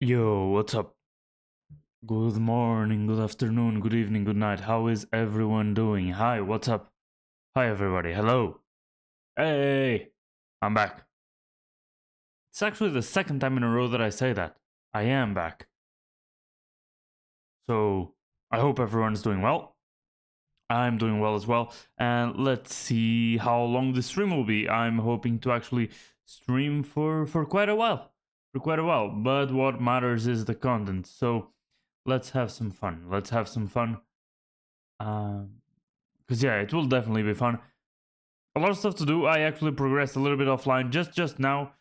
Yo, what's up? Good morning, good afternoon, good evening, good night. How is everyone doing? Hi, what's up? Hi, everybody. Hello. Hey, I'm back. It's actually the second time in a row that I say that. I am back. So, I hope everyone's doing well. I'm doing well as well. And let's see how long the stream will be. I'm hoping to actually stream for quite a while. But what matters is the content. So, let's have some fun. Because yeah, it will definitely be fun. A lot of stuff to do. I actually progressed a little bit offline just now.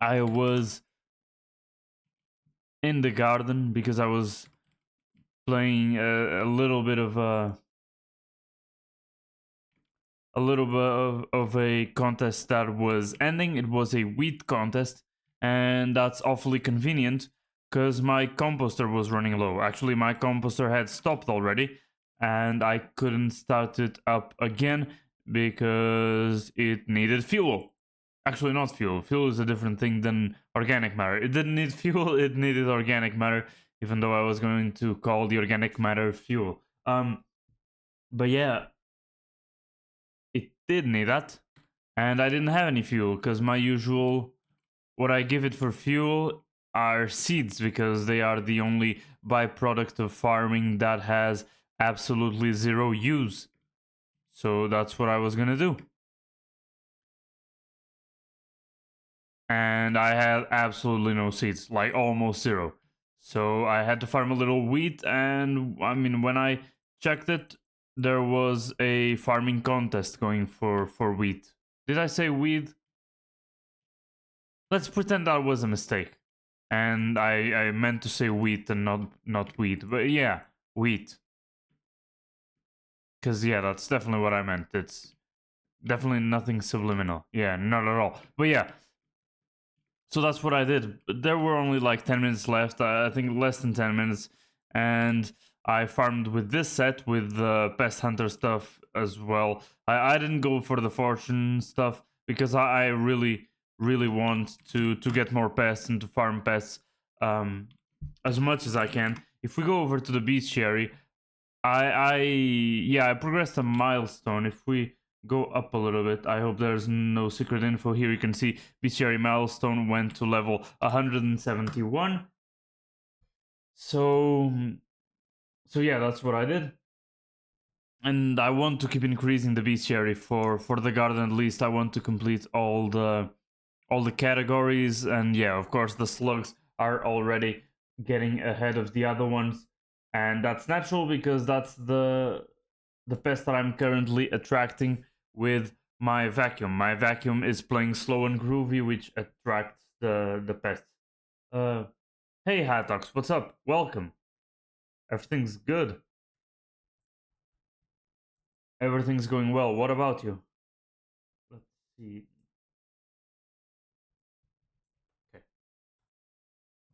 I was in the garden because I was playing a little bit of a contest that was ending. It was a wheat contest, and that's awfully convenient because my composter was running low. Actually, my composter had stopped already, and I couldn't start it up again because it needed fuel. Actually, not fuel. Fuel is a different thing than organic matter. It didn't need fuel, it needed organic matter, even though I was going to call the organic matter fuel. But yeah, it did need that. And I didn't have any fuel, because my usual, what I give it for fuel are seeds, because they are the only byproduct of farming that has absolutely zero use. So that's what I was gonna do. And I had absolutely no seeds, like almost zero. So I had to farm a little wheat, and I mean, when I checked it, there was a farming contest going for wheat. Did I say wheat? Let's pretend that was a mistake. And I meant to say wheat and not wheat, but yeah, wheat. Because yeah, that's definitely what I meant. It's definitely nothing subliminal. Yeah, not at all. But yeah, so that's what I did. There were only like 10 minutes left, I think less than 10 minutes. And I farmed with this set, with the pest hunter stuff as well. I didn't go for the fortune stuff because I really want to get more pests and to farm pests as much as I can. If we go over to the bestiary, I progressed a milestone. If we go up a little bit, I hope there's no secret info here. You can see bestiary milestone went to level 171. So yeah, that's what I did. And I want to keep increasing the bestiary for the garden. At least I want to complete all the categories. And yeah, of course the slugs are already getting ahead of the other ones, and that's natural because that's the pest that I'm currently attracting with my vacuum. My vacuum is playing slow and groovy, which attracts the pests. Hey Hatox, what's up? Welcome. Everything's good. Everything's going well. What about you? Let's see. Okay.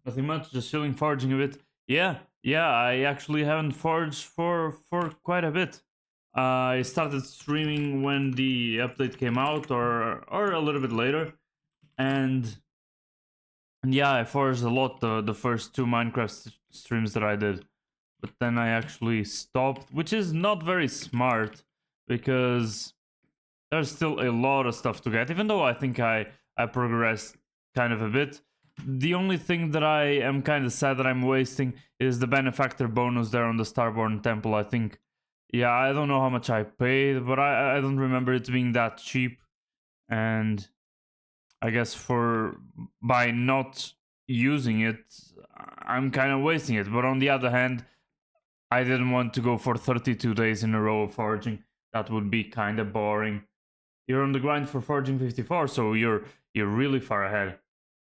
Nothing much, just chilling, foraging a bit. Yeah, I actually haven't foraged for quite a bit. I started streaming when the update came out, or a little bit later, and yeah, I foraged a lot the first two Minecraft streams that I did, but then I actually stopped, which is not very smart because there's still a lot of stuff to get. Even though I think I progressed kind of a bit. The only thing that I am kind of sad that I'm wasting is the benefactor bonus there on the Starborn Temple. I think, yeah, I don't know how much I paid, but I don't remember it being that cheap. And I guess by not using it, I'm kind of wasting it. But on the other hand, I didn't want to go for 32 days in a row of foraging. That would be kind of boring. You're on the grind for foraging 54, so you're really far ahead.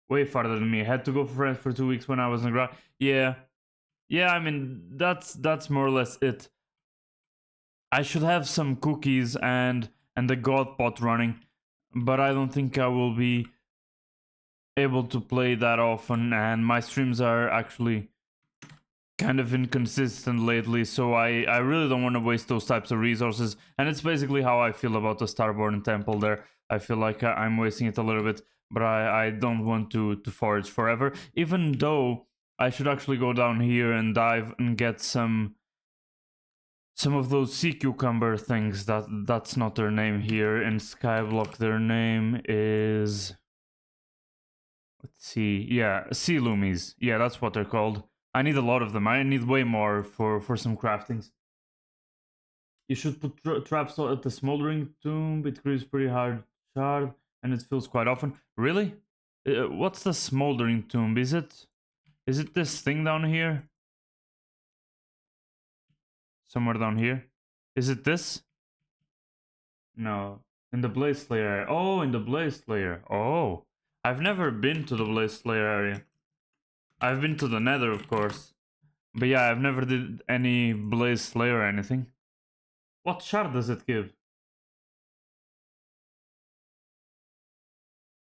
Way farther than me. I had to go for friends for 2 weeks when I was in grind. Yeah, I mean, that's more or less it. I should have some cookies and the god pot running, but I don't think I will be able to play that often, and my streams are actually kind of inconsistent lately, so I really don't want to waste those types of resources. And it's basically how I feel about the Starborn Temple there. I feel like I'm wasting it a little bit. but I don't want to forage forever, even though I should actually go down here and dive and get some of those sea cucumber things. That's not their name here in Skyblock. Their name is, let's see, yeah, sea loomies. Yeah, that's what they're called. I need a lot of them. I need way more for some craftings. You should put traps at the smoldering tomb. It creeps pretty hard shard and it fills quite often. Really? What's the smoldering tomb? Is it this thing down here? Somewhere down here? Is it this? No. In the Blaze Slayer area. Oh, in the Blaze Slayer. Oh. I've never been to the Blaze Slayer area. I've been to the Nether, of course. But yeah, I've never did any Blaze Slayer or anything. What shard does it give?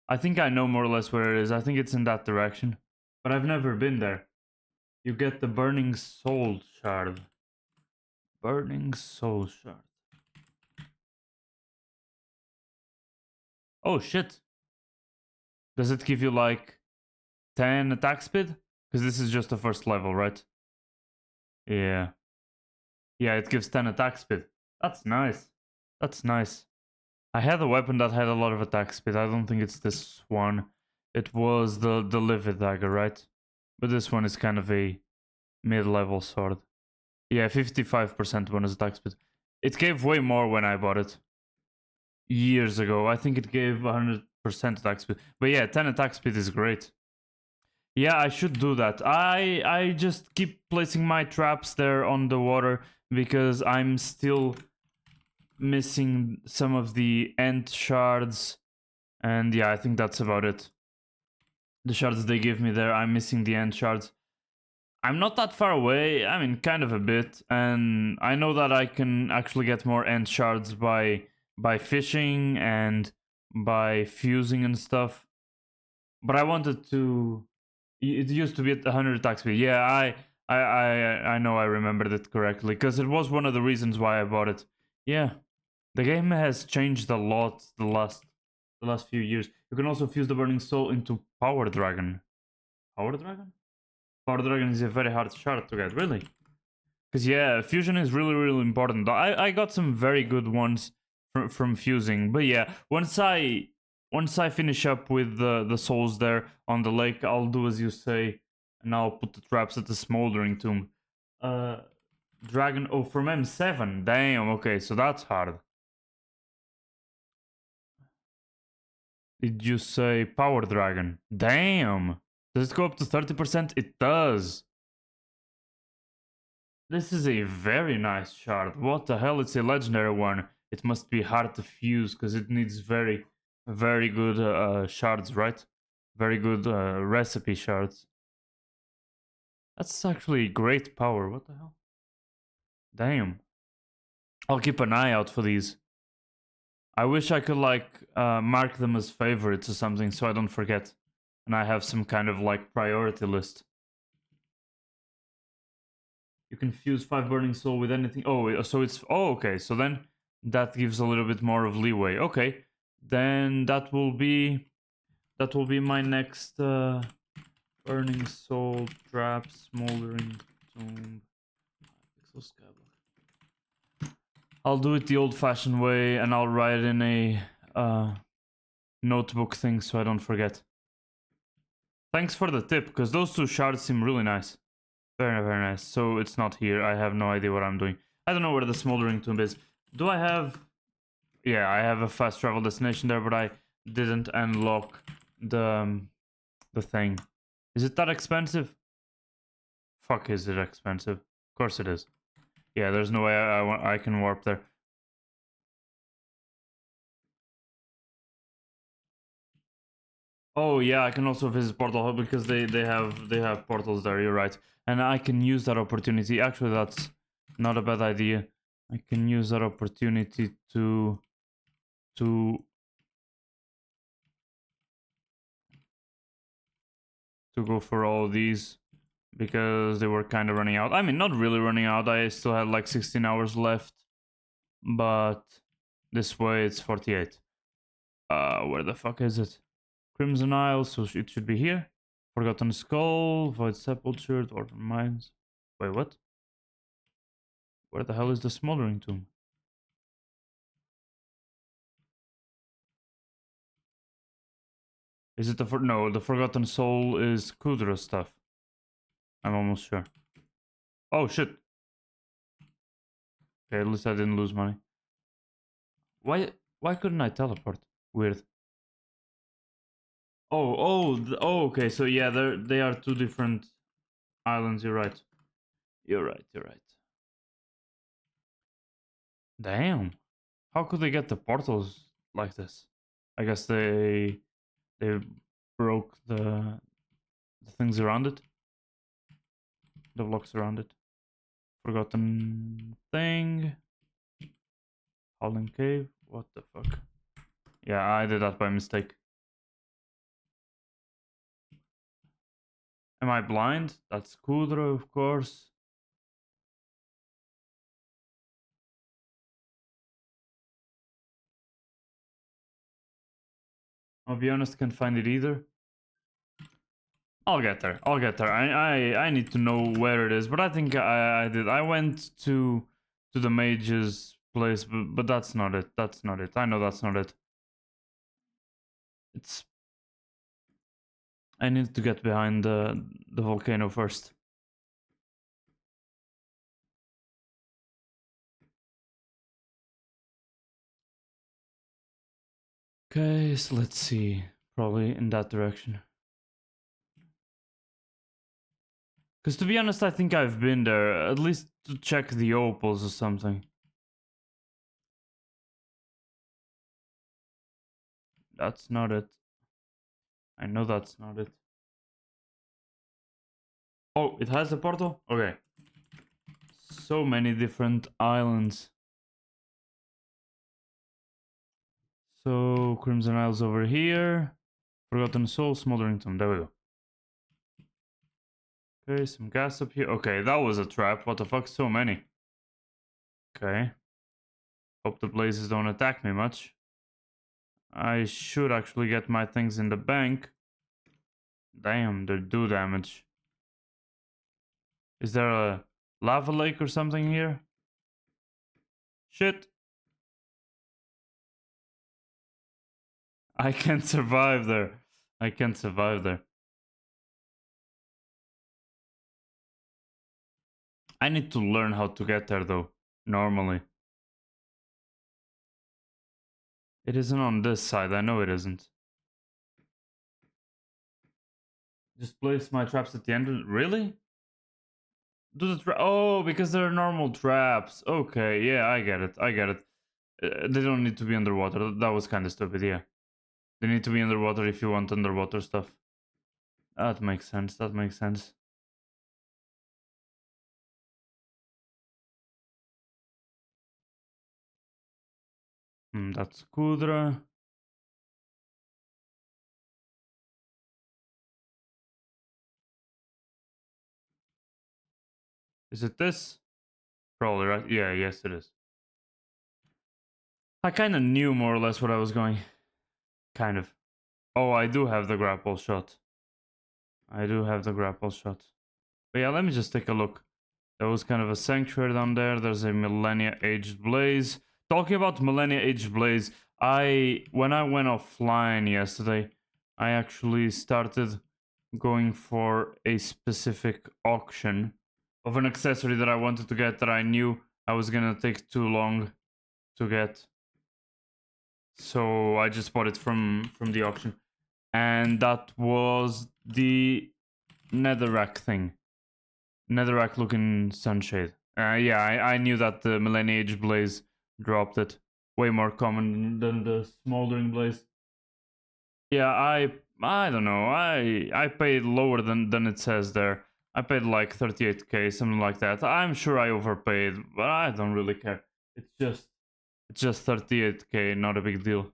I think I know more or less where it is. I think it's in that direction. But I've never been there. You get the Burning Soul shard. Burning Soul shard. Oh shit. Does it give you like 10 attack speed? Because this is just the first level, right? Yeah. Yeah, it gives 10 attack speed. That's nice. That's nice. I had a weapon that had a lot of attack speed. I don't think it's this one. It was the Livid Dagger, right? But this one is kind of a mid-level sword. Yeah, 55% bonus attack speed. It gave way more when I bought it. Years ago. I think it gave 100% attack speed. But yeah, 10 attack speed is great. Yeah, I should do that. I just keep placing my traps there on the water because I'm still missing some of the ant shards. And yeah, I think that's about it. The shards they give me there, I'm missing the ant shards. I'm not that far away, I mean, kind of a bit. And I know that I can actually get more ant shards by fishing and by fusing and stuff. But I wanted to... It used to be at 100 attack speed. Yeah, I know I remembered it correctly, because it was one of the reasons why I bought it. Yeah, the game has changed a lot the last few years. You can also fuse the Burning Soul into Power Dragon. Power Dragon? Power Dragon is a very hard shard to get, really. Because yeah, fusion is really important. I got some very good ones from fusing, but yeah, once I finish up with the souls there on the lake, I'll do as you say, and I'll put the traps at the smoldering tomb. Dragon, oh, from M7, damn, okay, so that's hard. Did you say Power Dragon? Damn! Does it go up to 30%? It does! This is a very nice shard. What the hell? It's a legendary one. It must be hard to fuse, because it needs very good shards, right? Very good recipe shards. That's actually great power. What the hell? Damn. I'll keep an eye out for these. I wish I could like mark them as favorites or something so I don't forget. And I have some kind of like priority list. You can fuse 5 Burning Soul with anything. Oh, so it's... Oh, okay. So then that gives a little bit more of leeway. Okay. Then that will be my next Burning Soul, Trap, Smoldering Tomb, Hypixel Skyblock. I'll do it the old-fashioned way, and I'll write it in a notebook thing so I don't forget. Thanks for the tip, because those 2 shards seem really nice. Very nice. So it's not here. I have no idea what I'm doing. I don't know where the Smoldering Tomb is. Do I have... Yeah, I have a fast travel destination there, but I didn't unlock the thing. Is it that expensive? Fuck, is it expensive? Of course it is. Yeah, there's no way I can warp there. Oh yeah, I can also visit Portal Hub because they have portals there. You're right, and I can use that opportunity. Actually, that's not a bad idea. I can use that opportunity to go for all these because they were kind of running out. I mean, not really running out. I still had like 16 hours left, but this way it's 48. Where the fuck is it? Crimson Isle, so it should be here. Forgotten Skull, Void Sepulture, Dwarven Mines. Wait, what? Where the hell is the Smoldering Tomb? Is it the no? The Forgotten Soul is Kudra stuff. I'm almost sure. Oh shit. Okay, at least I didn't lose money. Why couldn't I teleport? Weird. Oh, okay. So yeah, they are two different islands. You're right. You're right. Damn. How could they get the portals like this? I guess they broke the things around it. The blocks around it. Forgotten thing. Howling Cave. What the fuck? Yeah, I did that by mistake. Am I blind? That's Kudra, of course. I'll be honest, can't find it either. I'll get there. I need to know where it is, but I think I did. I went to the mage's place, but that's not it. That's not it. I know that's not it. It's. I need to get behind the volcano first. Okay, so let's see. Probably in that direction. Because to be honest, I think I've been there, at least to check the opals or something. That's not it. I know that's not it. Oh, it has a portal? Okay. So many different islands. So, Crimson Isles over here. Forgotten Soul, Smoldering Tomb. There we go. Okay, some gas up here. Okay, that was a trap. What the fuck? So many. Okay. Hope the blazes don't attack me much. I should actually get my things in the bank. Damn, they do damage. Is there a lava lake or something here? Shit. I can't survive there. I can't survive there. I need to learn how to get there though, normally. It isn't on this side, I know it isn't. Just place my traps at the end. Really? Do the oh, because they're normal traps. Okay, yeah, I get it. They don't need to be underwater. That was kind of stupid, yeah. They need to be underwater if you want underwater stuff. That makes sense. That's Kudra. Is it this? Probably, right? Yeah, yes it is. I kind of knew more or less where I was going. Kind of. Oh, I do have the grapple shot. But yeah, let me just take a look. There was kind of a sanctuary down there. There's a millennia aged blaze. Talking about millennia aged blaze, when I went offline yesterday, I actually started going for a specific auction of an accessory that I wanted to get that I knew I was gonna take too long to get. So I just bought it from the auction. And that was the netherrack thing. Netherrack looking sunshade. Yeah, I knew that the Millennia Age Blaze dropped it. Way more common than the Smoldering Blaze. Yeah, I don't know. I paid lower than it says there. I paid like 38k, something like that. I'm sure I overpaid, but I don't really care. It's just 38k, not a big deal.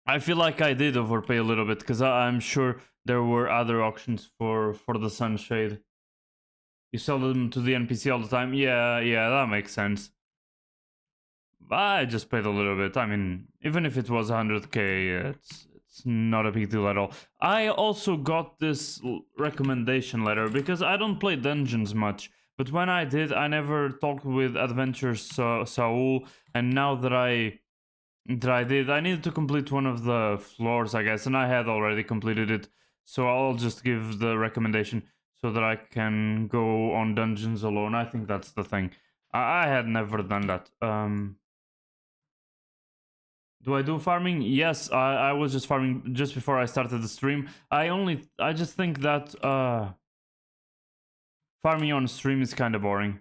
I feel like I did overpay a little bit because I'm sure there were other auctions for the sunshade. You sell them to the NPC all the time? Yeah, that makes sense. I just paid a little bit. I mean, even if it was 100k, It's not a big deal at all. I also got this recommendation letter because I don't play dungeons much. But when I did, I never talked with Adventure Saul. And now that I did, I needed to complete one of the floors, I guess. And I had already completed it. So I'll just give the recommendation so that I can go on dungeons alone. I think that's the thing. I had never done that. Do I do farming? Yes, I was just farming just before I started the stream. I just think that farming on stream is kind of boring.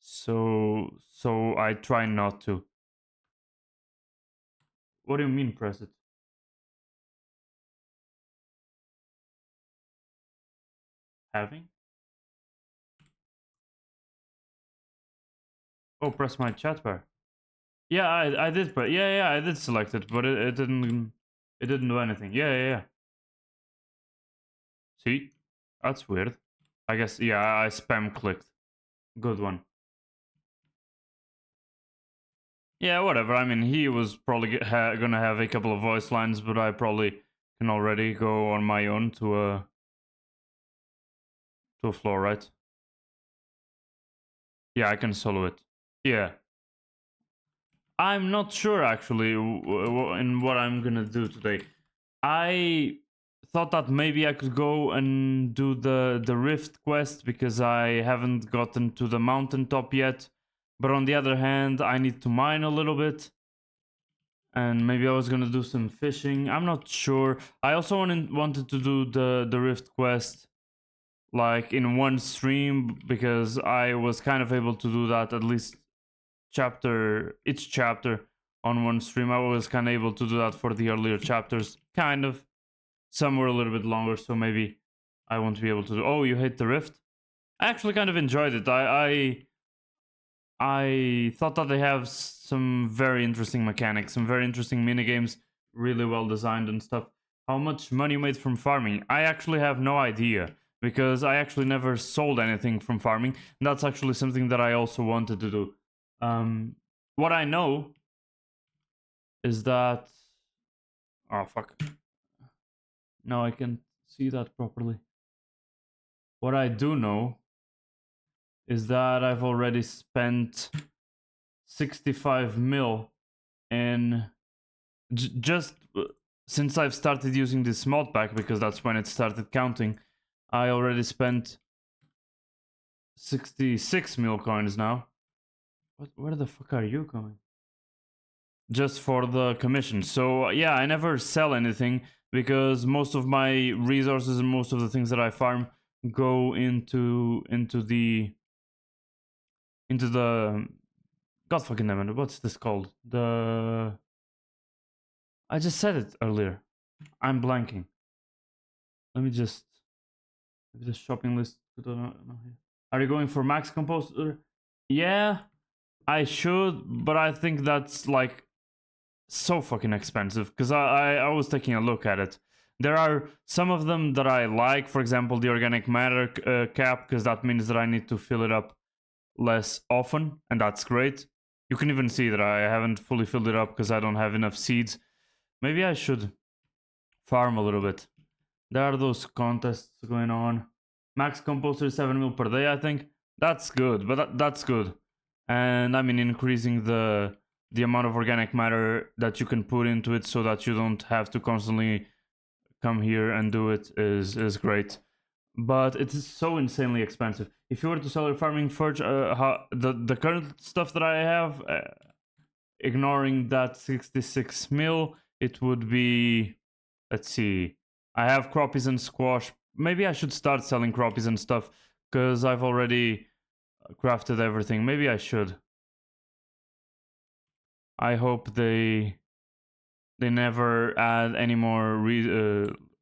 So I try not to. What do you mean press it? Having? Oh, press my chat bar. Yeah, I did, but yeah, I did select it, but it didn't do anything. Yeah. See? That's weird. I guess, yeah, I spam clicked. Good one. Yeah, whatever. I mean, he was probably gonna have a couple of voice lines, but I probably can already go on my own to a floor, right? Yeah, I can solo it. Yeah. I'm not sure, actually, in what I'm gonna do today. I thought that maybe I could go and do the Rift quest because I haven't gotten to the mountaintop yet. But on the other hand, I need to mine a little bit. And maybe I was gonna do some fishing. I'm not sure. I also wanted to do the Rift quest like in one stream because I was kind of able to do that at least each chapter on one stream. I was kind of able to do that for the earlier chapters, kind of. Some were a little bit longer, so maybe I won't be able to do. Oh, you hate the Rift? I actually kind of enjoyed it. I thought that they have some very interesting mechanics, some very interesting minigames, really well designed and stuff. How much money you made from farming? I actually have no idea, because I actually never sold anything from farming. And that's actually something that I also wanted to do. What I know is that... Oh, fuck. No, I can't see that properly. What I do know is that I've already spent 65 mil in just since I've started using this mod pack, because that's when it started counting. I already spent 66 mil coins now. Where the fuck are you going? Just for the commission. So yeah, I never sell anything because most of my resources and most of the things that I farm go into the God fucking damn it, what's this called? I just said it earlier. I'm blanking. Let me just... Maybe the shopping list... Are you going for max composter? Yeah, I should, but I think that's like so fucking expensive, because I was taking a look at it. There are some of them that I like, for example, the organic matter cap, because that means that I need to fill it up less often, and that's great. You can even see that I haven't fully filled it up because I don't have enough seeds. Maybe I should farm a little bit. There are those contests going on. Max composter 7 mil per day, I think. That's good, but that's good. And I mean, increasing the amount of organic matter that you can put into it so that you don't have to constantly come here and do it is great. But it's so insanely expensive. If you were to sell your farming forge, the current stuff that I have, ignoring that 66 mil, it would be, let's see, I have croppies and squash. Maybe I should start selling croppies and stuff, because I've already crafted everything. Maybe I should. I hope they never add any more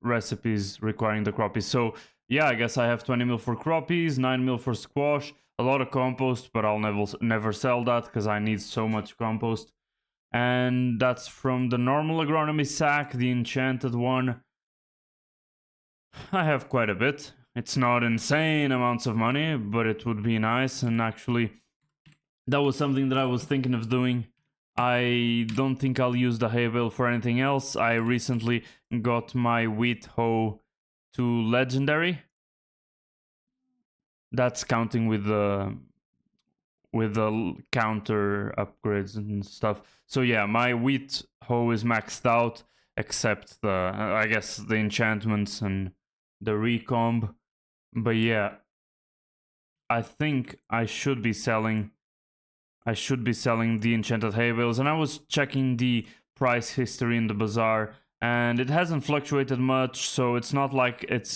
recipes requiring the croppies. So yeah, I guess I have 20 mil for croppies, 9 mil for squash, a lot of compost, but I'll never sell that because I need so much compost. And that's from the normal agronomy sack, the enchanted one. I have quite a bit. It's not insane amounts of money, but it would be nice. And actually, that was something that I was thinking of doing. I don't think I'll use the hay bale for anything else. I recently got my wheat hoe to legendary. That's counting with the counter upgrades and stuff. So yeah, my wheat hoe is maxed out, except the I guess the enchantments and the recomb. But yeah, I think I should be selling the enchanted hay bales, and I was checking the price history in the bazaar, and it hasn't fluctuated much, so it's not like it's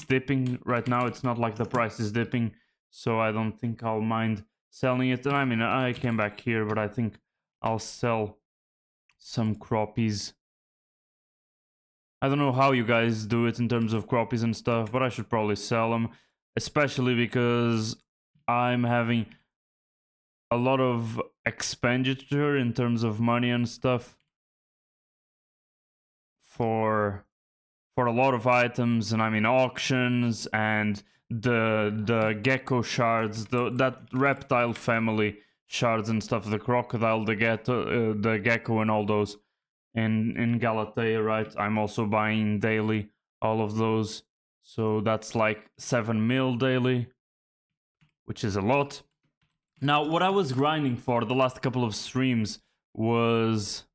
dipping right now. It's not like the price is dipping, so I don't think I'll mind selling it. And I mean, I came back here, but I think I'll sell some croppies. I don't know how you guys do it in terms of croppies and stuff, but I should probably sell them, especially because I'm having a lot of expenditure in terms of money and stuff for a lot of items, and I mean auctions and the gecko shards, that reptile family shards and stuff, the crocodile, the gecko and all those in Galatea, right? I'm also buying daily all of those, so that's like 7 mil daily, which is a lot. Now, what I was grinding for the last couple of streams was...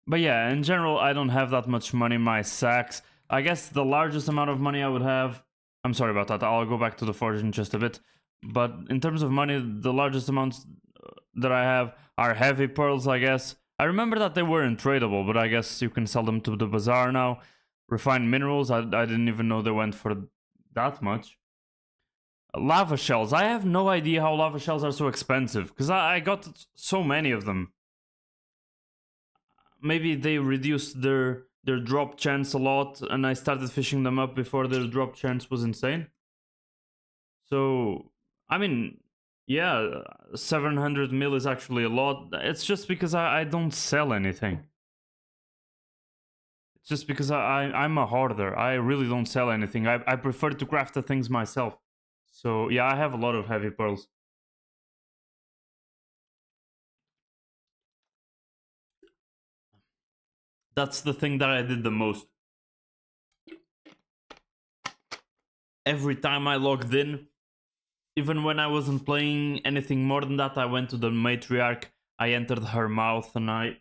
But yeah, in general, I don't have that much money in my sacks. I guess the largest amount of money I would have... I'm sorry about that, I'll go back to the forge in just a bit. But in terms of money, the largest amounts that I have are heavy pearls, I guess. I remember that they weren't tradable, but I guess you can sell them to the bazaar now. Refined minerals, I didn't even know they went for that much. Lava shells. I have no idea how lava shells are so expensive, because I got so many of them. Maybe they reduced their drop chance a lot, and I started fishing them up before their drop chance was insane. So, I mean, yeah, 700 mil is actually a lot. It's just because I don't sell anything. It's just because I'm a hoarder. I really don't sell anything. I prefer to craft the things myself. So yeah, I have a lot of heavy pearls. That's the thing that I did the most. Every time I logged in, even when I wasn't playing anything more than that, I went to the matriarch, I entered her mouth, and I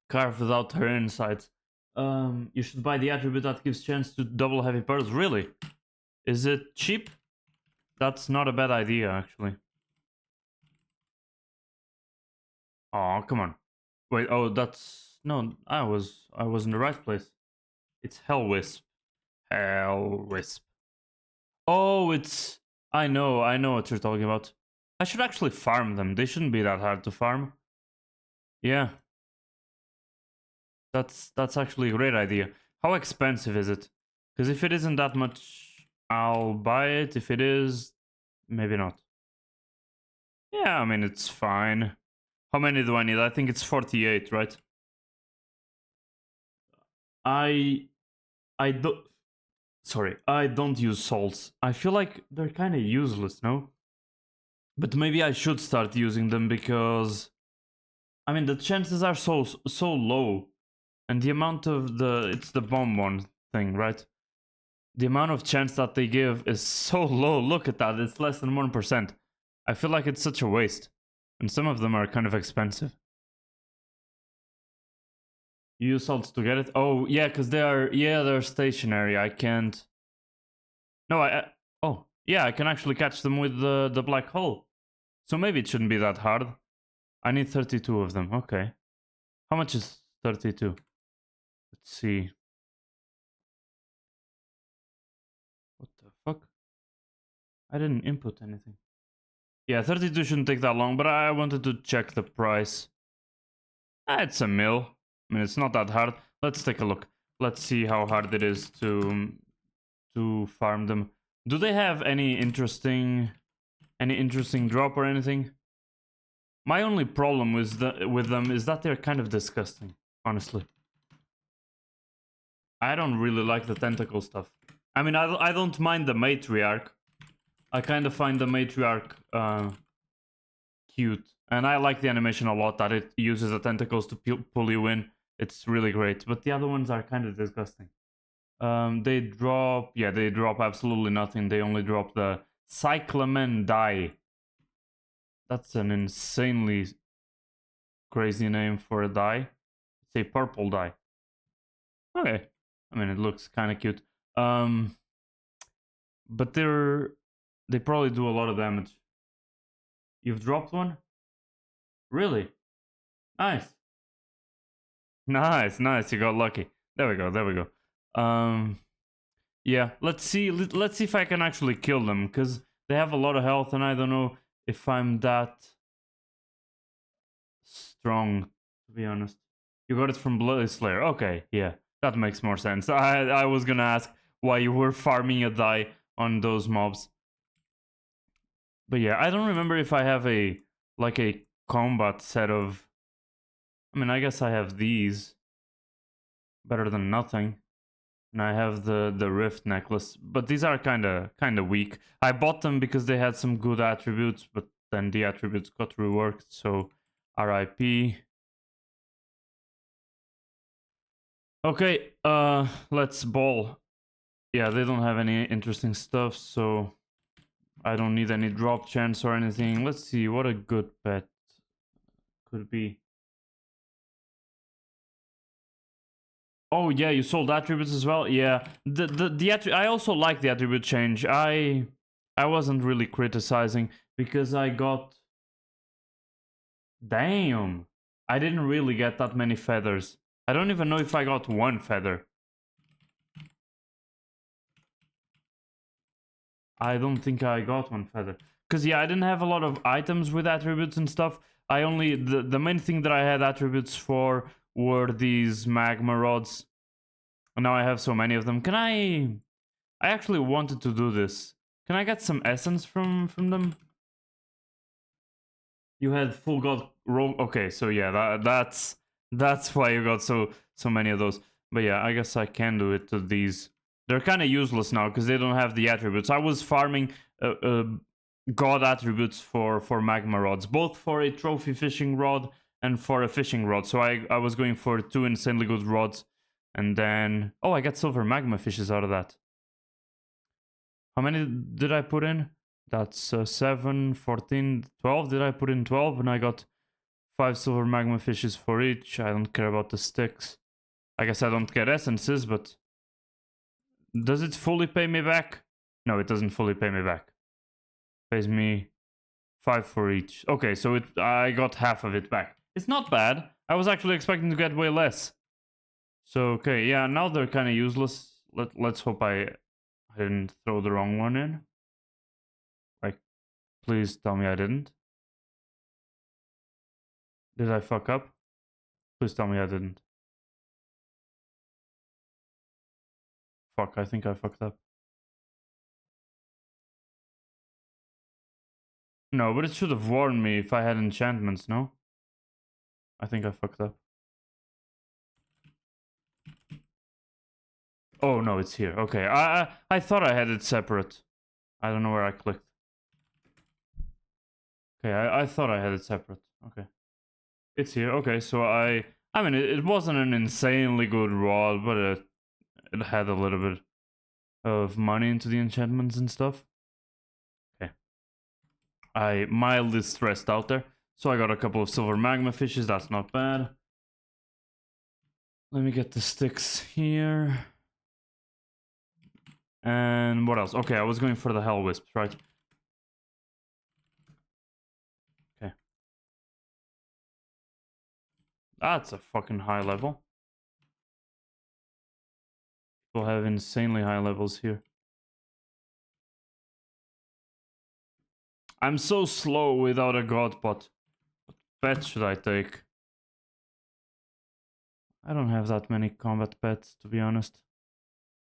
carved out her insides. You should buy the attribute that gives chance to double heavy pearls. Really? Is it cheap? That's not a bad idea, actually. Oh, come on. Wait, oh, that's... No, I was in the right place. It's Hellwisp. Hellwisp. Oh, it's... I know what you're talking about. I should actually farm them. They shouldn't be that hard to farm. Yeah. That's actually a great idea. How expensive is it? Because if it isn't that much, I'll buy it. If it is, maybe not. Yeah, I mean, it's fine. How many do I need? I think it's 48, right? I don't use salts. I feel like they're kind of useless, no? But maybe I should start using them because... I mean, the chances are so low. And the amount of it's the bonbon thing, right? The amount of chance that they give is so low. Look at that, it's less than 1%. I feel like it's such a waste. And some of them are kind of expensive. You use salts to get it? Oh, yeah, because they're stationary. I can't... No, oh, yeah, I can actually catch them with the black hole. So maybe it shouldn't be that hard. I need 32 of them, okay. How much is 32? Let's see. What the fuck? I didn't input anything. Yeah, 32 shouldn't take that long, but I wanted to check the price. It's a mil. I mean, it's not that hard. Let's take a look. Let's see how hard it is to farm them. Do they have any interesting drop or anything? My only problem with them is that they're kind of disgusting, honestly. I don't really like the tentacle stuff. I mean, I don't mind the matriarch. I kind of find the matriarch cute And I like the animation a lot, that it uses the tentacles to pull you in. It's really great. But the other ones are kind of disgusting. They drop absolutely nothing. They only drop the Cyclamen dye. That's an insanely crazy name for a dye. It's a purple dye. Okay. I mean, it looks kind of cute. But they probably do a lot of damage. You've dropped one? Really? Nice. Nice. You got lucky. There we go. Yeah, let's see if I can actually kill them, because they have a lot of health and I don't know if I'm that strong, to be honest. You got it from Bloody Slayer. Okay, yeah, that makes more sense. I was gonna ask why you were farming a die on those mobs. But yeah, I don't remember if I have a combat set of... I mean, I guess I have these. Better than nothing. And I have the Rift necklace, but these are kind of weak. I bought them because they had some good attributes, but then the attributes got reworked, so RIP. Okay, let's ball. Yeah, they don't have any interesting stuff, so I don't need any drop chance or anything. Let's see what a good pet could be. Oh yeah, you sold attributes as well. Yeah, I also like the attribute change. I wasn't really criticizing because I got... Damn, I didn't really get that many feathers. I don't even know if I got one feather. I don't think I got one feather. Because yeah, I didn't have a lot of items with attributes and stuff. I only... The main thing that I had attributes for were these magma rods. And now I have so many of them. Can I actually wanted to do this. Can I get some essence from them? You had full god roll. Okay, so yeah, that's why you got so many of those. But yeah, I guess I can do it to these. They're kind of useless now because they don't have the attributes. I was farming god attributes for magma rods, both for a trophy fishing rod and for a fishing rod. So I was going for 2 insanely good rods, and then... Oh, I got silver magma fishes out of that. How many did I put in? That's 7, 14, 12. Did I put in 12? And I got 5 silver magma fishes for each. I don't care about the sticks. I guess I don't get essences, but... Does it fully pay me back? No, it doesn't fully pay me back. Pays me 5 for each. Okay, so I got half of it back. It's not bad. I was actually expecting to get way less. So, okay, yeah, now they're kind of useless. Let's hope I didn't throw the wrong one in. Like, please tell me I didn't. Did I fuck up? Please tell me I didn't. Fuck, I think I fucked up. No, but it should have warned me if I had enchantments, no? I think I fucked up. Oh, no, it's here. Okay, I thought I had it separate. I don't know where I clicked. Okay, I thought I had it separate. Okay. It's here. Okay, so I mean, it wasn't an insanely good rod, but it had a little bit of money into the enchantments and stuff. Okay. I mildly stressed out there. So I got a couple of silver magma fishes. That's not bad. Let me get the sticks here. And what else? Okay, I was going for the hell wisps, right? Okay. That's a fucking high level. People have insanely high levels here. I'm so slow without a god pot. What pet should I take? I don't have that many combat pets, to be honest.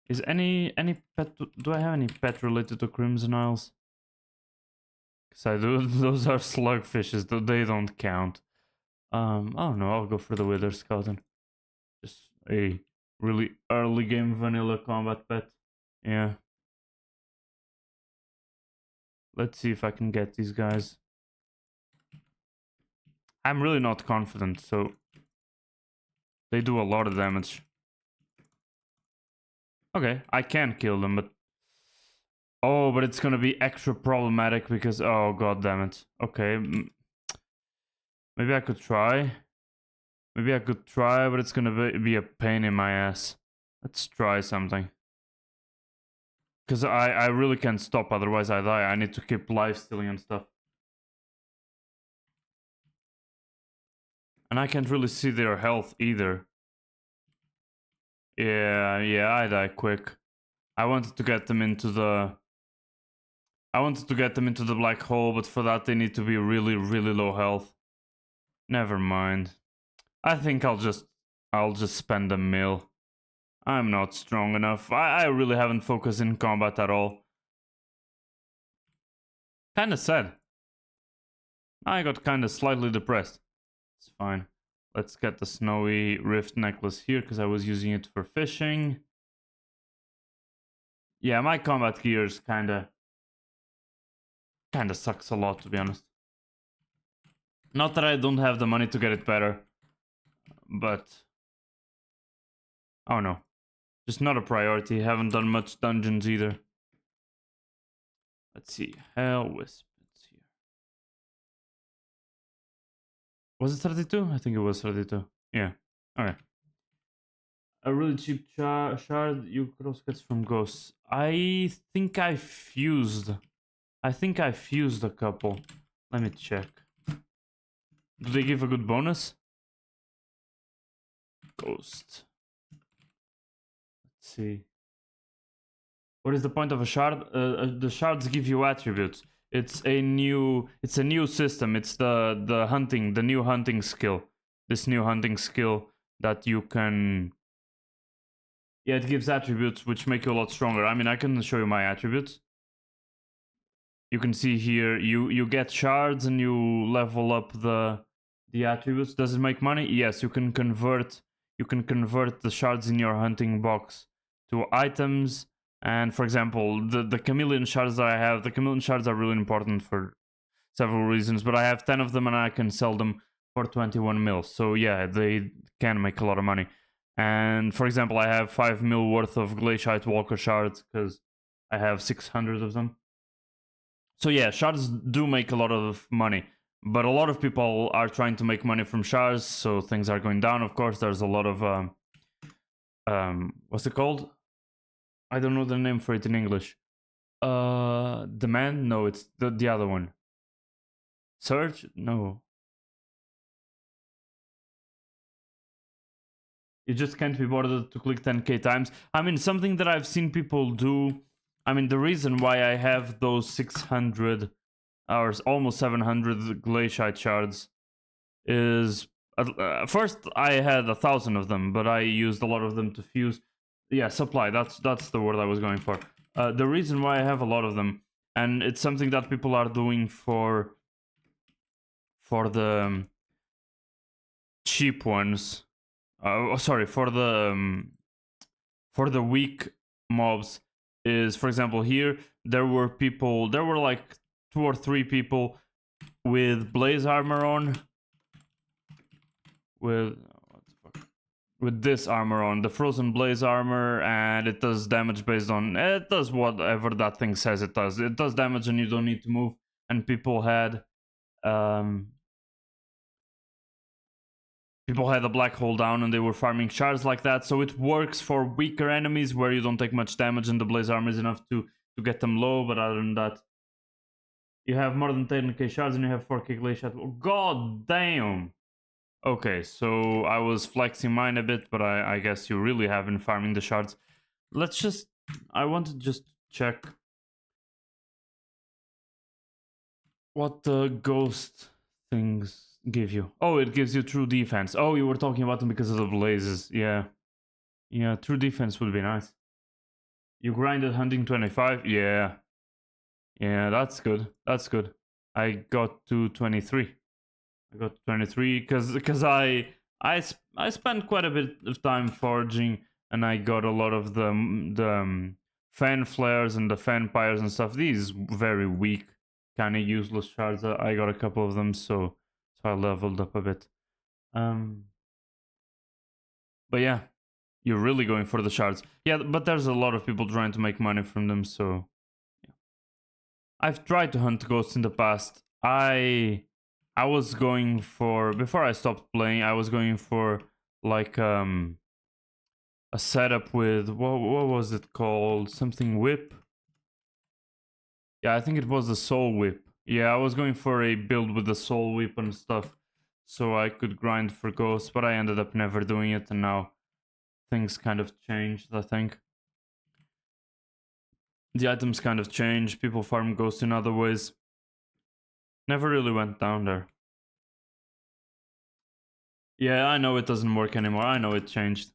Is any pet... Do I have any pet related to Crimson Isles? Because I do. Those are slugfishes, they don't count. I don't know, I'll go for the Wither Skeleton. Just a really early game vanilla combat pet. Yeah. Let's see if I can get these guys. I'm really not confident, so they do a lot of damage. Okay, I can kill them, but... Oh, but it's gonna be extra problematic because... Oh, god damn it. Okay. Maybe I could try. Maybe I could try, but it's gonna be a pain in my ass. Let's try something. Because I really can't stop, otherwise I die. I need to keep life stealing and stuff. And I can't really see their health either. Yeah, I die quick. I wanted to get them into the... I wanted to get them into the black hole, but for that they need to be really, really low health. Never mind. I think I'll just spend a mil. I'm not strong enough. I really haven't focused in combat at all. Kinda sad. I got kinda slightly depressed. It's fine. Let's get the snowy rift necklace here, because I was using it for fishing. Yeah, my combat gears kinda sucks a lot, to be honest. Not that I don't have the money to get it better, but... Oh no. Just not a priority. Haven't done much dungeons either. Let's see. Hell Wisp. It's here. Was it 32? I think it was 32. Yeah. Okay. A really cheap shard you could also get from ghosts. I think I fused. I think I fused a couple. Let me check. Do they give a good bonus? Ghost. Let's see. What is the point of a shard? The shards give you attributes. It's a new system. It's the new hunting skill. This new hunting skill that you can... Yeah, it gives attributes which make you a lot stronger. I mean, I can show you my attributes. You can see here, you get shards and you level up the attributes. Does it make money? Yes, you can convert the shards in your hunting box to items. And for example, the chameleon shards that I have, the chameleon shards are really important for several reasons, but I have 10 of them and I can sell them for 21 mil. So yeah, they can make a lot of money. And for example, I have 5 mil worth of glaciate walker shards because I have 600 of them. So yeah, shards do make a lot of money, but a lot of people are trying to make money from shards, so things are going down. Of course, there's a lot of what's it called? I don't know the name for it in English. Demand? No, it's the other one. Search? No. You just can't be bothered to click 10k times. I mean, something that I've seen people do. I mean, the reason why I have those 600 or almost 700 glaciate shards is first I had 1,000 of them, but I used a lot of them to fuse. Yeah, supply. That's the word I was going for. The reason why I have a lot of them, and it's something that people are doing for the cheap ones. Sorry, for the weak mobs, is, for example, here there were like 2 or 3 people with blaze armor on, with this armor on, the frozen blaze armor, and it does damage based on, it does whatever that thing says it does. It does damage and you don't need to move. And people had a black hole down and they were farming shards like that. So it works for weaker enemies where you don't take much damage and the blaze armor is enough to get them low. But other than that, you have more than 10k shards and you have 4k glaciate. God damn! Okay, so I was flexing mine a bit, but I guess you really have been farming the shards. Let's just... I want to just check what the ghost things give you. Oh, it gives you true defense. Oh, you were talking about them because of the blazes. Yeah. Yeah, true defense would be nice. You grinded hunting 25? Yeah. Yeah, that's good. That's good. I got to 23. I got 23 because I spent quite a bit of time forging, and I got a lot of the fan flares and the fan pyres and stuff. These very weak, kind of useless shards. I got a couple of them, so So I leveled up a bit. But yeah, you're really going for the shards. Yeah, but there's a lot of people trying to make money from them, so yeah. I've tried to hunt ghosts in the past. I was going for, before I stopped playing, I was going for like a setup with what was it called? Something whip. Yeah, I think it was the soul whip. Yeah, I was going for a build with the soul whip and stuff, so I could grind for ghosts, but I ended up never doing it, and now things kind of changed, I think. The items kind of changed, people farm ghosts in other ways. Never really went down there. Yeah, I know it doesn't work anymore, I know it changed.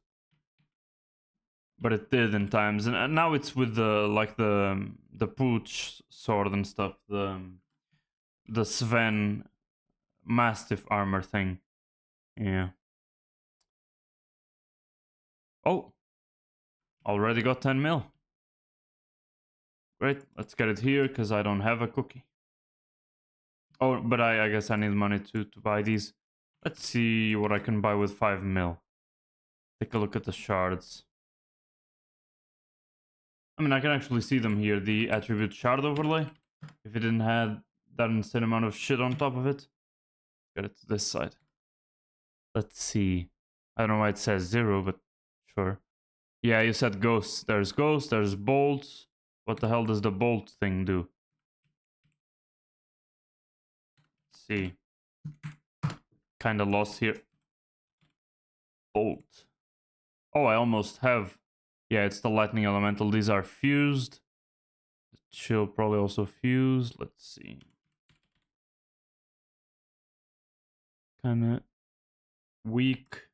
But it did in times, and now it's with the, like the pooch sword and stuff, the Sven Mastiff armor thing. Yeah. Oh! Already got 10 mil. Great, let's get it here, because I don't have a cookie. Oh, but I guess I need money to buy these. Let's see what I can buy with 5 mil. Take a look at the shards. I mean, I can actually see them here, the attribute shard overlay. If it didn't have that insane amount of shit on top of it. Get it to this side. Let's see. I don't know why it says 0, but sure. Yeah, you said ghosts. There's ghosts, there's bolts. What the hell does the bolt thing do? Let's see. Kinda lost here. Bolt. Oh, I almost have. Yeah, it's the lightning elemental. These are fused. The chill probably also fused. Let's see. Kinda weak.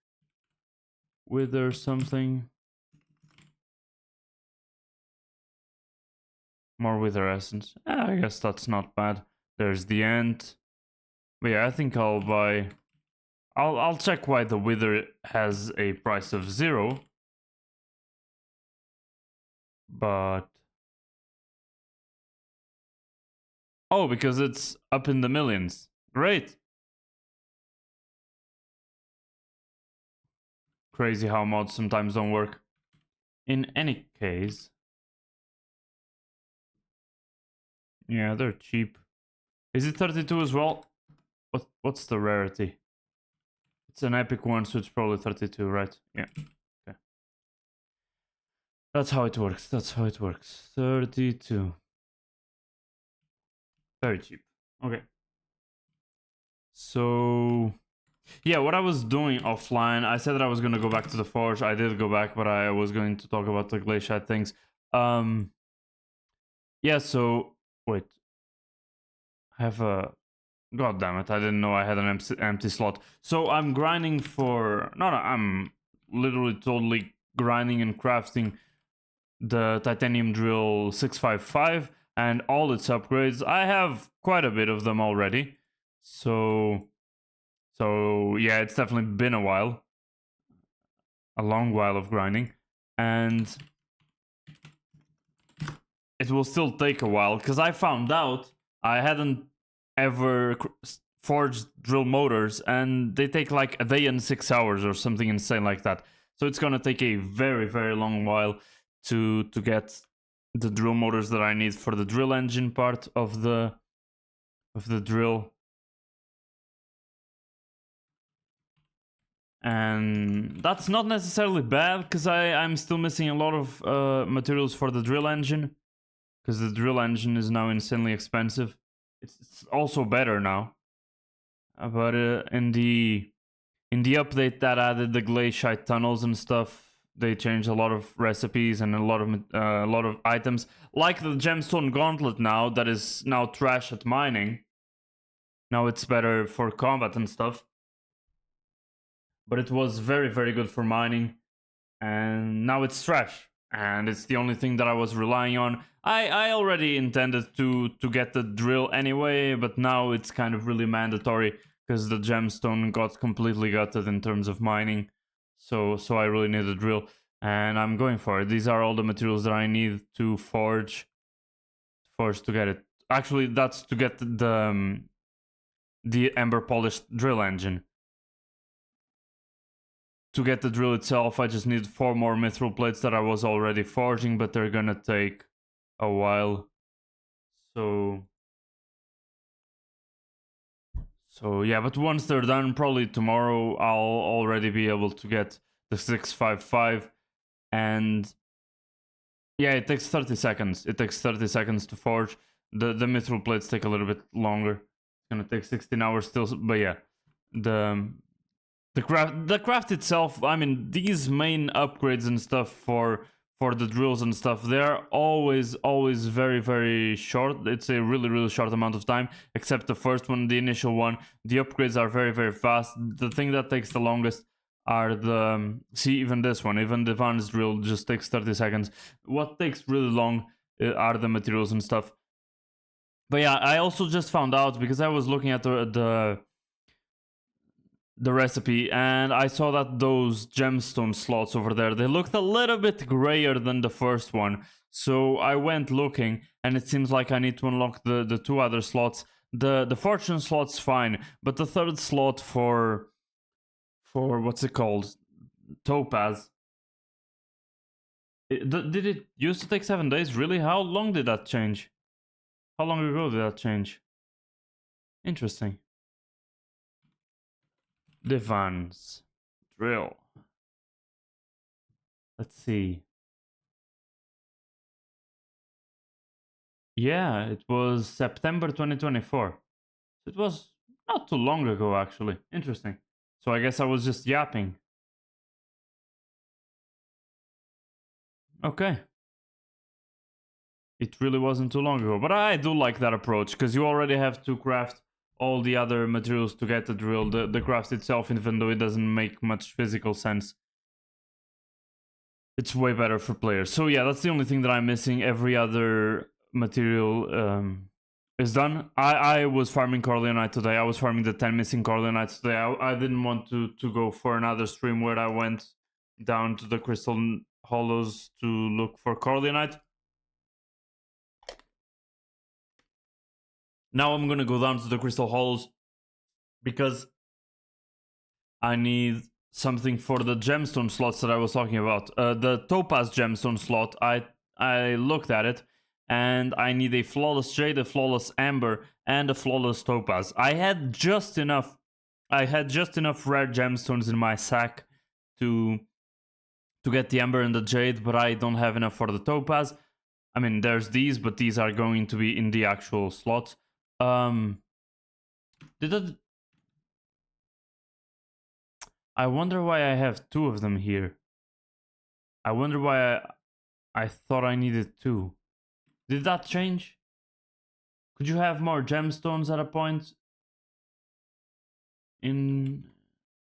Wither something. More wither essence. I guess that's not bad. There's the end. But yeah, I think I'll buy. I'll check why the wither has a price of 0. But oh, because it's up in the millions. Great. Crazy how mods sometimes don't work. In any case. Yeah, they're cheap. Is it 32 as well? What's the rarity? It's an epic one, so it's probably 32, right? Yeah. Okay. That's how it works. That's how it works. 32. Very cheap. Okay. So yeah, what I was doing offline, I said that I was gonna go back to the forge. I did go back, but I was going to talk about the glaciate things. Yeah, so wait. I have a, god damn it, I didn't know I had an empty slot. So I'm grinding for, no, I'm literally totally grinding and crafting the titanium drill 655 and all its upgrades. I have quite a bit of them already. So yeah, it's definitely been a while. A long while of grinding. And it will still take a while, because I found out I hadn't ever forged drill motors, and they take like a day and 6 hours or something insane like that. So it's gonna take a very, very long while to get the drill motors that I need for the drill engine part of the drill. And that's not necessarily bad, because I'm still missing a lot of materials for the drill engine, because the drill engine is now insanely expensive. It's also better now, but in the update that added the glaciate tunnels and stuff, they changed a lot of recipes and a lot of items, like the gemstone gauntlet now that is now trash at mining. Now it's better for combat and stuff, but it was very, very good for mining, and now it's trash, and it's the only thing that I was relying on. I already intended to get the drill anyway, but now it's kind of really mandatory, because the gemstone got completely gutted in terms of mining. So I really need a drill, and I'm going for it. These are all the materials that I need to forge to get it. Actually, that's to get the amber polished drill engine. To get the drill itself, I just need 4 more mithril plates that I was already forging, but they're gonna take a while. So yeah, but once they're done, probably tomorrow, I'll already be able to get the 655. And yeah, it takes 30 seconds. It takes 30 seconds to forge. The mithril plates take a little bit longer. It's gonna take 16 hours still, but yeah. The craft itself, I mean, these main upgrades and stuff for the drills and stuff, they're always very, very short. It's a really, really short amount of time, except the first one, the initial one. The upgrades are very, very fast. The thing that takes the longest are the see, even this one, even the advanced drill just takes 30 seconds. What takes really long are the materials and stuff. But yeah, I also just found out, because I was looking at the recipe, and I saw that those gemstone slots over there, they looked a little bit grayer than the first one. So I went looking, and it seems like I need to unlock the 2 other slots. The fortune slot's fine, but the 3rd slot for what's it called, topaz, did it used to take 7 days? Really? How long did that change? How long ago did that change? Interesting. Divans drill. Let's see. Yeah, it was September 2024. It was not too long ago, actually. Interesting. So I guess I was just yapping. Okay. It really wasn't too long ago. But I do like that approach, because you already have to craft all the other materials to get the drill. The craft itself, even though it doesn't make much physical sense, it's way better for players. So yeah, that's the only thing that I'm missing. Every other material is done. I was farming Corleonite today. I was farming the 10 missing Corleonites today. I didn't want to go for another stream where I went down to the Crystal Hollows to look for Corleonite. Now I'm gonna go down to the Crystal Hollows because I need something for the gemstone slots that I was talking about. The topaz gemstone slot, I looked at it, and I need a flawless jade, a flawless amber, and a flawless topaz. I had just enough rare gemstones in my sack to get the amber and the jade, but I don't have enough for the topaz. I mean, there's these, but these are going to be in the actual slot. I wonder why I have 2 of them here. I wonder why I thought I needed 2. Did that change? Could you have more gemstones at a point in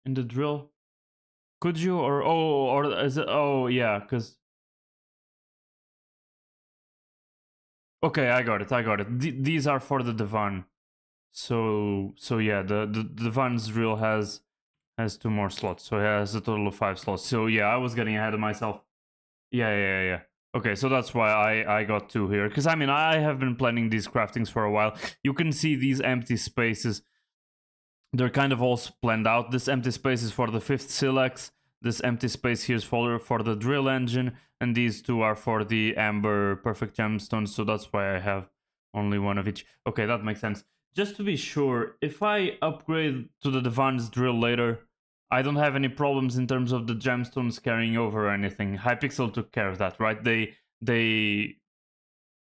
the drill? Could you, or is it? Oh yeah, because okay, I got it. These are for the divan. So yeah, the divan's drill has 2 more slots, so it has a total of 5 slots. So yeah, I was getting ahead of myself. Yeah. Okay, so that's why I got 2 here. Because I mean, I have been planning these craftings for a while. You can see these empty spaces. They're kind of all planned out. This empty space is for the 5th silex. This empty space here is for the drill engine. And these 2 are for the amber perfect gemstones. So that's why I have only 1 of each. Okay, that makes sense. Just to be sure, if I upgrade to the advanced drill later, I don't have any problems in terms of the gemstones carrying over or anything. Hypixel took care of that, right? They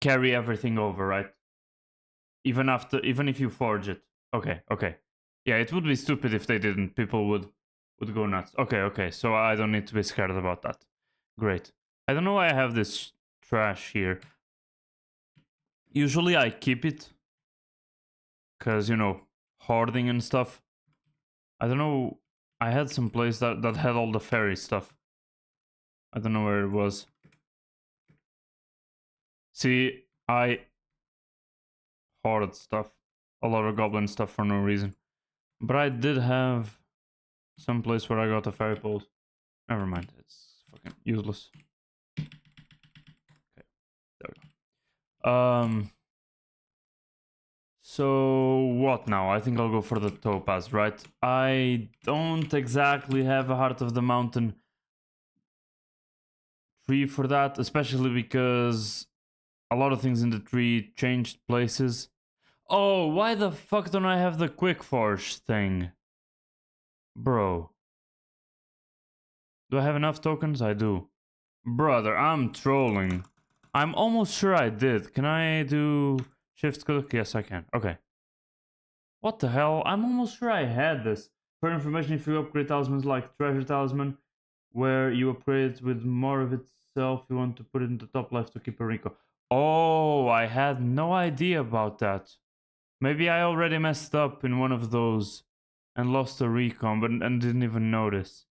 carry everything over, right? Even if you forge it. Okay. Yeah, it would be stupid if they didn't. People would go nuts. Okay. So I don't need to be scared about that. Great. I don't know why I have this trash here. Usually I keep it, because, you know, hoarding and stuff. I don't know. I had some place that had all the fairy stuff. I don't know where it was. See, I hoarded stuff. A lot of goblin stuff for no reason. But I did have some place where I got the fairy poles. Never mind. It's fucking useless. Okay. There we go. So what now? I think I'll go for the topaz, right? I don't exactly have a Heart of the Mountain tree for that, especially because a lot of things in the tree changed places. Oh, why the fuck don't I have the Quick Forge thing? Bro. Do I have enough tokens? I do. Brother, I'm trolling. I'm almost sure I did. Can I do shift click? Yes, I can. Okay. What the hell? I'm almost sure I had this. For information, if you upgrade talismans like Treasure Talisman, where you upgrade it with more of itself, you want to put it in the top left to keep a recall. Oh, I had no idea about that. Maybe I already messed up in one of those and lost a recon, but and didn't even notice.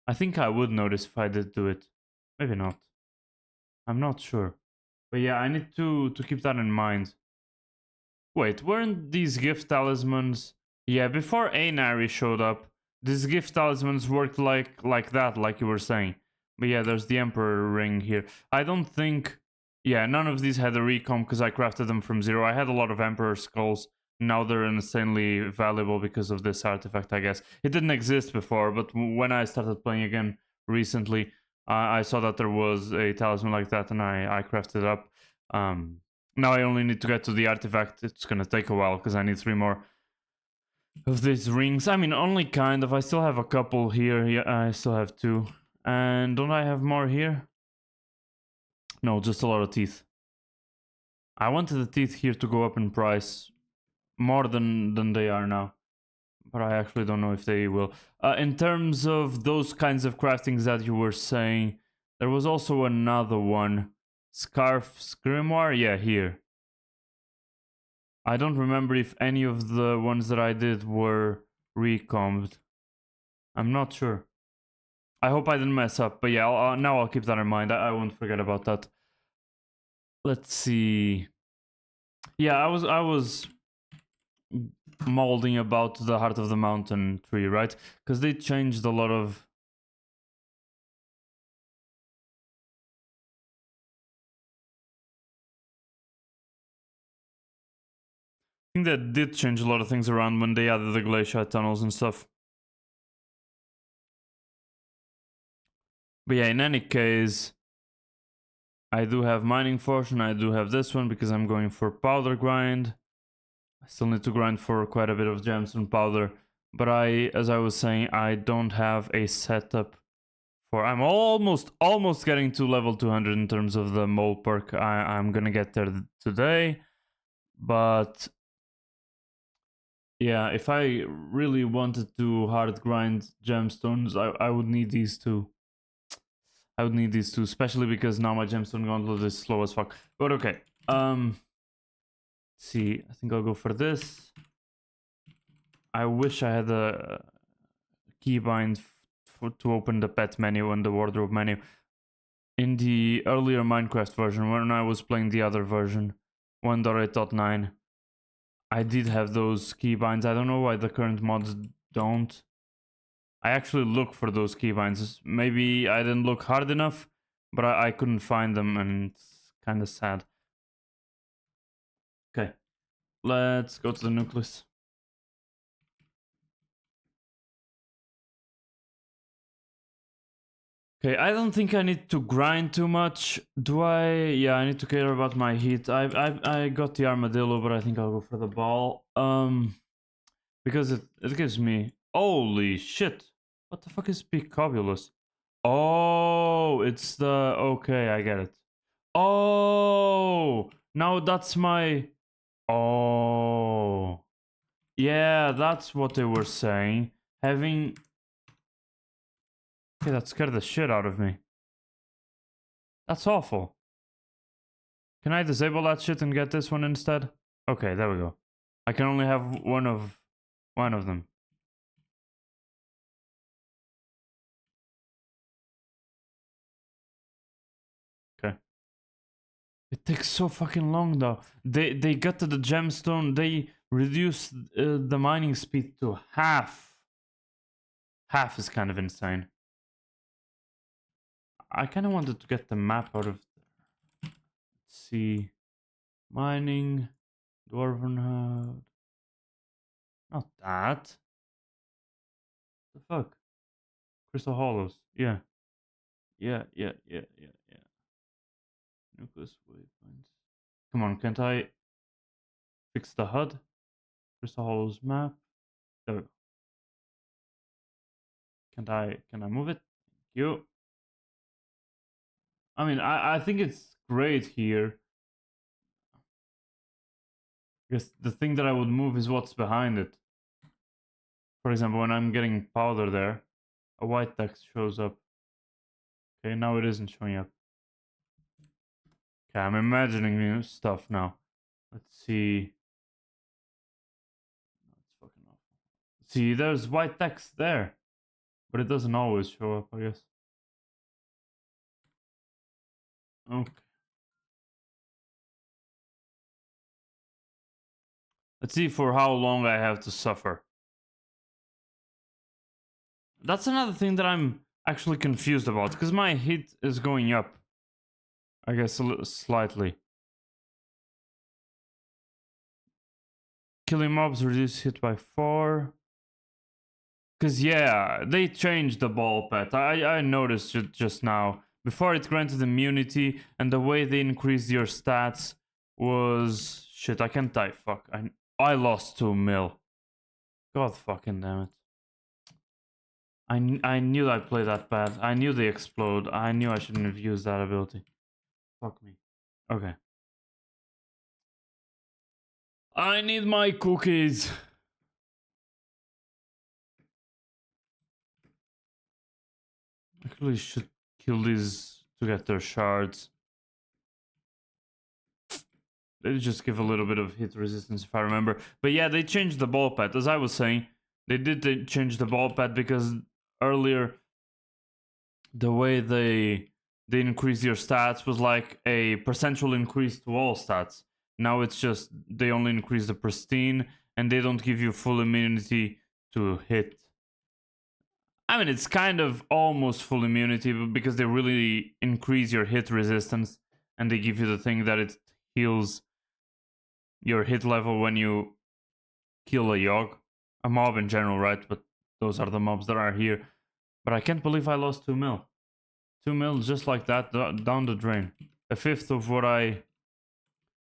I think I would notice if I did do it. Maybe not. I'm not sure. But yeah, I need to keep that in mind. Wait, weren't these gift talismans? Yeah, before Ainari showed up, these gift talismans worked like that, like you were saying. But yeah, there's the Emperor ring here. I don't think... Yeah, none of these had a recomp because I crafted them from zero. I had a lot of Emperor skulls. Now they're insanely valuable because of this artifact, I guess. It didn't exist before, but when I started playing again recently, I saw that there was a talisman like that, and I crafted it up. Now I only need to get to the artifact. It's gonna take a while because I need 3 more of these rings. I mean, only kind of. I still have a couple here. Yeah, I still have 2. And don't I have more here? No, just a lot of teeth. I wanted the teeth here to go up in price more than they are now. But I actually don't know if they will. In terms of those kinds of craftings that you were saying, there was also another one. Scarf's Grimoire? Yeah, here. I don't remember if any of the ones that I did were recombed. I'm not sure. I hope I didn't mess up, but yeah, now I'll keep that in mind. I won't forget about that. Let's see. Yeah, I was molding about the Heart of the Mountain tree, right? Because they changed a lot of... I think that did change a lot of things around when they added the glacier tunnels and stuff. But yeah, in any case, I do have Mining Forge and I do have this one because I'm going for Powder Grind. I still need to grind for quite a bit of gemstone powder. But as I was saying, I don't have a setup for... I'm almost getting to level 200 in terms of the mole perk. I'm gonna get there today. But yeah, if I really wanted to hard grind gemstones, I would need these two. I would need these two, especially because now my gemstone gauntlet is slow as fuck. But okay. Let's see, I think I'll go for this. I wish I had a keybind to open the pet menu and the wardrobe menu. In the earlier Minecraft version, when I was playing the other version, 1.8.9, I did have those keybinds. I don't know why the current mods don't. I actually look for those keybinds. Maybe I didn't look hard enough, but I couldn't find them, and it's kind of sad. Okay, let's go to the nucleus. Okay, I don't think I need to grind too much. Do I? Yeah, I need to care about my heat. I got the armadillo, but I think I'll go for the ball. Because it gives me... Holy shit! What the fuck is Picobulus? Oh, it's the... Okay, I get it. Oh! Now that's my... Oh... Yeah, that's what they were saying. Having... Okay, that scared the shit out of me. That's awful. Can I disable that shit and get this one instead? Okay, there we go. I can only have one of them. Okay. It takes so fucking long though. They got to the gemstone, they reduced the mining speed to half. Half is kind of insane. I kind of wanted to get the map out of... Let's see. Mining. Dwarven Hut. Not that. The fuck? Crystal Hollows. Yeah. Yeah. Nucleus waypoints. Come on, can't I fix the HUD? Crystal Hollows map. There we go. Can I move it? Thank you. I mean, I think it's great here. Because the thing that I would move is what's behind it. For example, when I'm getting powder there, a white text shows up. Okay, now it isn't showing up. Okay, I'm imagining new stuff now. Let's see. That's fucking awful. See, there's white text there. But it doesn't always show up, I guess. Okay. Let's see for how long I have to suffer. That's another thing that I'm actually confused about, because my hit is going up. I guess a little slightly. Killing mobs reduce hit by 4. Because yeah, they changed the ball pet. I noticed it just now. Before it granted immunity, and the way they increased your stats was... Shit, I can't die, fuck. I lost 2 mil. God fucking damn it. I knew I'd play that bad. I knew they explode. I knew I shouldn't have used that ability. Fuck me. Okay. I need my cookies. Actually should kill these to get their shards. They just give a little bit of hit resistance if I remember. But yeah, they changed the ball pad. As I was saying, they did change the ball pad because earlier the way they increase your stats was like a percentual increase to all stats. Now it's just they only increase the pristine and they don't give you full immunity to hit. I mean, it's kind of almost full immunity because they really increase your hit resistance and they give you the thing that it heals your hit level when you kill a Yogg. A mob in general, right? But those are the mobs that are here. But I can't believe I lost 2 mil. 2 mil just like that, down the drain. A fifth of what I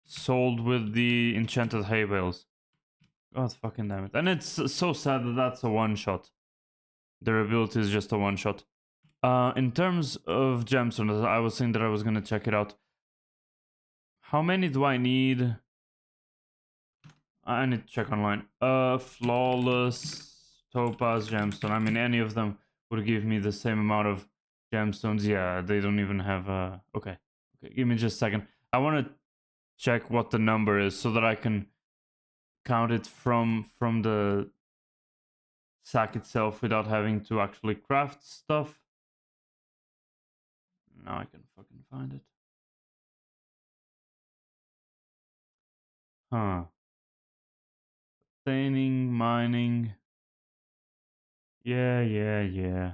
sold with the enchanted hay bales. God fucking damn it. And it's so sad that that's a one-shot. Their ability is just a one-shot. In terms of gemstones, I was saying that I was gonna check it out. How many do I need? I need to check online. Flawless, topaz, gemstone. I mean, any of them would give me the same amount of gemstones. Yeah, they don't even have okay, give me just a second. I want to check what the number is so that I can count it from the sack itself without having to actually craft stuff. Now I can fucking find it. Huh. Staining, mining. Yeah.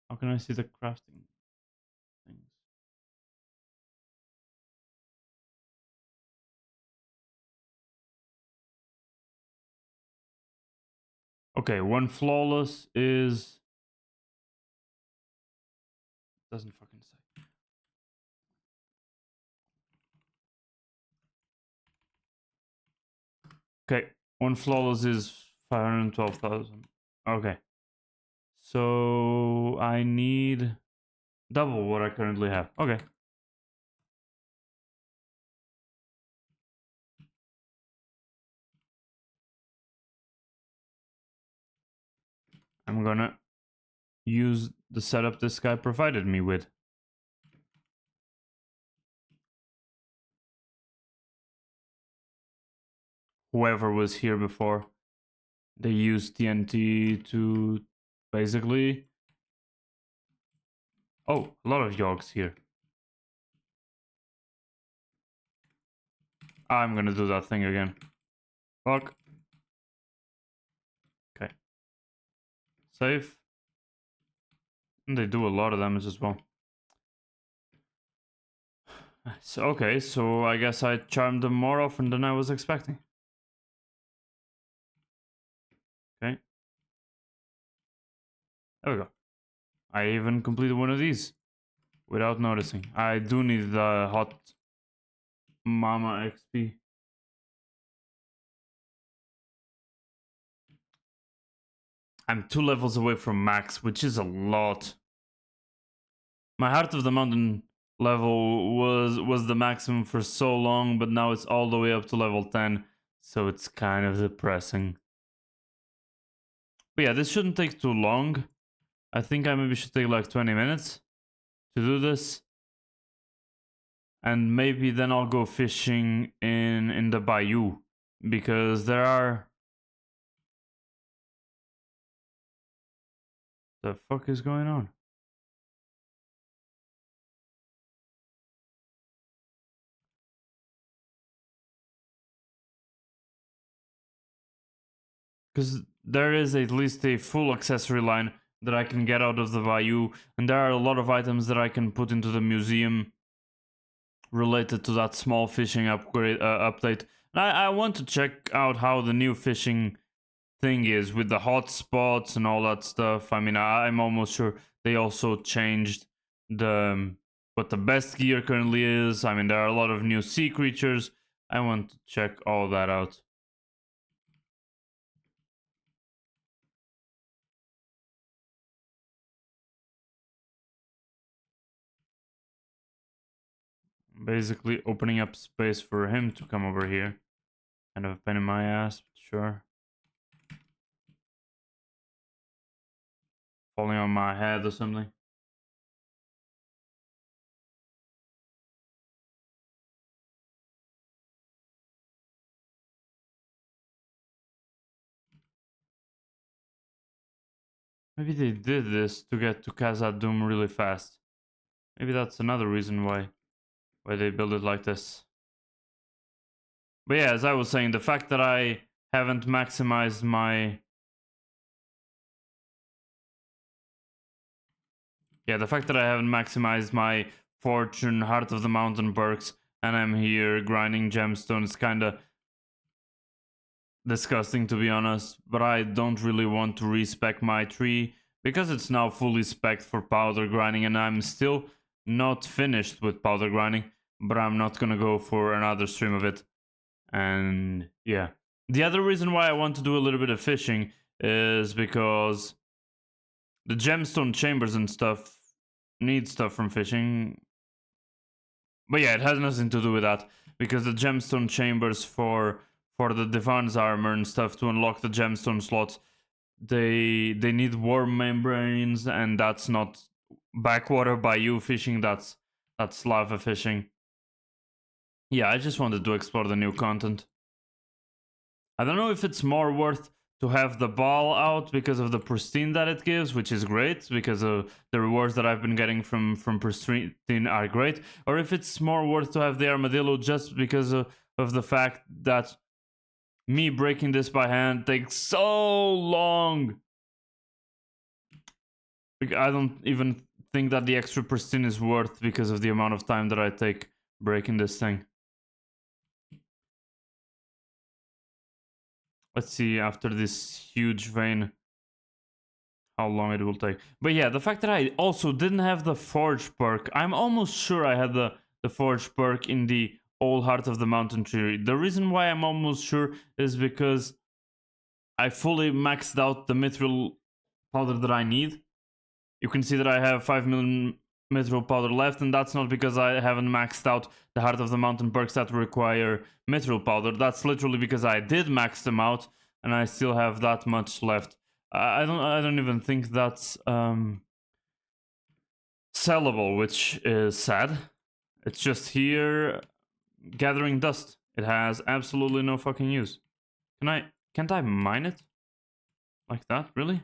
How can I see the crafting things? Okay, one flawless is... Doesn't fucking say. Okay, one flawless is 512,000. Okay. So I need double what I currently have. Okay. I'm gonna use the setup this guy provided me with. Whoever was here before, they used TNT to basically... Oh, a lot of Yoggs here. I'm gonna do that thing again. Fuck. Okay. Save. And they do a lot of damage as well. So, okay, so I guess I charmed them more often than I was expecting. Okay. There we go. I even completed one of these without noticing. I do need the hot mama XP. I'm 2 levels away from max, which is a lot. My Heart of the Mountain level was the maximum for so long, but now it's all the way up to level 10, so it's kind of depressing. But yeah, this shouldn't take too long. I think I maybe should take like 20 minutes to do this. And maybe then I'll go fishing in the bayou, because there are... The fuck is going on? Because there is at least a full accessory line that I can get out of the bayou, and there are a lot of items that I can put into the museum related to that small fishing upgrade update. And I want to check out how the new fishing thing is with the hotspots and all that stuff. I mean, I'm almost sure they also changed the what the best gear currently is. I mean, there are a lot of new sea creatures. I want to check all that out. Basically opening up space for him to come over here. Kind of a pain in my ass, but sure. Falling on my head or something. Maybe they did this to get to Khazad-dûm really fast. Maybe that's another reason why they build it like this. But yeah, as I was saying, the fact that I haven't maximized my... Yeah, the fact that I haven't maximized my Fortune, Heart of the Mountain perks, and I'm here grinding gemstones is kinda disgusting, to be honest. But I don't really want to respec my tree, because it's now fully spec'd for powder grinding, and I'm still not finished with powder grinding, but I'm not gonna go for another stream of it. And yeah, the other reason why I want to do a little bit of fishing is because the gemstone chambers and stuff need stuff from fishing. But yeah, it has nothing to do with that, because the gemstone chambers for the Divan's armor and stuff to unlock the gemstone slots, they need worm membranes, and that's not backwater bayou fishing, that's lava fishing. Yeah, I just wanted to explore the new content. I don't know if it's more worth to have the ball out because of the pristine that it gives, which is great, because of the rewards that I've been getting from pristine are great, or if it's more worth to have the armadillo just because of the fact that me breaking this by hand takes so long. I don't even think that the extra pristine is worth because of the amount of time that I take breaking this thing. Let's see after this huge vein how long it will take. But yeah, the fact that I also didn't have the Forge perk, I'm almost sure I had the Forge perk in the old Heart of the Mountain tree. The reason why I'm almost sure is because I fully maxed out the mithril powder that I need. You can see that I have 5 million mithril powder left, and that's not because I haven't maxed out the Heart of the Mountain perks that require mithril powder. That's literally because I did max them out, and I still have that much left. I don't even think that's sellable, which is sad. It's just here gathering dust. It has absolutely no fucking use. Can't I mine it? Like that, really?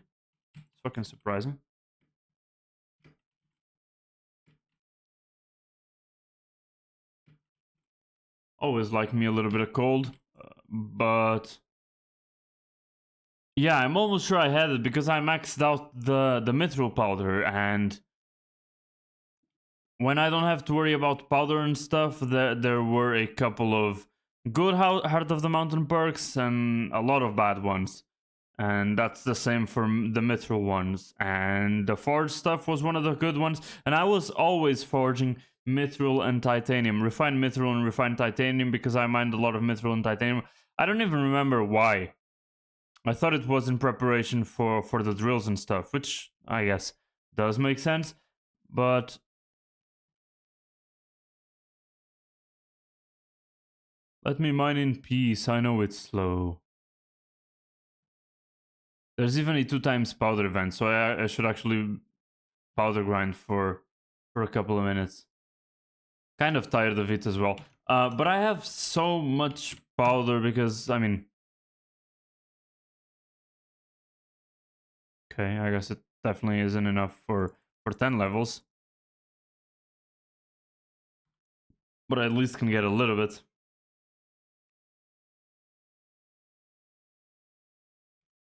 It's fucking surprising. Always like me a little bit of cold, but yeah, I'm almost sure I had it because I maxed out the mithril powder, and when I don't have to worry about powder and stuff, there were a couple of good Heart of the Mountain perks and a lot of bad ones. And that's the same for the mithril ones. And the forge stuff was one of the good ones. And I was always forging mithril and titanium, refined mithril and refined titanium, because I mined a lot of mithril and titanium. I don't even remember why. I thought it was in preparation for the drills and stuff, which I guess does make sense. But let me mine in peace. I know it's slow. There's even a 2x powder event, so I should actually powder grind for a couple of minutes. Kind of tired of it as well. But I have so much powder because, I mean... Okay, I guess it definitely isn't enough for 10 levels. But I at least can get a little bit.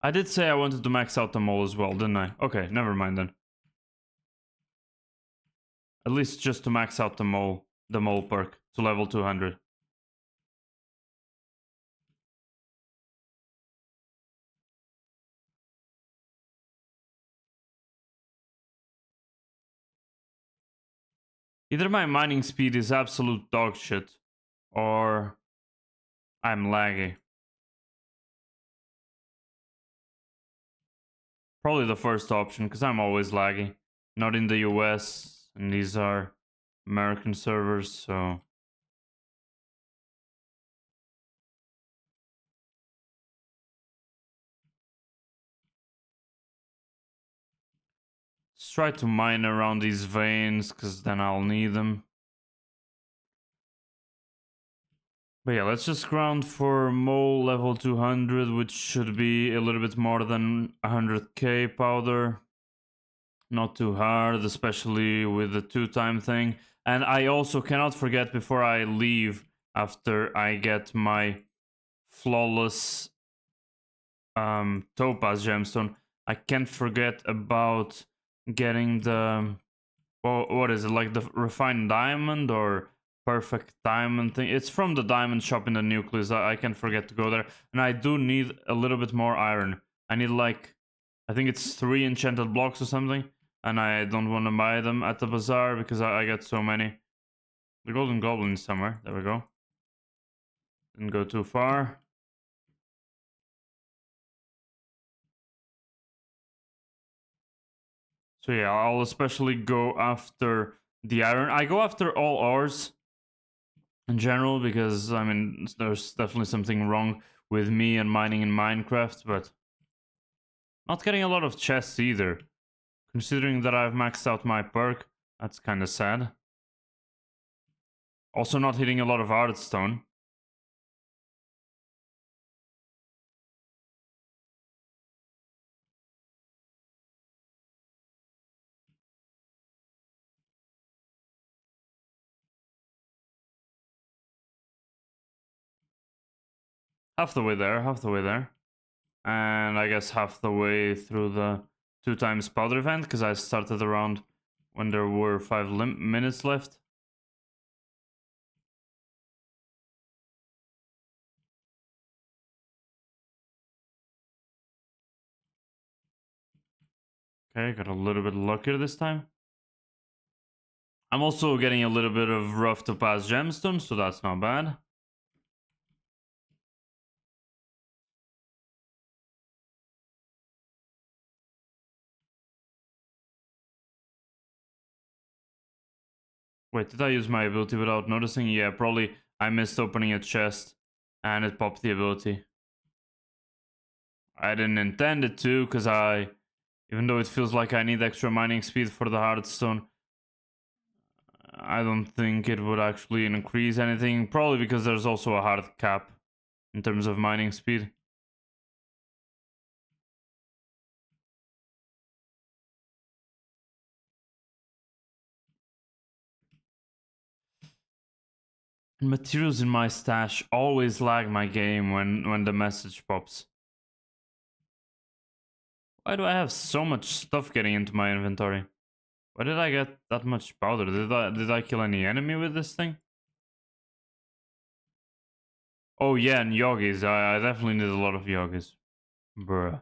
I did say I wanted to max out the mole as well, didn't I? Okay, never mind then. At least just to max out the mole perk to level 200. Either my mining speed is absolute dog shit, or I'm laggy. Probably the first option, because I'm always laggy. Not in the US, and these are American servers, so... Let's try to mine around these veins, because then I'll need them. But yeah, let's just ground for mole level 200, which should be a little bit more than 100k powder. Not too hard, especially with the 2-time thing. And I also cannot forget before I leave, after I get my flawless topaz gemstone, I can't forget about getting the... Well, what is it, like the refined diamond or perfect diamond thing? It's from the diamond shop in the nucleus. I can't forget to go there. And I do need a little bit more iron. I need like, I think it's 3 enchanted blocks or something. And I don't want to buy them at the bazaar because I get so many. The golden goblin is somewhere. There we go. Didn't go too far. So yeah, I'll especially go after the iron. I go after all ores in general because, I mean, there's definitely something wrong with me and mining in Minecraft, but not getting a lot of chests either. Considering that I've maxed out my perk, that's kind of sad. Also not hitting a lot of Hearthstone. Half the way there, half the way there. And I guess half the way through the 2x powder event, because I started around when there were 5 minutes left. Okay, got a little bit luckier this time. I'm also getting a little bit of rough topaz gemstone, so that's not bad. Wait, did I use my ability without noticing? Yeah, probably I missed opening a chest and it popped the ability. I didn't intend it to, because even though it feels like I need extra mining speed for the Hearthstone, I don't think it would actually increase anything. Probably because there's also a hard cap in terms of mining speed. Materials in my stash always lag my game when the message pops. Why do I have so much stuff getting into my inventory? Why did I get that much powder? Did I kill any enemy with this thing? Oh yeah, and yogis. I definitely need a lot of yogis. Bruh.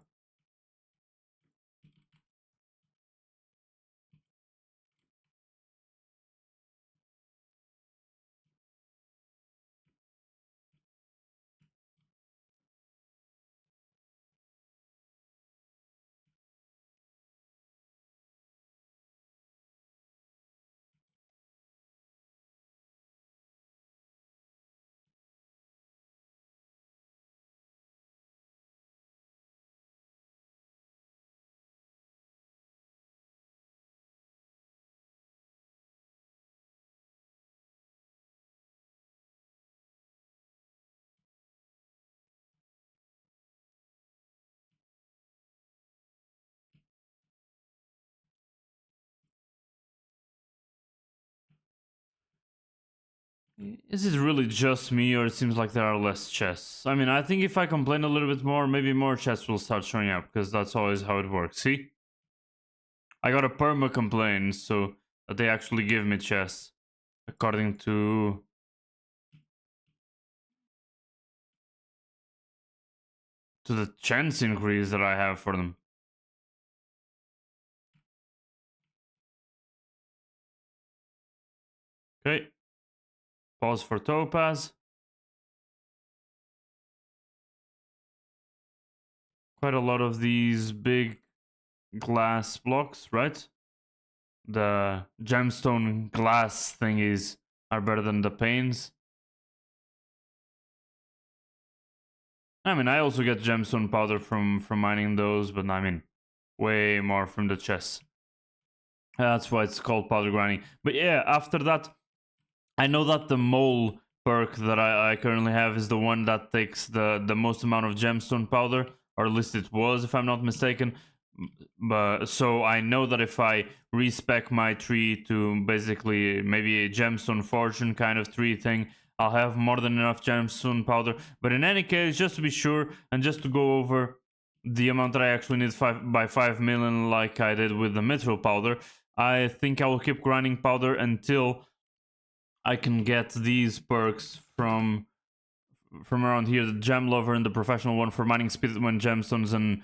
Is it really just me, or it seems like there are less chests? I mean, I think if I complain a little bit more, maybe more chests will start showing up, because that's always how it works. See? I got a perma complaint, so that they actually give me chests, according to the chance increase that I have for them. Okay. Pause for topaz. Quite a lot of these big glass blocks, right? The gemstone glass thingies are better than the panes. I mean, I also get gemstone powder from mining those, but I mean, way more from the chests. That's why it's called powder grinding. But yeah, after that, I know that the mole perk that I currently have is the one that takes the most amount of gemstone powder, or at least it was, if I'm not mistaken. But so I know that if I respec my tree to basically maybe a gemstone fortune kind of tree thing, I'll have more than enough gemstone powder. But in any case, just to be sure and just to go over the amount that I actually need 5 million, like I did with the mithril powder, I think I will keep grinding powder until I can get these perks from around here, the gem lover and the professional one for mining speed when gemstones and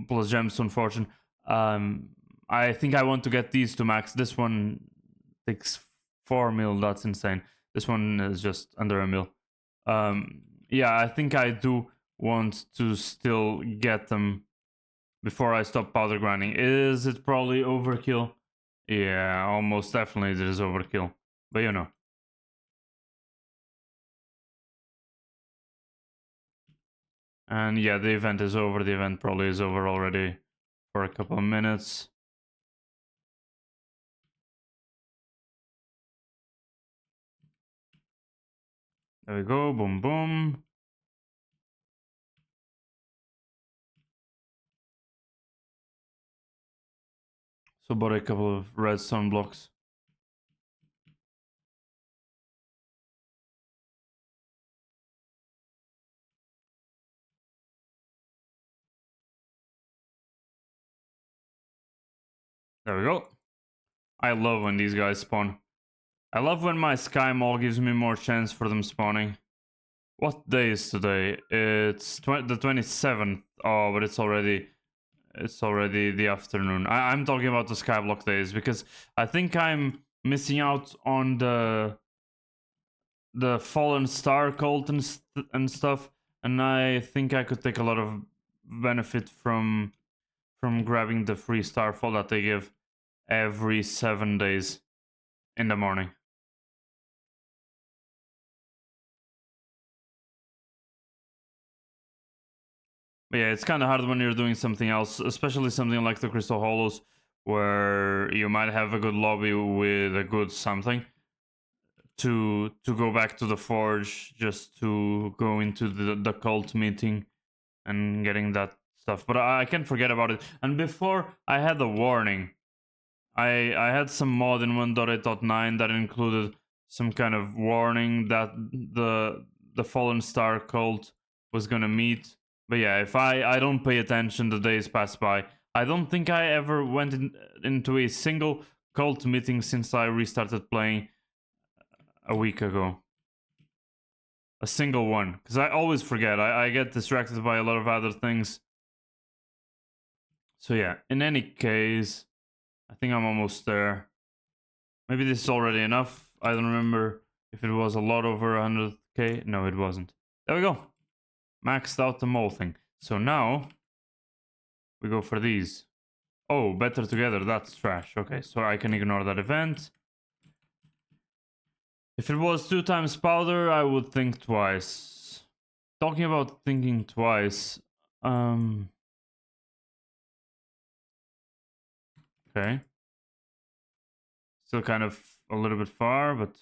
plus gemstone fortune. I think I want to get these to max. This one takes 4 mil. That's insane. This one is just under a mil. Yeah, I think I do want to still get them before I stop powder grinding. Is it probably overkill? Yeah, almost definitely it is overkill. But you know. And yeah, the event is over. The event probably is over already for a couple of minutes. There we go. Boom, boom. So bought a couple of redstone blocks. There we go. I love when these guys spawn. I love when my sky mall gives me more chance for them spawning. What day is today? It's the 27th. Oh, but it's already the afternoon. I'm talking about the skyblock days because I think I'm missing out on the fallen star cult and stuff, and I think I could take a lot of benefit from grabbing the free starfall that they give every 7 days in the morning. But yeah, it's kind of hard when you're doing something else, especially something like the Crystal Hollows, where you might have a good lobby with a good something, to go back to the forge just to go into the cult meeting and getting that stuff. But I can't forget about it. And before, I had a warning. I had some mod in 1.8.9 that included some kind of warning that the fallen star cult was gonna meet. But yeah, if I don't pay attention, the days pass by. I don't think I ever went into a single cult meeting since I restarted playing a week ago. A single one, because I always forget. I get distracted by a lot of other things. So yeah, in any case, I think I'm almost there. Maybe this is already enough. I don't remember if it was a lot over 100k. No, it wasn't. There we go. Maxed out the mole thing. So now we go for these. Oh, better together. That's trash. Okay, so I can ignore that event. If it was 2 times powder, I would think twice. Talking about thinking twice. Okay. Still kind of a little bit far, but...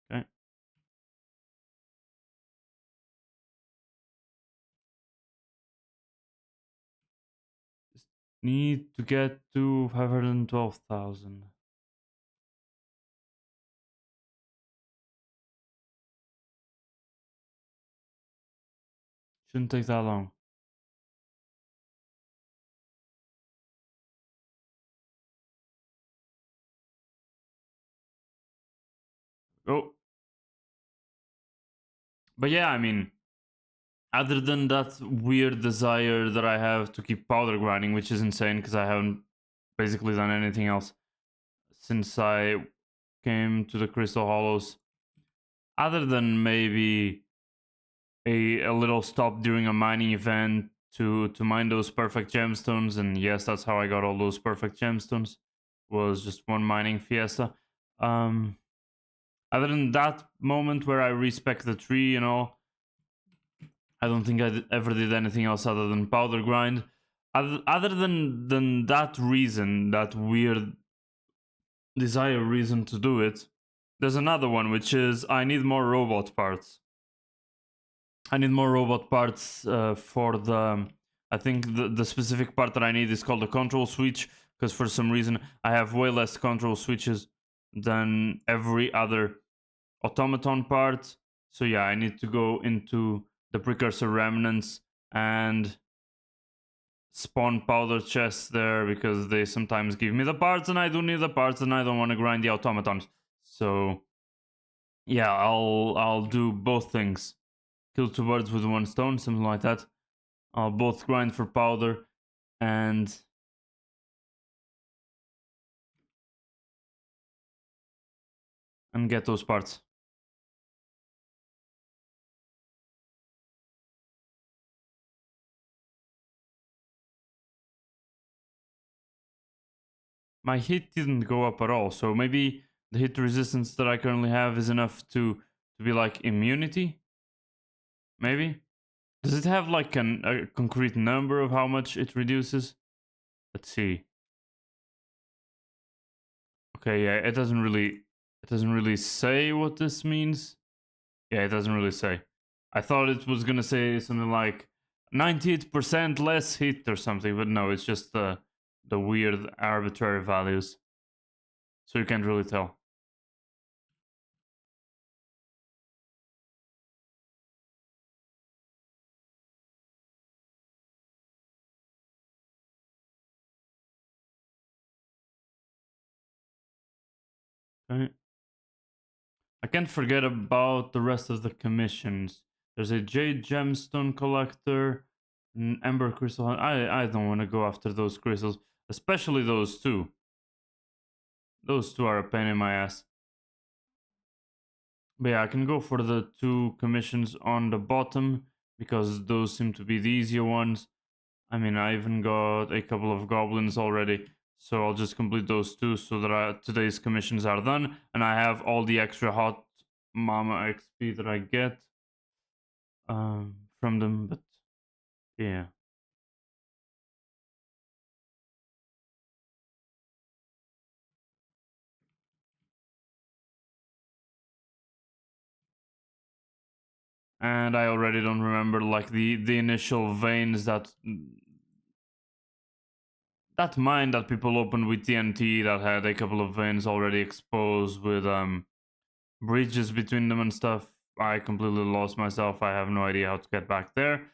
Okay. Just need to get to 512,000. Shouldn't take that long. Oh. But yeah, I mean, other than that weird desire that I have to keep powder grinding, which is insane because I haven't basically done anything else since I came to the Crystal Hollows. Other than maybe a little stop during a mining event to mine those perfect gemstones, and yes, that's how I got all those perfect gemstones, was just one mining fiesta. Other than that moment where I respec the tree, you know, I don't think I ever did anything else other than powder grind. Other than that reason, that weird desire reason to do it, there's another one, which is I need more robot parts. I need more robot parts for the... I think the specific part that I need is called the control switch, because for some reason I have way less control switches than every other automaton part. So yeah, I need to go into the precursor remnants and spawn powder chests there, because they sometimes give me the parts and I do need the parts and I don't want to grind the automatons. So yeah, I'll do both things. Kill 2 birds with 1 stone, something like that. I'll both grind for powder and get those parts. My hit didn't go up at all, so maybe the hit resistance that I currently have is enough to be like immunity? Maybe? Does it have like a concrete number of how much it reduces? Let's see. Okay, yeah, it doesn't really say what this means. Yeah, it doesn't really say. I thought it was gonna say something like 98% less hit or something, but no, it's just the weird arbitrary values. So you can't really tell. Okay. I can't forget about the rest of the commissions. There's a Jade Gemstone Collector, an Ember Crystal. I don't want to go after those crystals, especially those two. Those two are a pain in my ass. But yeah, I can go for the 2 commissions on the bottom, because those seem to be the easier ones. I mean, I even got a couple of goblins already, so I'll just complete those 2 so that today's commissions are done, and I have all the extra hot mama XP that I get from them. But yeah. And I already don't remember like the initial veins that mine that people opened with TNT that had a couple of veins already exposed with bridges between them and stuff. I completely lost myself. I have no idea how to get back there.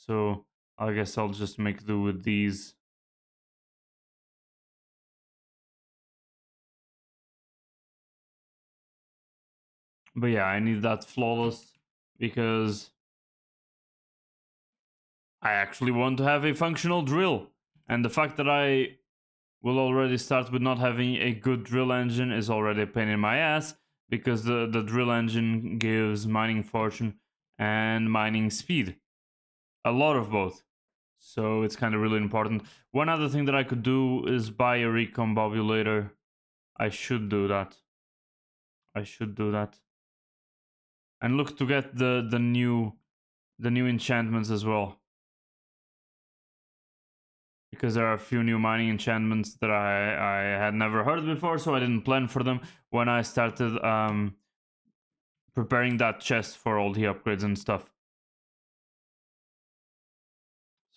So I guess I'll just make do with these. But yeah, I need that flawless because I actually want to have a functional drill. And the fact that I will already start with not having a good drill engine is already a pain in my ass, because the drill engine gives mining fortune and mining speed. A lot of both. So it's kind of really important. One other thing that I could do is buy a recombobulator. I should do that. I should do that. And look to get the new enchantments as well, because there are a few new mining enchantments that I had never heard before, so I didn't plan for them when I started preparing that chest for all the upgrades and stuff.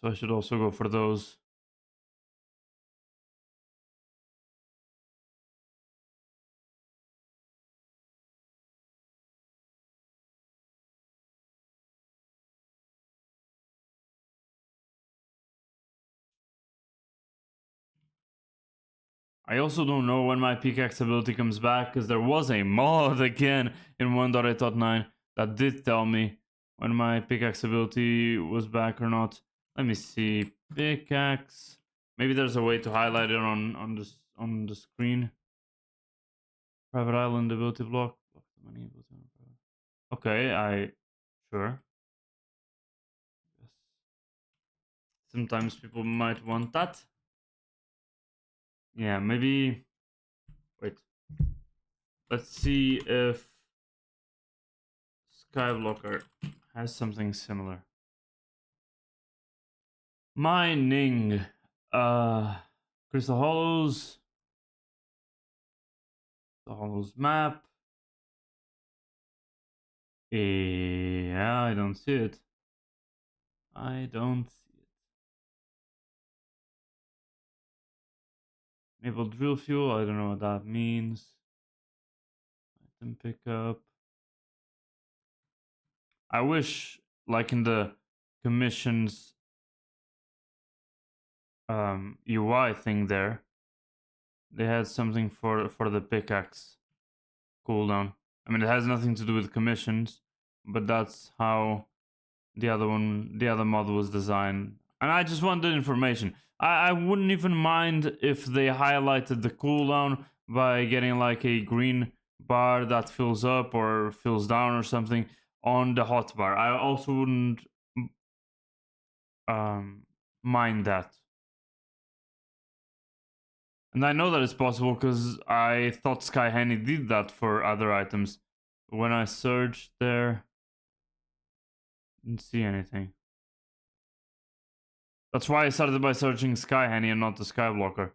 So I should also go for those. I also don't know when my pickaxe ability comes back, because there was a mod again in 1.8.9 that did tell me when my pickaxe ability was back or not. Let me see. Pickaxe. Maybe there's a way to highlight it on the screen. Private island ability block. Okay, sure. Yes. Sometimes people might want that. Yeah, maybe. Wait. Let's see if Skyblocker has something similar. Mining. Crystal Hollows. The Hollows map. Yeah, I don't see it. I don't see it. Maple drill fuel. I don't know what that means. Item pickup. I wish, like in the commissions UI thing there, they had something for the pickaxe cooldown. I mean, it has nothing to do with commissions, but that's how the other mod was designed. And I just wanted information. I wouldn't even mind if they highlighted the cooldown by getting like a green bar that fills up or fills down or something on the hotbar. I also wouldn't mind that. And I know that it's possible because I thought Skyhanny did that for other items. When I searched there, didn't see anything. That's why I started by searching Skyhanny and not the Skyblocker.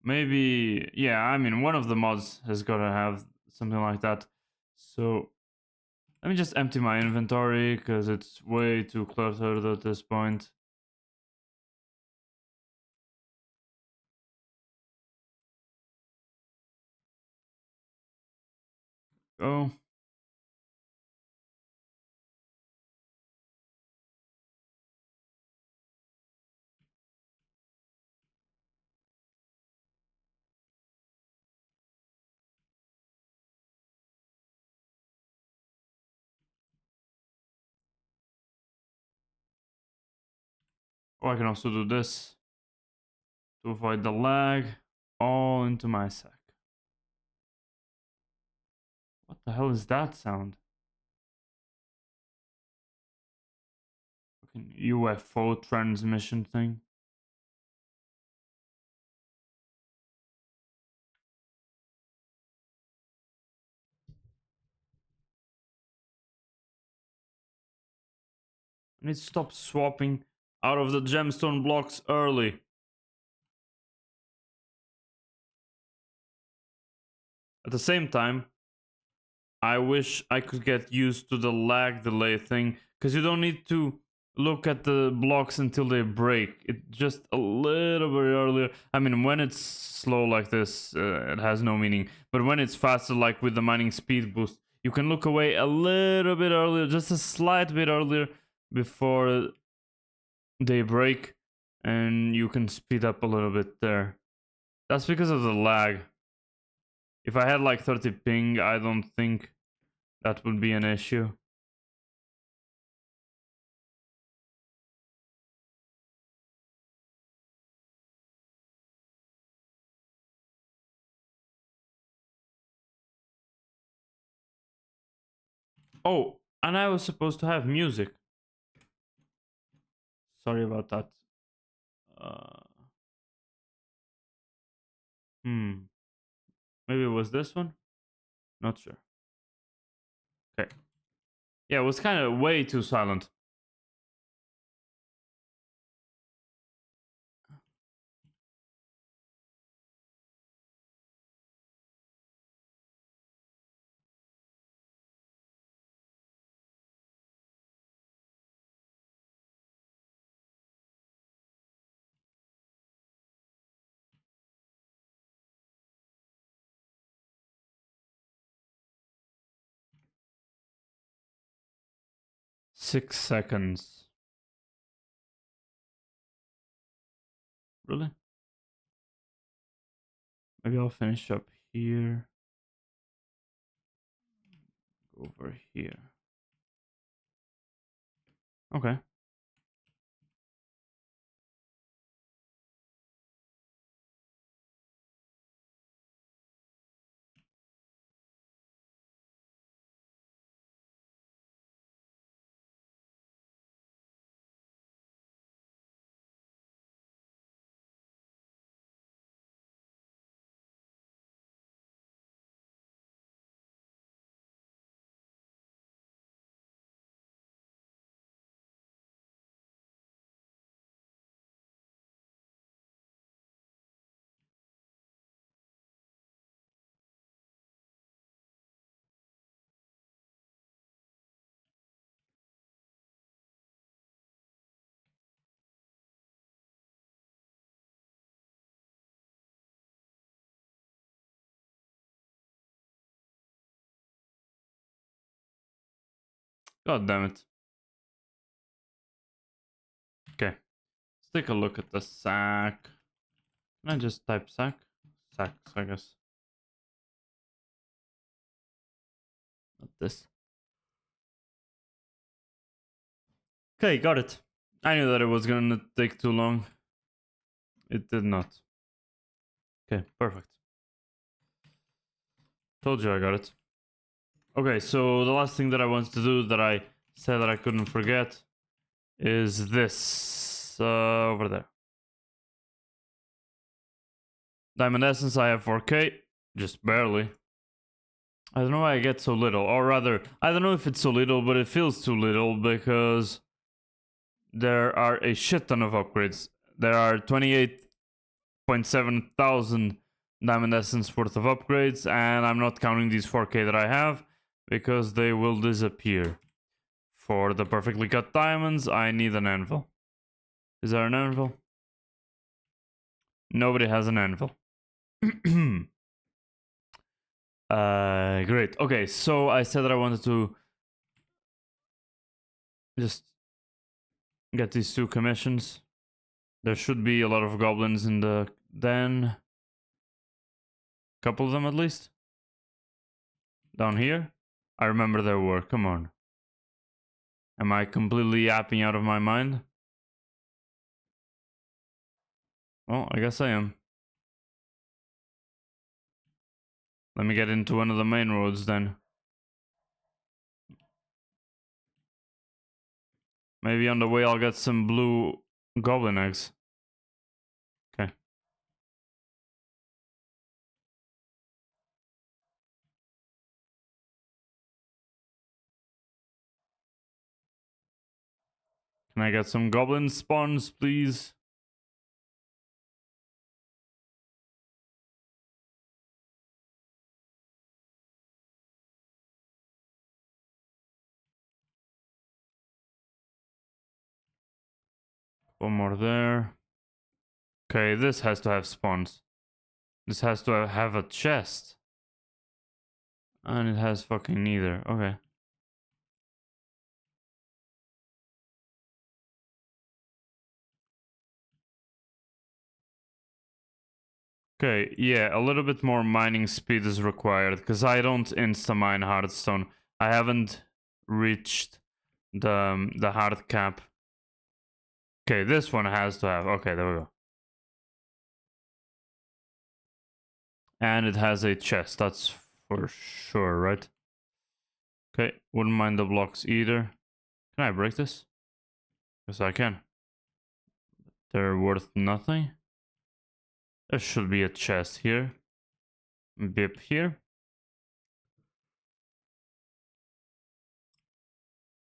Maybe, yeah, I mean, one of the mods has got to have something like that. So let me just empty my inventory because it's way too cluttered at this point. Go. Oh, I can also do this to avoid the lag. All into my sack. What the hell is that sound? Fucking UFO transmission thing. I need to stop swapping out of the gemstone blocks early. At the same time, I wish I could get used to the lag delay thing, because you don't need to look at the blocks until they break. It just a little bit earlier. I mean, when it's slow like this, it has no meaning. But when it's faster, like with the mining speed boost, you can look away a little bit earlier, just a slight bit earlier, before they break, and you can speed up a little bit there. That's because of the lag. If I had like 30 ping, I don't think that would be an issue. Oh, and I was supposed to have music. Sorry about that. Uh, Maybe it was this one? Not sure. Okay. Yeah, it was kind of way too silent. Six seconds. Really? Maybe I'll finish up here. Over here. Okay. God damn it. Okay. Let's take a look at the sack. Can I just type sack? Sacks, I guess. Not this. Okay, got it. I knew that it was gonna take too long. It did not. Okay, perfect. Told you I got it. Okay, so the last thing that I wanted to do that I said that I couldn't forget is this over there. Diamond Essence, I have 4K, just barely. I don't know why I get so little, or rather, I don't know if it's so little, but it feels too little because there are a shit ton of upgrades. There are 28.7 thousand Diamond Essence worth of upgrades, and I'm not counting these 4K that I have because they will disappear. For the perfectly cut diamonds, I need an anvil. Is there an anvil? Nobody has an anvil. Great. Okay, so I said that I wanted to just get these 2 commissions. There should be a lot of goblins in the den. Couple of them at least. Down here. I remember there were. Come on. Am I completely yapping out of my mind? Well, I guess I am. Let me get into one of the main roads then. Maybe on the way I'll get some blue goblin eggs. Okay. Can I get some goblin spawns, please? One more there. Okay, this has to have spawns. This has to have a chest. And it has fucking neither. Okay. Okay, yeah, a little bit more mining speed is required because I don't insta-mine hardstone. I haven't reached the hard cap. Okay, this one has to have. Okay, there we go. And it has a chest, that's for sure, right? Okay, wouldn't mind the blocks either. Can I break this? Yes, I can. They're worth nothing. There should be a chest here. Bip here.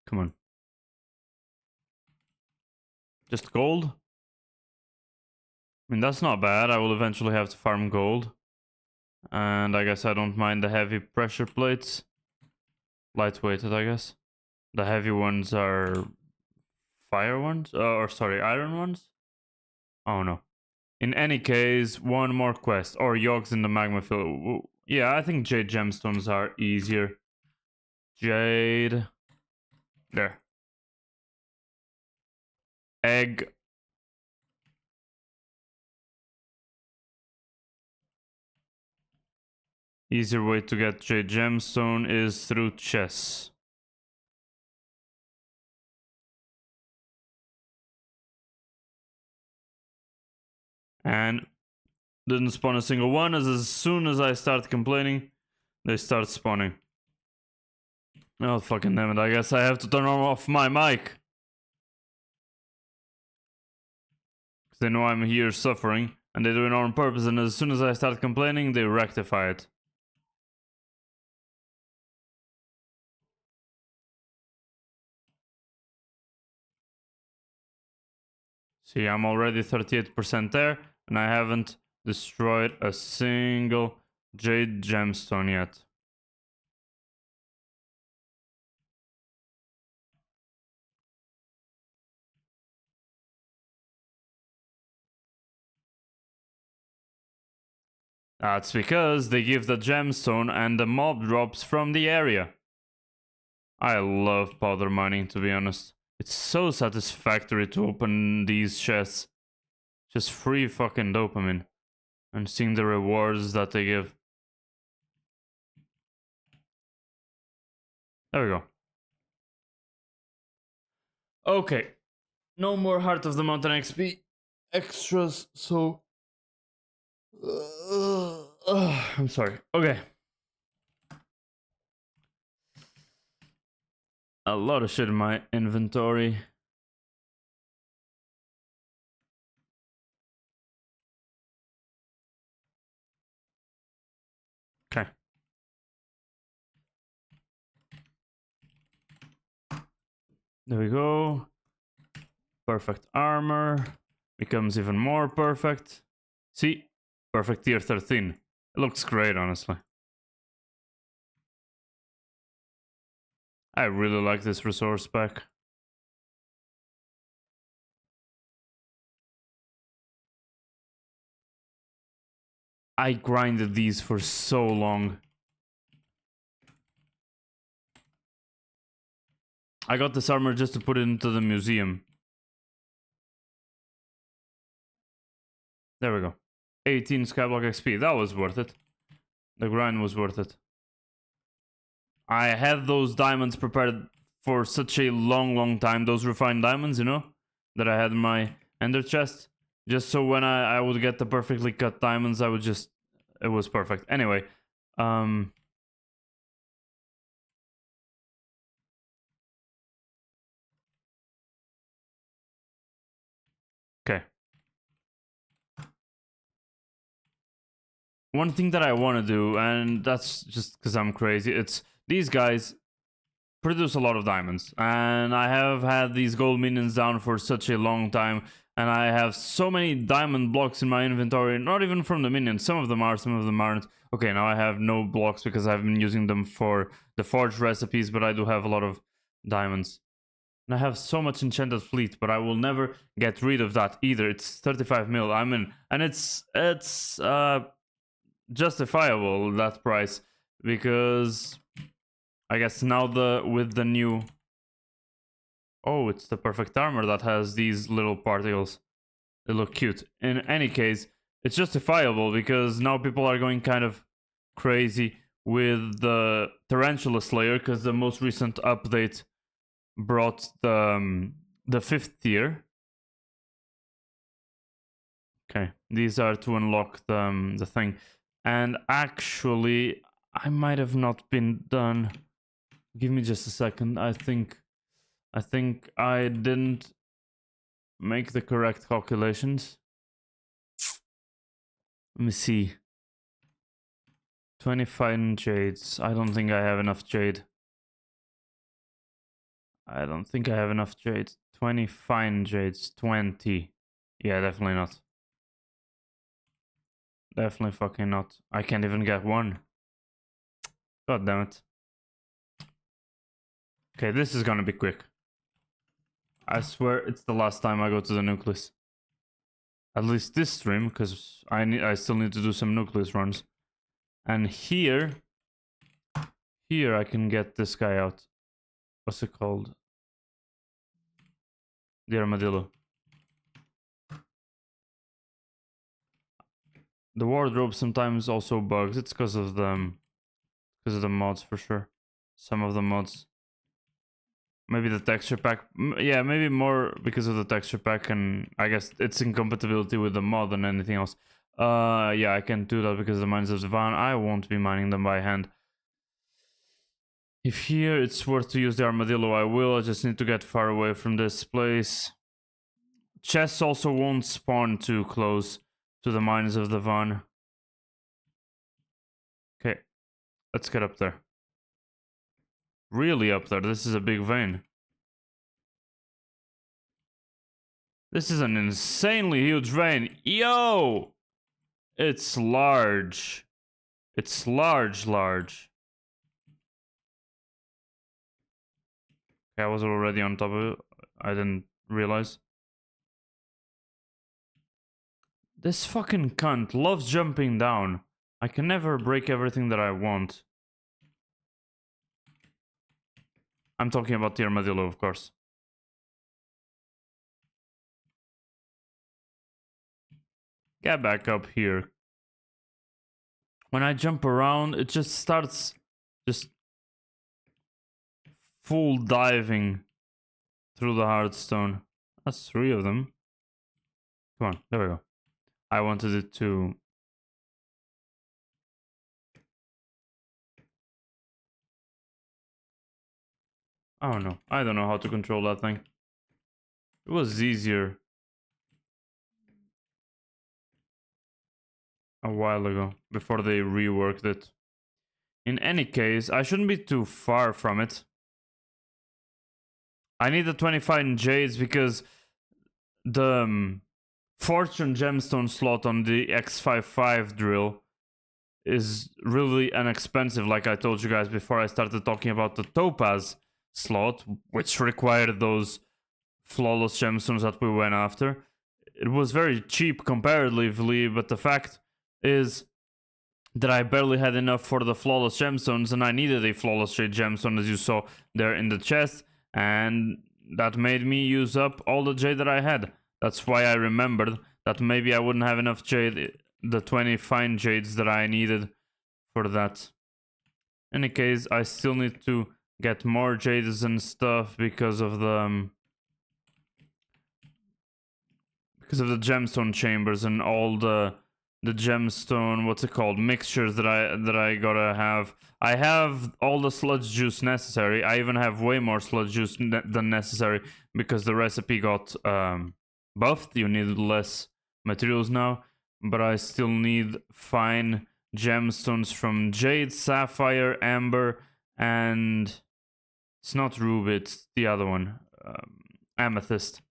Come on. Just gold? I mean, that's not bad. I will eventually have to farm gold. And I guess I don't mind the heavy pressure plates. Lightweighted, I guess. The heavy ones are fire ones? Or sorry, iron ones? Oh no. In any case, one more quest. Or yogs in the magma field. Yeah, I think jade gemstones are easier. Jade. There. Egg. Easier way to get jade gemstone is through chests. And didn't spawn a single one, as soon as I start complaining, they start spawning. Oh, fucking damn it, I guess I have to turn off my mic. Because they know I'm here suffering, and they do it on purpose, and as soon as I start complaining, they rectify it. See, I'm already 38% there, and I haven't destroyed a single jade gemstone yet. That's because they give the gemstone and the mob drops from the area. I love powder mining, to be honest. It's so satisfactory to open these chests. Just free fucking dopamine. And seeing the rewards that they give. There we go. Okay. No more Heart of the Mountain XP extras, so... I'm sorry. Okay. A lot of shit in my inventory. Okay. There we go. Perfect armor. Becomes even more perfect. See? Perfect tier 13. It looks great, honestly. I really like this resource pack. I grinded these for so long. I got this armor just to put it into the museum. There we go. 18 Skyblock XP. That was worth it. The grind was worth it. I had those diamonds prepared for such a long time. Those refined diamonds, you know? That I had in my ender chest. Just so when I would get the perfectly cut diamonds, I would just... It was perfect. Anyway. Okay. One thing that I want to do, and that's just because I'm crazy, it's these guys produce a lot of diamonds. And I have had these gold minions down for such a long time. And I have so many diamond blocks in my inventory, not even from the minions. Some of them are, some of them aren't. Okay, now I have no blocks because I've been using them for the forge recipes, but I do have a lot of diamonds. And I have so much enchanted fleet, but I will never get rid of that either. It's 35 mil, I'm in. And it's justifiable, that price, because I guess now with the new... Oh, it's the perfect armor that has these little particles. They look cute. In any case, it's justifiable because now people are going kind of crazy with the Tarantula Slayer because the most recent update brought the 5th tier. Okay, these are to unlock the thing. And actually, I might have not been done. Give me just a second. I think I didn't make the correct calculations. Let me see. 25 jades. I don't think I have enough jade. I don't think I have enough jade. 20 fine jades. 20. Yeah, definitely not. Definitely fucking not. I can't even get one. God damn it. Okay, this is gonna be quick. I swear it's the last time I go to the nucleus. At least this stream, because I still need to do some nucleus runs. And here I can get this guy out. What's it called? The armadillo. The wardrobe sometimes also bugs. It's because of the mods for sure. Some of the mods. Maybe the texture pack. Yeah, maybe more because of the texture pack, and I guess it's incompatibility with the mod than anything else. Yeah, I can't do that because the mines of the van. I won't be mining them by hand. If here it's worth to use the armadillo, I will. I just need to get far away from this place. Chests also won't spawn too close to the mines of the van. Okay, let's get up there. Really up there. This is a big vein. This is an insanely huge vein. Yo! It's large. It's large. Okay, I was already on top of it. I didn't realize. This fucking cunt loves jumping down. I can never break everything that I want. I'm talking about the armadillo, of course. Get back up here. When I jump around, it just starts just full diving through the hardstone. That's 3 of them. Come on, there we go. I wanted it to... Oh no, I don't know how to control that thing. It was easier a while ago, before they reworked it. In any case, I shouldn't be too far from it. I need the 25 jades because the fortune gemstone slot on the X55 drill is really inexpensive, like I told you guys before I started talking about the topaz slot, which required those flawless gemstones that we went after. It was very cheap comparatively, but the fact is that I barely had enough for the flawless gemstones, and I needed a flawless jade gemstone, as you saw there in the chest, and that made me use up all the jade that I had. That's why I remembered that maybe I wouldn't have enough jade, the 20 fine jades that I needed for that. In any case, I still need to get more jades and stuff because of the gemstone chambers and all the gemstone, what's it called, mixtures that I gotta have. I have all the sludge juice necessary. I even have way more sludge juice than necessary because the recipe got buffed. You need less materials now, but I still need fine gemstones from jade, sapphire, amber, and it's not ruby, it's the other one, amethyst.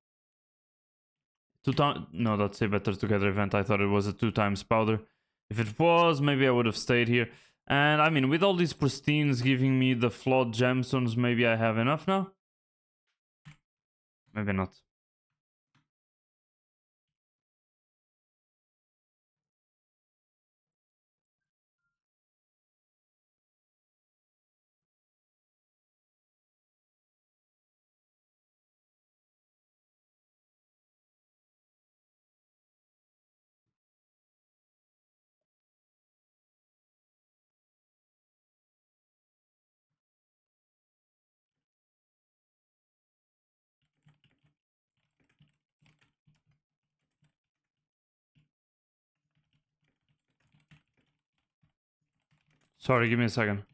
2 times? No, that's a better together event. I thought it was a 2 times powder. If it was, maybe I would have stayed here. And I mean, with all these pristines giving me the flawed gemstones, maybe I have enough now? Maybe not. Sorry, give me a second.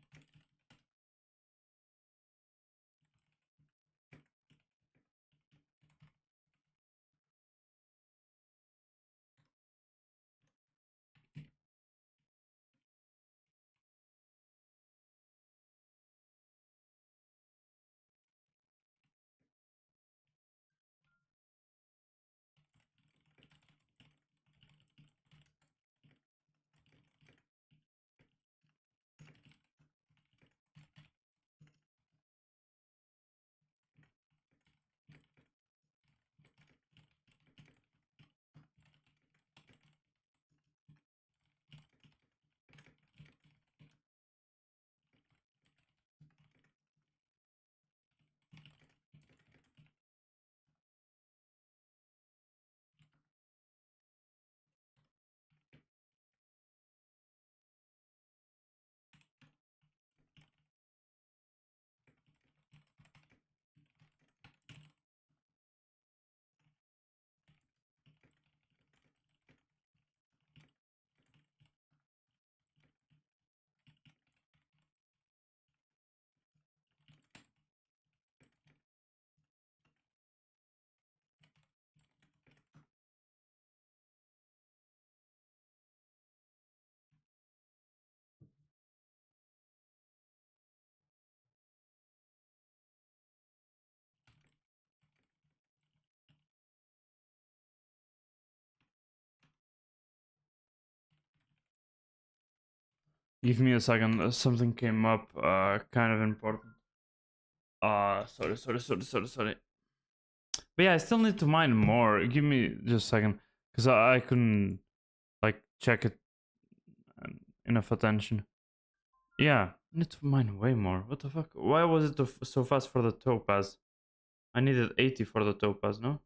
Give me a second. Something came up. Kind of important. Sorry. But yeah, I still need to mine more. Give me just a second, because I couldn't like check it enough attention. Yeah, I need to mine way more. What the fuck? Why was it so fast for the topaz? I needed 80 for the topaz, no?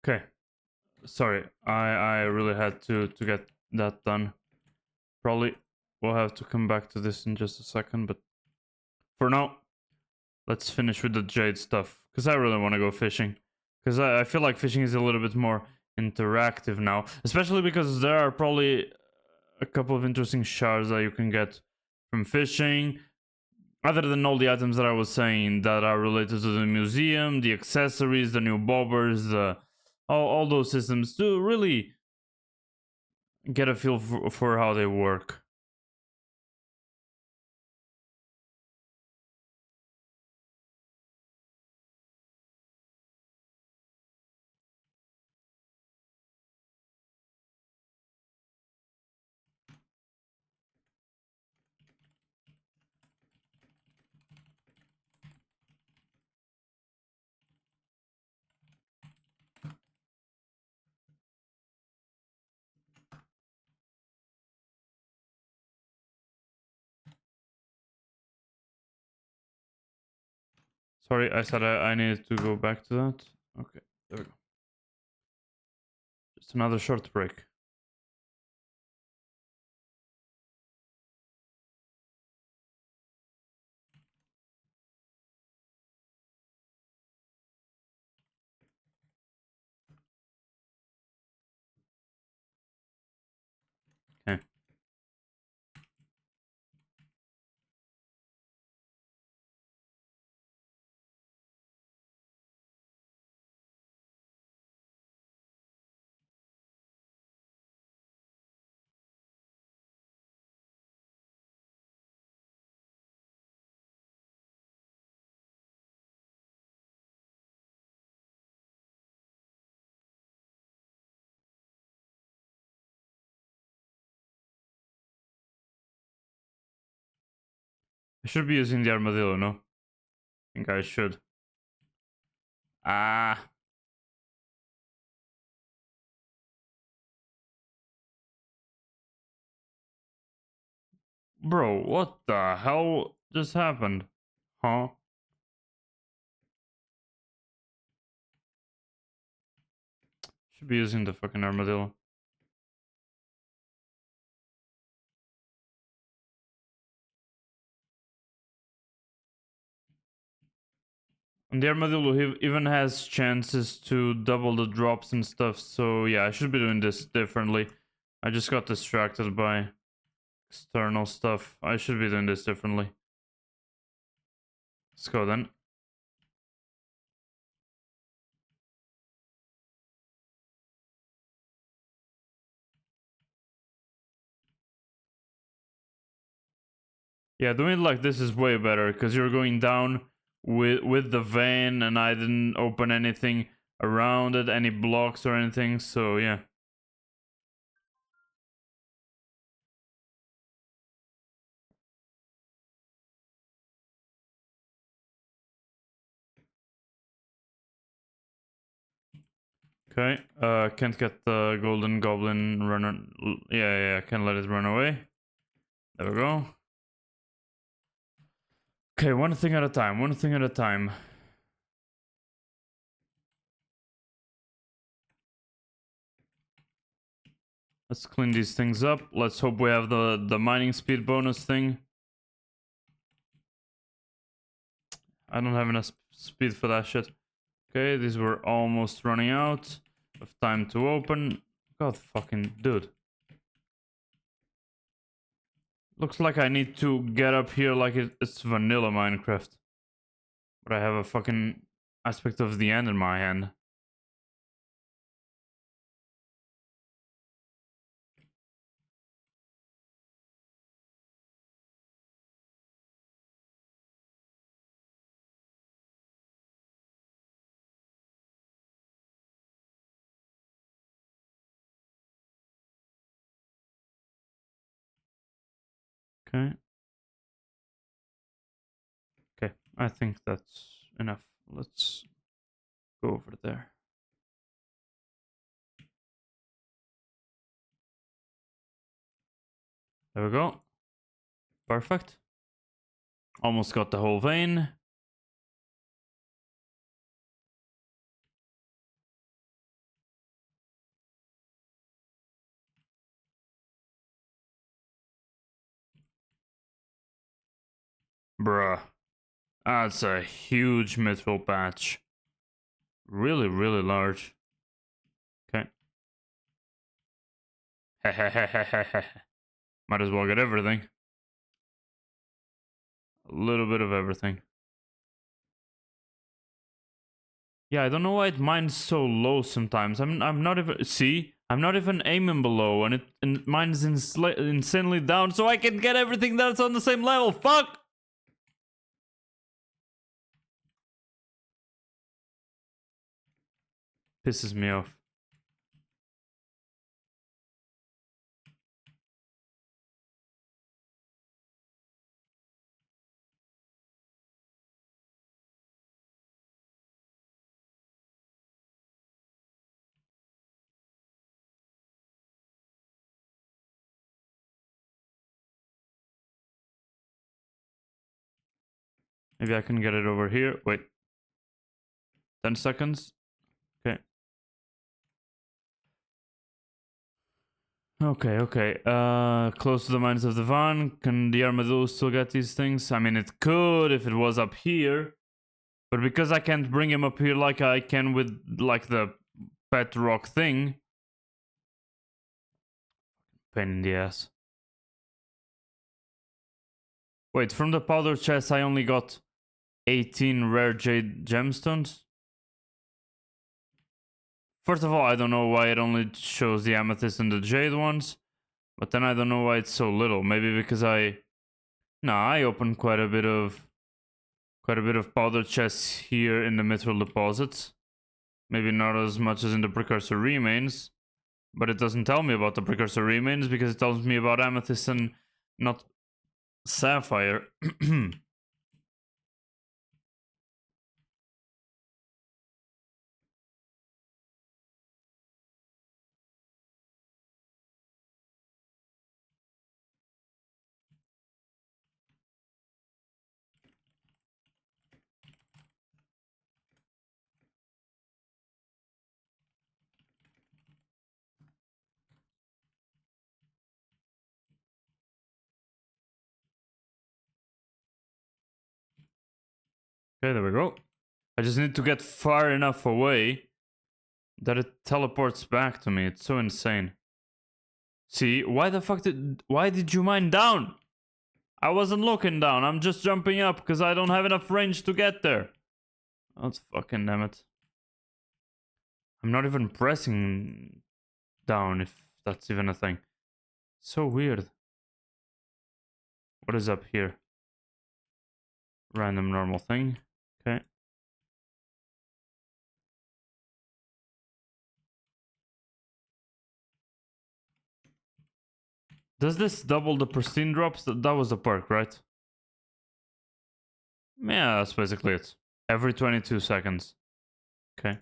Okay. Sorry, I really had to get that done. Probably we'll have to come back to this in just a second, but for now, let's finish with the jade stuff. Because I really want to go fishing. Because I feel like fishing is a little bit more interactive now. Especially because there are probably a couple of interesting shards that you can get from fishing. Other than all the items that I was saying that are related to the museum, the accessories, the new bobbers, all those systems to really get a feel for how they work. Sorry, I said I needed to go back to that. Okay, there we go. Just another short break. Okay. I should be using the armadillo, no? I think I should. Ah. Bro, what the hell just happened? Huh? Should be using the fucking armadillo. And the armadillo even has chances to double the drops and stuff, so yeah, I should be doing this differently. I just got distracted by external stuff. I should be doing this differently. Let's go then. Yeah, doing it like this is way better because you're going down with the vein, and I didn't open anything around it, any blocks or anything. So yeah. Okay. Can't get the golden goblin runner. Yeah, can't let it run away. There we go. Okay, one thing at a time. One thing at a time. Let's clean these things up. Let's hope we have the mining speed bonus thing. I don't have enough speed for that shit. Okay, these were almost running out of time to open. God fucking dude. Looks like I need to get up here like it's vanilla Minecraft. But I have a fucking aspect of the end in my hand. Okay. Okay, I think that's enough. Let's go over there. There we go. Perfect. Almost got the whole vein. Bruh. That's a huge mithril patch. Really, really large. Okay. Might as well get everything. A little bit of everything. Yeah, I don't know why it mines so low sometimes. I'm not even see. I'm not even aiming below, and it mines insanely down, so I can get everything that's on the same level. Fuck. Pisses me off. Maybe I can get it over here. Wait. 10 seconds. Okay. Okay. Close to the mines of the Van. Can the armadillo still get these things? I mean, it could if it was up here. But because I can't bring him up here like I can with, like, the pet rock thing. Pain in the ass. Wait, from the powder chest I only got 18 rare jade gemstones? First of all, I don't know why it only shows the amethyst and the jade ones. But then I don't know why it's so little. Maybe because I opened quite a bit of powder chests here in the mithril deposits. Maybe not as much as in the precursor remains. But it doesn't tell me about the precursor remains because it tells me about amethyst and not sapphire. Okay, there we go. I just need to get far enough away that it teleports back to me. It's so insane. See, why did you mine down? I wasn't looking down. I'm just jumping up because I don't have enough range to get there. That's fucking damn it. I'm not even pressing down, if that's even a thing. So weird. What is up here? Random normal thing. Okay. Does this double the pristine drops? That was the perk, right? Yeah, that's basically it. Every 22 seconds. Okay.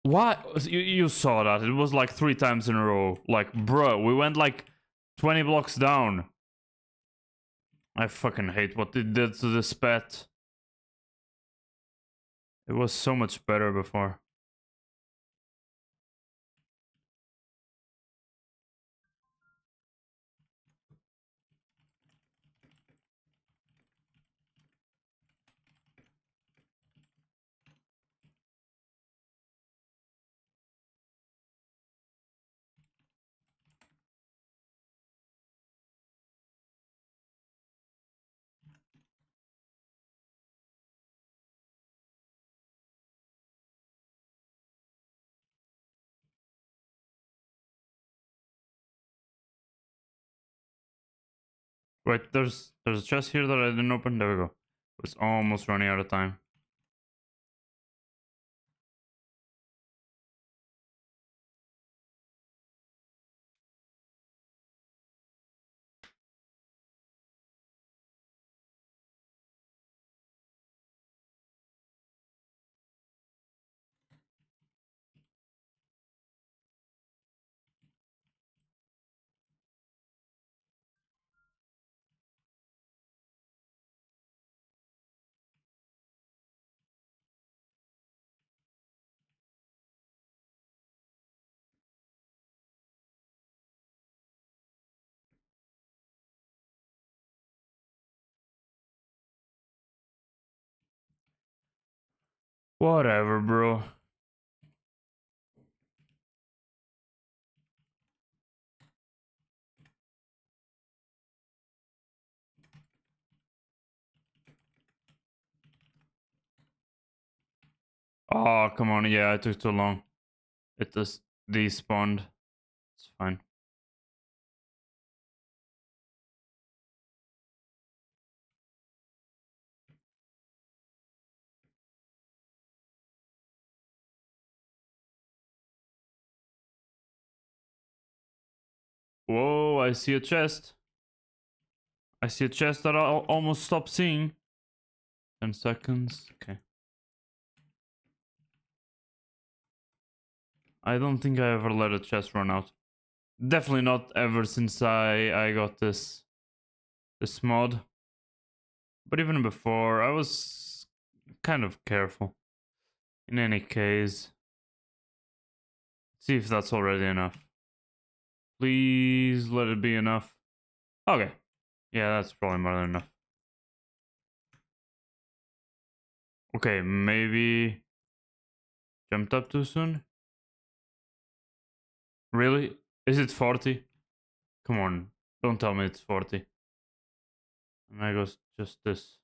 What? You saw that. It was like 3 times in a row. Like, bro, we went like 20 blocks down. I fucking hate what it did to this pet. It was so much better before. Wait, there's a chest here that I didn't open. There we go. It's almost running out of time. Whatever, bro. Oh, come on. Yeah, it took too long. It just despawned. It's fine. Whoa, I see a chest. I see a chest that I almost stopped seeing. 10 seconds. Okay. I don't think I ever let a chest run out. Definitely not ever since I got this mod. But even before, I was kind of careful. In any case, see if that's already enough. Please let it be enough. Okay. Yeah, that's probably more than enough. Okay, maybe jumped up too soon? Really? Is it 40? Come on, don't tell me it's 40. And I goes just this.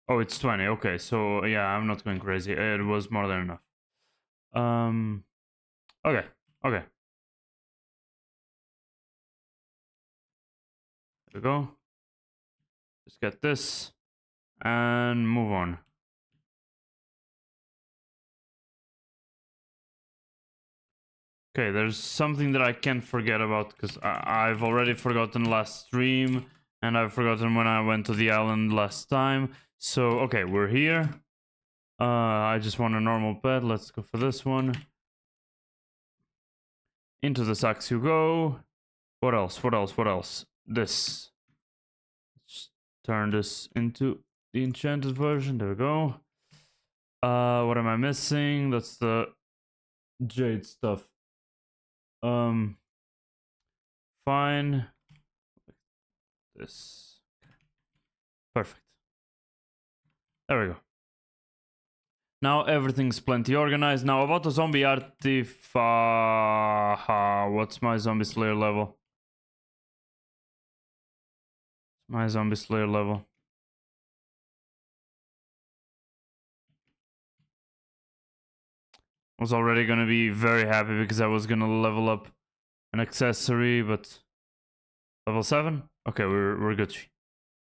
Oh, it's 20. Okay, so yeah, I'm not going crazy. It was more than enough. Okay, okay. There we go. Just get this and move on. Okay, there's something that I can't forget about because I've already forgotten last stream and I've forgotten when I went to the island last time. So, okay, we're here. I just want a normal pet. Let's go for this one. Into the sacks you go. What else? What else? What else? This. Let's turn this into the enchanted version. There we go. What am I missing? That's the jade stuff. Fine. This. Perfect. There we go. Now everything's plenty organized. Now about the zombie artifact. What's my zombie slayer level? My zombie slayer level. I was already gonna be very happy because I was gonna level up an accessory, but level 7? Okay, we're good.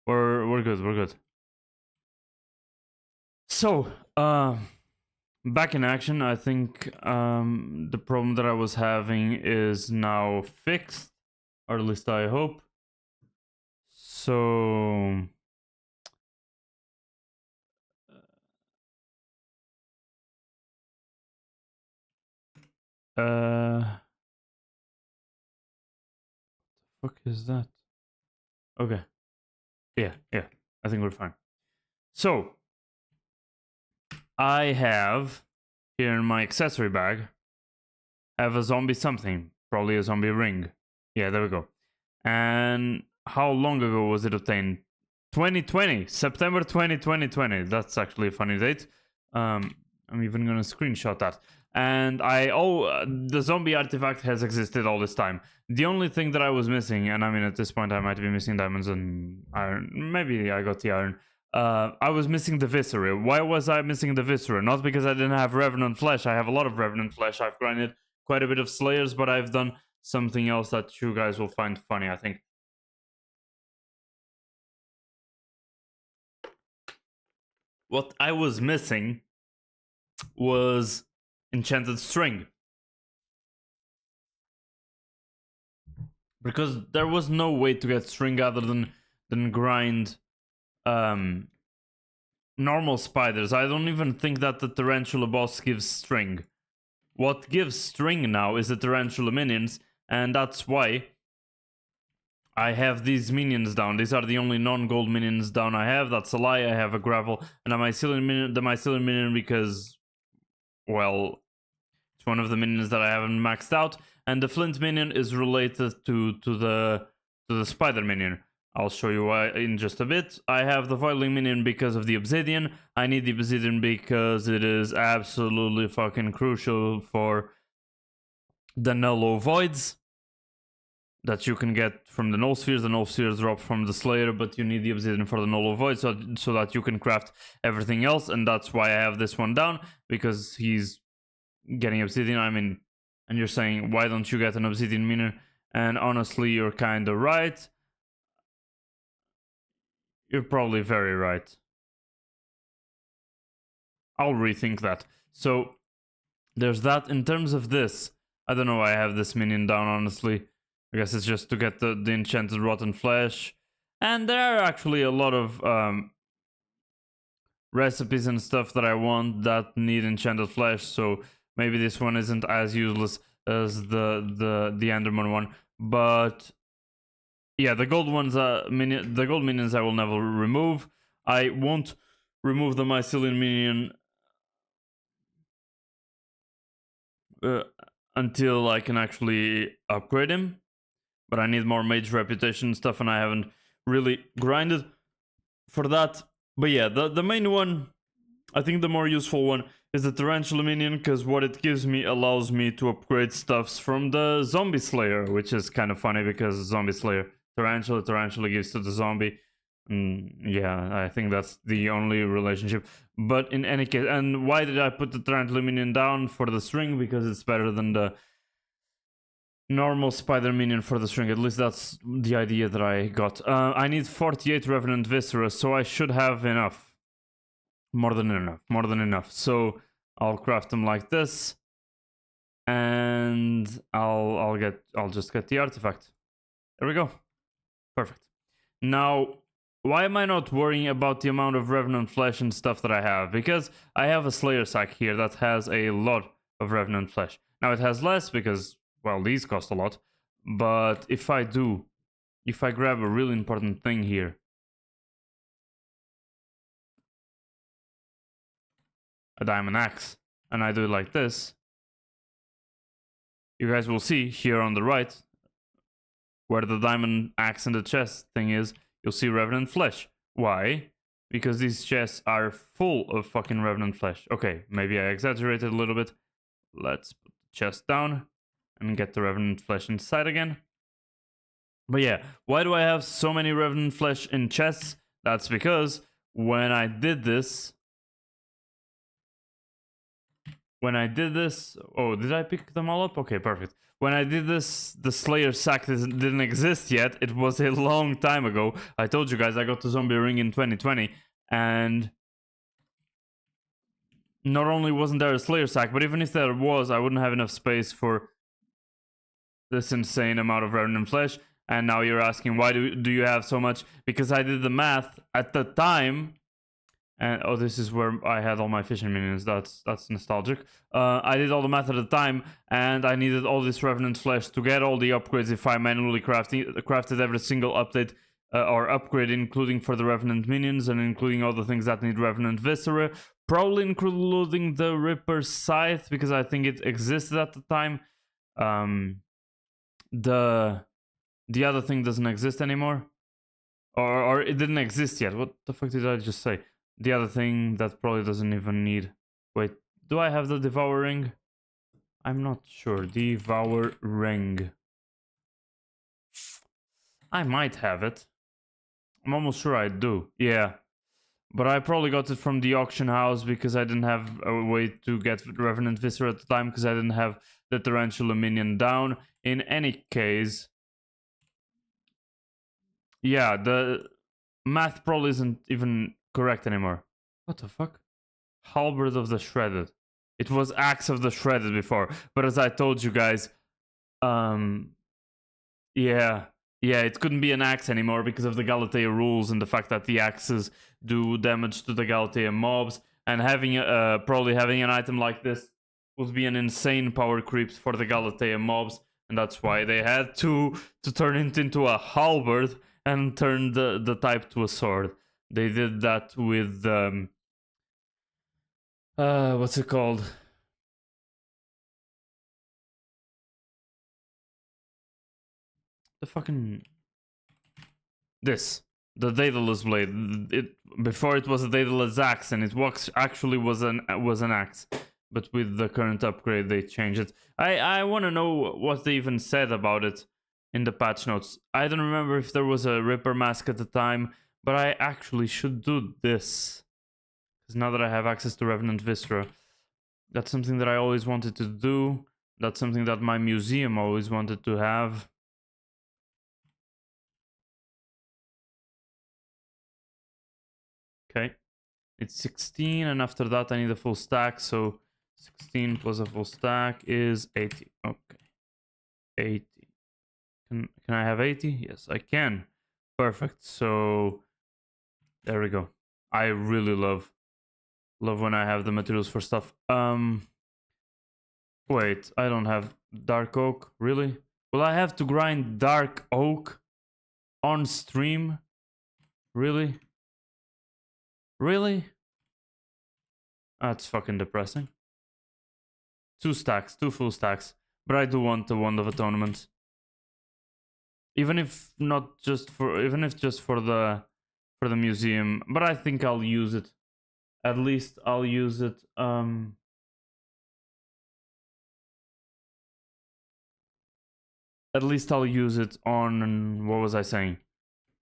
We're good. So, back in action. I think the problem that I was having is now fixed, or at least I hope. So fuck is that? Okay. Yeah. I think we're fine. So I have here in my accessory bag, I have a zombie something, probably a zombie ring. Yeah, there we go. And how long ago was it obtained? 2020, September 2020. That's actually a funny date. I'm even gonna screenshot that. And the zombie artifact has existed all this time. The only thing that I was missing, and I mean at this point I might be missing diamonds and iron. Maybe I got the iron. I was missing the viscera. Why was I missing the viscera? Not because I didn't have revenant flesh. I have a lot of revenant flesh. I've grinded quite a bit of slayers, but I've done something else that you guys will find funny, I think. What I was missing was enchanted string. Because there was no way to get string other than grind normal spiders. I don't even think that the tarantula boss gives string. What gives string now is the tarantula minions, and that's why I have these minions down. These are the only non-gold minions down I have. That's a lie. I have a gravel and a mycelium minion. The mycelium minion because, well, It's one of the minions that I haven't maxed out, and the flint minion is related to the spider minion. I'll show you why in just a bit. I have the voidling minion because of the obsidian. I need the obsidian because it is absolutely fucking crucial for the nullo voids that you can get from the null spheres. The null spheres drop from the slayer, but you need the obsidian for the nullo void so that you can craft everything else, and that's why I have this one down, because he's getting obsidian. I mean, and you're saying, why don't you get an obsidian minion? And honestly, you're kind of right. You're probably very right. I'll rethink that. So there's that. In terms of this, I don't know why I have this minion down, honestly. I guess it's just to get the enchanted rotten flesh. And there are actually a lot of recipes and stuff that I want that need enchanted flesh, so maybe this one isn't as useless as the Enderman one. But yeah, the gold ones, the gold minions I will never remove. I won't remove the mycelium minion until I can actually upgrade him. But I need more mage reputation stuff, and I haven't really grinded for that. But yeah, the main one, I think the more useful one, is the tarantula minion, because what it gives me allows me to upgrade stuffs from the zombie slayer, which is kind of funny because zombie slayer, tarantula gives to the zombie. Yeah, I think that's the only relationship. But in any case, and why did I put the tarantula minion down for the string? Because it's better than the normal spider minion for the string. At least that's the idea that I got. I need 48 revenant viscera, so I should have enough. More than enough. So I'll craft them like this, and I'll just get the artifact. There we go. Perfect. Now, why am I not worrying about the amount of revenant flesh and stuff that I have? Because I have a slayer sack here that has a lot of revenant flesh. Now it has less because, well, these cost a lot. But if I grab a really important thing here, a diamond axe, and I do it like this, you guys will see here on the right, where the diamond axe and the chest thing is, you'll see revenant flesh. Why? Because these chests are full of fucking revenant flesh. Okay, maybe I exaggerated a little bit. Let's put the chest down and get the revenant flesh inside again. But yeah, why do I have so many revenant flesh in chests? That's because when I did this, oh, did I pick them all up? Okay, perfect. When I did this, the Slayer sack didn't exist yet. It was a long time ago. I told you guys I got the zombie ring in 2020, and not only wasn't there a Slayer sack, but even if there was, I wouldn't have enough space for this insane amount of revenant flesh. And now you're asking, why do you have so much? Because I did the math at the time. And oh, this is where I had all my fishing minions. That's nostalgic. I did all the math at the time, and I needed all this revenant flesh to get all the upgrades if I manually crafted every single update or upgrade, including for the revenant minions and including all the things that need revenant viscera. Probably including the Ripper Scythe, because I think it existed at the time. The other thing doesn't exist anymore, or it didn't exist yet. What the fuck did I just say? The other thing that probably doesn't even need... Wait, do I have the Devour Ring? I'm not sure. Devour Ring. I might have it. I'm almost sure I do. Yeah. But I probably got it from the auction house because I didn't have a way to get Revenant Viscera at the time because I didn't have the Tarantula minion down. In any case... Yeah, the math probably isn't even correct anymore. What the fuck? Halberd of the Shredded. It was Axe of the Shredded before, but as I told you guys, yeah, it couldn't be an axe anymore because of the Galatea rules and the fact that the axes do damage to the Galatea mobs, and having probably having an item like this would be an insane power creep for the Galatea mobs, and that's why they had to turn it into a halberd and turn the type to a sword. They did that with what's it called? The fucking... This. The Daedalus blade. Before it was a Daedalus axe, and it actually was an axe. But with the current upgrade, they changed it. I want to know what they even said about it in the patch notes. I don't remember if there was a Ripper mask at the time, but I actually should do this. Because now that I have access to Revenant Viscera, that's something that I always wanted to do. That's something that my museum always wanted to have. Okay. It's 16, and after that I need a full stack, so 16 plus a full stack is 80. Okay. 80. Can I have 80? Yes, I can. Perfect. So there we go. I really love when I have the materials for stuff. Wait, I don't have dark oak, really? Will I have to grind dark oak on stream? Really? Really? That's fucking depressing. 2 stacks, 2 full stacks. But I do want the Wand of Atonement. Even if just for the museum, but I think I'll use it. At least I'll use it at least I'll use it on, what was I saying?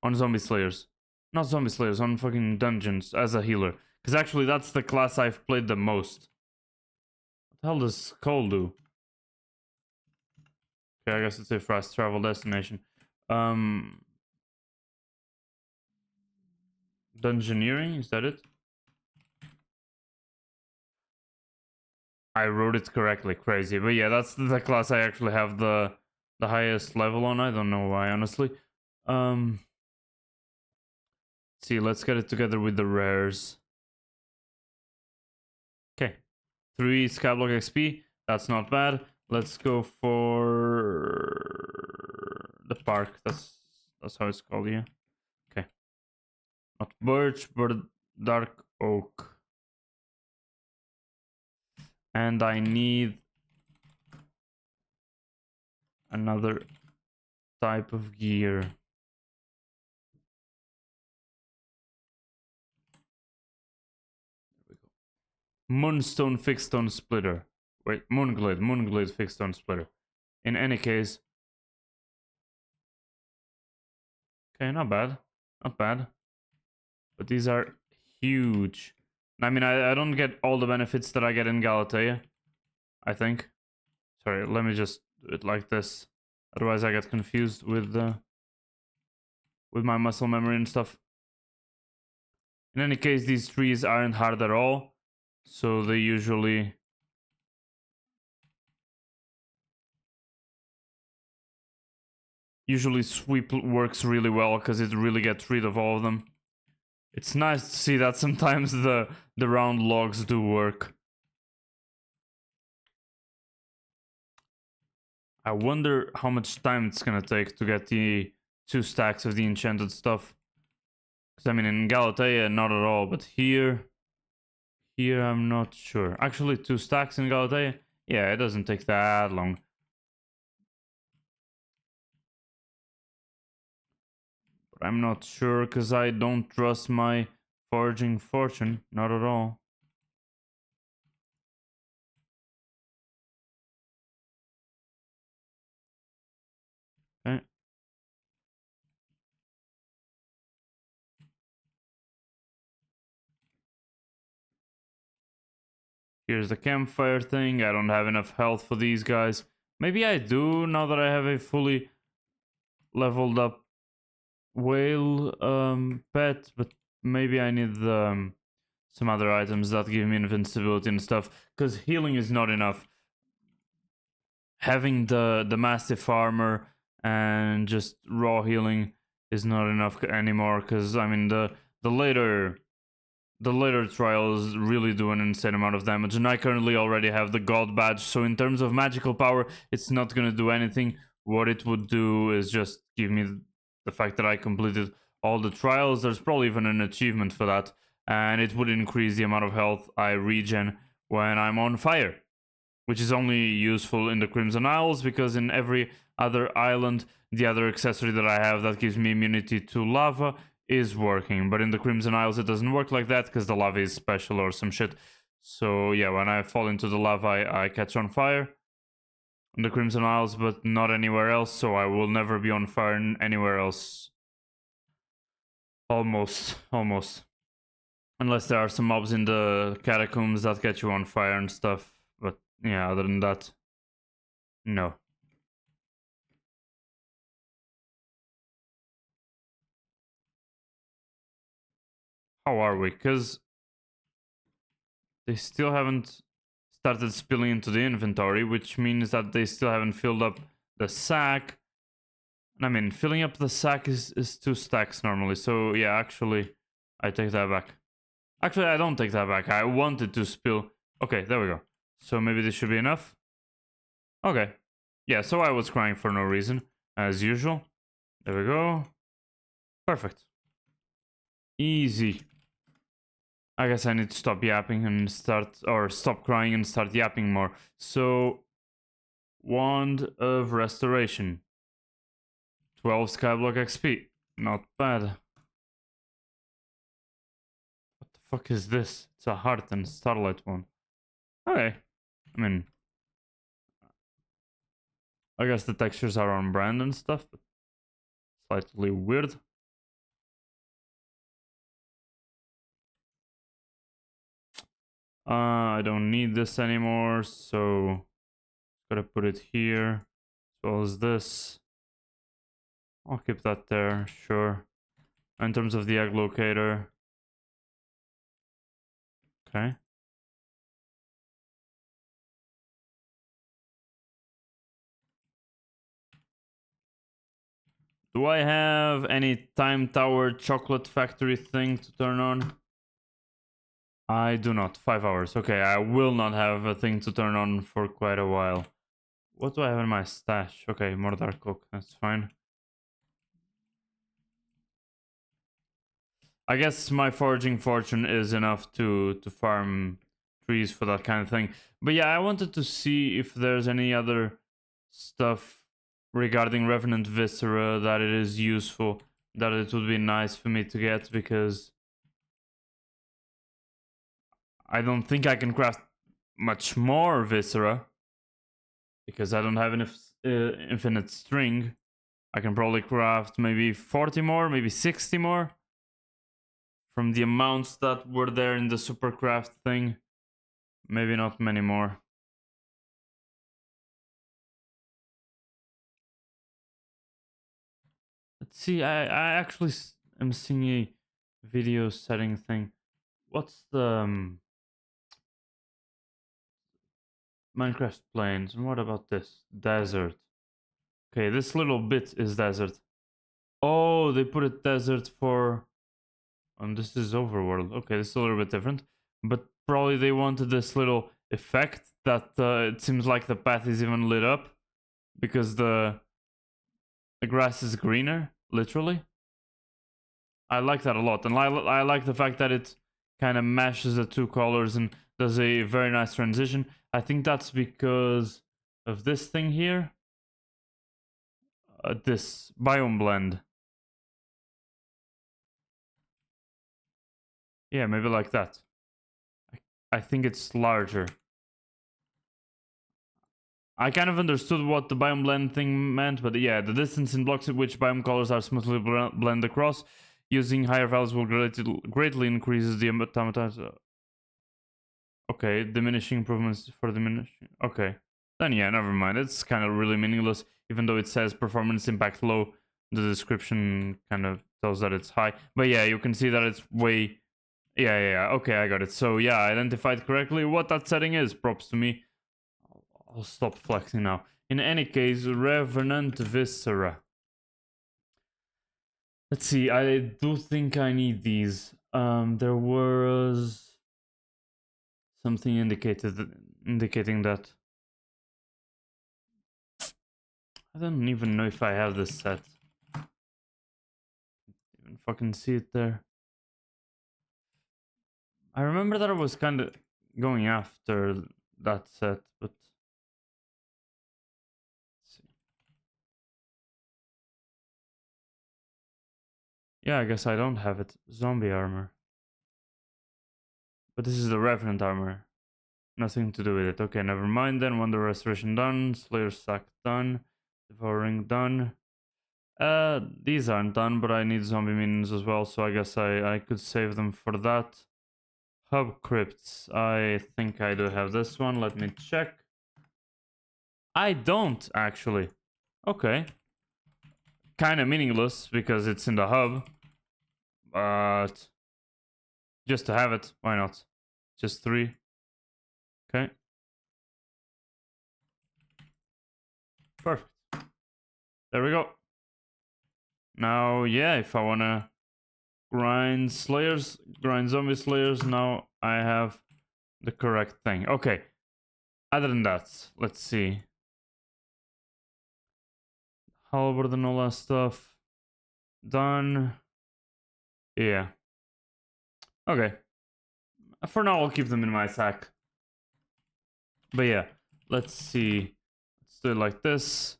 On zombie slayers. Not zombie slayers, on fucking dungeons as a healer. Because actually that's the class I've played the most. What the hell does Skull do? Okay, I guess it's a fast travel destination. Dungeoneering, is that it? I wrote it correctly, crazy. But yeah, that's the class I actually have the highest level on. I don't know why, honestly. See, let's get it together with the rares. Okay. 3 Skyblock XP. That's not bad. Let's go for the park. That's how it's called, yeah. Okay. Not birch, but dark oak. And I need another type of gear. Moonstone Fixed Stone Splitter. Wait, Moonglade Fixed Stone Splitter. In any case. Okay, not bad. Not bad. But these are huge. I mean, I don't get all the benefits that I get in Galatea, I think. Sorry, let me just do it like this. Otherwise I get confused with my muscle memory and stuff. In any case, these trees aren't hard at all. So they usually sweep works really well because it really gets rid of all of them. It's nice to see that sometimes the round logs do work. I wonder how much time it's gonna take to get the 2 stacks of the enchanted stuff. Because I mean, in Galatea, not at all, but here I'm not sure. Actually, 2 stacks in Galatea? Yeah, it doesn't take that long. But I'm not sure because I don't trust my foraging fortune. Not at all. Okay. Here's the campfire thing. I don't have enough health for these guys. Maybe I do now that I have a fully leveled up whale pet, but maybe I need some other items that give me invincibility and stuff, because healing is not enough. Having the mastiff armor and just raw healing is not enough anymore, because I mean the later trials really do an insane amount of damage, and I currently already have the god badge, so in terms of magical power it's not gonna do anything. What it would do is just give me the fact that I completed all the trials. There's probably even an achievement for that, and it would increase the amount of health I regen when I'm on fire, which is only useful in the Crimson Isles, because in every other island, the other accessory that I have that gives me immunity to lava is working. But in the Crimson Isles, it doesn't work like that because the lava is special or some shit. So yeah, when I fall into the lava, I catch on fire in the Crimson Isles, but not anywhere else. So I will never be on fire anywhere else. Almost. Unless there are some mobs in the catacombs that get you on fire and stuff. But yeah, other than that, no. How are we? Because they still haven't started spilling into the inventory, which means that they still haven't filled up the sack. I mean, filling up the sack is 2 stacks normally. So yeah, actually, I take that back. Actually, I don't take that back. I wanted to spill. Okay, there we go. So maybe this should be enough. Okay. Yeah, so I was crying for no reason, as usual. There we go. Perfect. Easy. I guess I need to stop yapping and stop crying and start yapping more. So, Wand of Restoration. 12 Skyblock XP. Not bad. What the fuck is this? It's a heart and starlight one. Okay. I mean, I guess the textures are on brand and stuff, but slightly weird. I don't need this anymore, so gotta put it here as well as this. I'll keep that there, sure. In terms of the egg locator, okay. Do I have any time tower chocolate factory thing to turn on? I do not. 5 hours. Okay, I will not have a thing to turn on for quite a while. What do I have in my stash? Okay, more dark oak. That's fine. I guess my foraging fortune is enough to farm trees for that kind of thing. But yeah, I wanted to see if there's any other stuff regarding Revenant Viscera that it is useful, that it would be nice for me to get, because I don't think I can craft much more Viscera, because I don't have enough infinite string. I can probably craft maybe 40 more, maybe 60 more from the amounts that were there in the supercraft thing. Maybe not many more. Let's see, I actually am seeing a video setting thing. What's the Minecraft plains? And what about this? Desert. Okay, this little bit is desert. Oh, they put it desert for... And this is overworld. Okay, this is a little bit different. But probably they wanted this little effect that it seems like the path is even lit up. Because the grass is greener, literally. I like that a lot. And I like the fact that it kind of mashes the 2 colors and does a very nice transition. I think that's because of this thing here. This biome blend. Yeah, maybe like that. I think it's larger. I kind of understood what the biome blend thing meant, but yeah, the distance in blocks at which biome colors are smoothly blend across using higher values will greatly increases the automata. Okay, diminishing improvements for diminishing. Okay, then yeah, never mind. It's kind of really meaningless, even though it says performance impact low. The description kind of tells that it's high, but yeah, you can see that it's way. Yeah. Okay, I got it. So yeah, I identified correctly what that setting is. Props to me. I'll stop flexing now. In any case, Revenant Viscera. Let's see, I do think I need these. There was something indicating that. I don't even know if I have this set. Even fucking see it there. I remember that I was kind of going after that set, but Yeah, I guess I don't have it. Zombie armor. But this is the Revenant armor. Nothing to do with it. Okay, never mind then. Wonder Restoration done. Slayer Sack done. Devouring done. These aren't done, but I need zombie minions as well, so I guess I could save them for that. Hub Crypts. I think I do have this one. Let me check. I don't, actually. Okay. Kind of meaningless, because it's in the hub. But just to have it, why not? Just 3. Okay. Perfect. There we go. Now, yeah, if I wanna grind slayers, grind zombie slayers, now I have the correct thing. Okay. Other than that, let's see. Halberd and all that stuff. Done. Yeah. Okay. For now, I'll keep them in my sack. But yeah, let's see. Let's do it like this.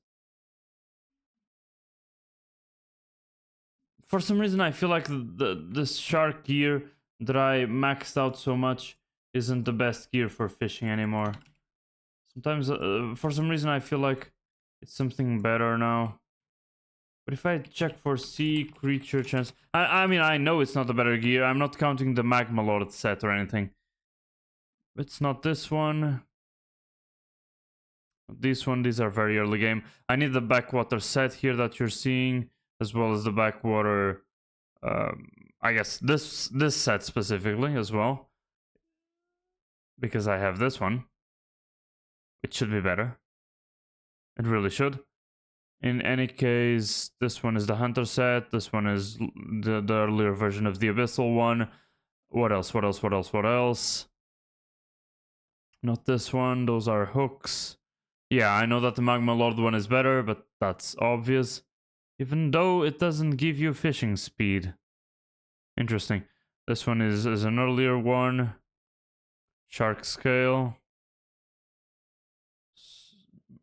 For some reason, I feel like this shark gear that I maxed out so much isn't the best gear for fishing anymore. Sometimes, for some reason, I feel like it's something better now. But if I check for sea creature chance... I mean, I know it's not the better gear. I'm not counting the Magma Lord set or anything. It's not this one. This one, these are very early game. I need the backwater set here that you're seeing, as well as the backwater... I guess this set specifically as well. Because I have this one. It should be better. It really should. In any case, this one is the Hunter set. This one is the earlier version of the Abyssal one. What else? What else? What else? What else? Not this one. Those are hooks. Yeah, I know that the Magma Lord one is better, but that's obvious. Even though it doesn't give you fishing speed. Interesting. This one is an earlier one. Shark Scale.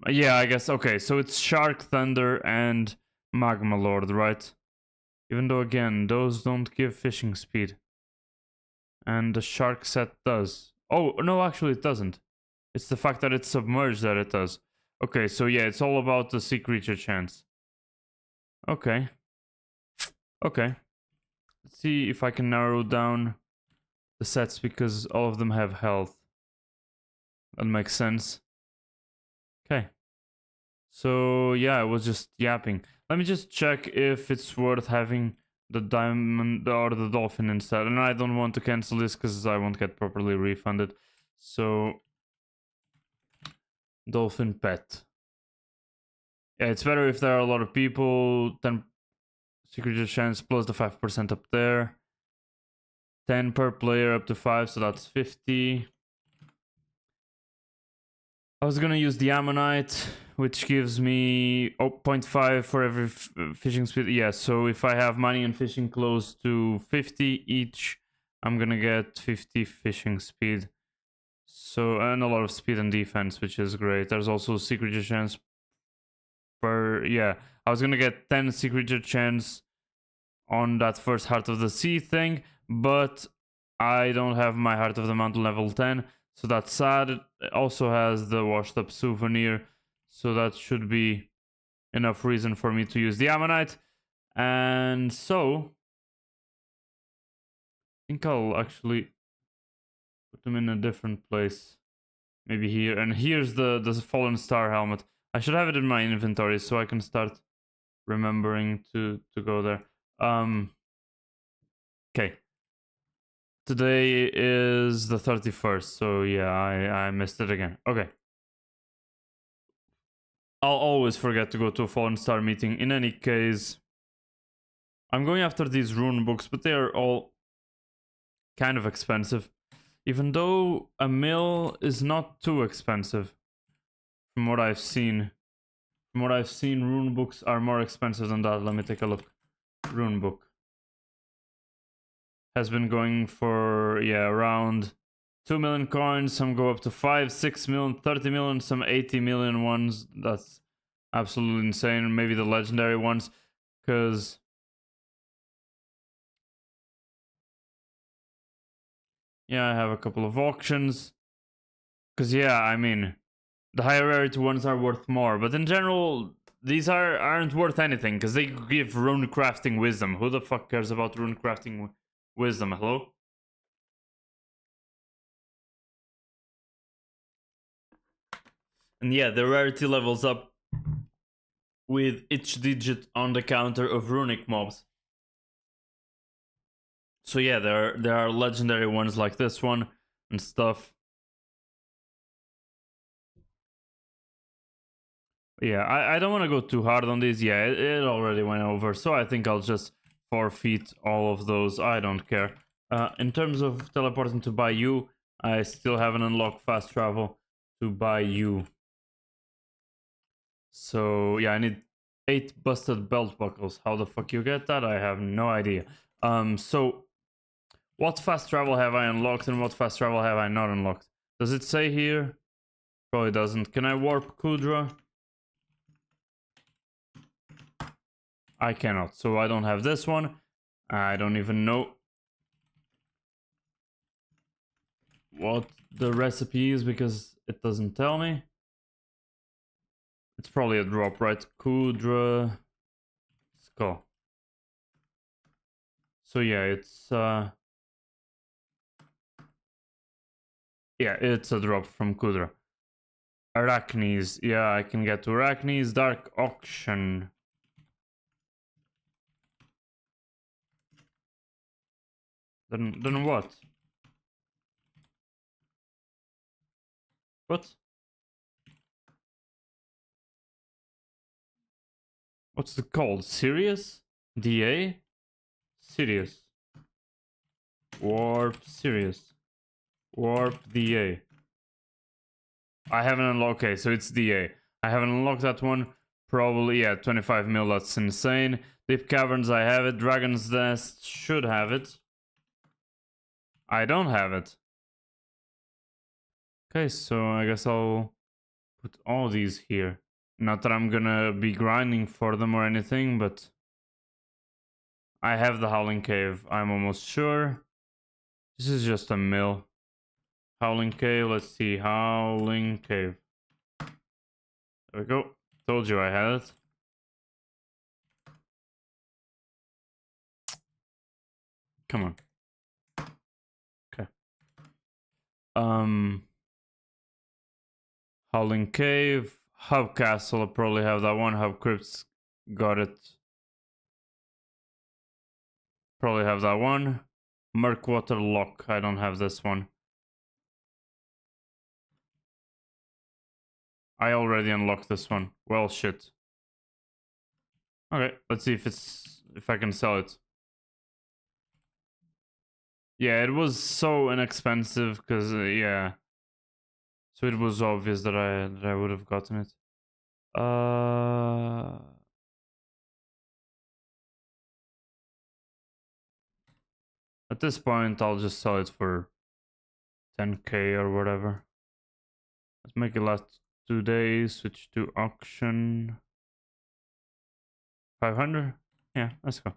Yeah, I guess. Okay, so it's Shark, Thunder, and Magma Lord, right? Even though, again, those don't give fishing speed. And the Shark set does. Oh, no, actually it doesn't. It's the fact that it's submerged that it does. Okay, so yeah, it's all about the sea creature chance. Okay. Okay. Let's see if I can narrow down the sets because all of them have health. That makes sense. Okay. So yeah, I was just yapping. Let me just check if it's worth having the diamond or the dolphin instead. And I don't want to cancel this because I won't get properly refunded. So dolphin pet. Yeah, it's better if there are a lot of people. 10 secret chance plus the 5% up there. 10 per player up to 5, so that's 50. I was gonna use the Ammonite, which gives me 0.5 for every fishing speed. Yeah, so if I have money and fishing close to 50 each, I'm gonna get 50 fishing speed. So, and a lot of speed and defense, which is great. There's also secret chance per... Yeah, I was gonna get 10 secret chance on that first Heart of the Sea thing, but I don't have my Heart of the Mountain level 10. So that's sad. It also has the washed up souvenir. So that should be enough reason for me to use the Ammonite. And so I think I'll actually put them in a different place. Maybe here. And here's the Fallen Star helmet. I should have it in my inventory so I can start remembering to go there. Okay. Today is the 31st, so yeah, I missed it again. Okay. I'll always forget to go to a Fallen Star meeting. In any case, I'm going after these rune books, but they are all kind of expensive. Even though a mill is not too expensive, from what I've seen. From what I've seen, rune books are more expensive than that. Let me take a look. Rune book has been going for, yeah, around 2 million coins. Some go up to 5, 6 million, 30 million, some 80 million ones. That's absolutely insane. Maybe the legendary ones, because Yeah, I have a couple of auctions. Because, yeah, I mean, the higher rarity ones are worth more. But in general, these aren't worth anything because they give rune crafting wisdom. Who the fuck cares about rune crafting wisdom? Hello? And yeah, the rarity levels up with each digit on the counter of runic mobs. So yeah, there are legendary ones like this one and stuff. Yeah, I don't want to go too hard on these. Yeah, it already went over, so I think I'll just forfeit all of those. I don't care. In terms of teleporting to Bayou, I still haven't unlocked fast travel to Bayou. So yeah, I need 8 busted belt buckles. How the fuck you get that? I have no idea. So what fast travel have I unlocked and what fast travel have I not unlocked? Does it say here? Probably doesn't. Can I warp Kudra? I cannot, so I don't have this one. I don't even know what the recipe is because it doesn't tell me. It's probably a drop, right? Kudra Skull. So yeah, it's yeah, it's a drop from Kudra. Arachnes, yeah, I can get to Arachnes. Dark Auction. Then what? What? What's it called? Sirius? DA? Sirius. Warp Sirius. Warp DA. I haven't unlocked. Okay, so it's DA. I haven't unlocked that one. Probably, yeah, 25 mil. That's insane. Deep Caverns, I have it. Dragon's Nest should have it. I don't have it. Okay, so I guess I'll put all these here. Not that I'm gonna be grinding for them or anything, but I have the Howling Cave. I'm almost sure. This is just a mill. Howling Cave, let's see. Howling Cave. There we go. Told you I had it. Come on. Okay. Howling Cave. Hub Castle, I'll probably have that one. Hub Crypts, got it. Probably have that one. Murkwater Lock, I don't have this one. I already unlocked this one. Well, shit. Okay, let's see if I can sell it. Yeah, it was so inexpensive because yeah, so it was obvious that I would have gotten it. At this point, I'll just sell it for 10k or whatever. Let's make it last 2 days. Switch to auction. 500. Yeah, let's go.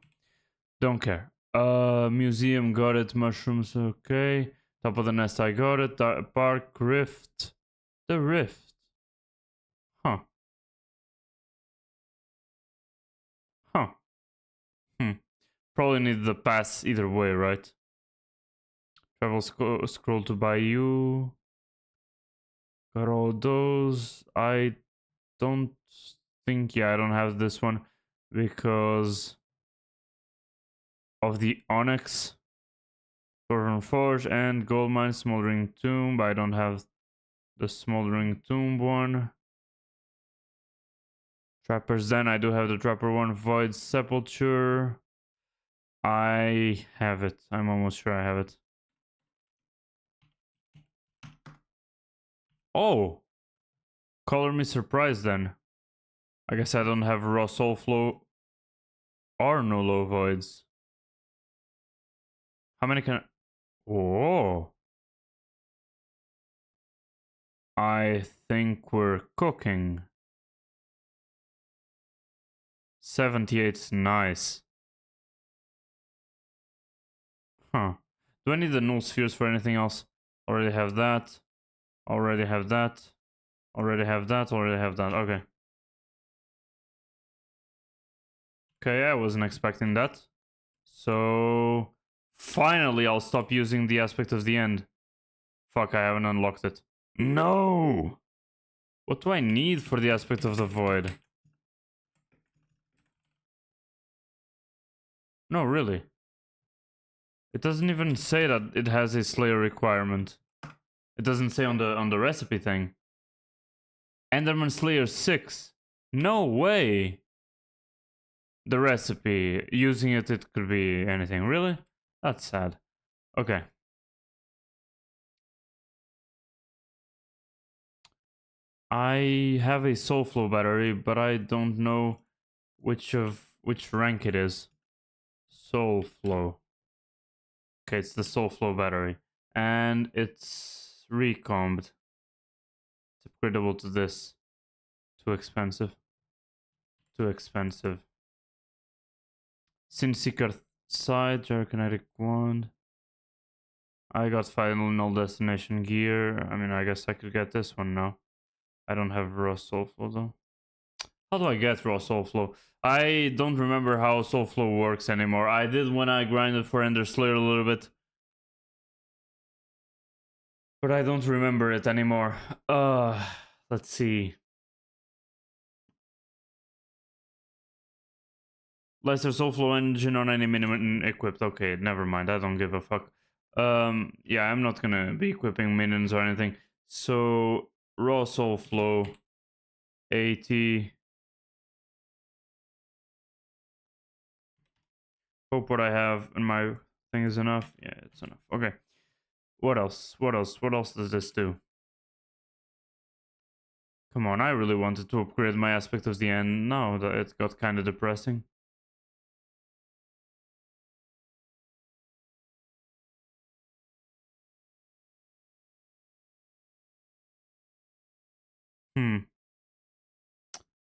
Don't care. Museum, got it. Mushrooms, okay. Top of the nest, I got it. Park, Rift. The Rift. Huh. Huh. Probably need the pass either way, right? Travel scroll to Bayou. Got all those. I don't think, yeah, I don't have this one because of the Onyx. Storm Forge and Gold Mine, Smoldering Tomb. I don't have the Smoldering Tomb one. Trapper's Den, I do have the Trapper one. Void Sepulture. I have it. I'm almost sure I have it. Oh! Color me surprised then. I guess I don't have Raw Soul Flow or no low voids. How many can I... Oh! I think we're cooking. 78's nice. Huh. Do I need the null spheres for anything else? Already have that. Already have that. Already have that. Already have that. Okay. Okay, I wasn't expecting that. So finally I'll stop using the aspect of the end. Fuck, I haven't unlocked it. No! What do I need for the aspect of the void? No, really. It doesn't even say that it has a Slayer requirement. It doesn't say on the recipe thing. Enderman Slayer 6. No way! The recipe. Using it, it could be anything. Really? That's sad. Okay. I have a Soulflow battery, but I don't know which rank it is. Soulflow. Okay, it's the Soulflow battery. And it's recombed. It's upgradable to this. Too expensive. Too expensive. Sinseeker side, Gyrokinetic wand. I got final null destination gear. I mean, I guess I could get this one now. I don't have raw Soulflow though. How do I get raw Soulflow? I don't remember how Soulflow works anymore. I did when I grinded for Ender Slayer a little bit. But I don't remember it anymore. Let's see. Lesser Soulflow engine on any minimum equipped. Okay, never mind. I don't give a fuck. Yeah, I'm not gonna be equipping minions or anything. So raw Soulflow 80. Hope what I have in my thing is enough. Yeah, it's enough. Okay. What else? What else? What else does this do? Come on, I really wanted to upgrade my aspect of the end. No, it got kind of depressing.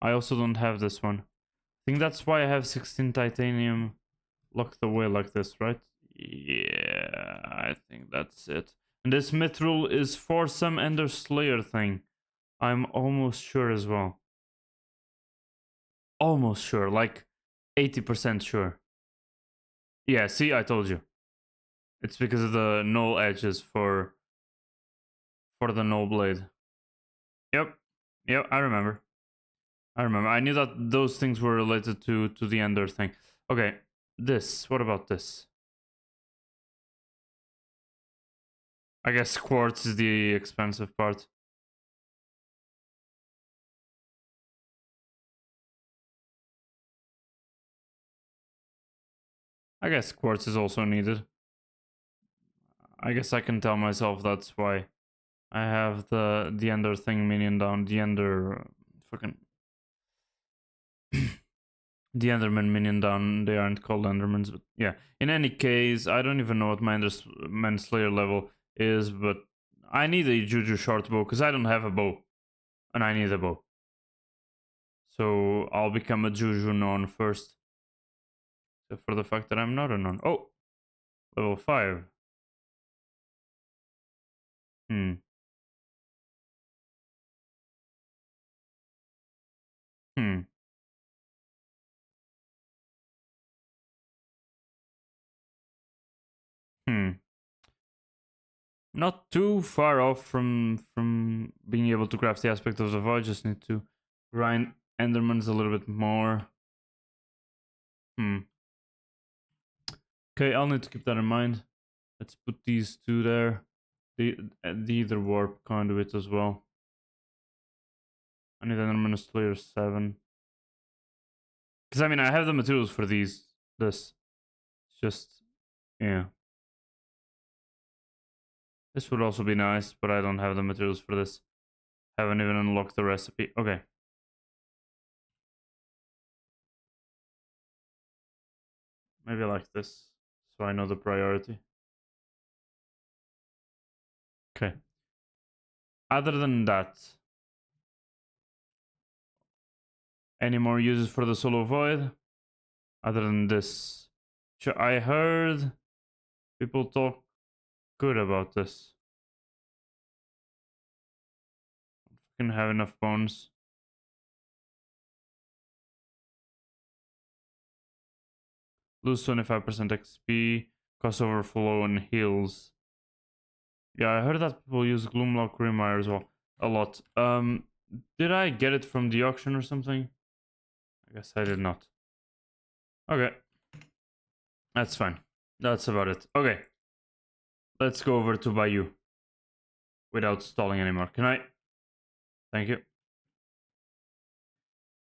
I also don't have this one. I think that's why I have 16 titanium locked away like this, right? Yeah, I think that's it. And this mithril is for some Ender Slayer thing. I'm almost sure as well. Almost sure, like 80% sure. Yeah, see, I told you. It's because of the null edges for the null blade. Yep. Yep, I remember. I knew that those things were related to the Ender thing. Okay, this. What about this? I guess quartz is the expensive part. I guess quartz is also needed. I guess I can tell myself that's why I have the Ender thing minion down. The Ender fucking the Enderman minion down. They aren't called Endermans, but yeah. In any case, I don't even know what my Enderman Slayer level is, but I need a Juju short bow because I don't have a bow, and I need a bow. So I'll become a Juju non first. Except for the fact that I'm not a non. Oh, level 5. Hmm. Hmm. Hmm. Not too far off from being able to craft the aspect of the void. Just need to grind Endermans a little bit more. Hmm. Okay, I'll need to keep that in mind. Let's put these two there. The Ether warp conduit as well. I need Enderman Slayer 7. Because I mean I have the materials for these. This. It's just yeah. This would also be nice, but I don't have the materials for this. Haven't even unlocked the recipe. Okay. Maybe like this, so I know the priority. Okay. Other than that, any more uses for the solo void? Other than this, I heard people talk good about this. Can have enough bones. Lose 25% XP, cost overflow, and heals. Yeah, I heard that people use Gloomlock Remire as well a lot. Did I get it from the auction or something? I guess I did not. Okay. That's fine. That's about it. Okay. Let's go over to Bayou. Without stalling anymore. Can I? Thank you.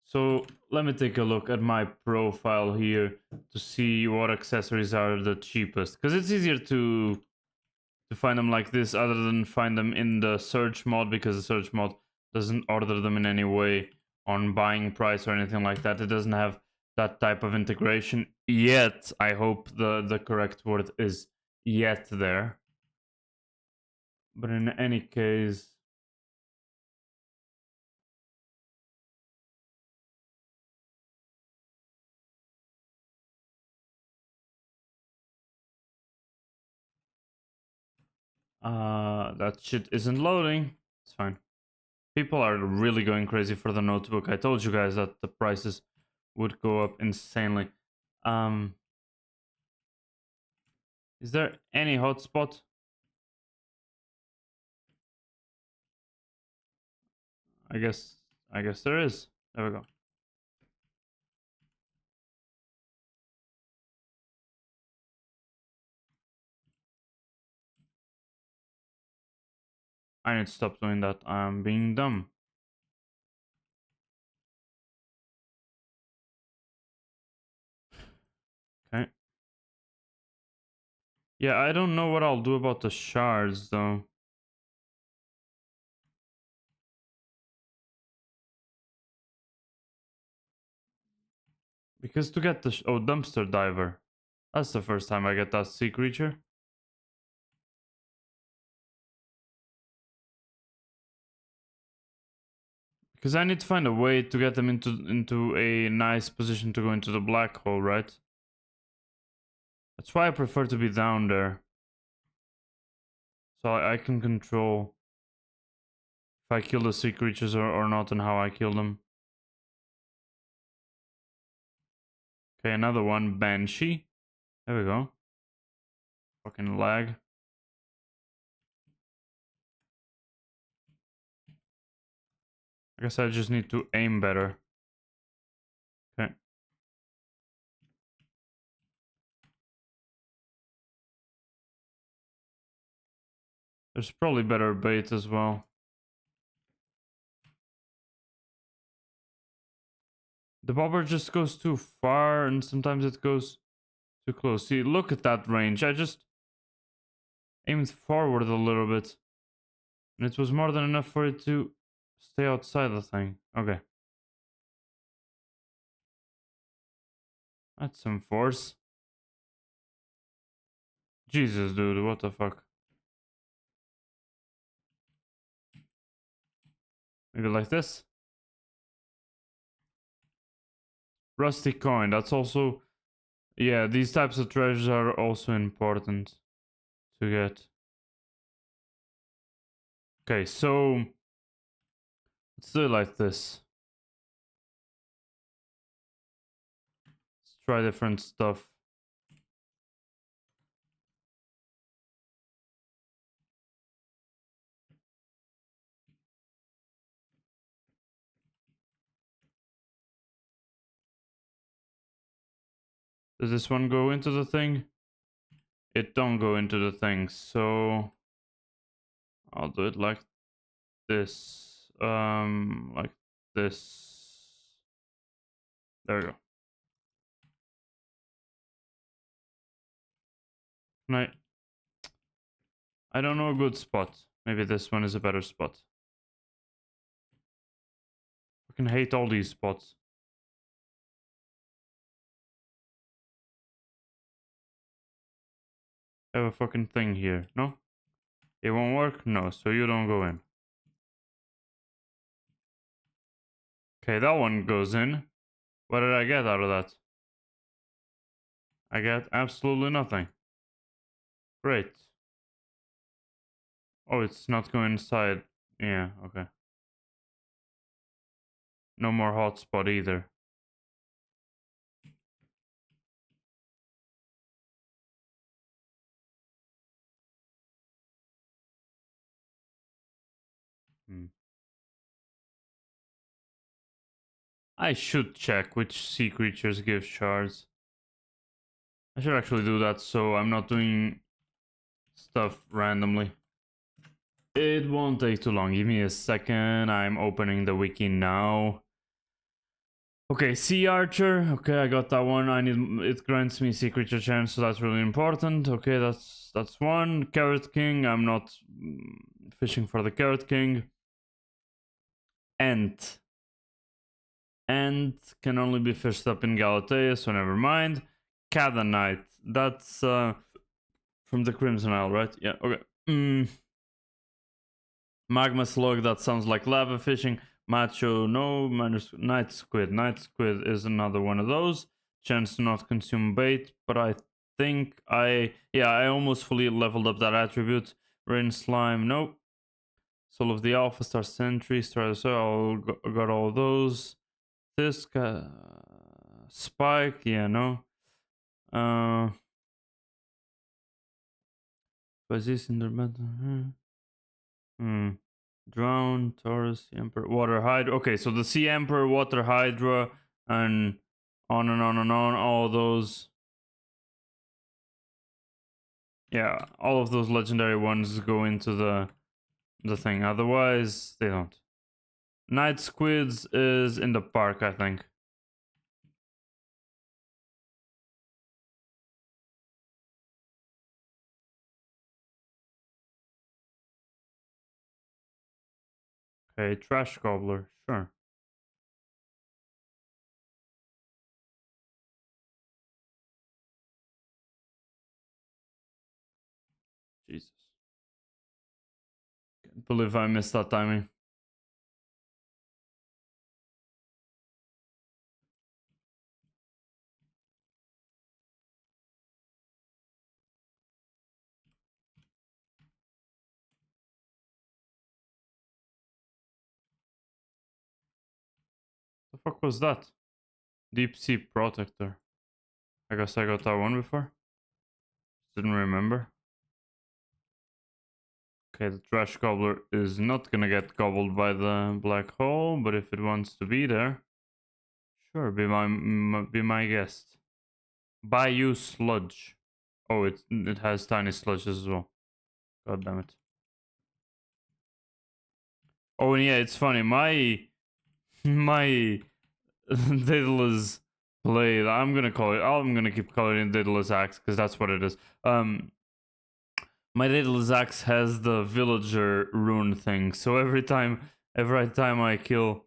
So let me take a look at my profile here to see what accessories are the cheapest. Because it's easier to find them like this other than find them in the search mod, because the search mod doesn't order them in any way on buying price or anything like that. It doesn't have that type of integration yet. I hope the correct word is yet there. But in any case, that shit isn't loading. It's fine. People are really going crazy for the notebook. I told you guys that the prices would go up insanely. Is there any hotspot? I guess there is. There we go. I need to stop doing that. I'm being dumb. Okay. Yeah, I don't know what I'll do about the shards though. Because to get the dumpster diver. That's the first time I get that sea creature. Because I need to find a way to get them into a nice position to go into the black hole, right? That's why I prefer to be down there. So I can control if I kill the sea creatures or not and how I kill them. Okay, another one. Banshee. There we go. Fucking lag. I guess I just need to aim better. Okay. There's probably better bait as well. The bobber just goes too far and sometimes it goes too close. See, look at that range. I just aimed forward a little bit. And it was more than enough for it to stay outside the thing. Okay. That's some force. Jesus, dude, what the fuck? Maybe like this? Rusty coin, that's also... Yeah, these types of treasures are also important to get. Okay, so... Let's do it like this. Let's try different stuff. Does this one go into the thing? It don't go into the thing, so... I'll do it like this. Like this. There we go. Right. I don't know a good spot. Maybe this one is a better spot. I can hate all these spots. I have a fucking thing here, no? It won't work? No, so you don't go in. Okay, that one goes in. What did I get out of that? I get absolutely nothing. Great. Oh, it's not going inside. Yeah, okay. No more hotspot either. I should check which sea creatures give shards. I should actually do that so I'm not doing stuff randomly. It won't take too long. Give me a second. I'm opening the wiki now. Okay, Sea Archer. Okay, I got that one. I need it grants me sea creature chance, so that's really important. Okay, that's one. Carrot King. I'm not fishing for the Carrot King. Ant. Ant can only be fished up in Galatea, so never mind. Cadanite. That's from the Crimson Isle, right? Yeah, okay. Magma Slug, that sounds like lava fishing. Macho, no. Night Squid. Night Squid is another one of those. Chance to not consume bait, but I think I almost fully leveled up that attribute. Rain Slime, nope. Soul of the Alpha, Star Sentry, Star, so I got all those. This Spike, yeah, no. Was this in the Drown, Taurus, Emperor, Water Hydra. Okay, so the Sea Emperor, Water Hydra, and on and on and on. All those. Yeah, all of those legendary ones go into the thing. Otherwise, they don't. Night Squids is in the park, I think. Okay, Trash Gobbler, sure. Jesus. Can't believe I missed that timing. The fuck was that? Deep Sea Protector. I guess I got that one before. Didn't remember. Okay, the Trash Gobbler is not gonna get gobbled by the black hole, but if it wants to be there, sure, be my guest. Bayou Sludge. Oh, it has tiny sludges as well. God damn it. Oh, and yeah, it's funny. My Daedalus blade. I'm gonna call it. I'm gonna keep calling it Daedalus axe because that's what it is. My Daedalus axe has the villager rune thing, so every time I kill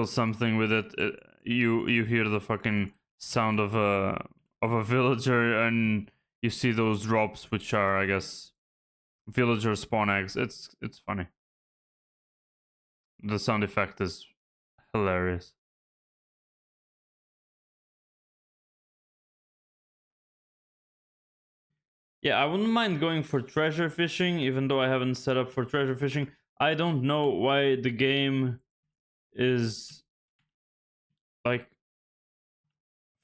something with it, you hear the fucking sound of a villager, and you see those drops, which are, I guess, villager spawn eggs. It's funny. The sound effect is hilarious. Yeah, I wouldn't mind going for treasure fishing, even though I haven't set up for treasure fishing. I don't know why the game is like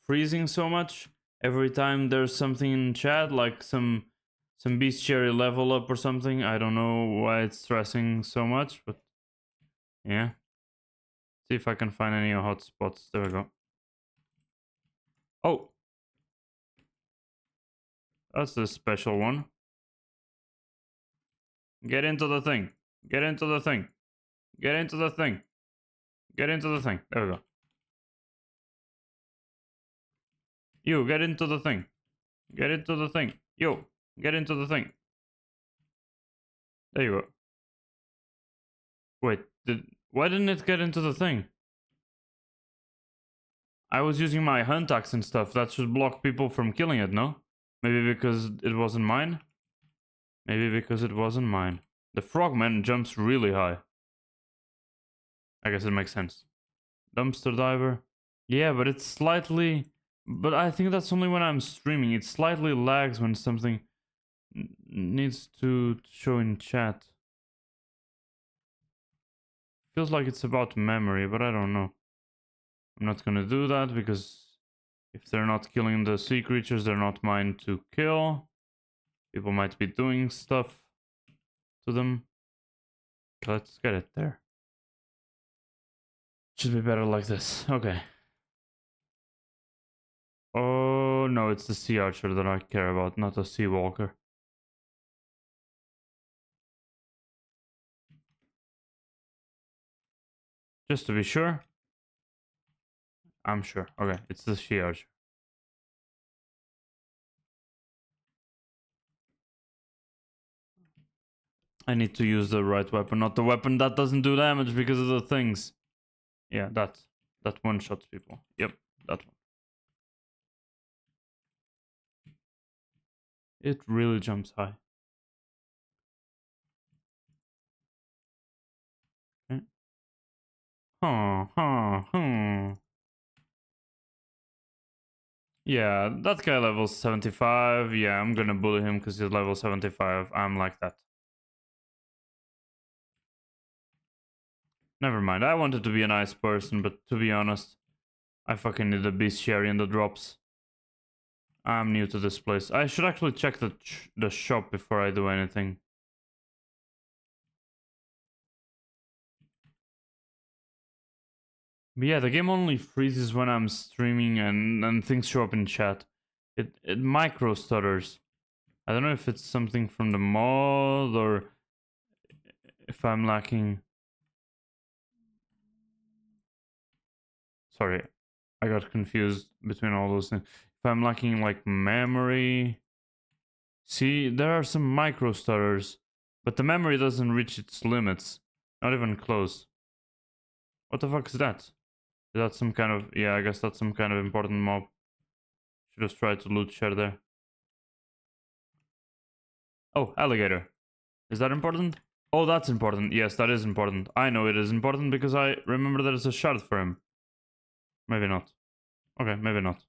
freezing so much every time there's something in chat, like some bestiary level up or something. I don't know why it's stressing so much, but yeah. See if I can find any hotspots. There we go. Oh, that's the special one. Get into the thing. Get into the thing. Get into the thing. Get into the thing. There we go. You, get into the thing. Get into the thing. Yo, get into the thing. There you go. Wait, why didn't it get into the thing? I was using my hunt axe and stuff. That should block people from killing it, no? Maybe because it wasn't mine? Maybe because it wasn't mine. The frogman jumps really high. I guess it makes sense. Dumpster diver. Yeah, but it's slightly... But I think that's only when I'm streaming. It slightly lags when something needs to show in chat. Feels like it's about memory, but I don't know. I'm not gonna do that because if they're not killing the sea creatures, they're not mine to kill. People might be doing stuff to them. Let's get it there. Should be better like this. Okay. Oh no, it's the sea archer that I care about, not the sea walker. Just to be sure. I'm sure. Okay, it's the sea archer. I need to use the right weapon, not the weapon that doesn't do damage because of the things. Yeah, that one shots people. Yep, that one. It really jumps high. Okay. Yeah, that guy level 75. Yeah, I'm gonna bully him because he's level 75. I'm like that. Never mind. I wanted to be a nice person, but to be honest, I fucking need a bestiary in the drops. I'm new to this place. I should actually check the shop before I do anything. But yeah, the game only freezes when I'm streaming and things show up in chat. It micro stutters. I don't know if it's something from the mod or if I'm lacking. Sorry, I got confused between all those things. If I'm lacking like memory. See, there are some micro stutters, but the memory doesn't reach its limits. Not even close. What the fuck is that? Is that some kind of... Yeah, I guess that's some kind of important mob. Should have tried to loot share there. Oh, alligator. Is that important? Oh, that's important. Yes, that is important. I know it is important because I remember there's a shard for him. Maybe not. Okay, maybe not.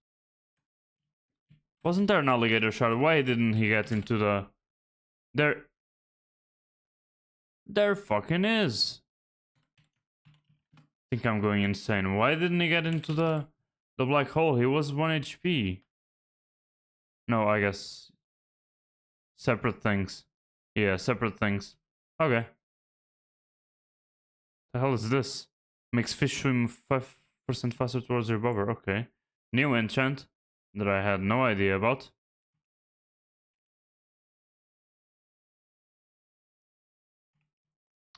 Wasn't there an alligator shard? Why didn't he get into the... There fucking is. I think I'm going insane. Why didn't he get into the black hole? He was 1 HP. No, I guess separate things. Yeah, separate things. Okay. The hell is this? Makes fish swim 5% faster towards your bobber. Okay. New enchant that I had no idea about.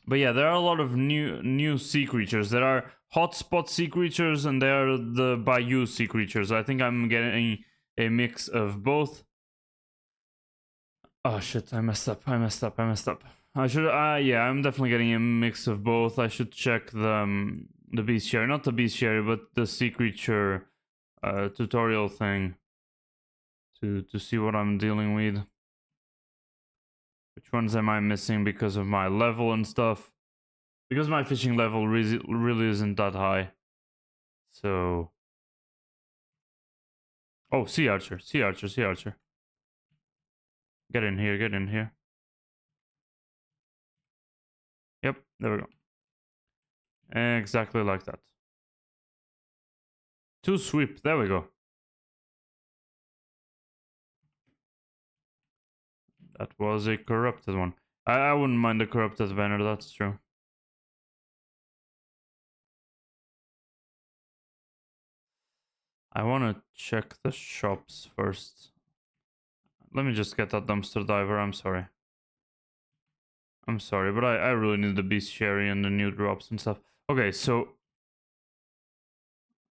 But yeah, there are a lot of new sea creatures. There are hotspot sea creatures and there are the bayou sea creatures. I think I'm getting a mix of both. Oh shit, I messed up. I should yeah, I'm definitely getting a mix of both. I should check the bestiary, not the bestiary, but the sea creature tutorial thing to see what I'm dealing with. Which ones am I missing because of my level and stuff? Because my fishing level really isn't that high. So oh, sea archer. Get in here. Yep, there we go. Exactly like that. 2 sweep, there we go. That was a corrupted one. I wouldn't mind the corrupted banner, that's true. I want to check the shops first. Let me just get that dumpster diver, I'm sorry. But I really need the bestiary and the new drops and stuff. Okay, so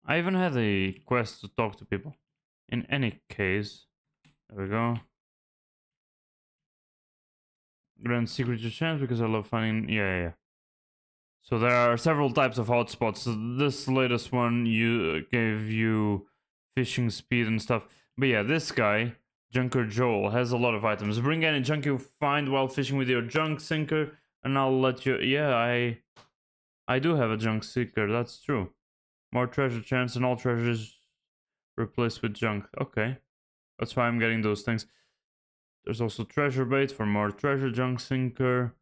I even had a quest to talk to people. In any case, there we go. Grant secret chance because I love finding... Yeah. So there are several types of hotspots. So this latest one gave you fishing speed and stuff. But yeah, this guy, Junker Joel, has a lot of items. Bring any junk you find while fishing with your junk sinker, and I'll let you... Yeah, I do have a junk sinker, that's true. More treasure chance and all treasures replaced with junk. Okay. That's why I'm getting those things. There's also treasure bait for more treasure junk sinker.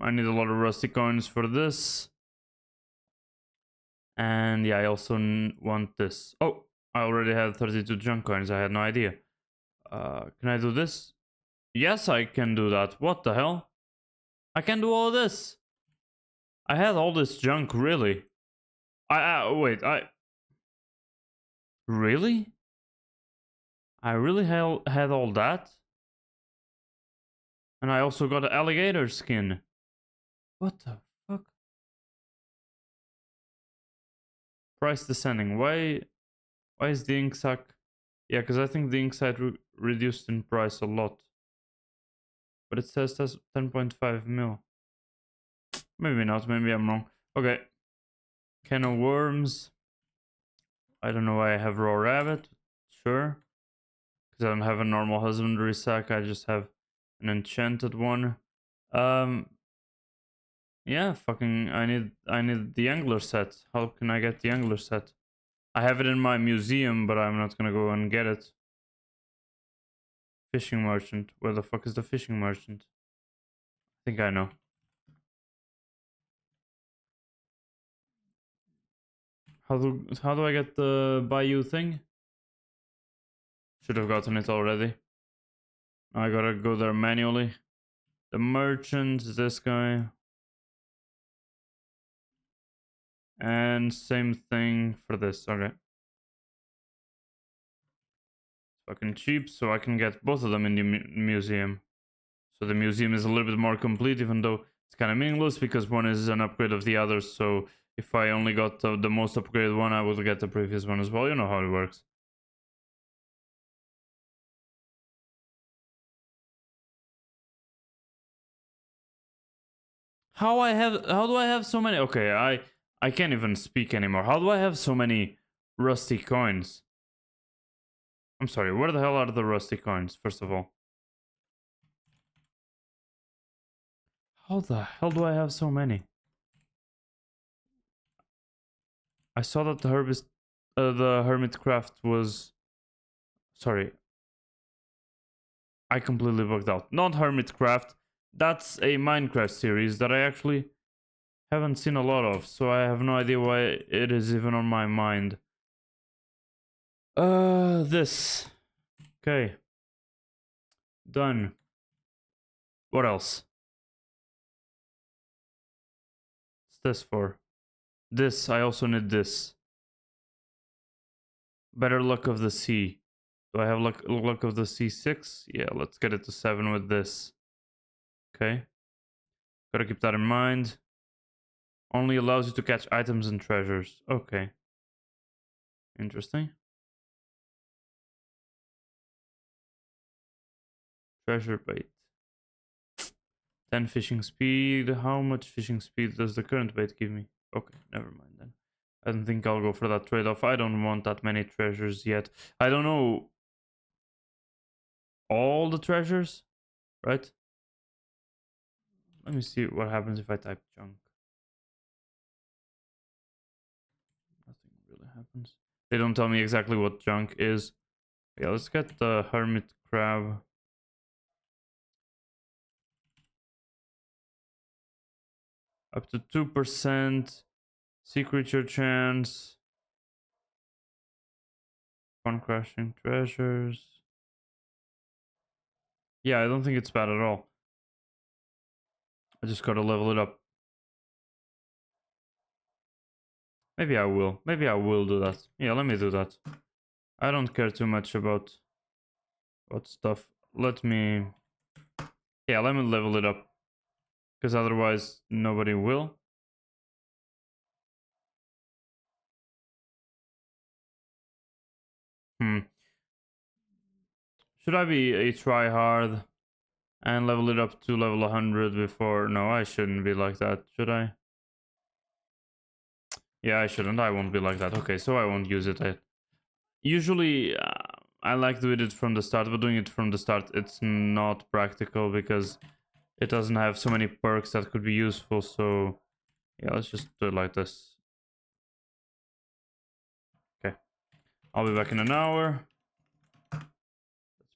I need a lot of rusty coins for this. And yeah, I also want this. Oh, I already had 32 junk coins. I had no idea. Can I do this? Yes, I can do that. What the hell? I can do all this. I had all this junk, really. Wait, really? I really had all that? And I also got an alligator skin. What the fuck? Price descending. Why is the ink sac? Yeah, because I think the ink sac reduced in price a lot. But it says that's 10.5 mil. Maybe not, maybe I'm wrong. Okay. Can of worms. I don't know why I have raw rabbit. Sure. Because I don't have a normal husbandry sack, I just have an enchanted one. Yeah, fucking I need the angler set. How can I get the angler set? I have it in my museum, but I'm not gonna go and get it. Fishing merchant. Where the fuck is the fishing merchant? I think I know. How do I get the bayou thing? Should have gotten it already. I gotta go there manually. The merchant is this guy. And same thing for this. Okay. Fucking cheap, so I can get both of them in the museum. So the museum is a little bit more complete, even though it's kind of meaningless because one is an upgrade of the other. So if I only got the most upgraded one, I will get the previous one as well. You know how it works. How do I have so many? Okay, I can't even speak anymore. How do I have so many rusty coins? I'm sorry, where the hell are the rusty coins, first of all? How the hell do I have so many? I saw that the hermit craft was... Sorry. I completely bugged out. Not hermit craft. That's a Minecraft series that I actually haven't seen a lot of, so I have no idea why it is even on my mind. This. Okay. Done. What else? What's this for? This, I also need this. Better luck of the sea. Do I have luck of the sea 6? Yeah, let's get it to 7 with this. Okay. Gotta keep that in mind. Only allows you to catch items and treasures. Okay. Interesting. Treasure bait. 10 fishing speed. How much fishing speed does the current bait give me? Okay, never mind then. I don't think I'll go for that trade-off. I don't want that many treasures yet. I don't know all the treasures, right? Let me see what happens if I type junk. Nothing really happens. They don't tell me exactly what junk is. Yeah, let's get the hermit crab. Up to 2%. Sea creature chance. Fun crashing treasures. Yeah, I don't think it's bad at all. I just gotta level it up. Maybe I will. Maybe I will do that. Yeah, let me do that. I don't care too much about what stuff. Let me... Yeah, let me level it up. Because otherwise, nobody will. Should I be a tryhard and level it up to level 100 before? No, I shouldn't be like that, should I? Yeah, I shouldn't. I won't be like that. Okay, so I won't use it. Usually, I like doing it from the start, but doing it from the start, it's not practical because it doesn't have so many perks that could be useful. So, yeah, let's just do it like this. Okay, I'll be back in an hour.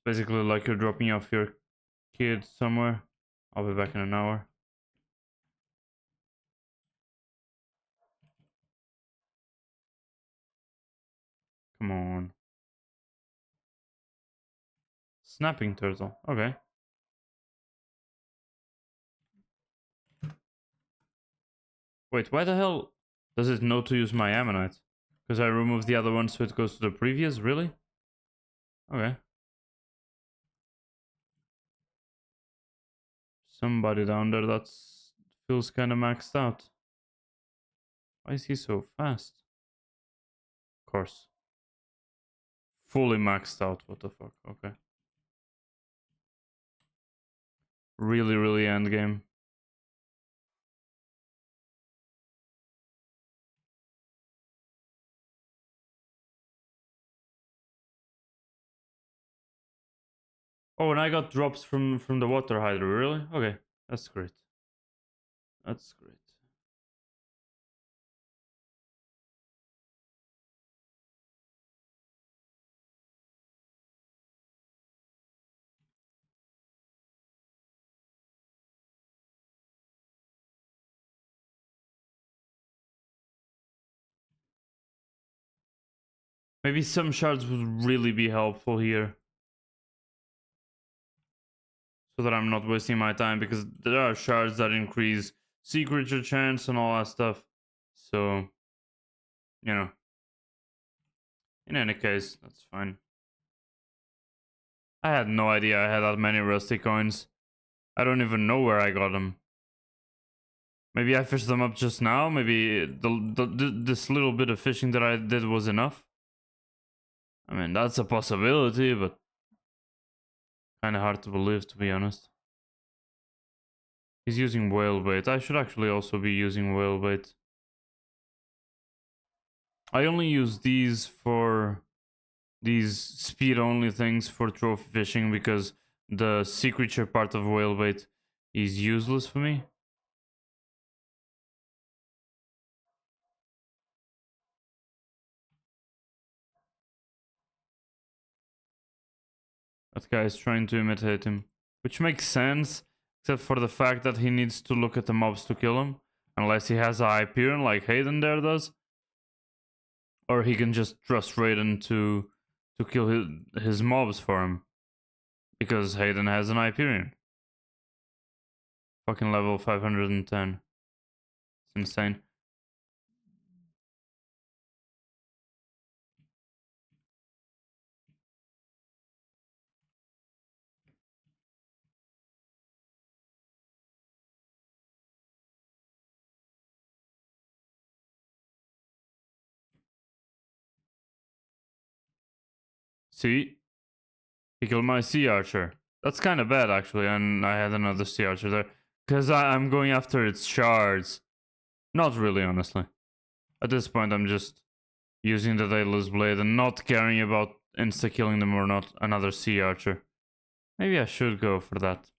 basically like you're dropping off your kid somewhere. I'll be back in an hour. Come on. Snapping turtle. Okay. Wait, why the hell does it know to use my ammonite? Because I removed the other one so it goes to the previous? Really? Okay. Somebody down there that's feels kind of maxed out. Why is he so fast? Of course. Fully maxed out. What the fuck? Okay. Really, really endgame. Oh, and I got drops from the water hydro. Really? Okay. That's great. That's great. Maybe some shards would really be helpful here. So that I'm not wasting my time, because there are shards that increase secret chance and all that stuff. So, you know, in any case, that's fine. I had no idea I had that many rusty coins. I don't even know where I got them. Maybe I fished them up just now. Maybe this little bit of fishing that I did was enough. I mean, that's a possibility, but kind of hard to believe, to be honest. He's using whale bait. I should actually also be using whale bait. I only use these for these speed only things for trophy fishing because the sea creature part of whale bait is useless for me. That guy is trying to imitate him, which makes sense, except for the fact that he needs to look at the mobs to kill him, unless he has a Hyperion like Hayden there does, or he can just trust Raiden to kill his mobs for him, because Hayden has an Hyperion. Fucking level 510. It's insane. See? He killed my sea archer. That's kind of bad, actually, and I had another sea archer there. Because I'm going after its shards. Not really, honestly. At this point, I'm just using the Daedalus Blade and not caring about insta-killing them or not another sea archer. Maybe I should go for that.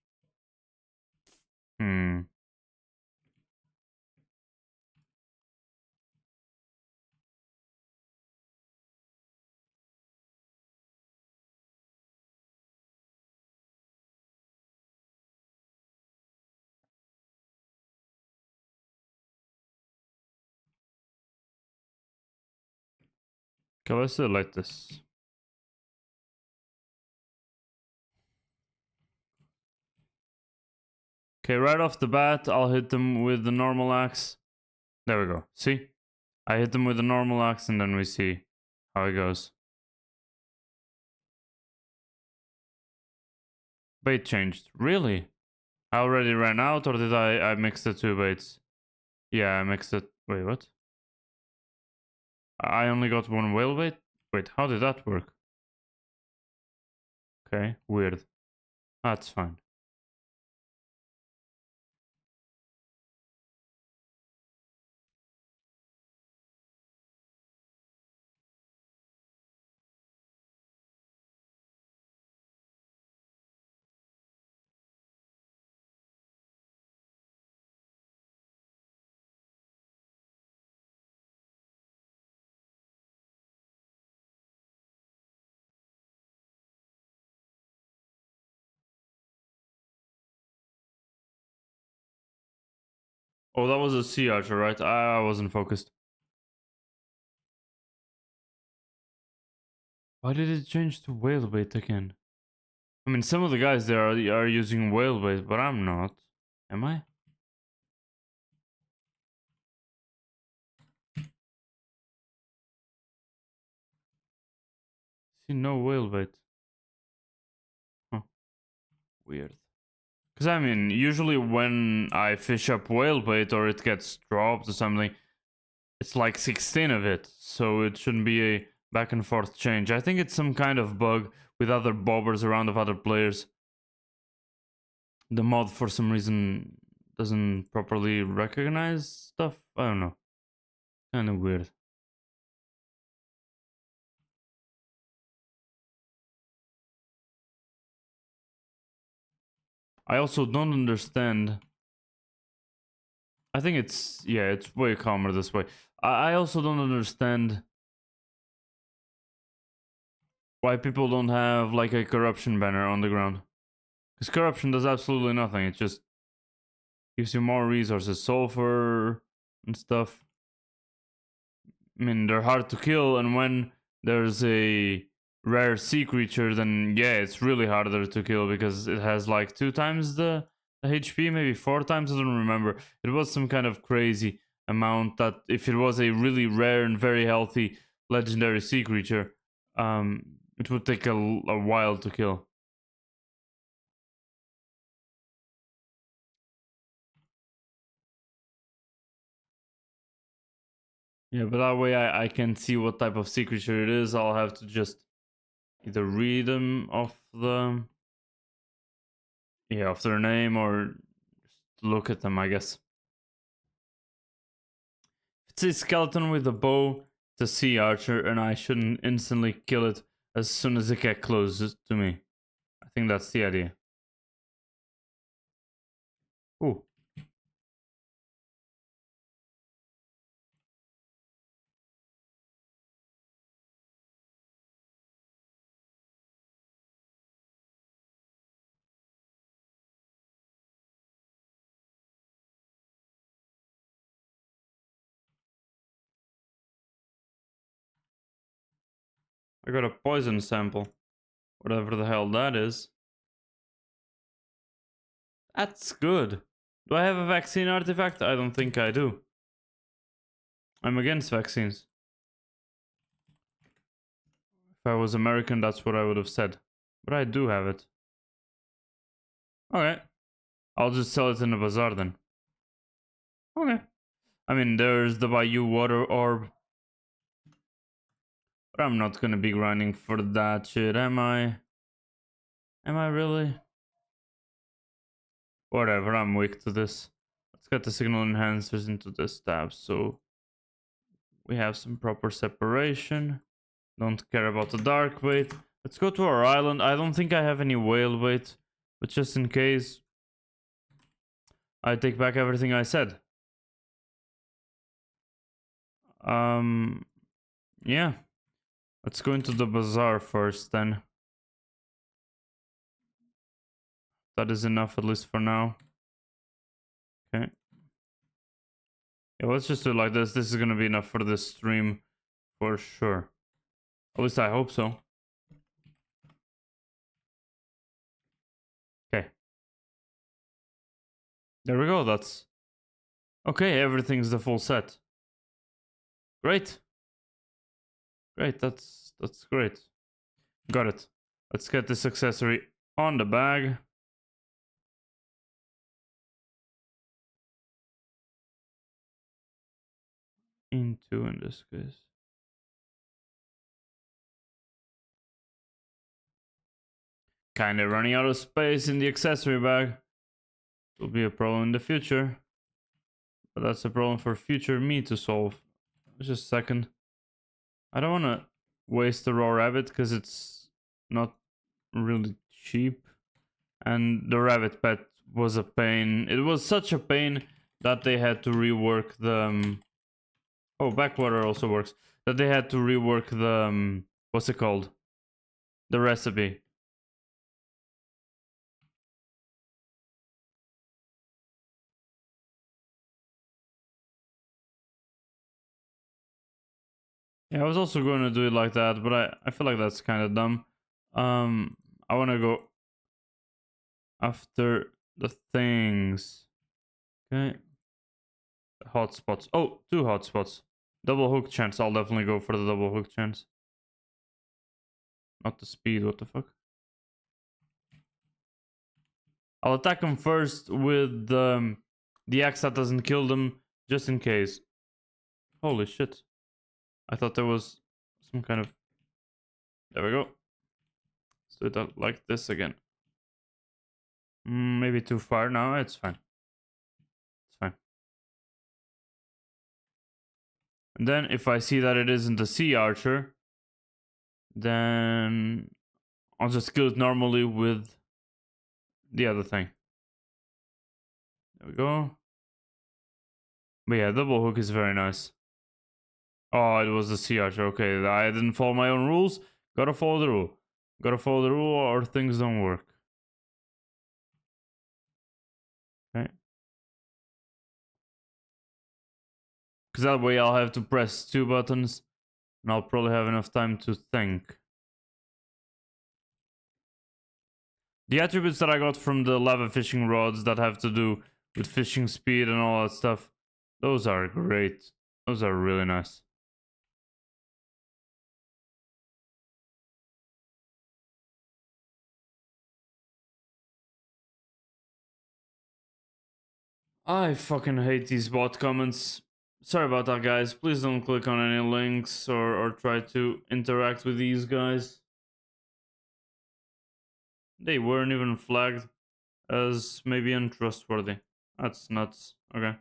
Okay, let's do it like this. Okay, right off the bat, I'll hit them with the normal axe. There we go. See? I hit them with the normal axe and then we see how it goes. Bait changed. Really? I already ran out, or did I mix the two baits? Yeah, I mixed it. Wait, what? I only got one whale bait? Wait, how did that work? Okay, weird. That's fine. Oh, that was a sea archer, right? I wasn't focused. Why did it change to whale bait again? I mean, some of the guys there are using whale bait, but I'm not. Am I? See, no whale bait. Huh. Weird. Because, I mean, usually when I fish up whale bait or it gets dropped or something, it's like 16 of it. So it shouldn't be a back and forth change. I think it's some kind of bug with other bobbers around of other players. The mod, for some reason, doesn't properly recognize stuff. I don't know. Kind of weird. I also don't understand. I think it's way calmer this way. I also don't understand why people don't have like a corruption banner on the ground. Because corruption does absolutely nothing. It just gives you more resources, sulfur and stuff. I mean, they're hard to kill, and when there's a rare sea creature, then yeah, it's really harder to kill because it has like 2 times the HP, maybe 4 times, I don't remember. It was some kind of crazy amount that if it was a really rare and very healthy legendary sea creature, it would take a while to kill. Yeah, but that way I can see what type of sea creature it is. I'll have to just either read them off the off their name or just look at them, I guess. If it's a skeleton with a bow, it's a sea archer, and I shouldn't instantly kill it as soon as it gets close to me. I think that's the idea. Ooh. I got a poison sample. Whatever the hell that is. That's good. Do I have a vaccine artifact? I don't think I do. I'm against vaccines. If I was American, that's what I would have said. But I do have it. Okay. I'll just sell it in the bazaar then. Okay. I mean, there's the Bayou water orb. But I'm not gonna be grinding for that shit, am I? Am I really? Whatever, I'm weak to this. Let's get the signal enhancers into this tab so we have some proper separation. Don't care about the dark weight. Let's go to our island. I don't think I have any whale weight, but just in case, I take back everything I said. Yeah. Let's go into the bazaar first then. That is enough, at least for now. Okay. Yeah, let's just do it like this. This is gonna be enough for this stream for sure. At least I hope so. Okay. There we go. That's okay. Everything's the full set. Great. Great. That's great. Got it. Let's get this accessory on the bag. Into, in this case. Kind of running out of space in the accessory bag. Will be a problem in the future. But that's a problem for future me to solve. Just a second. I don't want to waste the raw rabbit because it's not really cheap. And the rabbit pet was a pain. It was such a pain that they had to rework the... oh, backwater also works. That they had to rework the... what's it called? The recipe. Yeah, I was also going to do it like that, but I feel like that's kind of dumb. I want to go after the things. Okay. Hotspots. Oh, 2 hotspots. Double hook chance. I'll definitely go for the double hook chance. Not the speed. What the fuck? I'll attack him first with the axe that doesn't kill them, just in case. Holy shit. I thought there was some kind of... There we go. Let's do it like this again. Maybe too far. No, it's fine. It's fine. And then if I see that it isn't a sea archer, then I'll just kill it normally with the other thing. There we go. But yeah, double hook is very nice. Oh, it was the sea archer. Okay, I didn't follow my own rules. Gotta follow the rule. Gotta follow the rule or things don't work. Okay. Because that way I'll have to press 2 buttons and I'll probably have enough time to think. The attributes that I got from the lava fishing rods that have to do with fishing speed and all that stuff, those are great. Those are really nice. I fucking hate these bot comments. Sorry about that, guys. Please don't click on any links or try to interact with these guys. They weren't even flagged as maybe untrustworthy. That's nuts. Okay.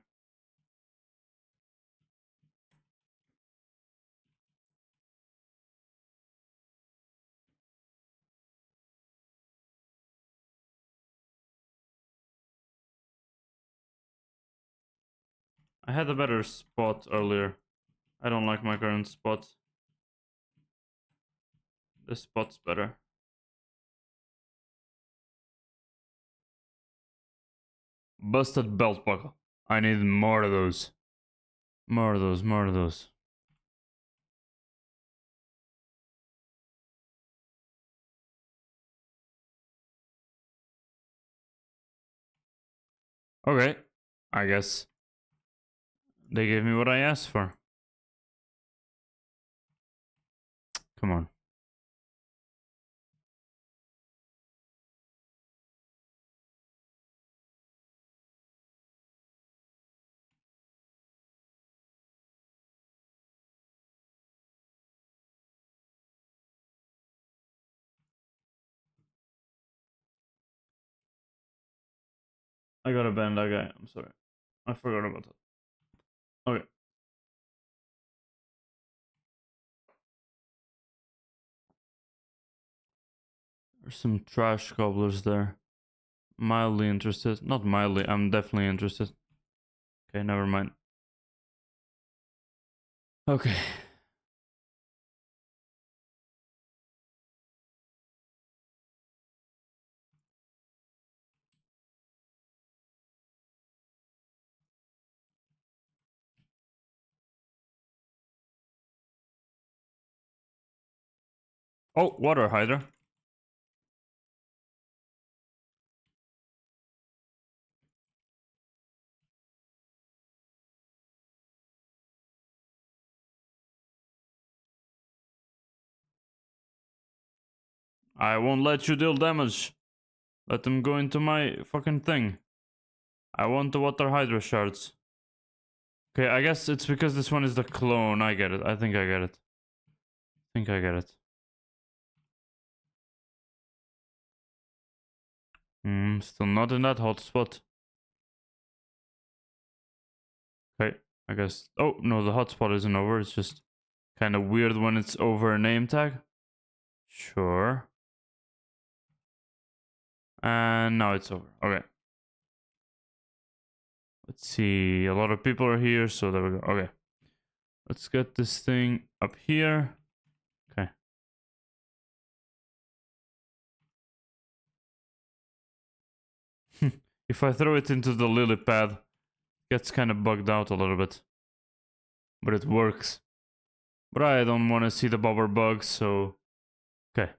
I had a better spot earlier. I don't like my current spot. This spot's better. Busted belt buckle. I need more of those. More of those, more of those. Okay. I guess they gave me what I asked for. Come on. I gotta ban that guy. I'm sorry. I forgot about that. Okay. There's some trash cobblers there. Mildly interested. Not mildly, I'm definitely interested. Okay, never mind. Okay. Oh, water hydra. I won't let you deal damage. Let them go into my fucking thing. I want the water hydra shards. Okay, I guess it's because this one is the clone. I get it. I think I get it. I think I get it. Still not in that hotspot. Okay, I guess. Oh, no, the hotspot isn't over. It's just kind of weird when it's over a name tag. Sure. And now it's over. Okay. Let's see. A lot of people are here, so there we go. Okay. Let's get this thing up here. Okay. If I throw it into the lily pad, it gets kind of bugged out a little bit. But it works. But I don't want to see the bobber bug, so... Okay.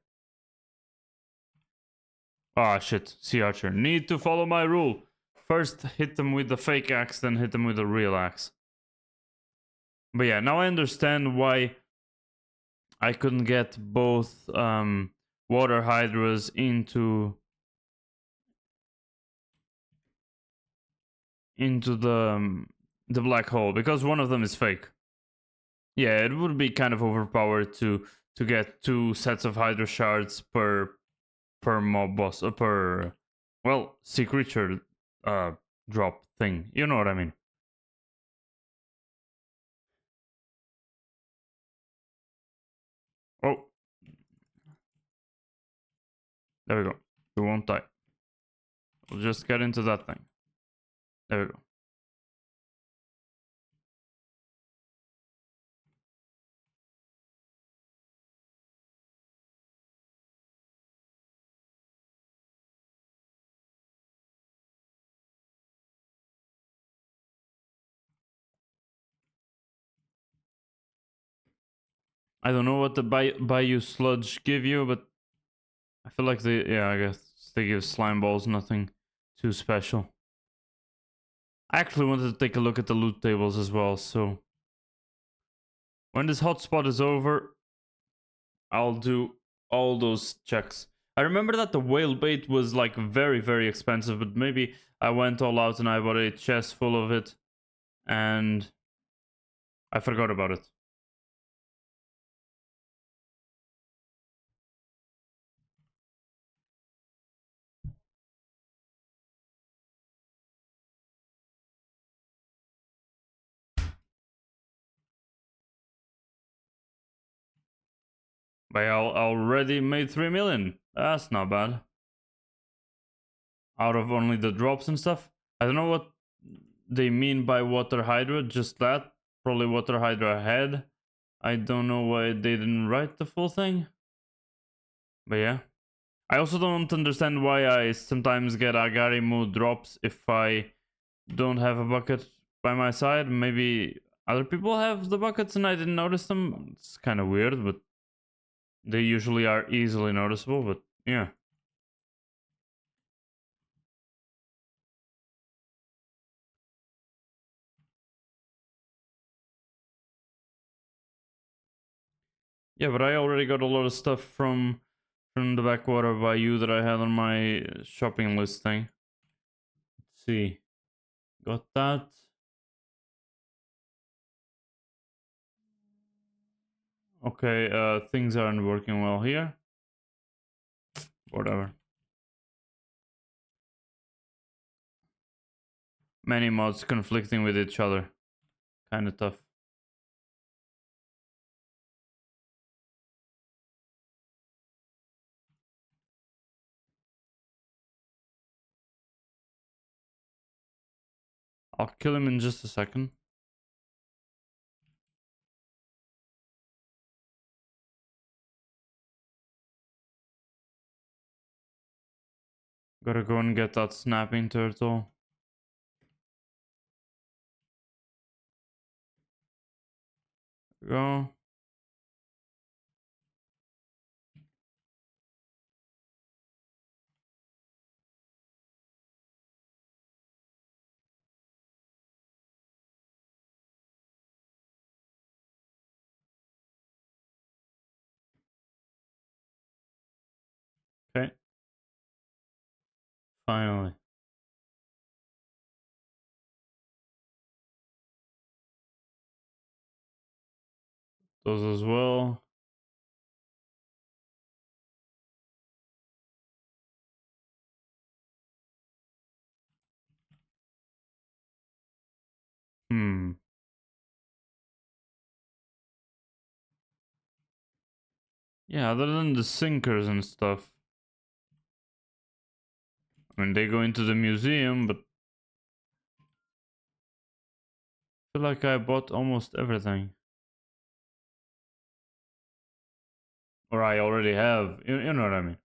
Ah, shit. Sea Archer. Need to follow my rule. First hit them with the fake axe, then hit them with the real axe. But yeah, now I understand why I couldn't get both water hydras into the black hole, because one of them is fake. Yeah, it would be kind of overpowered to get 2 sets of hydra shards per mob boss, per, well, sea creature drop thing. You know what I mean? Oh, there we go. We won't die. We'll just get into that thing. There we go. I don't know what the Bayou Sludge give you, but I feel like they, yeah, I guess they give slime balls, nothing too special. I actually wanted to take a look at the loot tables as well, so when this hotspot is over, I'll do all those checks. I remember that the whale bait was like very, very expensive, but maybe I went all out and I bought a chest full of it and I forgot about it. But I already made 3 million. That's not bad. Out of only the drops and stuff. I don't know what they mean by water hydra, just that. Probably water hydra head. I don't know why they didn't write the full thing. But yeah. I also don't understand why I sometimes get Agarimu drops if I don't have a bucket by my side. Maybe other people have the buckets and I didn't notice them. It's kind of weird, but they usually are easily noticeable. But yeah. Yeah, but I already got a lot of stuff from the backwater bayou that I had on my shopping list thing. Let's see. Got that. Okay, things aren't working well here. Whatever. Many mods conflicting with each other. Kinda tough. I'll kill him in just a second. Gotta go and get that snapping turtle. Go. Okay. Finally. Those as well. Hmm. Yeah, other than the sinkers and stuff. I mean, they go into the museum, but I feel like I bought almost everything. Or I already have. You know what I mean.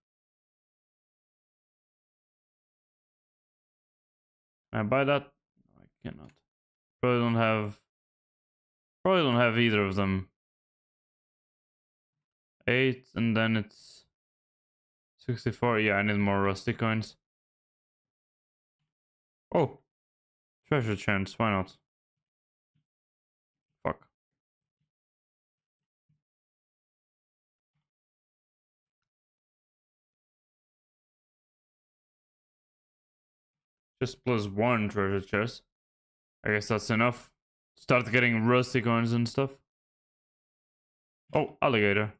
Can I buy that? I cannot. Probably don't have either of them. 8, and then it's 64. Yeah, I need more rusty coins. Oh, treasure chance. Why not? Fuck. Just +1 treasure chest. I guess that's enough. Start getting rusty coins and stuff. Oh, alligator.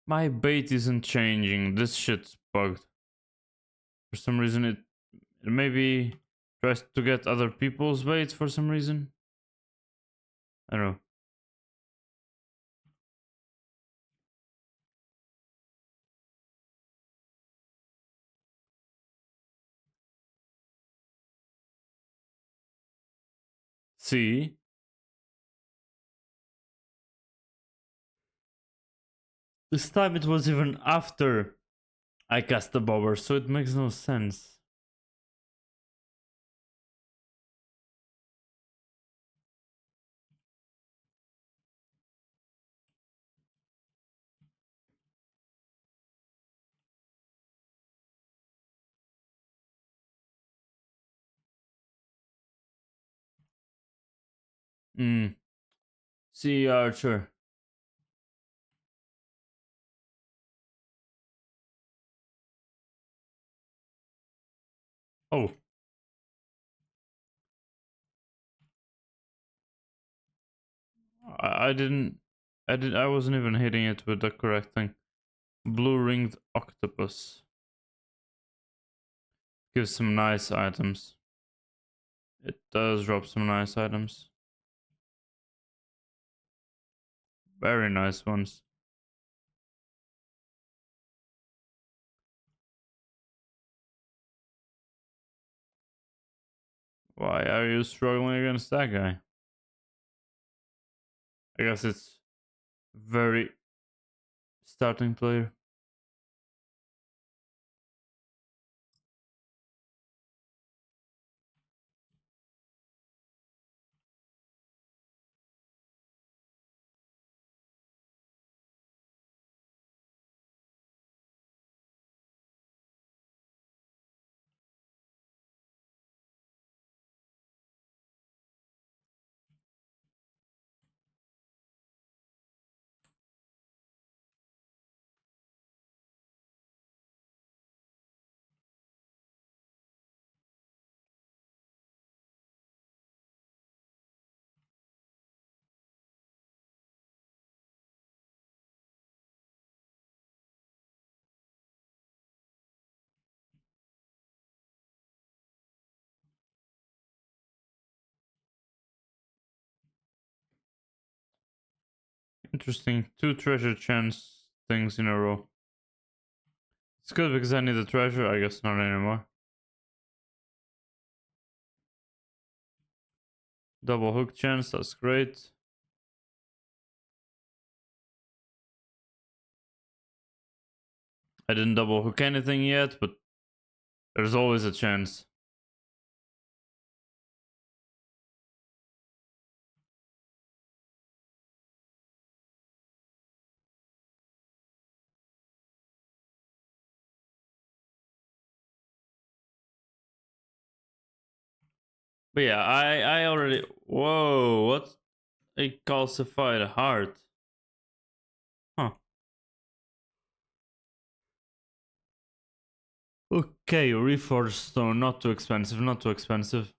My bait isn't changing. This shit's bugged. For some reason, it maybe tries to get other people's baits for some reason. I don't know. See? This time it was even after I cast the bobber, so it makes no sense. See, Archer. Oh. I wasn't even hitting it with the correct thing. Blue ringed octopus. Gives some nice items. It does drop some nice items. Very nice ones. Why are you struggling against that guy? I guess it's very starting player. Interesting. 2 treasure chance things in a row. It's good because I need a treasure. I guess not anymore. Double hook chance. That's great. I didn't double hook anything yet, but there's always a chance. But yeah, I already... Whoa, what? A calcified heart. Huh. Okay, reforged stone. Not too expensive, not too expensive.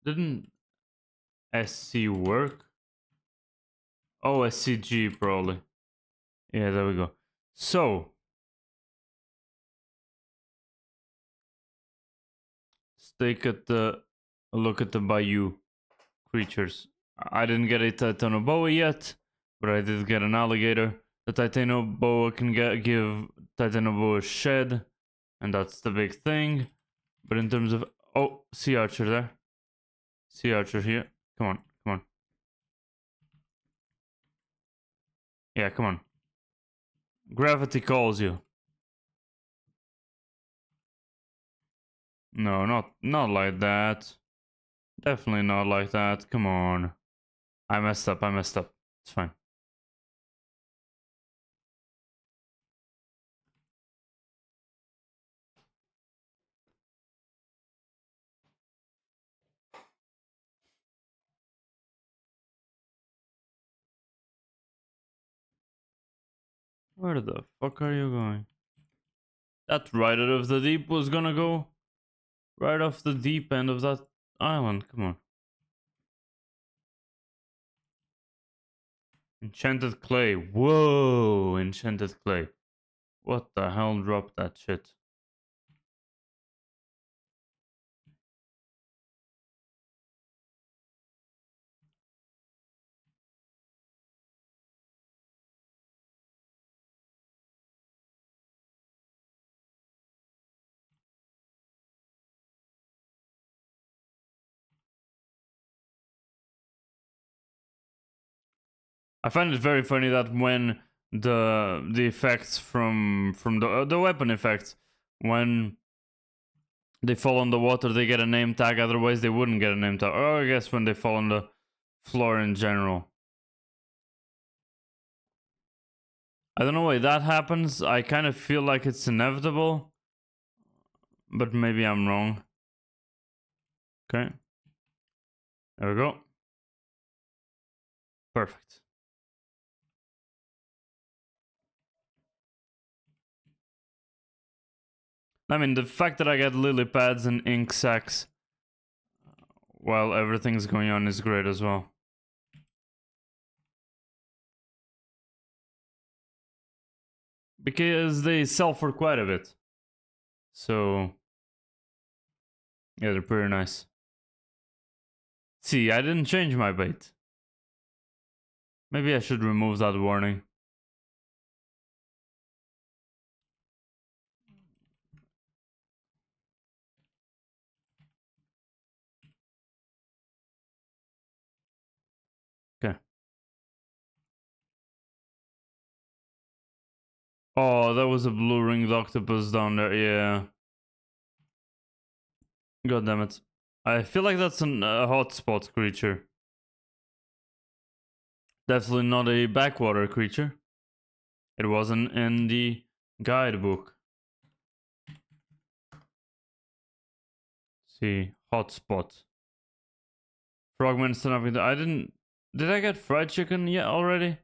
Didn't SC work? Oh, SCG probably. Yeah, there we go. So... let's take a look at the Bayou creatures. I didn't get a Titanoboa yet, but I did get an alligator. The Titanoboa can give Titanoboa shed, and that's the big thing. But in terms of... oh, sea archer there. Sea archer here. Come on, come on. Yeah, come on. Gravity calls you. No, not like that. Definitely not like that. Come on. I messed up. I messed up. It's fine. Where the fuck are you going? That right out of the deep was gonna go right off the deep end of that island. Come on. Enchanted clay. Whoa, enchanted clay. What the hell dropped that shit? I find it very funny that when the effects from the weapon effects, when they fall on the water they get a name tag, otherwise they wouldn't get a name tag. Or I guess when they fall on the floor in general. I don't know why that happens. I kind of feel like it's inevitable, but maybe I'm wrong. Okay. There we go. Perfect. I mean, the fact that I get lily pads and ink sacks while everything's going on is great as well. Because they sell for quite a bit. So, yeah, they're pretty nice. See, I didn't change my bait. Maybe I should remove that warning. Okay. Oh, that was a blue ringed octopus down there. Yeah. God damn it. I feel like that's a hotspot creature. Definitely not a backwater creature. It wasn't in the guidebook. See, hotspot. Frogman snapping. I didn't. Did I get fried chicken yet already?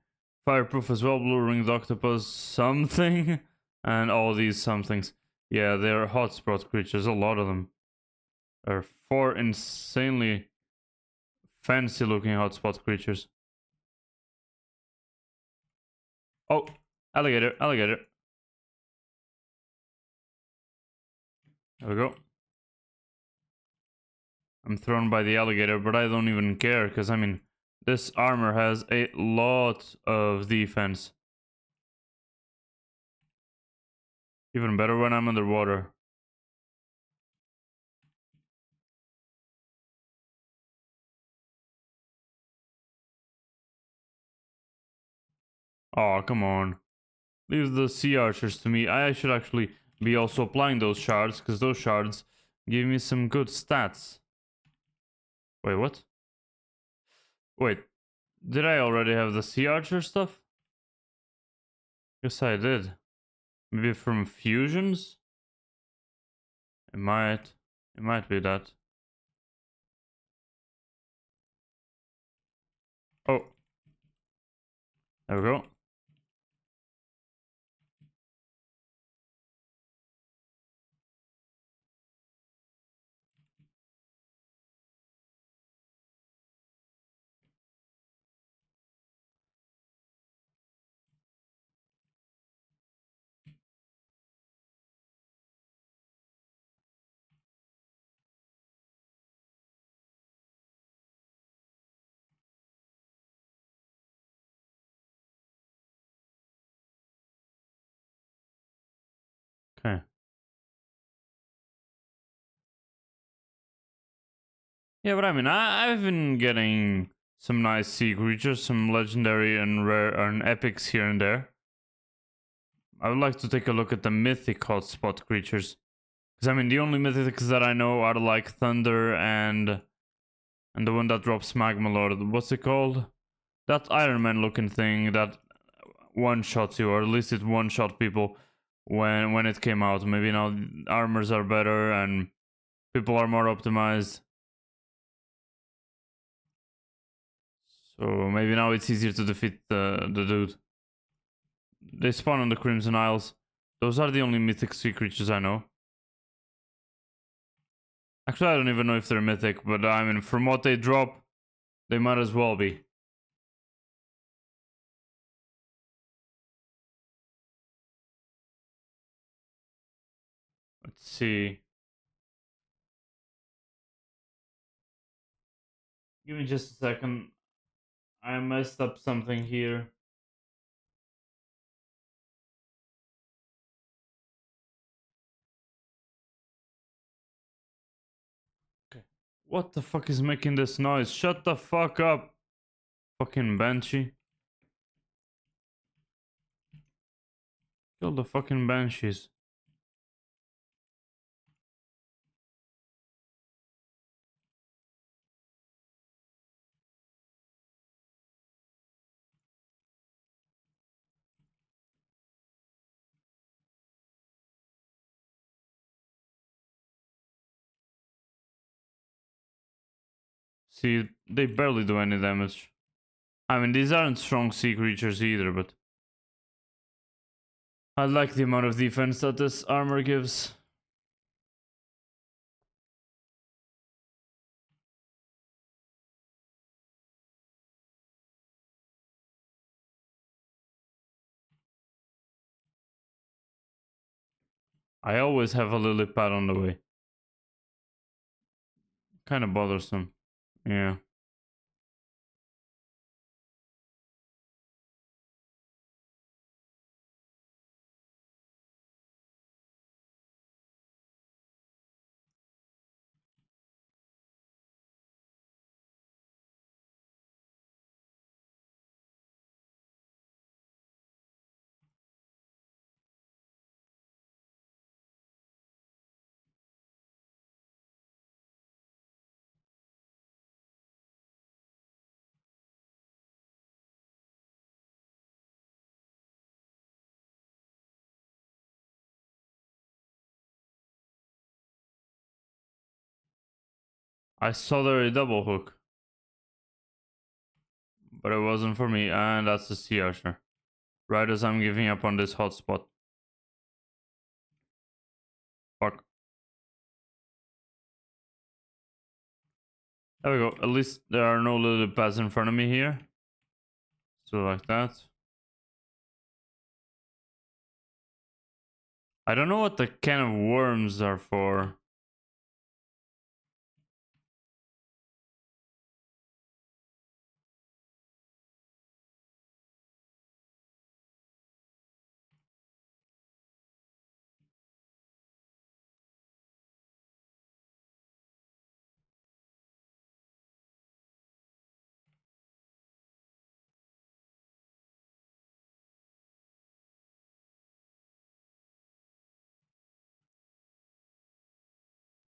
Fireproof as well. Blue ringed octopus. Something. And all these somethings. Yeah, they're hotspot creatures. A lot of them. There are 4 insanely fancy looking hotspot creatures. Oh, alligator, alligator. There we go. I'm thrown by the alligator, but I don't even care, because I mean, this armor has a lot of defense. Even better when I'm underwater. Oh, come on. Leave the sea archers to me. I should actually be also applying those shards, because those shards give me some good stats. Wait, what? Wait, did I already have the sea archer stuff? Yes, I did. Maybe from fusions? It might be that. Oh. There we go. Yeah, but I mean, I've been getting some nice sea creatures, some legendary and rare and epics here and there. I would like to take a look at the mythic hotspot creatures. Because I mean, the only mythics that I know are like Thunder and the one that drops Magma Lord. What's it called? That Iron Man looking thing that one shots you, or at least it one shot people when it came out. Maybe now armors are better and people are more optimized. So maybe now it's easier to defeat the dude. They spawn on the Crimson Isles. Those are the only mythic sea creatures I know. Actually, I don't even know if they're mythic, but I mean, from what they drop, they might as well be. Let's see. Give me just a second. I messed up something here. Okay. What the fuck is making this noise? Shut the fuck up. Fucking Banshee. Kill the fucking Banshees. See, they barely do any damage. I mean, these aren't strong sea creatures either, but I like the amount of defense that this armor gives. I always have a lily pad on the way. Kind of bothersome. Yeah. I saw there a double hook, but it wasn't for me, and that's the sea archer. Right as I'm giving up on this hotspot. Fuck. There we go. At least there are no lily pads in front of me here. So like that. I don't know what the can of worms are for.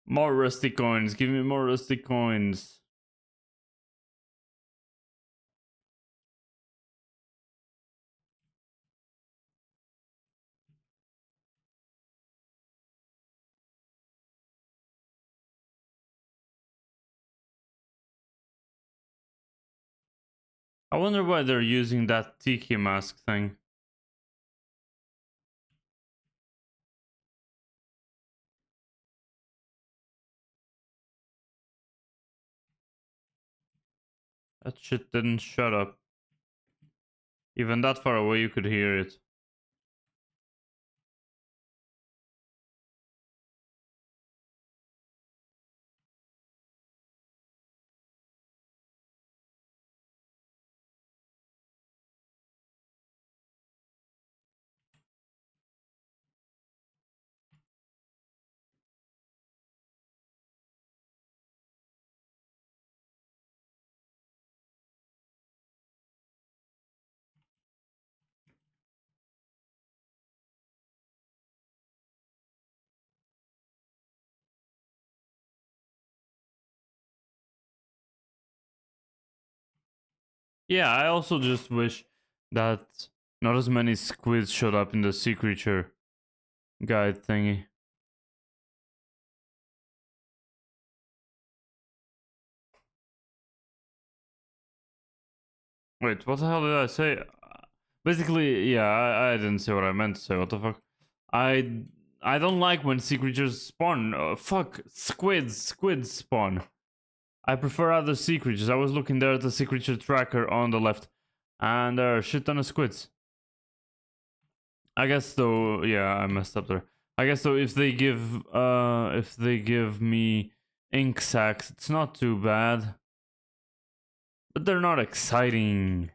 More rusty coins. Give me more rusty coins. I wonder why they're using that tiki mask thing. That shit didn't shut up. Even that far away you could hear it. Yeah, I also just wish that not as many squids showed up in the sea creature guide thingy. Wait, what the hell did I say? Basically, yeah, I didn't say what I meant to say. What the fuck? I I don't like when sea creatures spawn. Fuck, squids spawn. I prefer other sea creatures. I was looking there at the sea creature tracker on the left, and there are a shit ton of squids. I guess though, yeah, I messed up there. I guess though, if they give me ink sacs, it's not too bad, but they're not exciting.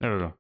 There we go.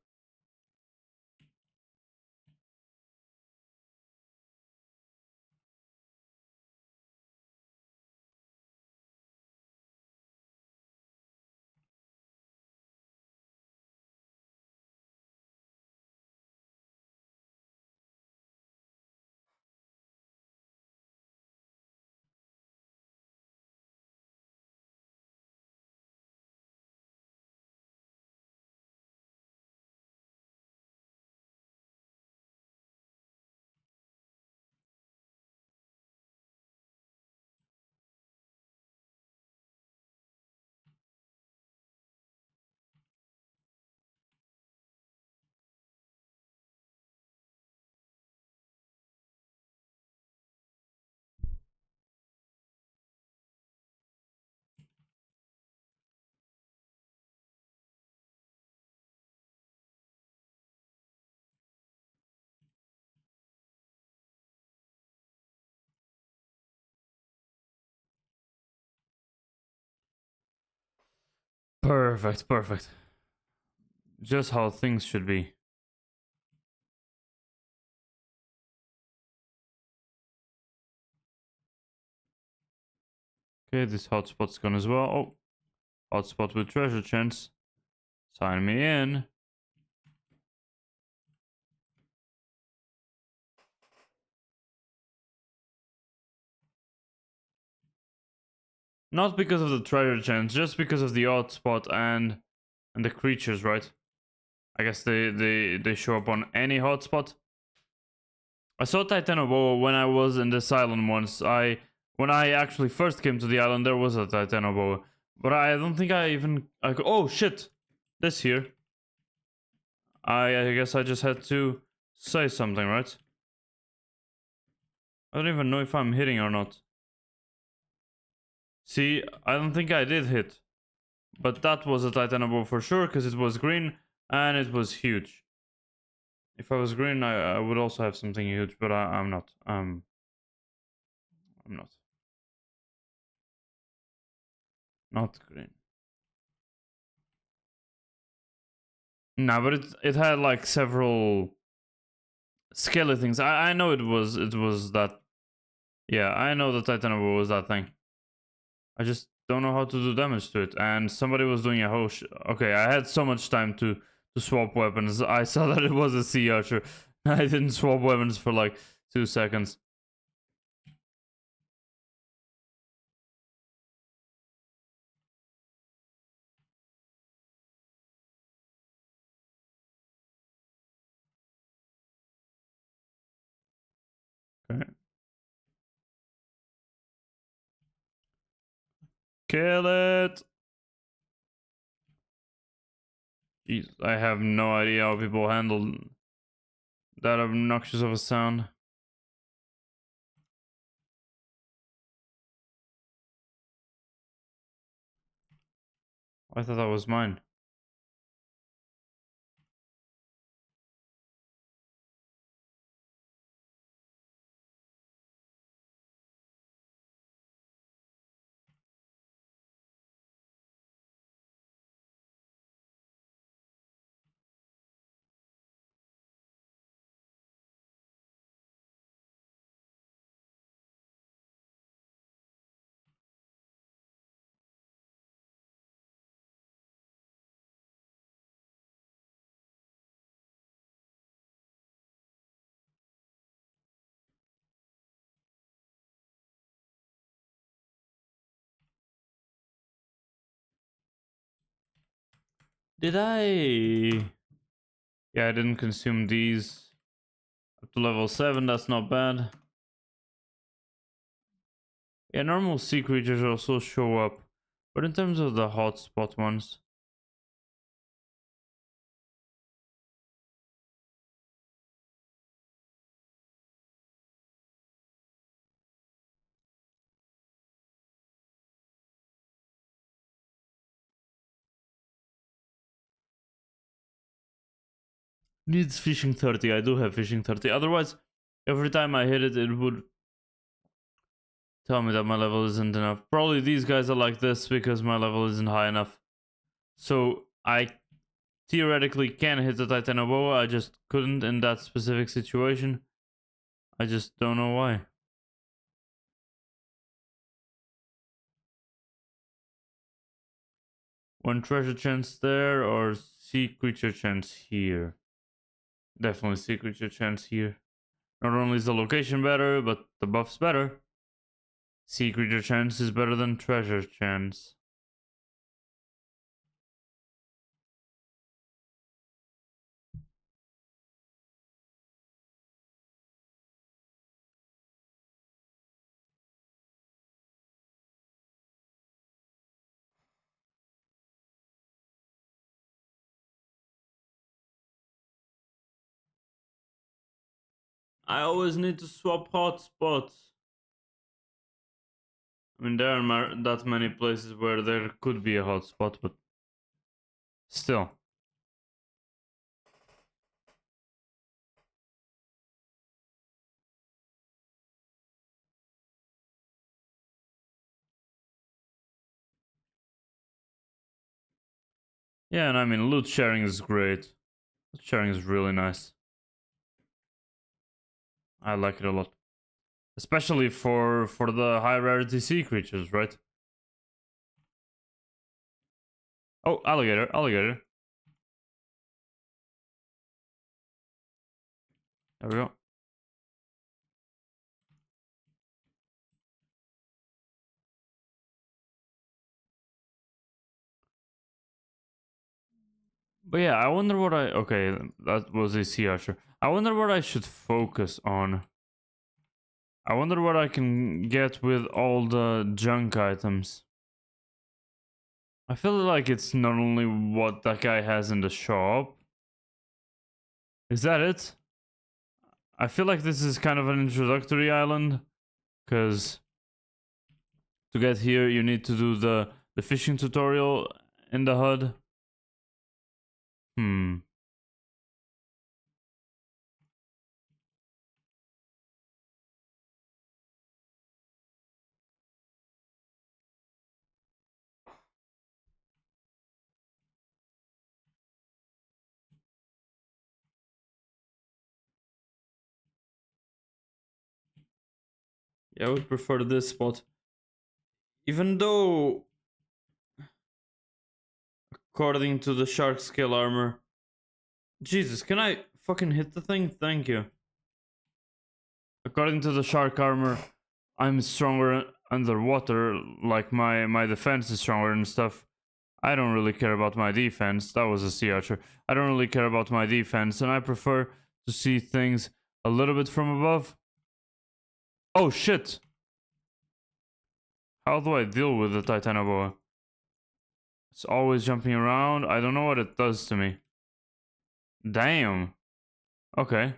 Perfect, perfect. Just how things should be. Okay, this hotspot's gone as well. Oh, hotspot with treasure chance. Sign me in. Not because of the treasure chance, just because of the hotspot and the creatures, right? I guess they show up on any hotspot. I saw Titanoboa when I was in this island once. When I actually first came to the island, there was a Titanoboa, but I don't think oh shit, this here. I guess I just had to say something, right? I don't even know if I'm hitting or not. See, I don't think I did hit, but that was a Titanoboa for sure because it was green and it was huge. If I was green, I would also have something huge, but I'm not. I'm not. Not green. Nah, but it had like several skeletons. I know it was that. Yeah, I know the Titanoboa was that thing. I just don't know how to do damage to it. And somebody was doing a whole. Okay, I had so much time to swap weapons. I saw that it was a sea archer. I didn't swap weapons for like 2 seconds. Okay. Kill it. Jeez, I have no idea how people handle that obnoxious of a sound. I thought that was mine. Did I? Yeah, I didn't consume these. Up to level 7, that's not bad. Yeah, normal sea creatures also show up. But in terms of the hotspot ones... Needs fishing 30. I do have fishing 30. Otherwise, every time I hit it, it would tell me that my level isn't enough. Probably these guys are like this because my level isn't high enough. So I theoretically can hit the Titanoboa. I just couldn't in that specific situation. I just don't know why. One treasure chance there or sea creature chance here? Definitely sea creature chance here. Not only is the location better, but the buff's better. Sea creature chance is better than treasure chance. I always need to swap hotspots. I mean, there are that many places where there could be a hotspot, but still. Yeah, and I mean, loot sharing is great. Loot sharing is really nice. I like it a lot. Especially for the high rarity sea creatures, right? Oh, alligator, alligator. There we go. But yeah, I wonder what I... Okay, that was a sea archer. I wonder what I should focus on. I wonder what I can get with all the junk items. I feel like it's not only what that guy has in the shop. Is that it? I feel like this is kind of an introductory island. Because to get here, you need to do the fishing tutorial in the HUD. Yeah, I would prefer this spot. Even though, according to the shark scale armor... Jesus, can I fucking hit the thing? Thank you. According to the shark armor, I'm stronger underwater, like my defense is stronger and stuff. I don't really care about my defense. That was a sea archer. I don't really care about my defense, and I prefer to see things a little bit from above. Oh shit! How do I deal with the Titanoboa? It's always jumping around. I don't know what it does to me. Damn. Okay.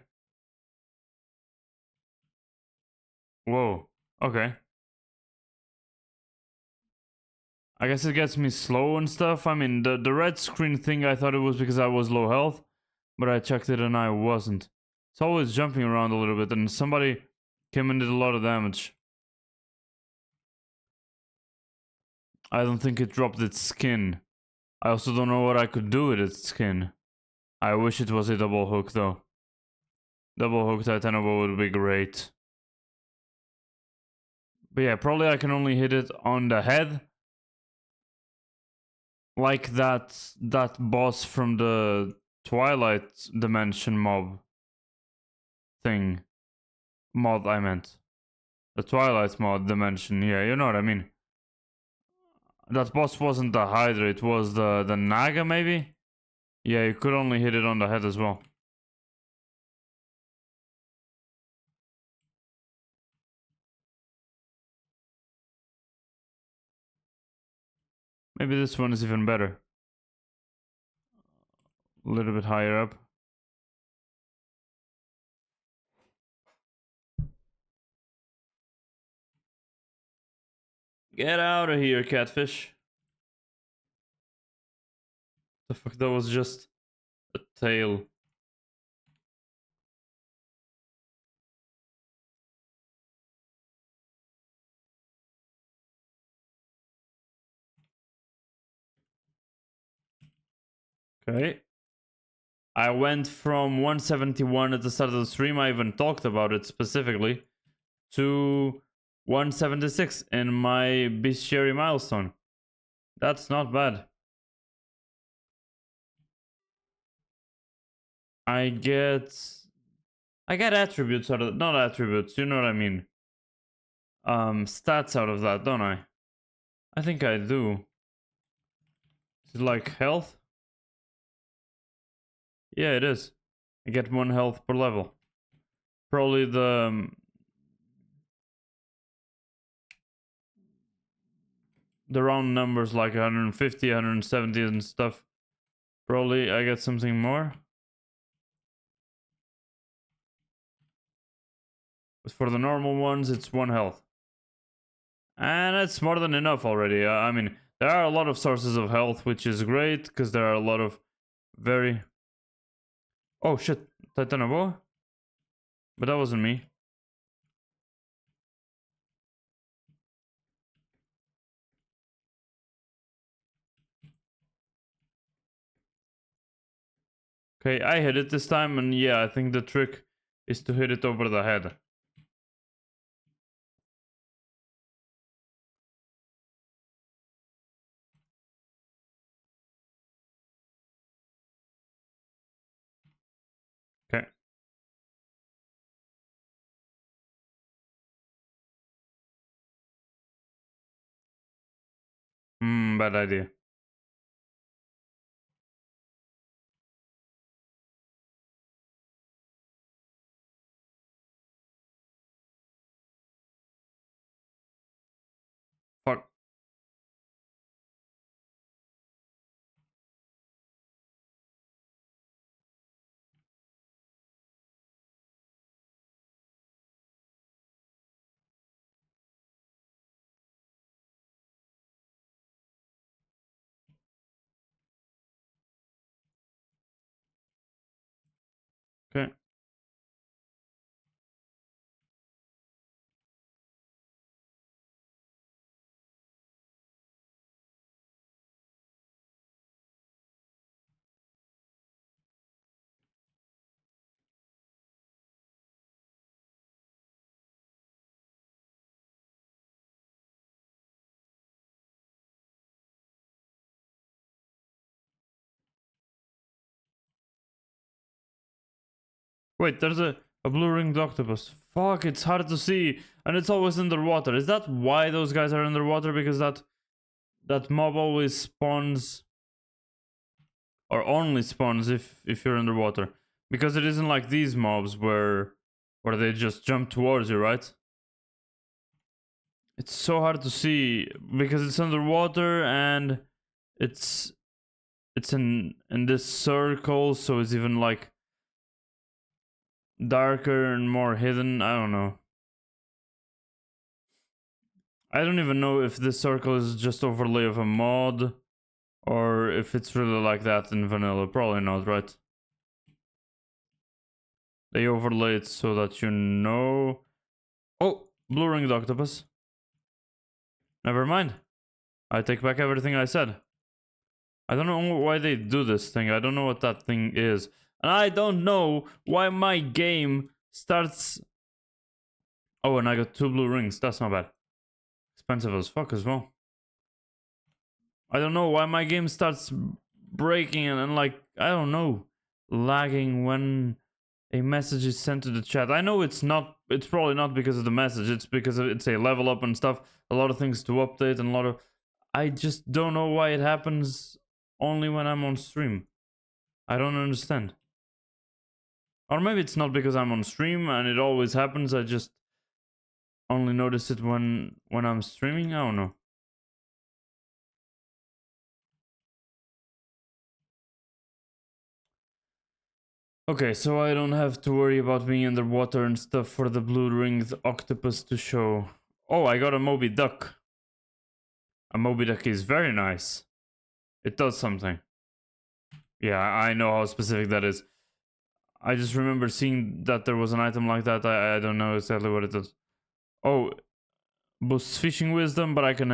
Whoa. Okay. I guess it gets me slow and stuff. I mean, the red screen thing, I thought it was because I was low health, but I checked it and I wasn't. It's always jumping around a little bit, and somebody came and did a lot of damage. I don't think it dropped its skin. I also don't know what I could do with its skin. I wish it was a double hook, though. Double hook Titanoboa would be great. But yeah, probably I can only hit it on the head. Like that boss from the Twilight Dimension mob thing. Mod, I meant. The Twilight mod dimension, yeah, you know what I mean. That boss wasn't the Hydra, it was the Naga, maybe? Yeah, you could only hit it on the head as well. Maybe this one is even better. A little bit higher up. Get out of here, catfish. The fuck, that was just a tail. Okay. I went from 171 at the start of the stream, I even talked about it specifically, to 176 in my bestiary milestone. That's not bad. I get attributes out of not attributes, you know what I mean. Stats out of that, don't I? I think I do. Is it like health? Yeah, it is. I get 1 health per level. Probably the round numbers like 150, 170 and stuff. Probably I get something more. But for the normal ones, it's 1 health. And it's more than enough already. I mean, there are a lot of sources of health, which is great, because there are a lot of very... Oh shit, Titanabo? But that wasn't me. Okay, I hit it this time, and yeah, I think the trick is to hit it over the head. Okay. Bad idea. Fuck. Okay. Wait, there's a blue ringed octopus. Fuck, it's hard to see, and it's always underwater. Is that why those guys are underwater? Because that mob always spawns, or only spawns if you're underwater. Because it isn't like these mobs where they just jump towards you, right? It's so hard to see because it's underwater and it's in this circle, so it's even like darker and more hidden. I don't know. I don't even know if this circle is just overlay of a mod or if it's really like that in vanilla. Probably not, right? They overlay it so that you know. Oh, blue ringed octopus. Never mind. I take back everything I said. I don't know why they do this thing. I don't know what that thing is. And I don't know why my game starts... Oh, and I got 2 blue rings. That's not bad. Expensive as fuck as well. I don't know why my game starts breaking and like, I don't know, lagging when a message is sent to the chat. I know it's probably not because of the message. It's because it's a level up and stuff. A lot of things to update and a lot of... I just don't know why it happens only when I'm on stream. I don't understand. Or maybe it's not because I'm on stream and it always happens. I just only notice it when I'm streaming. I don't know. Okay, so I don't have to worry about being underwater and stuff for the blue-ringed octopus to show. Oh, I got a Moby Duck. A Moby Duck is very nice. It does something. Yeah, I know how specific that is. I just remember seeing that there was an item like that. I don't know exactly what it does. Oh, boosts fishing wisdom, but I can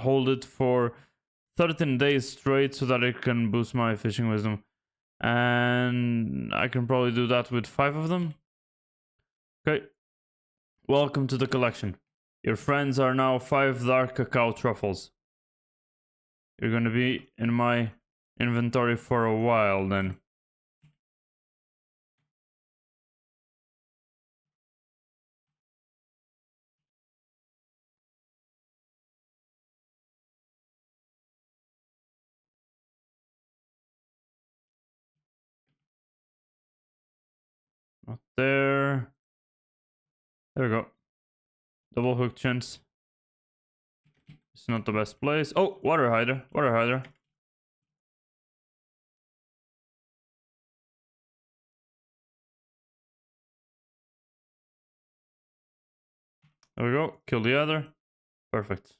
hold it for 13 days straight so that it can boost my fishing wisdom. And I can probably do that with 5 of them. Okay. Welcome to the collection. Your friends are now 5 dark cacao truffles. You're gonna be in my inventory for a while then. Not there. There we go. Double hook chance. It's not the best place. Oh, water hider. Water hider. There we go. Kill the other. Perfect.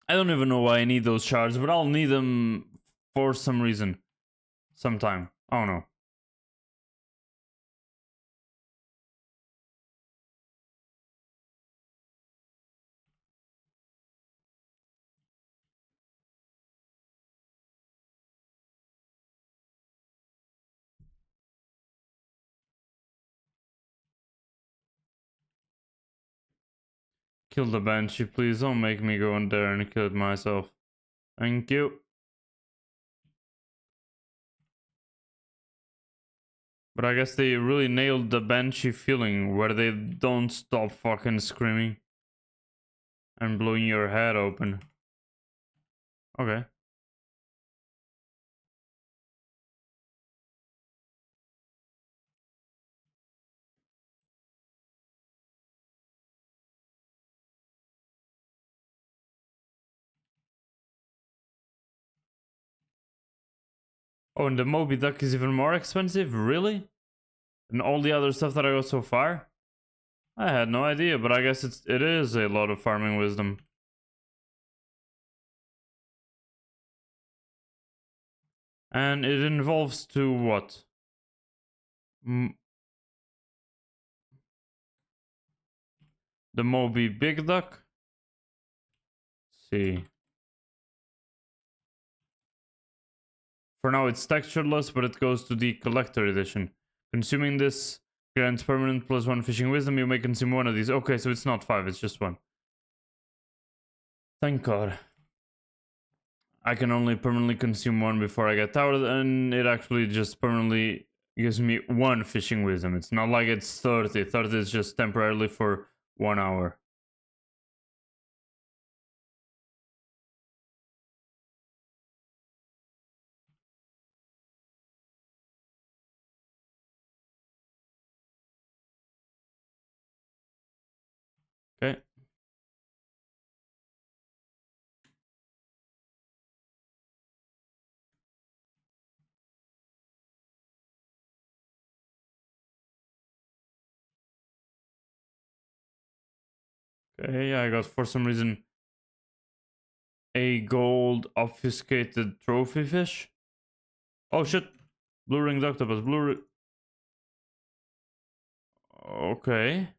I don't even know why I need those shards, but I'll need them for some reason. Sometime. I don't know. Kill the banshee, please. Don't make me go in there and kill it myself. Thank you. But I guess they really nailed the banshee feeling where they don't stop fucking screaming and blowing your head open. Okay. Oh, and the Moby Duck is even more expensive? Really? And all the other stuff that I got so far? I had no idea, but I guess it is a lot of farming wisdom. And it involves to what? The Moby Big Duck? Let's see. For now it's textureless, but it goes to the collector edition. Consuming this grants permanent +1 fishing wisdom. You may consume one of these. Okay, so it's not 5, it's just 1. Thank God. I can only permanently consume 1 before I get towered, and it actually just permanently gives me 1 fishing wisdom. It's not like it's 30. 30 is just temporarily for 1 hour. Okay. Okay, I got for some reason a gold obfuscated trophy fish. Oh shit! Blue ringed octopus. Okay.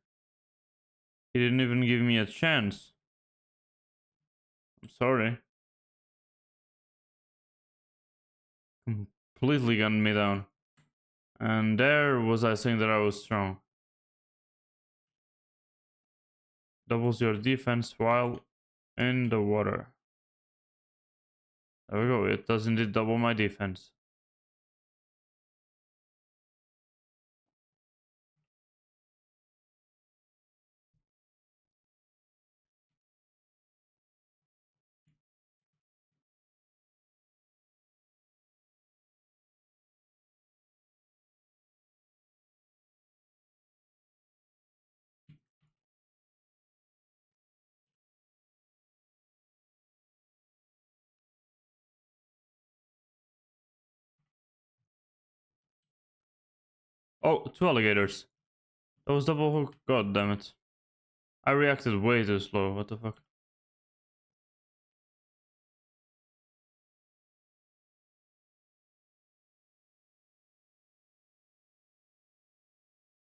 He didn't even give me a chance. I'm sorry. Completely gunned me down. And there was I saying that I was strong. Doubles your defense while in the water. There we go. It does indeed double my defense. Oh, 2 alligators. That was double hook. God damn it. I reacted way too slow. What the fuck?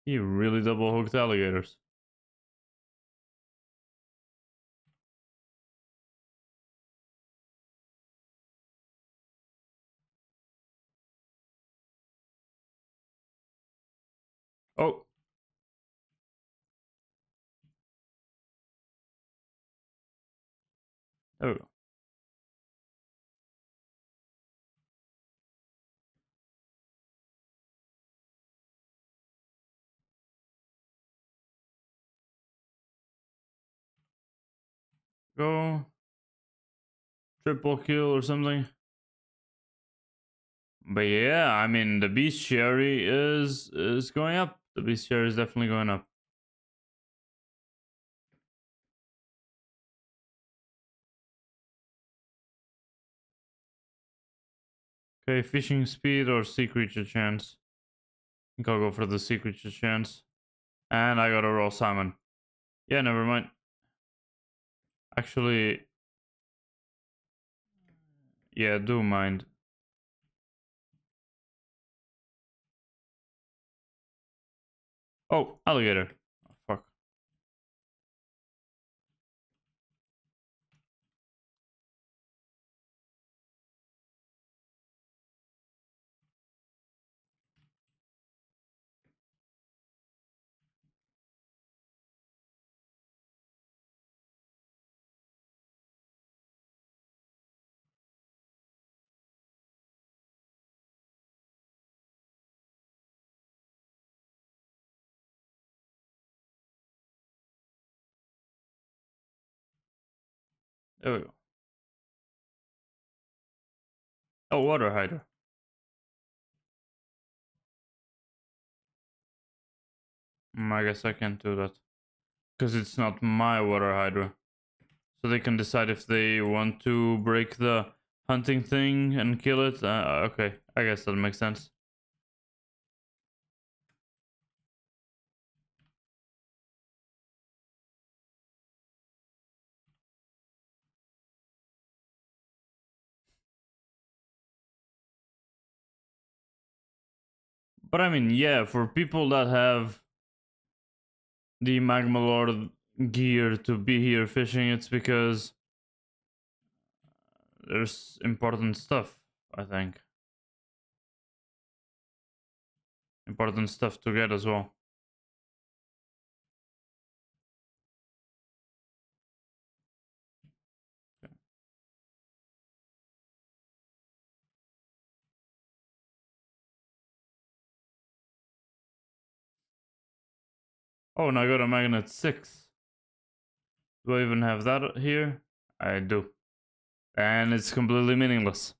He really double hooked alligators. Oh. There we go. Go. Triple kill or something. But yeah, I mean the bestiary is going up. The bestiary is definitely going up. Okay, fishing speed or sea creature chance. I think I'll go for the sea creature chance. And I got a raw salmon. Yeah, never mind. Actually, yeah, do mind. Oh, alligator. Oh, fuck. There we go. Oh, water hydra. I guess I can't do that. Because it's not my water hydra. So they can decide if they want to break the hunting thing and kill it. Okay, I guess that makes sense. But I mean, yeah, for people that have the Magma Lord gear to be here fishing, it's because there's important stuff, I think. Important stuff to get as well. Oh, and I got a magnet 6. Do I even have that here? I do. And it's completely meaningless.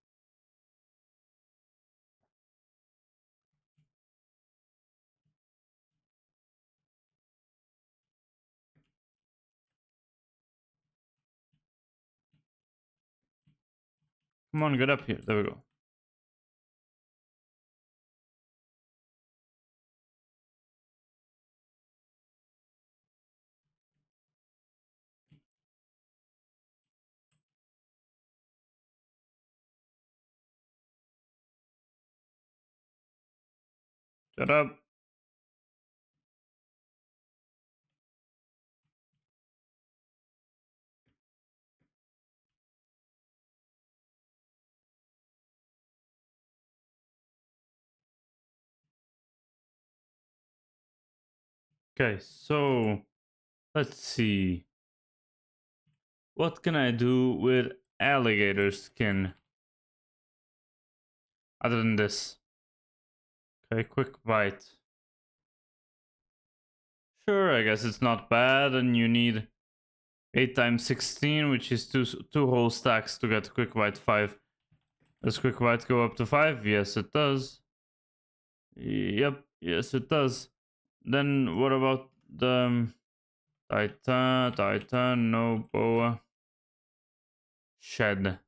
Come on, get up here. There we go. Shut up. Okay, so let's see. What can I do with alligator skin? Other than this. Okay, quick bite. Sure, I guess it's not bad, and you need 8 times 16, which is two whole stacks to get quick bite 5. Does quick bite go up to 5? Yes, it does. Yep, yes, it does. Then what about the Titan, no boa, shed.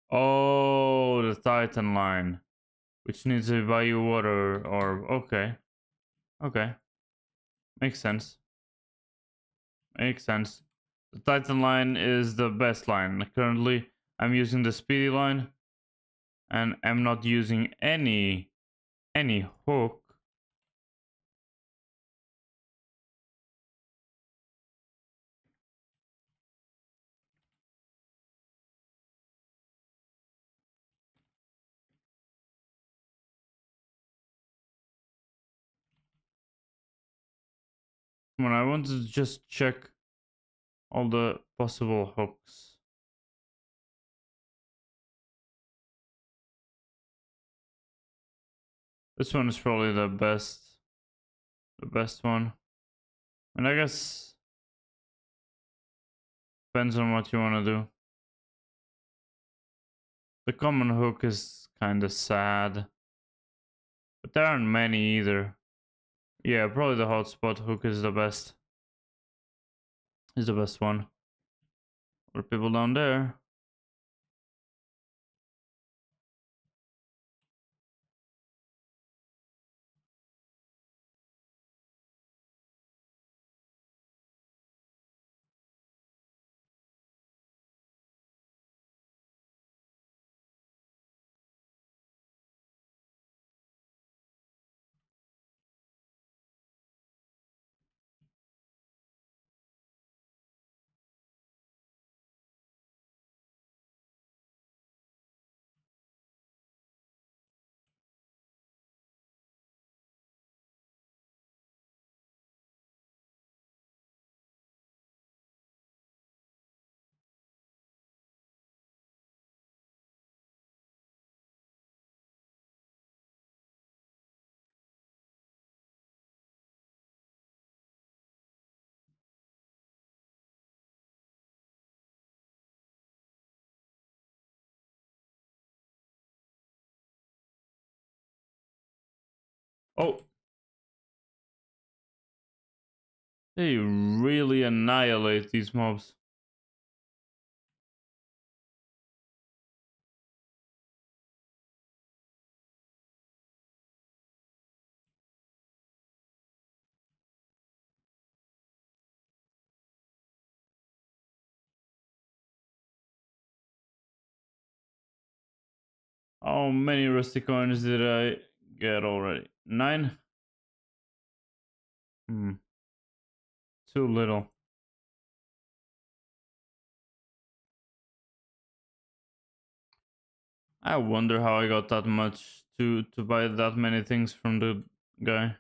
Oh, the Titan line. which needs to buy you water or okay. Okay. Makes sense. Makes sense. The Titan line is the best line. Currently, I'm using the speedy line, and I'm not using any hook. When I want to just check all the possible hooks. This one is probably the best one. And I guess depends on what you want to do. The common hook is kind of sad, but there aren't many either. Yeah, probably the hotspot hook is the best. Is the best one. Or people down there. Oh, they really annihilate these mobs. How many rusty coins did I get already? 9? Hmm, too little. I wonder how I got that much to buy that many things from the guy.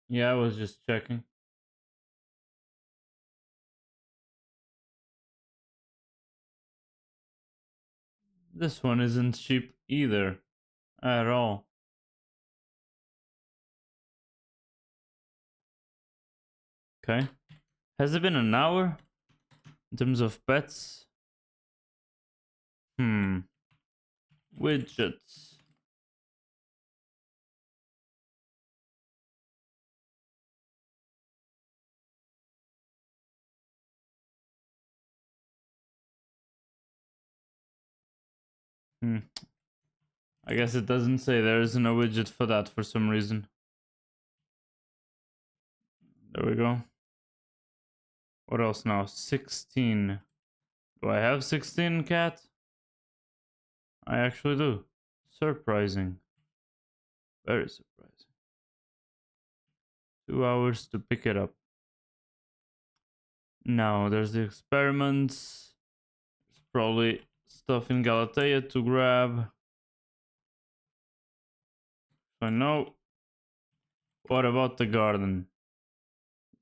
Yeah, I was just checking. This one isn't cheap either. At all. Okay. Has it been an hour? In terms of pets? Widgets. I guess it doesn't say there isn't a widget for that for some reason. There we go. What else now? 16. Do I have 16, cat? I actually do. Surprising. Very surprising. 2 hours to pick it up. Now, there's the experiments. There's probably stuff in Galatea to grab. So no. What about the garden?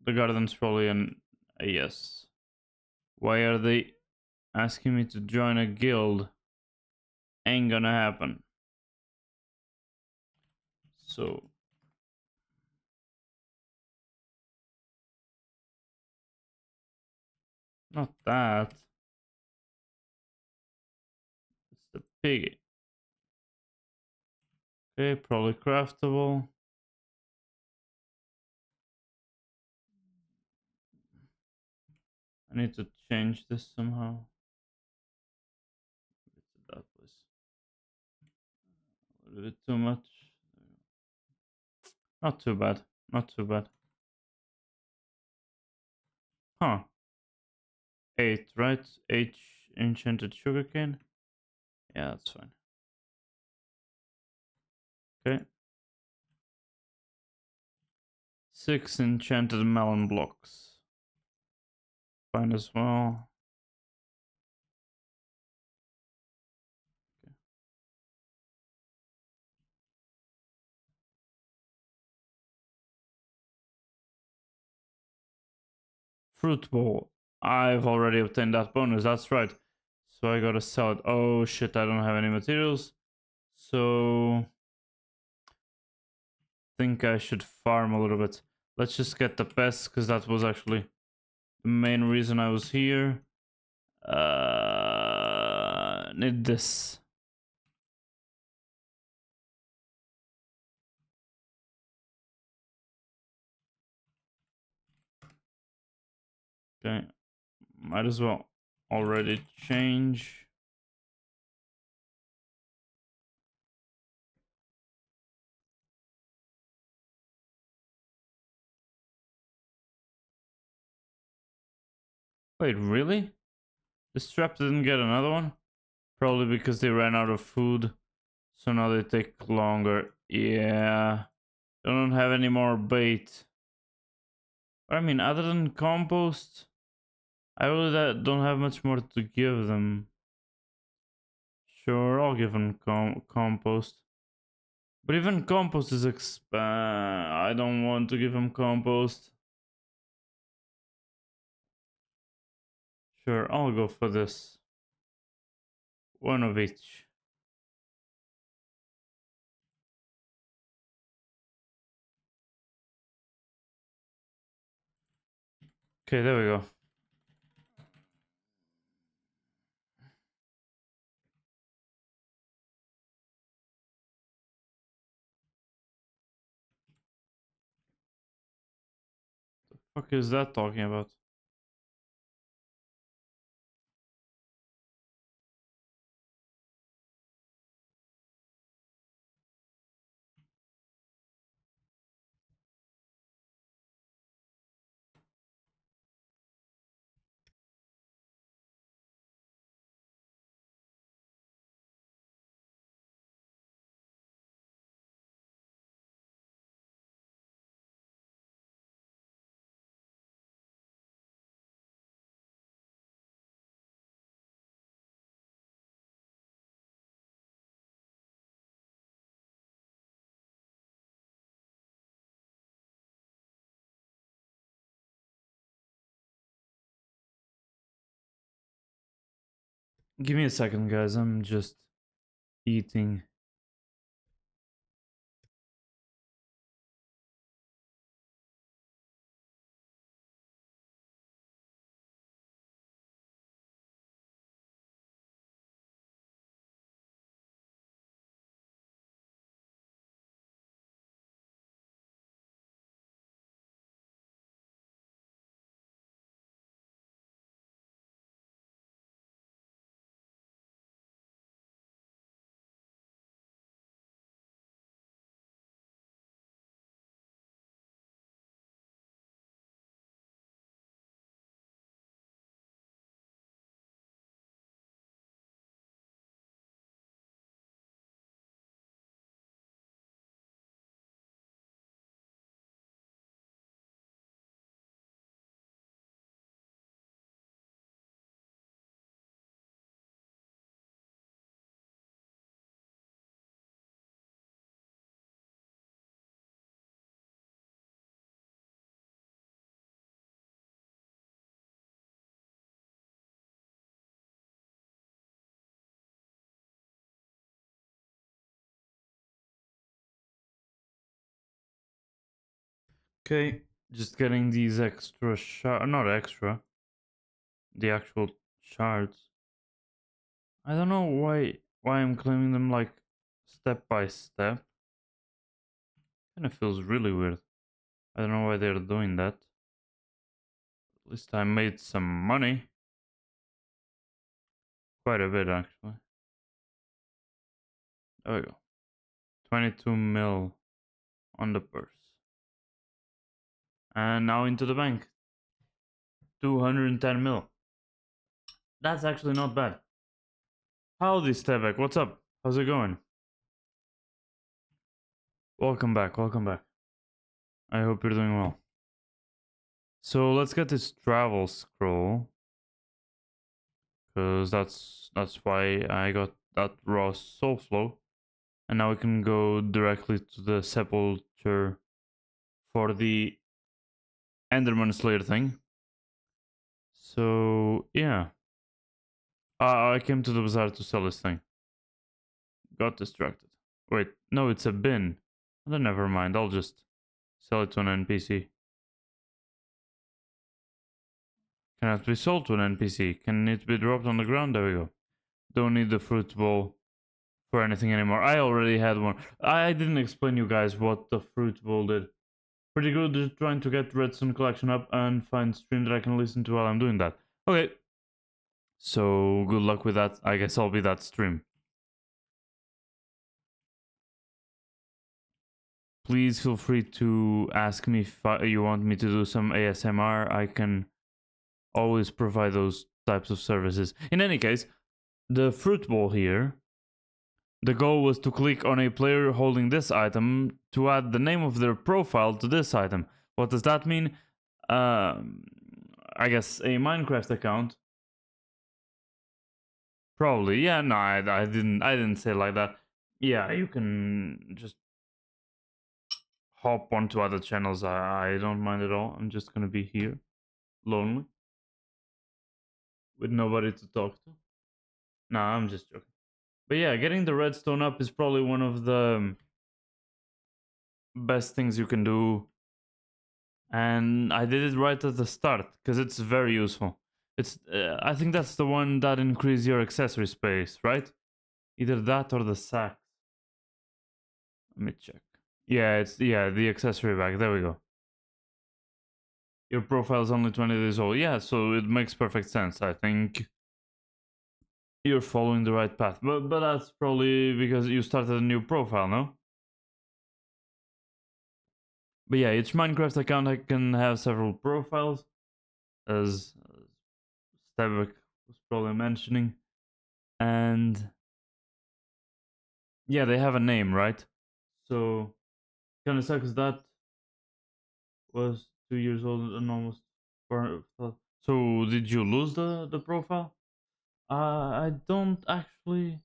The garden's probably a yes. Why are they asking me to join a guild? Ain't gonna happen. So not that. It's the piggy. Okay, probably craftable. I need to change this somehow. That was a little bit too much. Not too bad. Not too bad. Huh. 8, right? H enchanted sugarcane. Yeah, that's fine. Okay. 6 enchanted melon blocks. Fine as well. Okay. Fruit bowl. I've already obtained that bonus, that's right. So I gotta sell it. Oh shit, I don't have any materials. So think I should farm a little bit. Let's just get the pests, because that was actually the main reason I was here. Need this. Okay, might as well already change. Wait, really? This trap didn't get another one? Probably because they ran out of food. So now they take longer. Yeah. They don't have any more bait. I mean, other than compost, I really don't have much more to give them. Sure, I'll give them compost. But even compost is I don't want to give them compost. Sure, I'll go for this. One of each. Okay, there we go. The fuck is that talking about? Give me a second, guys. I'm just eating. Okay, just getting these extra not extra, the actual shards. I don't know why I'm claiming them like step by step. Kind of feels really weird. I don't know why they're doing that. At least I made some money. Quite a bit, actually. There we go. 22 mil on the purse. And now into the bank. 210 mil. That's actually not bad. Howdy, Stebek. What's up? How's it going? Welcome back. Welcome back. I hope you're doing well. So let's get this travel scroll. Because that's why I got that raw soul flow. And now we can go directly to the sepulcher for the Enderman Slayer thing. So yeah. I came to the bazaar to sell this thing. Got distracted. Wait, no, it's a bin. Then never mind, I'll just sell it to an NPC. Cannot be sold to an NPC. Can it be dropped on the ground? There we go. Don't need the fruit bowl for anything anymore. I already had one. I didn't explain you guys what the fruit bowl did. Pretty good, just trying to get redstone collection up and find stream that I can listen to while I'm doing that. Okay. So good luck with that. I guess I'll be that stream. Please feel free to ask me if you want me to do some ASMR. I can always provide those types of services. In any case, the fruit bowl here, the goal was to click on a player holding this item to add the name of their profile to this item. What does that mean? I guess a Minecraft account. Probably, yeah. No, I didn't say it like that. Yeah, you can just hop onto other channels. I don't mind at all. I'm just gonna be here, lonely, with nobody to talk to. Nah, I'm just joking. But yeah, getting the redstone up is probably one of the best things you can do. And I did it right at the start because it's very useful. It's I think that's the one that increases your accessory space, right? Either that or the sacks. Let me check. Yeah, it's the accessory bag. There we go. Your profile is only 20 days old. Yeah, so it makes perfect sense. I think you're following the right path. But that's probably because you started a new profile, no? But yeah, each Minecraft account can have several profiles, as Stebek was probably mentioning. And yeah, they have a name, right? So kind of sucks that was 2 years old and almost 4. So did you lose the profile? I don't actually.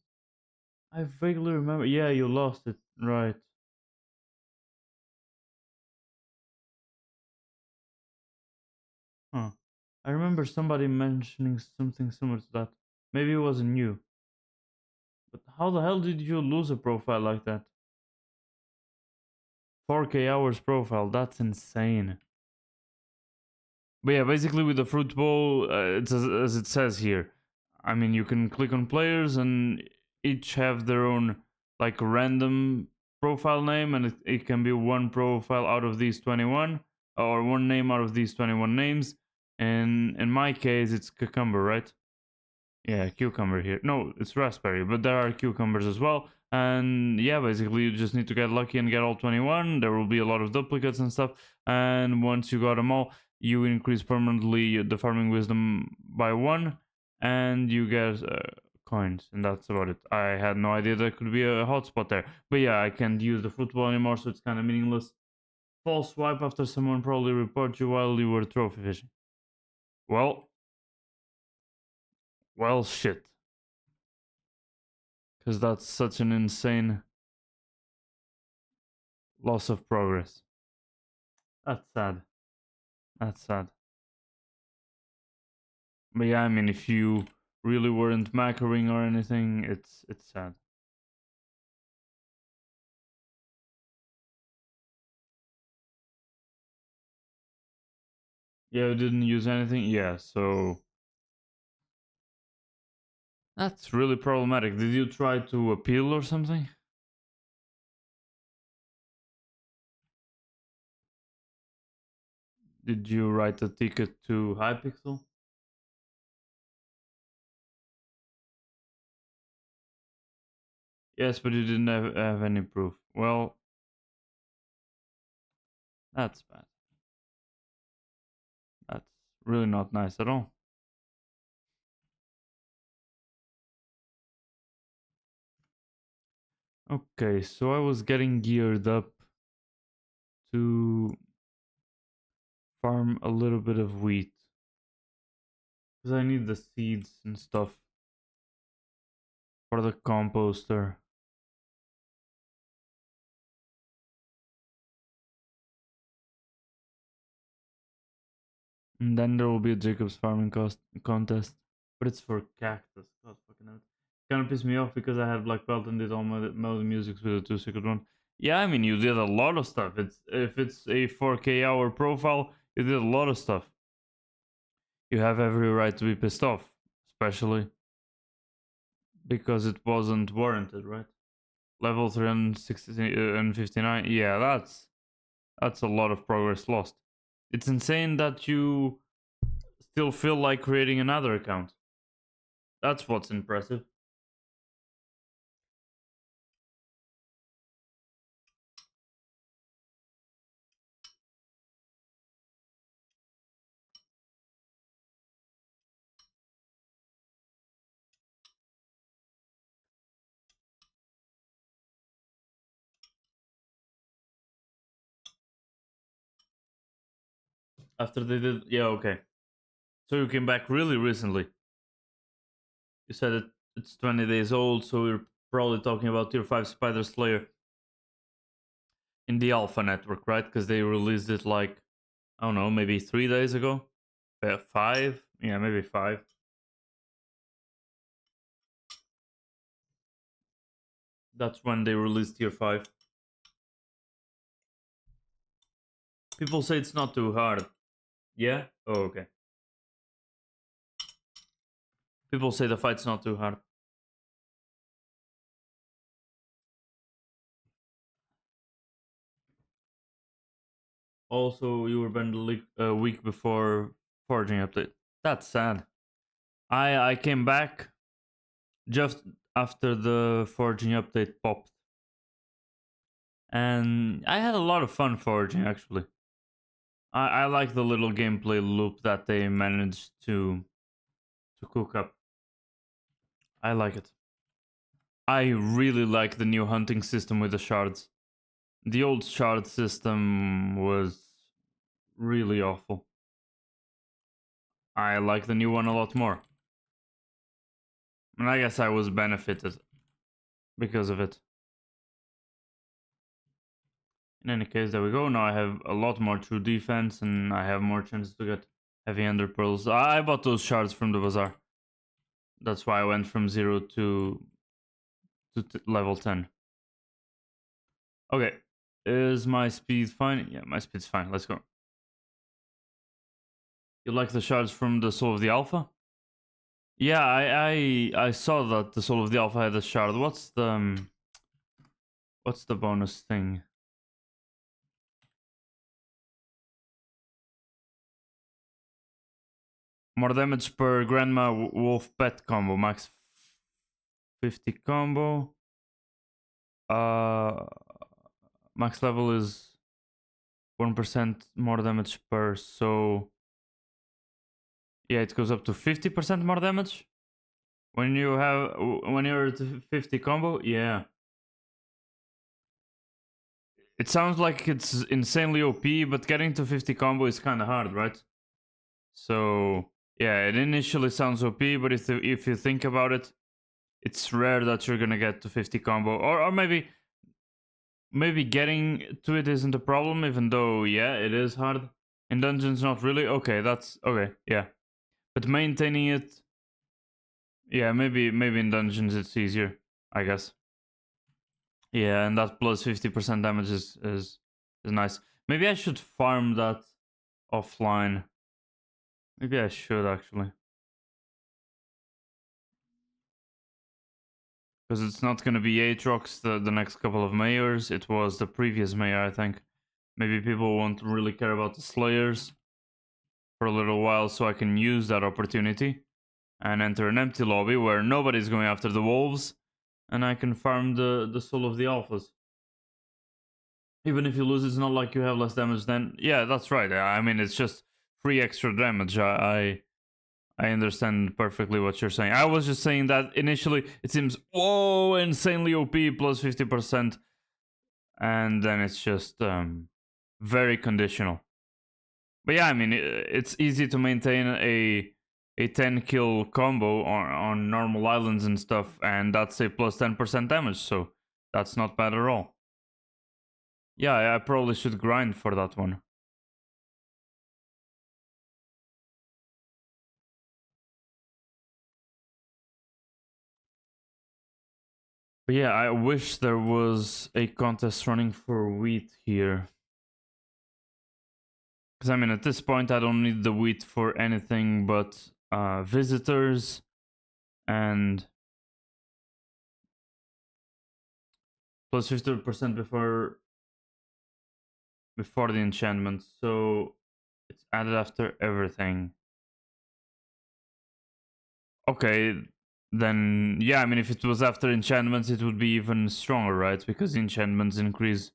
I vaguely remember. Yeah, you lost it, right? Huh. I remember somebody mentioning something similar to that. Maybe it wasn't you. But how the hell did you lose a profile like that? 4K hours profile, that's insane. But yeah, basically with the fruit bowl, it's as it says here. I mean, you can click on players and each have their own like random profile name, and it can be one profile out of these 21 or one name out of these 21 names. And in my case, it's cucumber, right? Yeah, cucumber here. No, it's raspberry, but there are cucumbers as well. And yeah, basically you just need to get lucky and get all 21. There will be a lot of duplicates and stuff. And once you got them all, you increase permanently the farming wisdom by 1, and you get coins, and that's about it. I had no idea there could be a hotspot there. But yeah, I can't use the football anymore, so it's kind of meaningless. False swipe after someone probably reported you while you were trophy fishing. Well, shit. Because that's such an insane loss of progress. That's sad. That's sad. But yeah, I mean, if you really weren't macroing or anything, it's sad. Yeah, you didn't use anything? Yeah, so that's really problematic. Did you try to appeal or something? Did you write a ticket to Hypixel? Yes, but you didn't have any proof. Well, that's bad. That's really not nice at all. Okay, so I was getting geared up to farm a little bit of wheat. Because I need the seeds and stuff for the composter. And then there will be a Jacob's farming contest. But it's for cactus. God fucking hell. Kind of pissed me off because I had black belt and did all my melody musics with a 2-second one. Yeah, I mean, you did a lot of stuff. If it's a 4K hour profile, you did a lot of stuff. You have every right to be pissed off, especially because it wasn't warranted, right? Level 359. Yeah, that's a lot of progress lost. It's insane that you still feel like creating another account. That's what's impressive. After they did, yeah, okay. So you came back really recently. You said it's 20 days old, so we're probably talking about Tier 5 Spider Slayer in the Alpha network, right? Because they released it like, I don't know, maybe 3 days ago? 5? Yeah, maybe 5. That's when they released Tier 5. People say it's not too hard. Yeah? Oh, okay. People say the fight's not too hard. Also, you were banned a week before forging update. That's sad. I came back just after the forging update popped. And I had a lot of fun forging, actually. I like the little gameplay loop that they managed to cook up. I like it. I really like the new hunting system with the shards. The old shard system was really awful. I like the new one a lot more. And I guess I was benefited because of it. In any case, there we go. Now I have a lot more true defense and I have more chances to get heavy ender pearls. I bought those shards from the bazaar. That's why I went from 0 to level 10. Okay. Is my speed fine? Yeah, my speed's fine. Let's go. You like the shards from the Soul of the Alpha? Yeah, I saw that the Soul of the Alpha had a shard. What's the bonus thing? More damage per Grandma Wolf Pet combo, max 50 combo. Max level is 1% more damage per, so yeah, it goes up to 50% more damage when you're at 50 combo. Yeah, it sounds like it's insanely OP, but getting to 50 combo is kind of hard, right? So yeah, it initially sounds OP, but if you think about it, it's rare that you're gonna get to 50 combo, or maybe getting to it isn't a problem, even though yeah, it is hard. In dungeons, not really. Okay, that's okay. Yeah, but maintaining it, yeah, maybe in dungeons it's easier, I guess. Yeah, and that plus 50% damage is nice. Maybe I should farm that offline. Maybe I should actually. Because it's not going to be Aatrox the next couple of mayors. It was the previous mayor, I think. Maybe people won't really care about the Slayers. for a little while so I can use that opportunity and enter an empty lobby where nobody's going after the wolves, and I can farm the soul of the alphas. Even if you lose, it's not like you have less damage then. Yeah, that's right. I mean, it's just free extra damage. I understand perfectly what you're saying. I was just saying that initially it seems, whoa, insanely OP plus 50%. And then it's just very conditional. But yeah, I mean, it's easy to maintain a 10 kill combo on normal islands and stuff, and that's a plus 10% damage, so that's not bad at all. Yeah, I probably should grind for that one. But yeah, I wish there was a contest running for wheat here. Because I mean, at this point, I don't need the wheat for anything but visitors and plus 50% before the enchantment. So it's added after everything. Okay, then yeah, I mean, if it was after enchantments, it would be even stronger, right? Because enchantments increase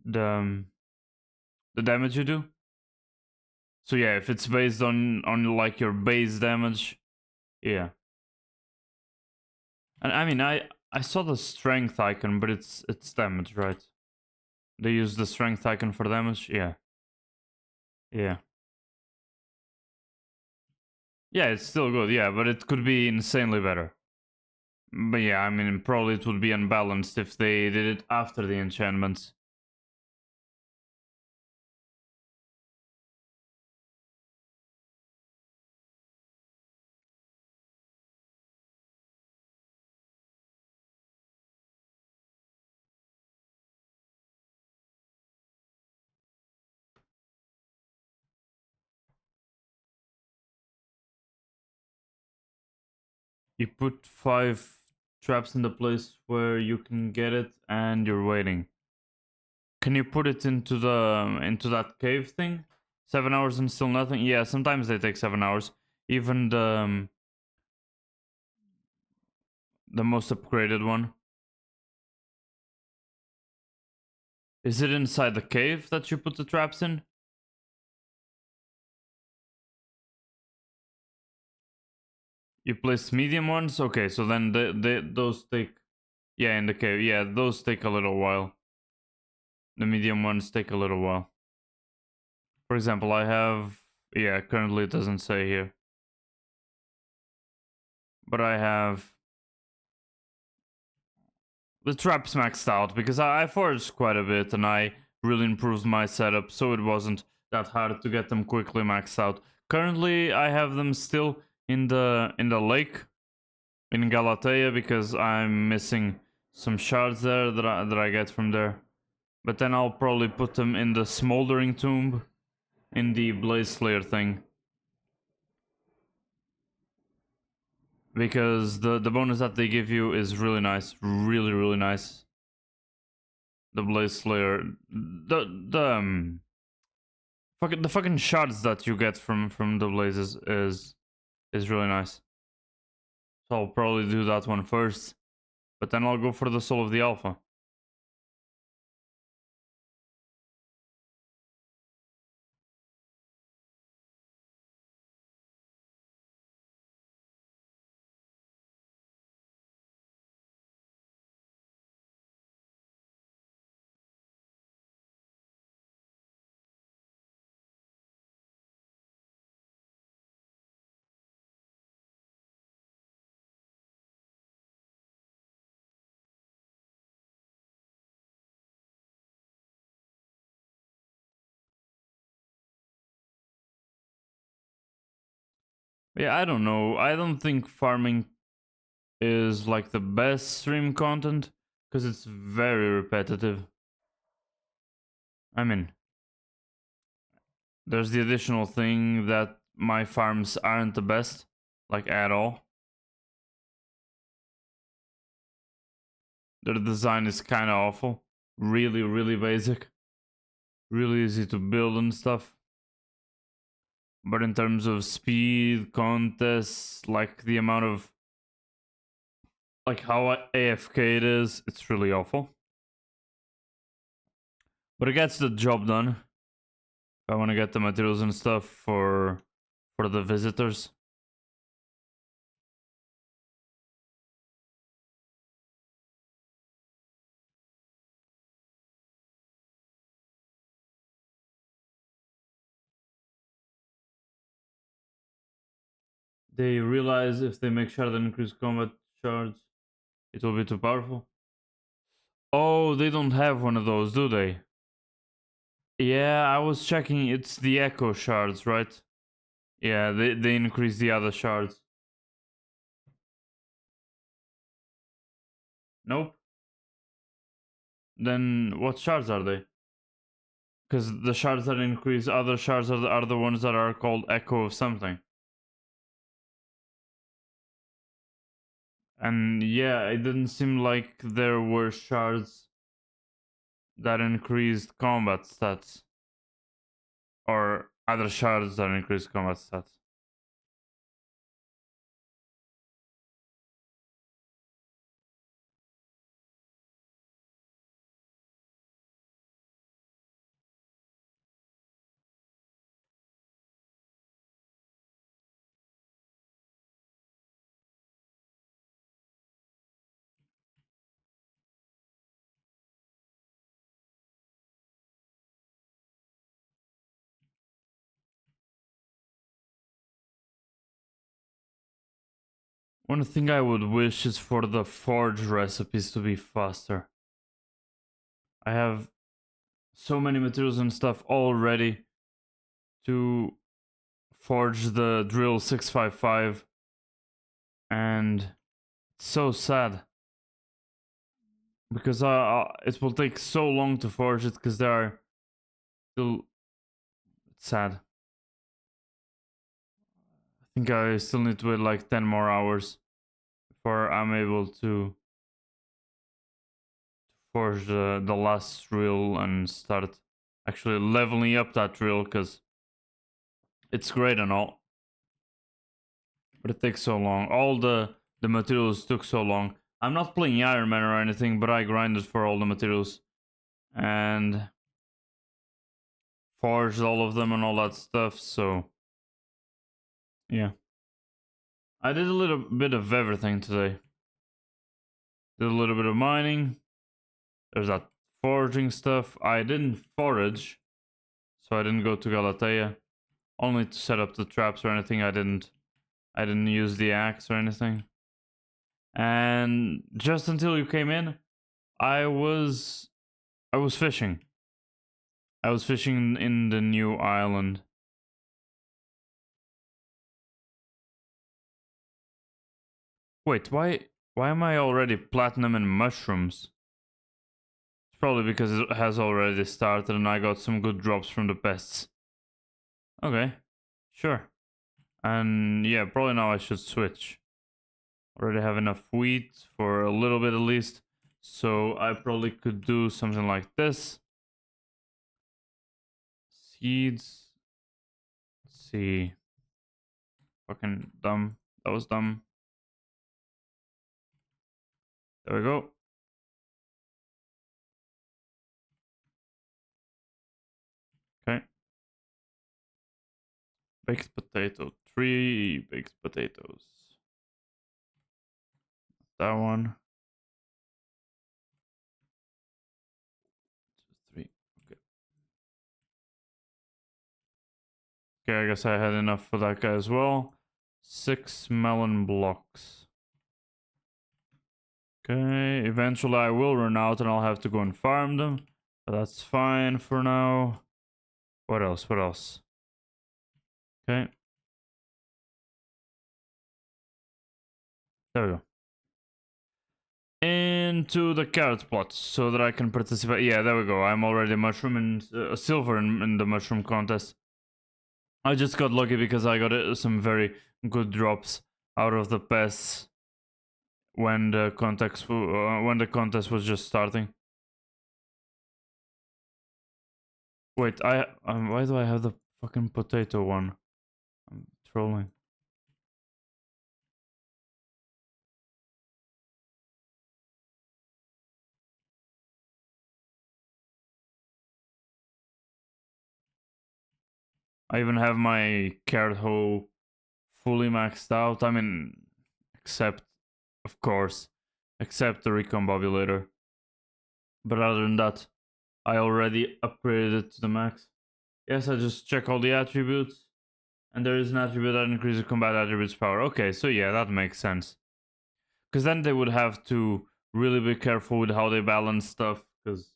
the damage you do. So yeah, if it's based on like your base damage, yeah. And I mean, I saw the strength icon, but it's damage, right? They use the strength icon for damage, yeah. Yeah. Yeah, it's still good, yeah, but it could be insanely better. But yeah, I mean, probably it would be unbalanced if they did it after the enchantments. You put 5 traps in the place where you can get it, and you're waiting. Can you put it into that cave thing? 7 hours and still nothing? Yeah, sometimes they take 7 hours. Even the most upgraded one. Is it inside the cave that you put the traps in? You place medium ones? Okay, so then those take... Yeah, in the cave. Yeah, those take a little while. The medium ones take a little while. For example, I have... Yeah, currently it doesn't say here. But I have... The traps maxed out, because I forged quite a bit and I really improved my setup, so it wasn't that hard to get them quickly maxed out. Currently, I have them still in the lake in Galatea, because I'm missing some shards there that I get from there. But then I'll probably put them in the smoldering tomb in the Blaze Slayer thing. Because the bonus that they give you is really nice. Really, really nice. The Blaze Slayer. The fucking shards that you get from the blazes is really nice. So I'll probably do that one first. But then I'll go for the soul of the alpha. Yeah, I don't know. I don't think farming is like the best stream content, because it's very repetitive. I mean, there's the additional thing that my farms aren't the best, like at all. Their design is kind of awful. Really, really basic. Really easy to build and stuff. But in terms of speed, contests, like the amount of like how AFK it is, it's really awful. But it gets the job done. I want to get the materials and stuff for the visitors. They realize if they make shard and increase combat shards, it will be too powerful. Oh, they don't have one of those, do they? Yeah, I was checking. It's the echo shards, right? Yeah, they increase the other shards. Nope. Then what shards are they? Because the shards that increase other shards are the ones that are called echo of something. And yeah, it didn't seem like there were shards that increased combat stats. Or other shards that increase combat stats. One thing I would wish is for the forge recipes to be faster. I have so many materials and stuff all ready to forge the drill 655, and it's so sad because it will take so long to forge it because there are still. It's sad. I think I still need to wait like 10 more hours before I'm able to forge the last drill and start actually leveling up that drill, because it's great and all, but it takes so long. All the materials took so long. I'm not playing Iron Man or anything, but I grinded for all the materials and forged all of them and all that stuff, so yeah. I did a little bit of everything today. Did a little bit of mining. There's that foraging stuff. I didn't forage, so I didn't go to Galatea. Only to set up the traps or anything. I didn't use the axe or anything. And just until you came in, I was fishing. I was fishing in the new island. Wait, why am I already platinum in mushrooms? It's probably because it has already started and I got some good drops from the pests. Okay, sure. And yeah, probably now I should switch. Already have enough wheat for a little bit at least. So I probably could do something like this. Seeds. Let's see. Fucking dumb. That was dumb. There we go. Okay. Baked potato. 3 baked potatoes. That one. 3. Okay. Okay, I guess I had enough for that guy as well. 6 melon blocks. Okay, eventually I will run out and I'll have to go and farm them. But that's fine for now. What else? What else? Okay. There we go. Into the carrot plot so that I can participate. Yeah, there we go. I'm already a mushroom and silver in the mushroom contest. I just got lucky because I got some very good drops out of the pests when the contest was just starting. Wait, why do I have the fucking potato one? scrolling. I even have my carrot hoe fully maxed out. I mean, except, of course, except the recombobulator. But other than that, I already upgraded it to the max. Yes, I just check all the attributes. And there is an attribute that increases combat attributes power. Okay, so yeah, that makes sense. Because then they would have to really be careful with how they balance stuff. Because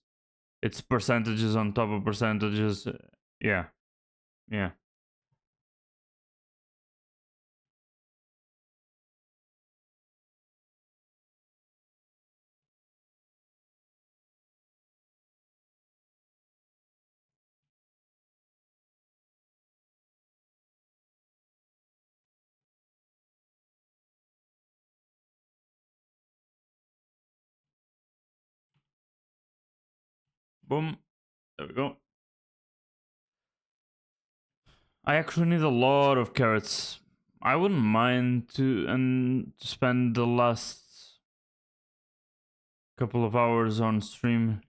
it's percentages on top of percentages. Yeah. Yeah. Boom. There we go. I actually need a lot of carrots. I wouldn't mind to spend the last couple of hours on stream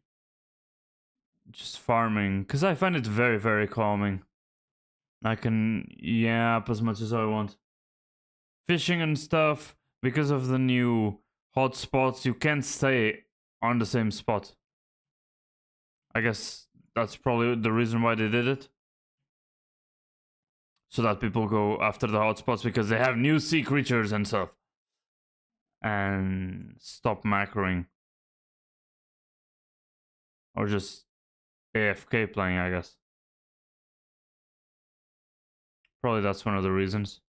just farming, because I find it very, very calming. I can yap as much as I want. Fishing and stuff, because of the new hotspots, you can't stay on the same spot. I guess that's probably the reason why they did it. So that people go after the hotspots because they have new sea creatures and stuff. And stop macroing. Or just AFK playing, I guess. Probably that's one of the reasons.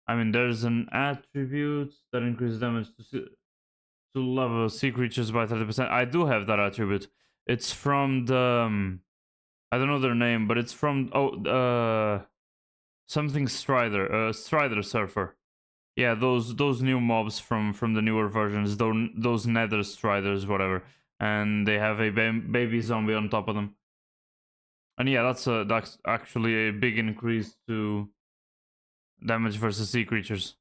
I mean, there's an attribute that increases damage to level sea creatures by 30%. I do have that attribute. It's from the... I don't know their name, but it's from... something Strider. Strider Surfer. Yeah, those new mobs from the newer versions. Those Nether Striders, whatever. And they have a baby zombie on top of them. And yeah, that's actually a big increase to damage versus sea creatures.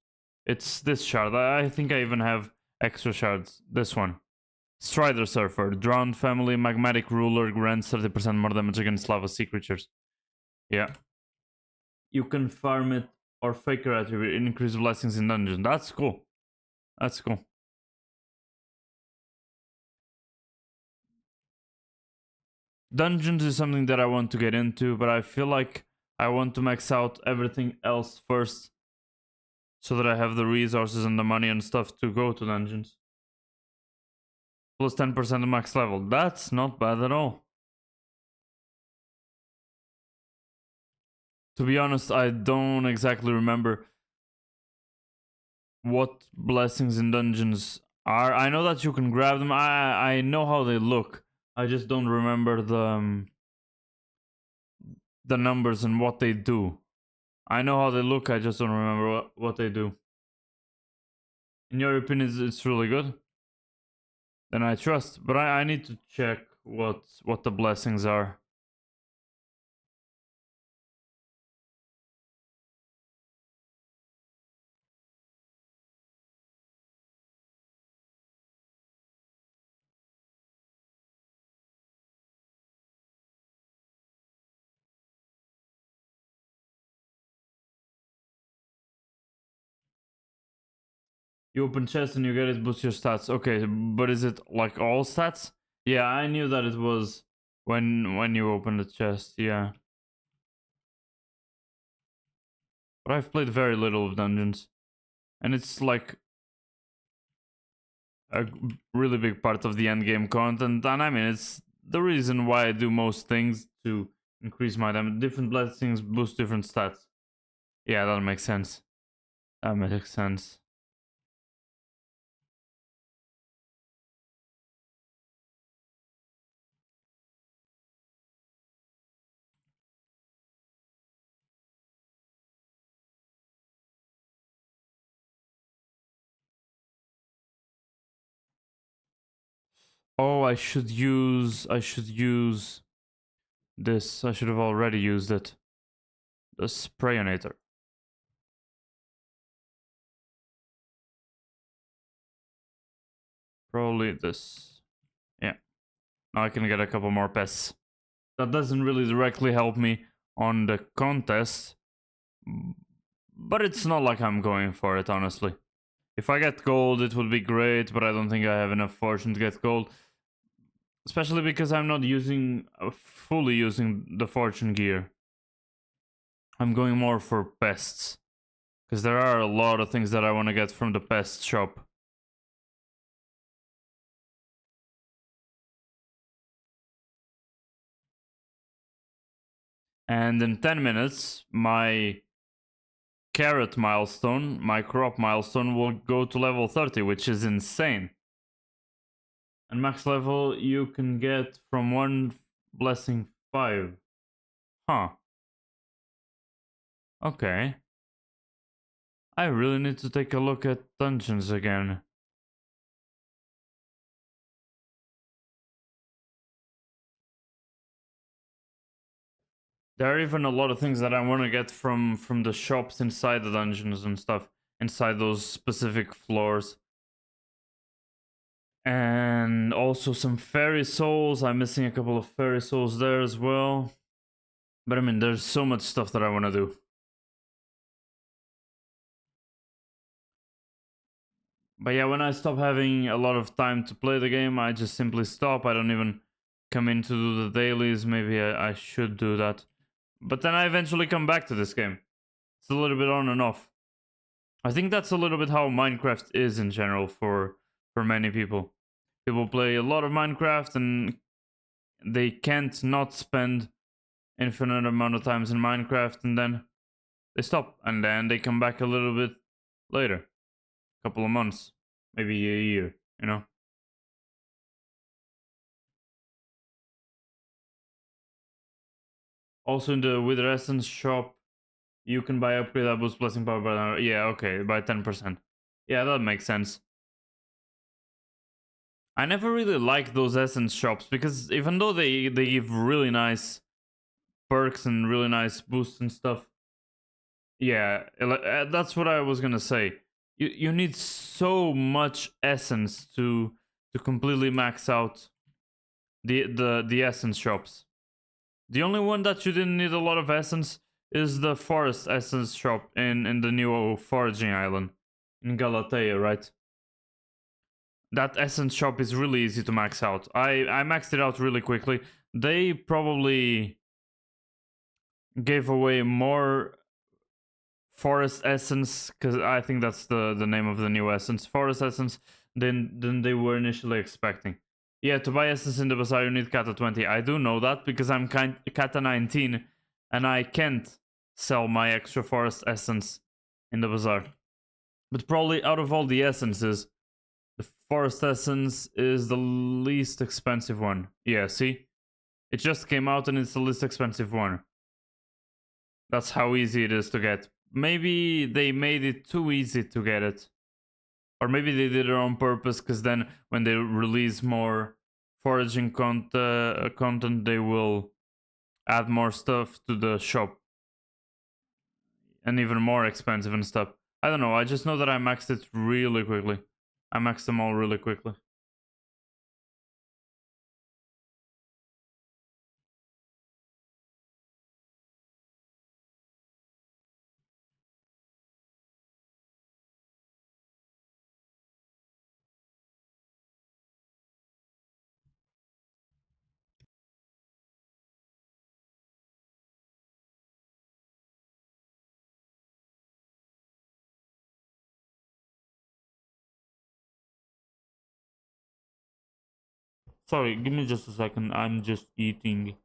It's this shard. I think I even have extra shards. This one. Strider Surfer. Drowned family magmatic ruler grants 30% more damage against lava sea creatures. Yeah. You can farm it or faker attribute. Increase blessings in dungeon. That's cool. That's cool. Dungeons is something that I want to get into, but I feel like I want to max out everything else first so that I have the resources and the money and stuff to go to dungeons. Plus 10% max level. That's not bad at all. To be honest, I don't exactly remember what blessings in dungeons are. I know that you can grab them. I know how they look. I just don't remember the numbers and what they do. I know how they look, I just don't remember what they do. In your opinion, it's really good? Then I trust, but I need to check what the blessings are. You open chest and you get it boosts your stats. Okay, but is it like all stats? Yeah, I knew that it was when you open the chest, yeah. But I've played very little of dungeons. And it's like a really big part of the endgame content. And I mean, it's the reason why I do most things to increase my damage. Different blessings boost different stats. Yeah, that makes sense. That makes sense. Oh, I should use this. I should have already used it. The sprayinator. Probably this. Yeah. Now I can get a couple more pests. That doesn't really directly help me on the contest, but it's not like I'm going for it, honestly. If I get gold, it would be great, but I don't think I have enough fortune to get gold. Especially because I'm not fully using the fortune gear. I'm going more for pests. Because there are a lot of things that I want to get from the pest shop. And in 10 minutes, my carrot milestone, my crop milestone, will go to level 30, which is insane. And max level you can get from 1 blessing 5. Huh. Okay. I really need to take a look at dungeons again. There are even a lot of things that I want to get from the shops inside the dungeons and stuff. Inside those specific floors. And also some fairy souls. I'm missing a couple of fairy souls there as well. But I mean, there's so much stuff that I want to do. But yeah, when I stop having a lot of time to play the game, I just simply stop. I don't even come in to do the dailies. Maybe I should do that. But then I eventually come back to this game. It's a little bit on and off. I think that's a little bit how Minecraft is in general for many people. People play a lot of Minecraft and they can't not spend infinite amount of times in Minecraft, and then they stop, and then they come back a little bit later, a couple of months, maybe a year, you know. Also in the Wither Essence shop, you can buy upgrade that boosts blessing power by, yeah, okay, by 10%. Yeah, that makes sense. I never really liked those essence shops because even though they give really nice perks and really nice boosts and stuff, yeah, that's what I was gonna say. You need so much essence to completely max out the essence shops. The only one that you didn't need a lot of essence is the forest essence shop in the new foraging island in Galatea, right? That essence shop is really easy to max out. I maxed it out really quickly. They probably gave away more forest essence, because I think that's the name of the new essence, forest essence, than they were initially expecting. Yeah, to buy essence in the bazaar you need kata 20. I do know that because I'm kata 19 and I can't sell my extra forest essence in the bazaar. But probably out of all the essences, the forest essence is the least expensive one. Yeah, see? It just came out and it's the least expensive one. That's how easy it is to get. Maybe they made it too easy to get it. Or maybe they did it on purpose, because then when they release more foraging content, they will add more stuff to the shop. And even more expensive and stuff. I don't know, I just know that I maxed it really quickly. I maxed them all really quickly. Sorry, give me just a second, I'm just eating.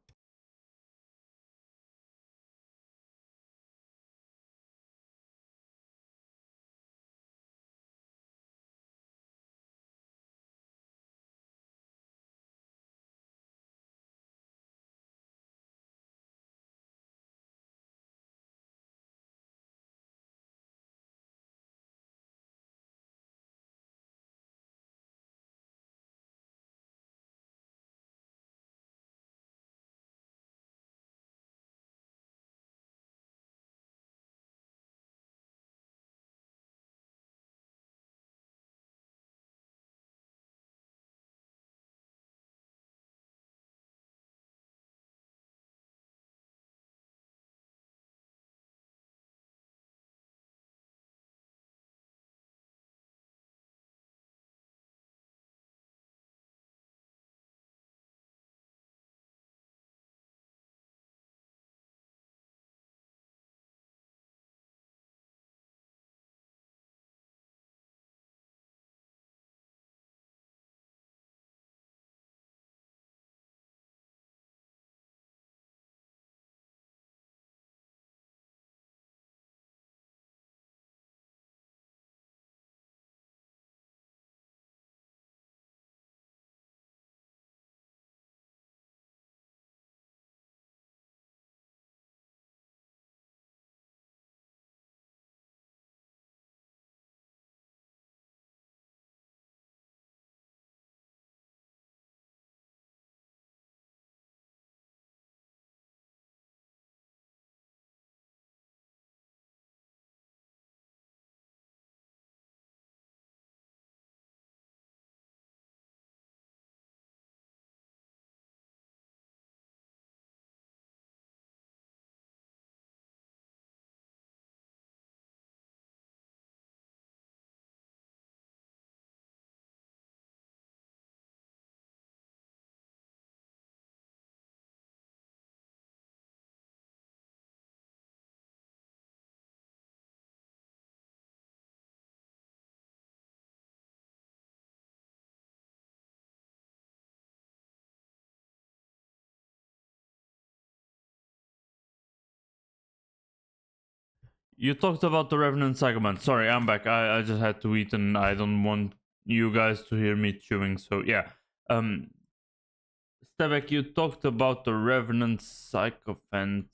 You talked about the Revenant Sagamon. Sorry, I'm back. I just had to eat and I don't want you guys to hear me chewing. So yeah. Stebek, you talked about the Revenant Sycophant.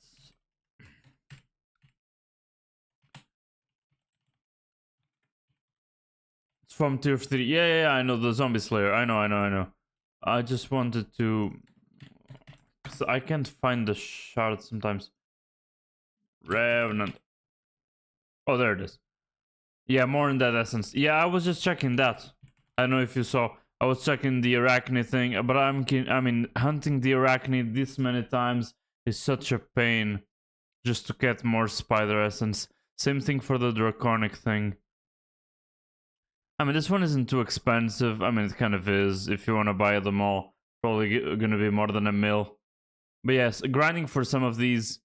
It's from tier 3. Yeah, I know the Zombie Slayer. I know. I just wanted to... Cause I can't find the shard sometimes. Revenant. Oh, there it is. Yeah, more in that essence. Yeah, I was just checking that. I don't know if you saw. I was checking the Arachne thing, but I mean, hunting the Arachne this many times is such a pain just to get more spider essence. Same thing for the Draconic thing. I mean, this one isn't too expensive. I mean, it kind of is. If you want to buy them all, probably gonna be more than a mil. But yes, grinding for some of these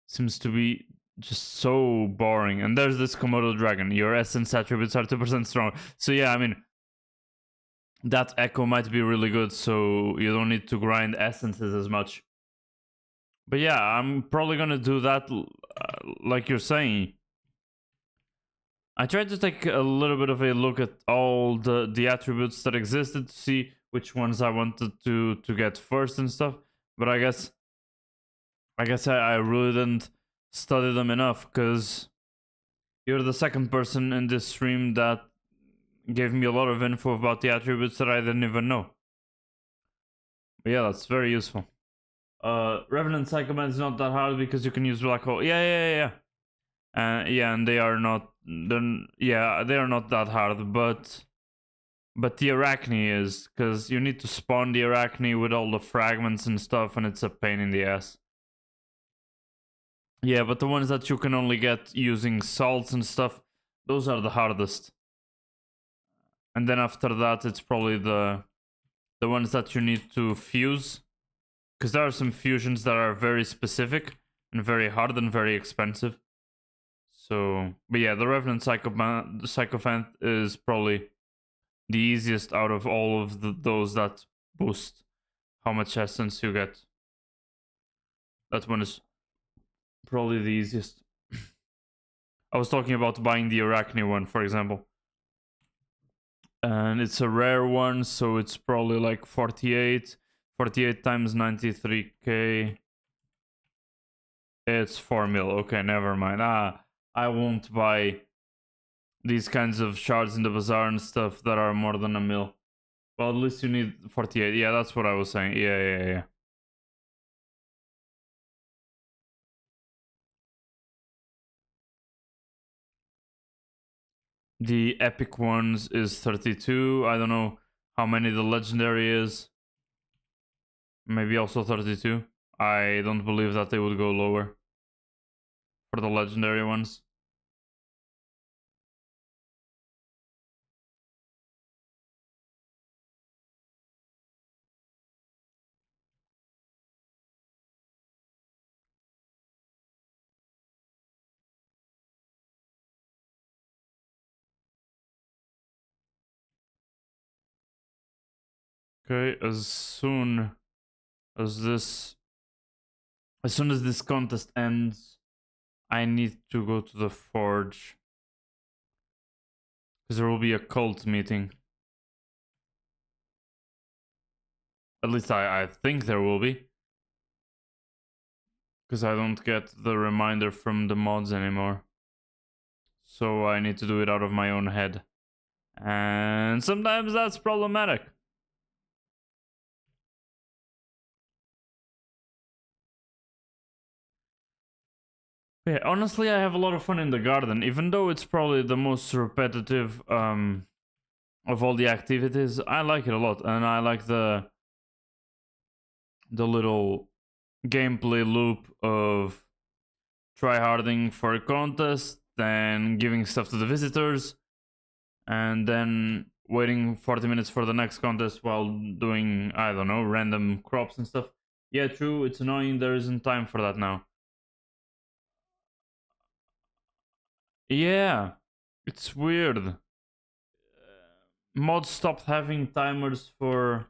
seems to be just so boring. And there's this Komodo dragon. Your essence attributes are 2% strong. So yeah, I mean, that echo might be really good, so you don't need to grind essences as much. But yeah, I'm probably gonna do that like you're saying. I tried to take a little bit of a look at all the attributes that existed to see which ones I wanted to get first and stuff. But I guess I really didn't study them enough, because you're the second person in this stream that gave me a lot of info about the attributes that I didn't even know. But yeah, that's very useful. Revenant Psychoman is not that hard because you can use Black Hole. Yeah. Yeah, and they are not. They are not that hard, but the Arachne is, because you need to spawn the Arachne with all the fragments and stuff, and it's a pain in the ass. Yeah, but the ones that you can only get using salts and stuff, those are the hardest. And then after that, it's probably the ones that you need to fuse, because there are some fusions that are very specific and very hard and very expensive. So, but yeah, the Revenant Sycophant is probably the easiest out of all of those that boost how much essence you get. That one is probably the easiest. I was talking about buying the Arachne one, for example. And it's a rare one, so it's probably like 48. 48 times 93k. It's 4 mil. Okay, never mind. I won't buy these kinds of shards in the bazaar and stuff that are more than a mil. Well, at least you need 48. Yeah, that's what I was saying. Yeah. The epic ones is 32. I don't know how many the legendary is. Maybe also 32. I don't believe that they would go lower for the legendary ones. Okay, as soon as this contest ends, I need to go to the forge, because there will be a cult meeting. At least I think there will be, because I don't get the reminder from the mods anymore. So I need to do it out of my own head. And sometimes that's problematic. Yeah, honestly, I have a lot of fun in the garden, even though it's probably the most repetitive of all the activities. I like it a lot, and I like the little gameplay loop of tryharding for a contest, then giving stuff to the visitors, and then waiting 40 minutes for the next contest while doing, I don't know, random crops and stuff. Yeah, true, it's annoying there isn't time for that now. Yeah, it's weird. Mods stopped having timers for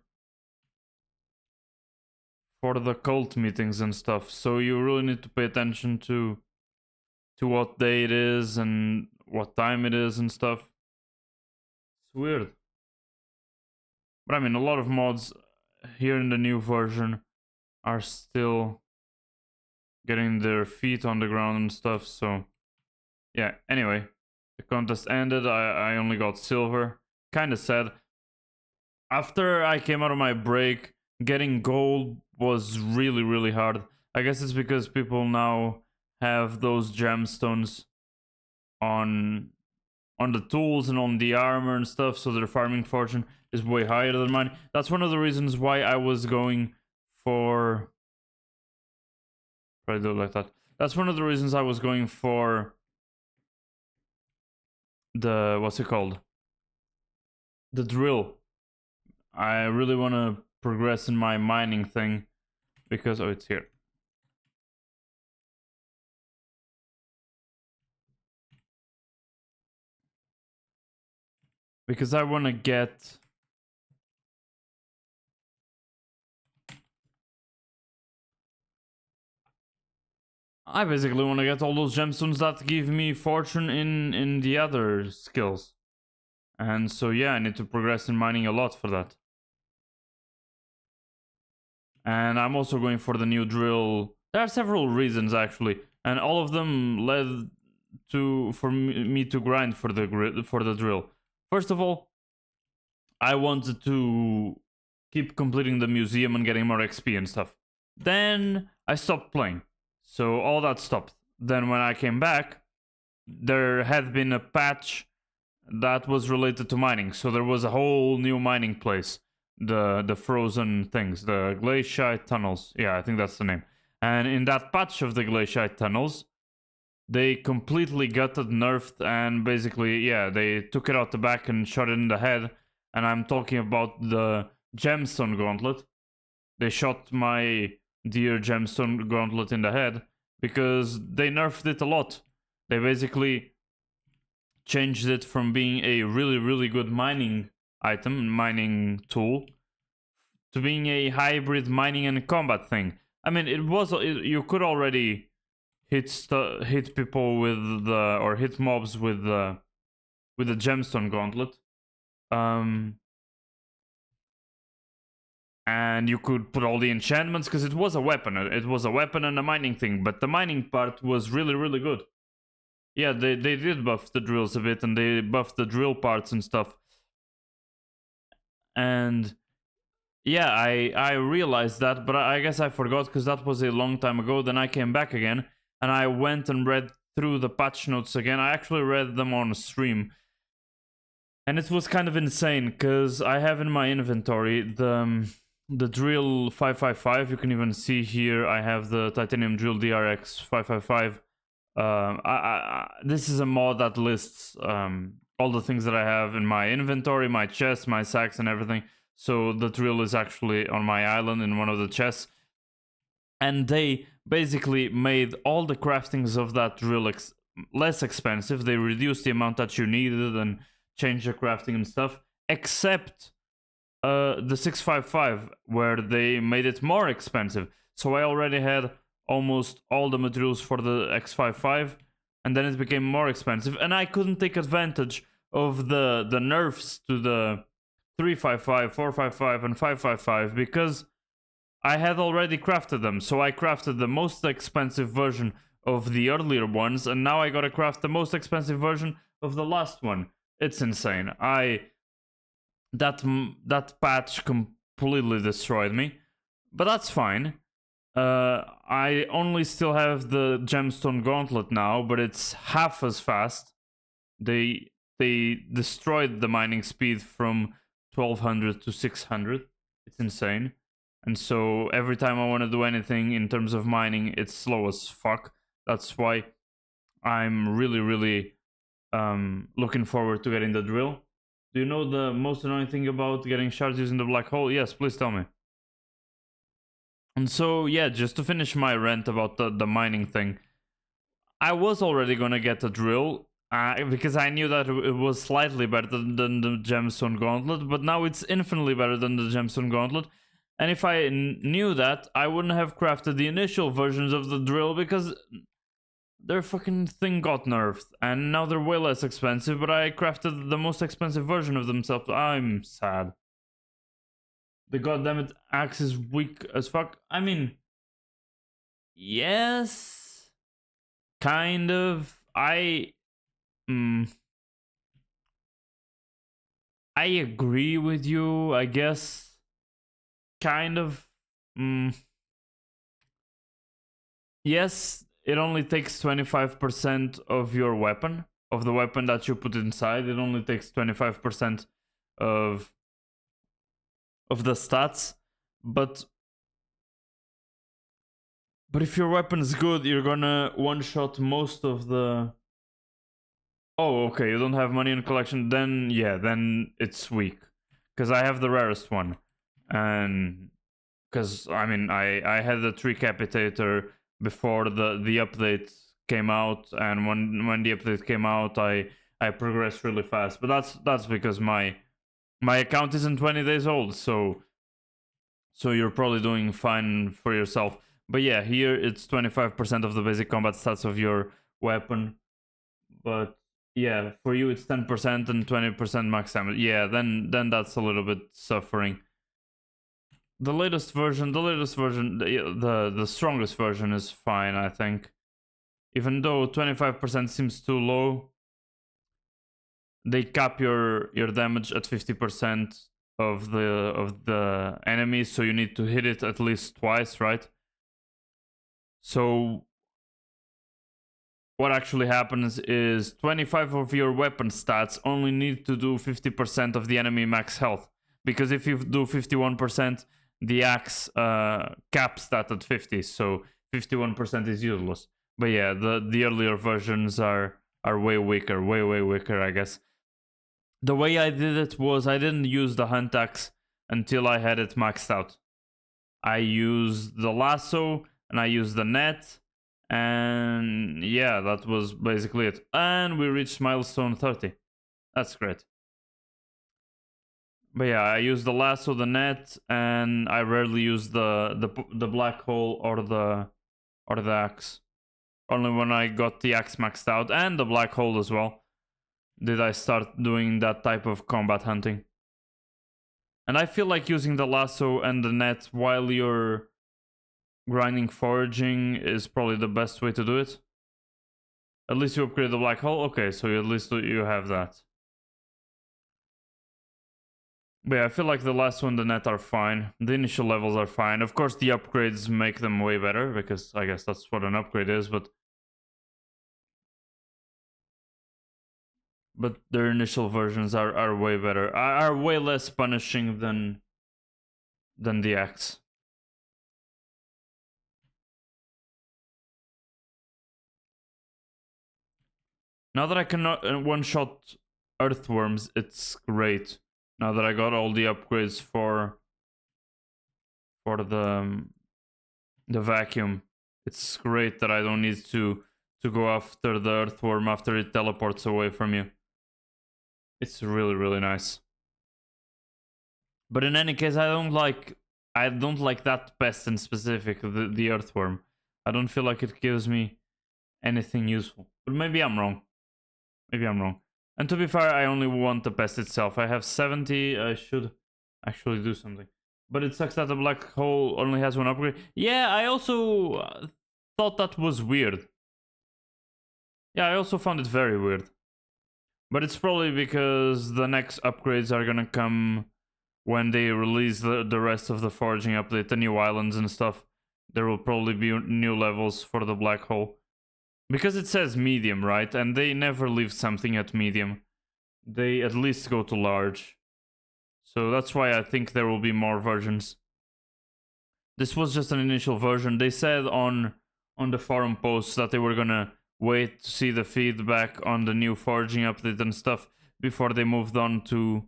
the cult meetings and stuff, so you really need to pay attention to to what day it is and what time it is and stuff. It's weird. But I mean, a lot of mods here in the new version are still getting their feet on the ground and stuff, so yeah. Anyway, the contest ended. I only got silver. Kind of sad. After I came out of my break, getting gold was really hard. I guess it's because people now have those gemstones on the tools and on the armor and stuff, so their farming fortune is way higher than mine. That's one of the reasons why I was going for... Probably do it like that. That's one of the reasons I was going for the... what's it called? The drill. I really want to progress in my mining thing because... oh, it's here. Because I want to get... I basically want to get all those gemstones that give me fortune in the other skills. And so yeah, I need to progress in mining a lot for that. And I'm also going for the new drill. There are several reasons actually, and all of them led to me to grind for the drill. First of all, I wanted to keep completing the museum and getting more XP and stuff. Then I stopped playing, so all that stopped. Then when I came back, there had been a patch that was related to mining, so there was a whole new mining place. The frozen things, the glaciate tunnels. Yeah, I think that's the name. And in that patch of the glaciate tunnels, they completely gutted, nerfed, and basically, yeah, they took it out the back and shot it in the head. And I'm talking about the gemstone gauntlet. They shot my dear gemstone gauntlet in the head because they nerfed it a lot. They basically changed it from being a really good mining item, mining tool, to being a hybrid mining and combat thing. I mean, you could already hit people with the, or hit mobs with the gemstone gauntlet, and you could put all the enchantments because it was a weapon. It was a weapon and a mining thing, but the mining part was really good. Yeah, they did buff the drills a bit, and they buffed the drill parts and stuff. And yeah, I realized that, but I guess I forgot because that was a long time ago. Then I came back again and I went and read through the patch notes again. I actually read them on stream, and it was kind of insane because I have in my inventory the drill 555. You can even see here I have the titanium drill DRX 555. This is a mod that lists all the things that I have in my inventory, my chest, my sacks, and everything. So the drill is actually on my island in one of the chests. And they basically made all the craftings of that drill less expensive. They reduced the amount that you needed and changed the crafting and stuff. Except the 655, where they made it more expensive. So I already had almost all the materials for the X55. And then it became more expensive. And I couldn't take advantage of the nerfs to the 355, 455, and 555 because I had already crafted them. So I crafted the most expensive version of the earlier ones, and now I gotta craft the most expensive version of the last one. It's insane. That patch completely destroyed me, but that's fine. I only still have the gemstone gauntlet now, but it's half as fast. They destroyed the mining speed from 1200 to 600. It's insane. And so every time I want to do anything in terms of mining, it's slow as fuck. That's why I'm really looking forward to getting the drill. Do you know the most annoying thing about getting shards using the black hole? Yes, please tell me. And so, yeah, just to finish my rant about the mining thing, I was already gonna get a drill because I knew that it was slightly better than the gemstone gauntlet, but now it's infinitely better than the gemstone gauntlet. And if I knew that, I wouldn't have crafted the initial versions of the drill because their fucking thing got nerfed, and now they're way less expensive, but I crafted the most expensive version of themselves. I'm sad. The goddammit axe is weak as fuck. I mean, yes, kind of. I agree with you, I guess. Kind of. Yes, it only takes 25% of your weapon, of the weapon that you put inside. It only takes 25% of the stats, but if your weapon is good, you're gonna one-shot most of the... Oh, okay, you don't have money in collection, then yeah, then it's weak. Because I have the rarest one. And because I mean I had the Tricapitator before the update came out, and when the update came out I progressed really fast. But that's because my account isn't 20 days old, so you're probably doing fine for yourself. But yeah, here it's 25% of the basic combat stats of your weapon. But yeah, for you it's 10% and 20% max damage. Yeah, then that's a little bit suffering. The latest version, the strongest version is fine, I think. Even though 25% seems too low, they cap your damage at 50% of the enemies, so you need to hit it at least twice, right? So what actually happens is 25 of your weapon stats only need to do 50% of the enemy max health. Because if you do 51%, the axe caps that at 50, so 51% is useless. But yeah, the earlier versions are way weaker, way weaker, I guess. The way I did it was I didn't use the hunt axe until I had it maxed out. I used the lasso and I used the net, and yeah, that was basically it. And we reached milestone 30. That's great. But yeah, I use the lasso, the net, and I rarely use the black hole or the axe. Only when I got the axe maxed out and the black hole as well did I start doing that type of combat hunting. And I feel like using the lasso and the net while you're grinding foraging is probably the best way to do it. At least you upgrade the black hole. Okay, so at least you have that. But yeah, I feel like the last one, the net, are fine. The initial levels are fine. Of course, the upgrades make them way better, because I guess that's what an upgrade is, but their initial versions are way better. Are way less punishing than the axe. Now that I can one-shot earthworms, it's great. Now that I got all the upgrades for the vacuum, it's great that I don't need to go after the earthworm after it teleports away from you. It's really nice. But in any case, I don't like that pest in specific, the earthworm. I don't feel like it gives me anything useful. But maybe I'm wrong. Maybe I'm wrong. And to be fair, I only want the pest itself. I have 70. I should actually do something. But it sucks that the black hole only has one upgrade. Yeah, I also thought that was weird. Yeah, I also found it very weird. But it's probably because the next upgrades are gonna come when they release the rest of the foraging update, the new islands and stuff. There will probably be new levels for the black hole. Because it says medium, right? And they never leave something at medium. They at least go to large. So that's why I think there will be more versions. This was just an initial version. They said on the forum posts that they were gonna wait to see the feedback on the new foraging update and stuff before they moved on to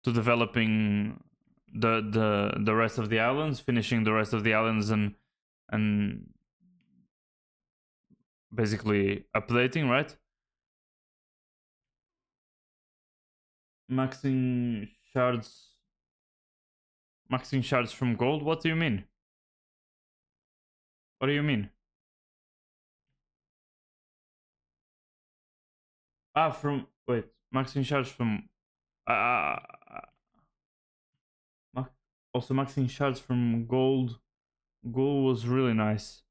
developing the rest of the islands, finishing the rest of the islands and basically updating, right? Maxing shards from gold? What do you mean? What do you mean? Ah, from wait, maxing shards from uh, also maxing shards from gold. Gold was really nice.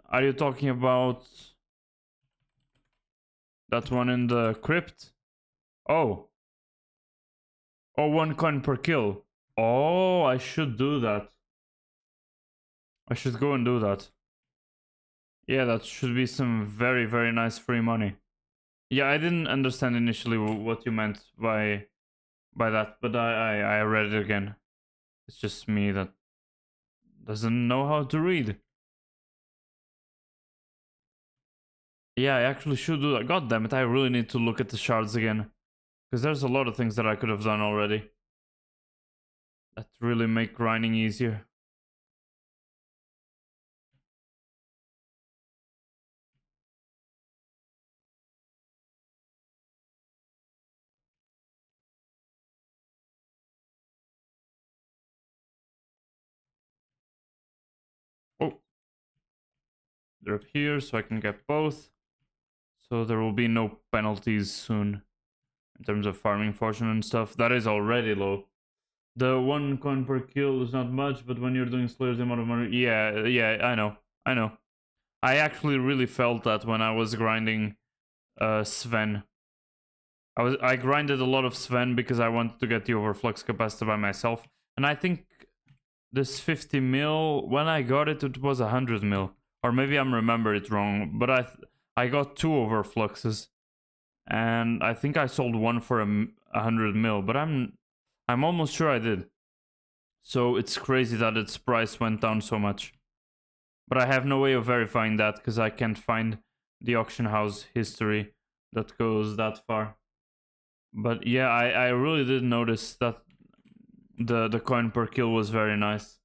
Are you talking about that one in the crypt? Oh, oh, 1 coin per kill. Oh, I should do that. I should go and do that. Yeah, that should be some very, very nice free money. Yeah, I didn't understand initially what you meant by that, but I read it again. It's just me that doesn't know how to read. Yeah, I actually should do that. God damn it, I really need to look at the shards again. Because there's a lot of things that I could have done already that really make grinding easier. Oh, they're up here, so I can get both. So there will be no penalties soon in terms of farming fortune and stuff. That is already low. The 1 coin per kill is not much, but when you're doing slayers, the amount of money. Yeah, yeah, I know. I know. I actually really felt that when I was grinding Sven. I grinded a lot of Sven because I wanted to get the overflux capacitor by myself. And I think this 50 mil, when I got it, it was 100 mil. Or maybe I'm remember it wrong, but I got 2 overfluxes. And I think I sold one for 100 mil, but I'm almost sure I did. So it's crazy that its price went down so much. But I have no way of verifying that because I can't find the auction house history that goes that far. But yeah, I really did notice that the coin per kill was very nice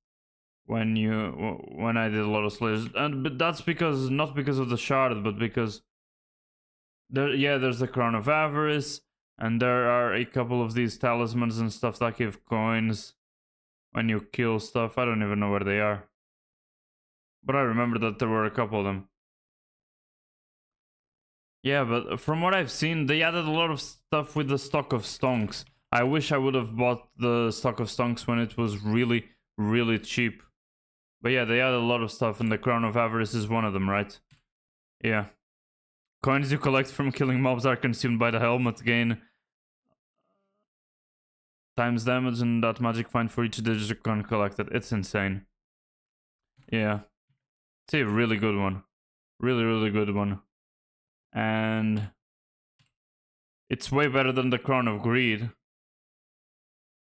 when I did a lot of slayers, and but that's because not because of the shard, but because there's the crown of avarice, and there are a couple of these talismans and stuff that give coins when you kill stuff. I don't even know where they are, but I remember that there were a couple of them. Yeah, but from what I've seen, they added a lot of stuff with the stock of stonks. I wish I would have bought the stock of stonks when it was really, really cheap. But yeah, they added a lot of stuff, and the Crown of Avarice is one of them, right? Yeah. Coins you collect from killing mobs are consumed by the helmet, gain times damage and that magic find for each digit coin collected. It's insane. Yeah. It's a really good one. Really, really good one. And it's way better than the Crown of Greed.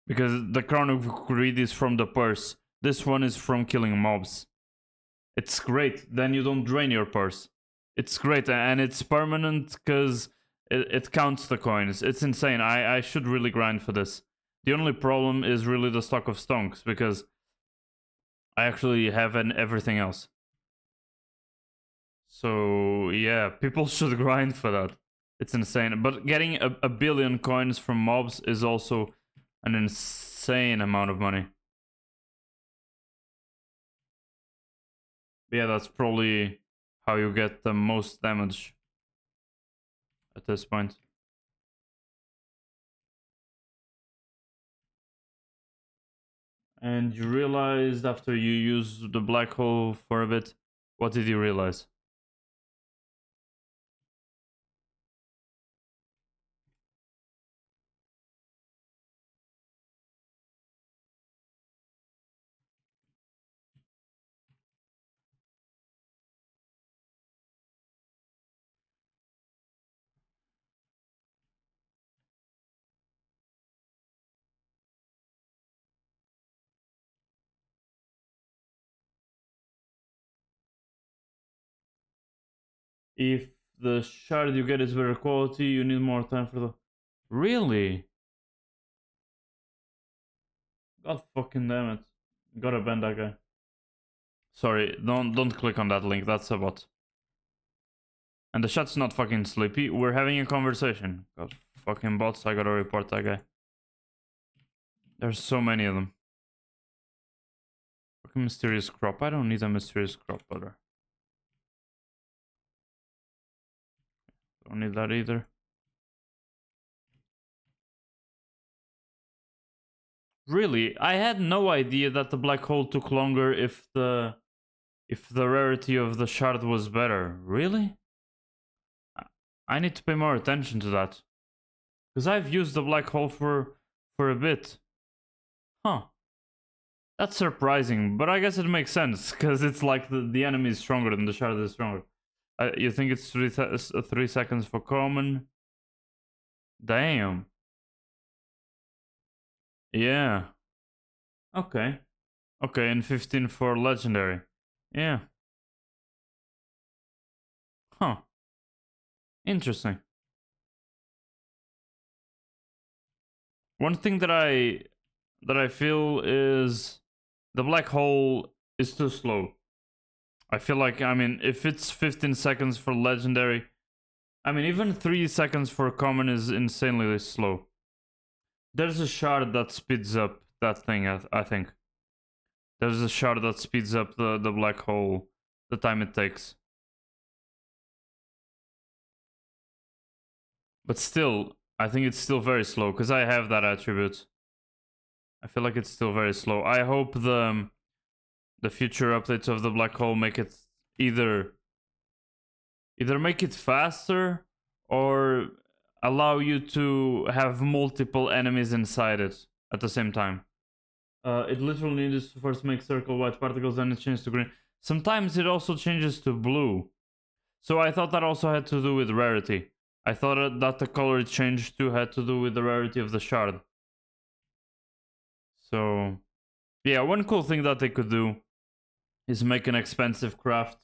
Because the Crown of Greed is from the purse. This one is from killing mobs. It's great. Then you don't drain your purse. It's great, and it's permanent because it counts the coins. It's insane. I should really grind for this. The only problem is really the stock of stonks, because I actually have everything else. So yeah, people should grind for that. It's insane. But getting a billion coins from mobs is also an insane amount of money. But yeah, that's probably how you get the most damage at this point. And you realized after you used the black hole for a bit, what did you realize? If the shard you get is better quality, you need more time for the... Really? God fucking damn it. Gotta ban that guy. Sorry, don't click on that link, that's a bot. And the chat's not fucking sleepy, we're having a conversation. God fucking bots, I gotta report that guy. There's so many of them. Fucking mysterious crop, I don't need a mysterious crop, brother. Don't need that either. Really, I had no idea that the black hole took longer if the rarity of the shard was better. Really? I need to pay more attention to that. Because I've used the black hole for a bit. Huh. That's surprising, but I guess it makes sense, because it's like the enemy is stronger than the shard is stronger. You think it's 3 seconds for common? Damn. Yeah. Okay. Okay, and 15 for legendary. Yeah. Huh. Interesting. One thing that I feel is the black hole is too slow. I feel like, I mean, if it's 15 seconds for legendary, I mean, even 3 seconds for common is insanely slow. There's a shard that speeds up that thing, I think. There's a shard that speeds up the black hole, the time it takes. But still, I think it's still very slow, because I have that attribute. I feel like it's still very slow. I hope the future updates of the black hole make it either make it faster or allow you to have multiple enemies inside it at the same time. It literally needs to first make circle white particles, then it changes to green. Sometimes it also changes to blue. So I thought that also had to do with rarity. I thought that the color it changed to had to do with the rarity of the shard. So yeah, one cool thing that they could do is make an expensive craft.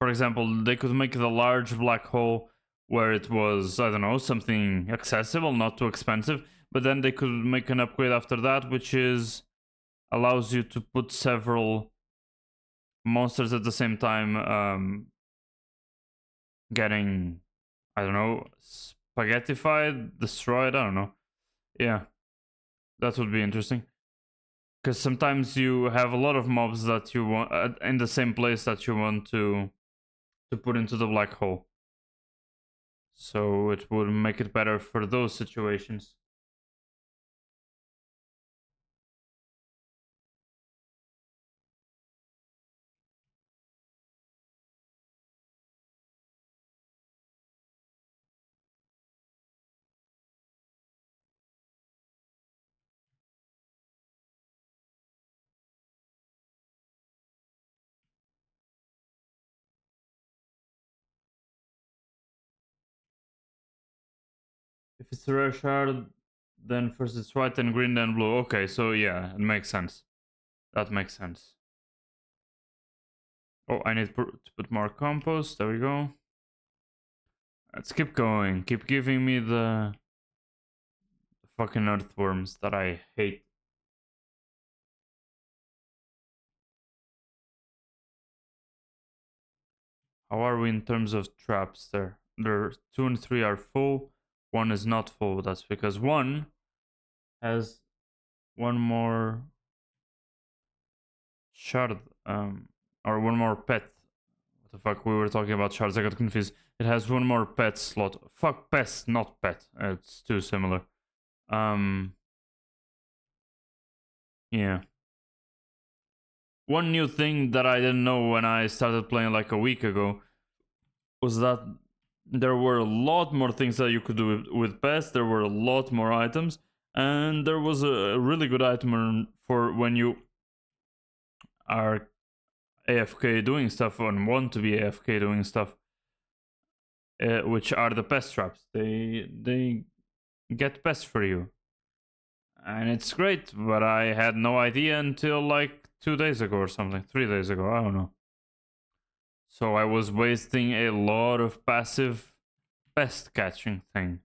For example, they could make the large black hole where it was, I don't know, something accessible, not too expensive. But then they could make an upgrade after that, which is allows you to put several monsters at the same time, getting, I don't know, spaghettified, destroyed, I don't know. Yeah, that would be interesting. Because sometimes you have a lot of mobs that you want in the same place that you want to put into the black hole. So it would make it better for those situations. If it's a rare shard, then first it's white, then green, then blue. Okay, so yeah, it makes sense. That makes sense. Oh, I need to put more compost. There we go. Let's keep going. Keep giving me the fucking earthworms that I hate. How are we in terms of traps there? There 2 and 3 are full. 1 is not full. That's because 1 has one more shard, or one more pet. What the fuck? We were talking about shards. I got confused. It has one more pet slot. Fuck, pest, not pet. It's too similar. Yeah. One new thing that I didn't know when I started playing like a week ago was that there were a lot more things that you could do with pests. There were a lot more items, and there was a really good item for when you are AFK doing stuff and want to be AFK doing stuff, which are the pest traps. They get pests for you, and it's great. But I had no idea until like 2 days ago or something, 3 days ago. I don't know. So I was wasting a lot of passive pest catching thing,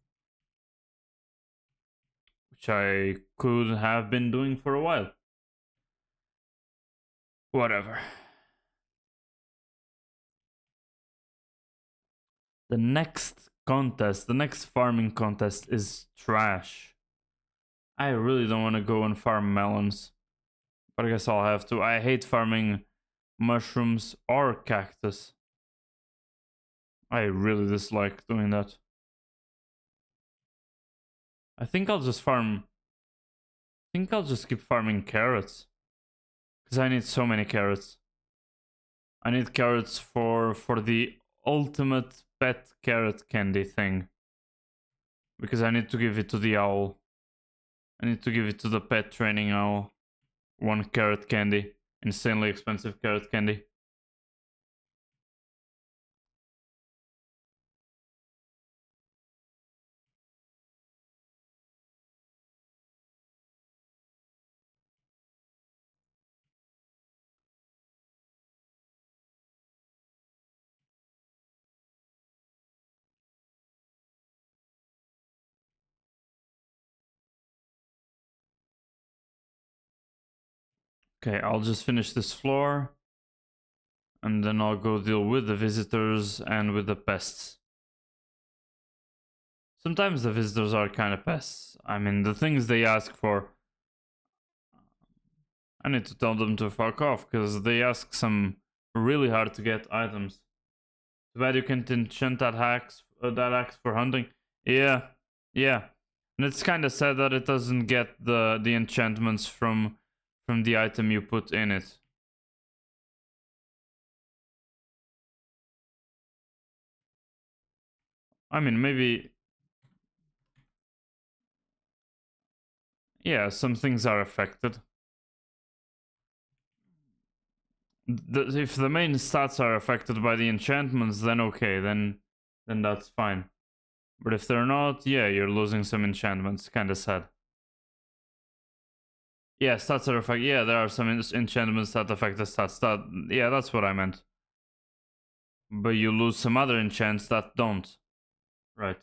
which I could have been doing for a while. Whatever. The next contest, the next farming contest is trash. I really don't want to go and farm melons, but I guess I'll have to. I hate farming mushrooms or cactus. I really dislike doing that. I think I'll just farm... I think I'll just keep farming carrots. Because I need so many carrots. I need carrots for the ultimate pet carrot candy thing. Because I need to give it to the owl. I need to give it to the pet training owl. 1 carrot candy. Insanely expensive carrot candy. Okay, I'll just finish this floor. And then I'll go deal with the visitors and with the pests. Sometimes the visitors are kind of pests. I mean, the things they ask for, I need to tell them to fuck off, because they ask some really hard to get items. Too bad you can't enchant that axe for hunting. Yeah, yeah. And it's kind of sad that it doesn't get the enchantments from the item you put in it. I mean, maybe... Yeah, some things are affected. If the main stats are affected by the enchantments, then okay, then that's fine. But if they're not, yeah, you're losing some enchantments. Kind of sad. Yeah, stats are affected. Yeah, there are some enchantments that affect the stats. Yeah, that's what I meant. But you lose some other enchants that don't. Right.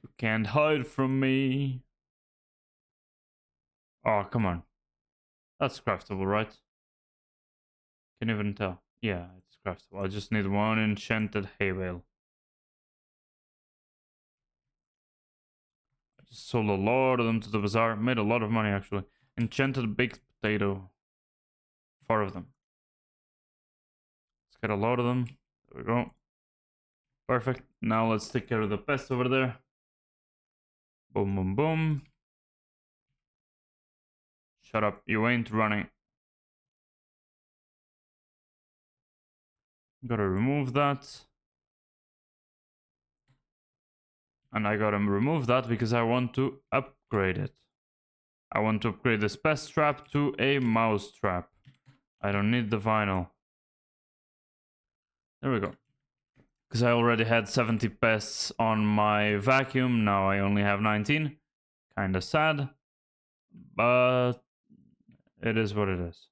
You can't hide from me. Oh, come on. That's craftable, right? Can even tell. Yeah, it's craftable. I just need 1 enchanted hay bale. I just sold a lot of them to the bazaar. Made a lot of money, actually. Enchanted baked potato. 4 of them. Let's get a load of them. There we go. Perfect. Now let's take care of the pest over there. Boom, boom, boom. Shut up. You ain't running. Gotta remove that. And I gotta remove that because I want to upgrade it. I want to upgrade this pest trap to a mouse trap. I don't need the vinyl. There we go. Because I already had 70 pests on my vacuum. Now I only have 19. Kinda sad. But it is what it is.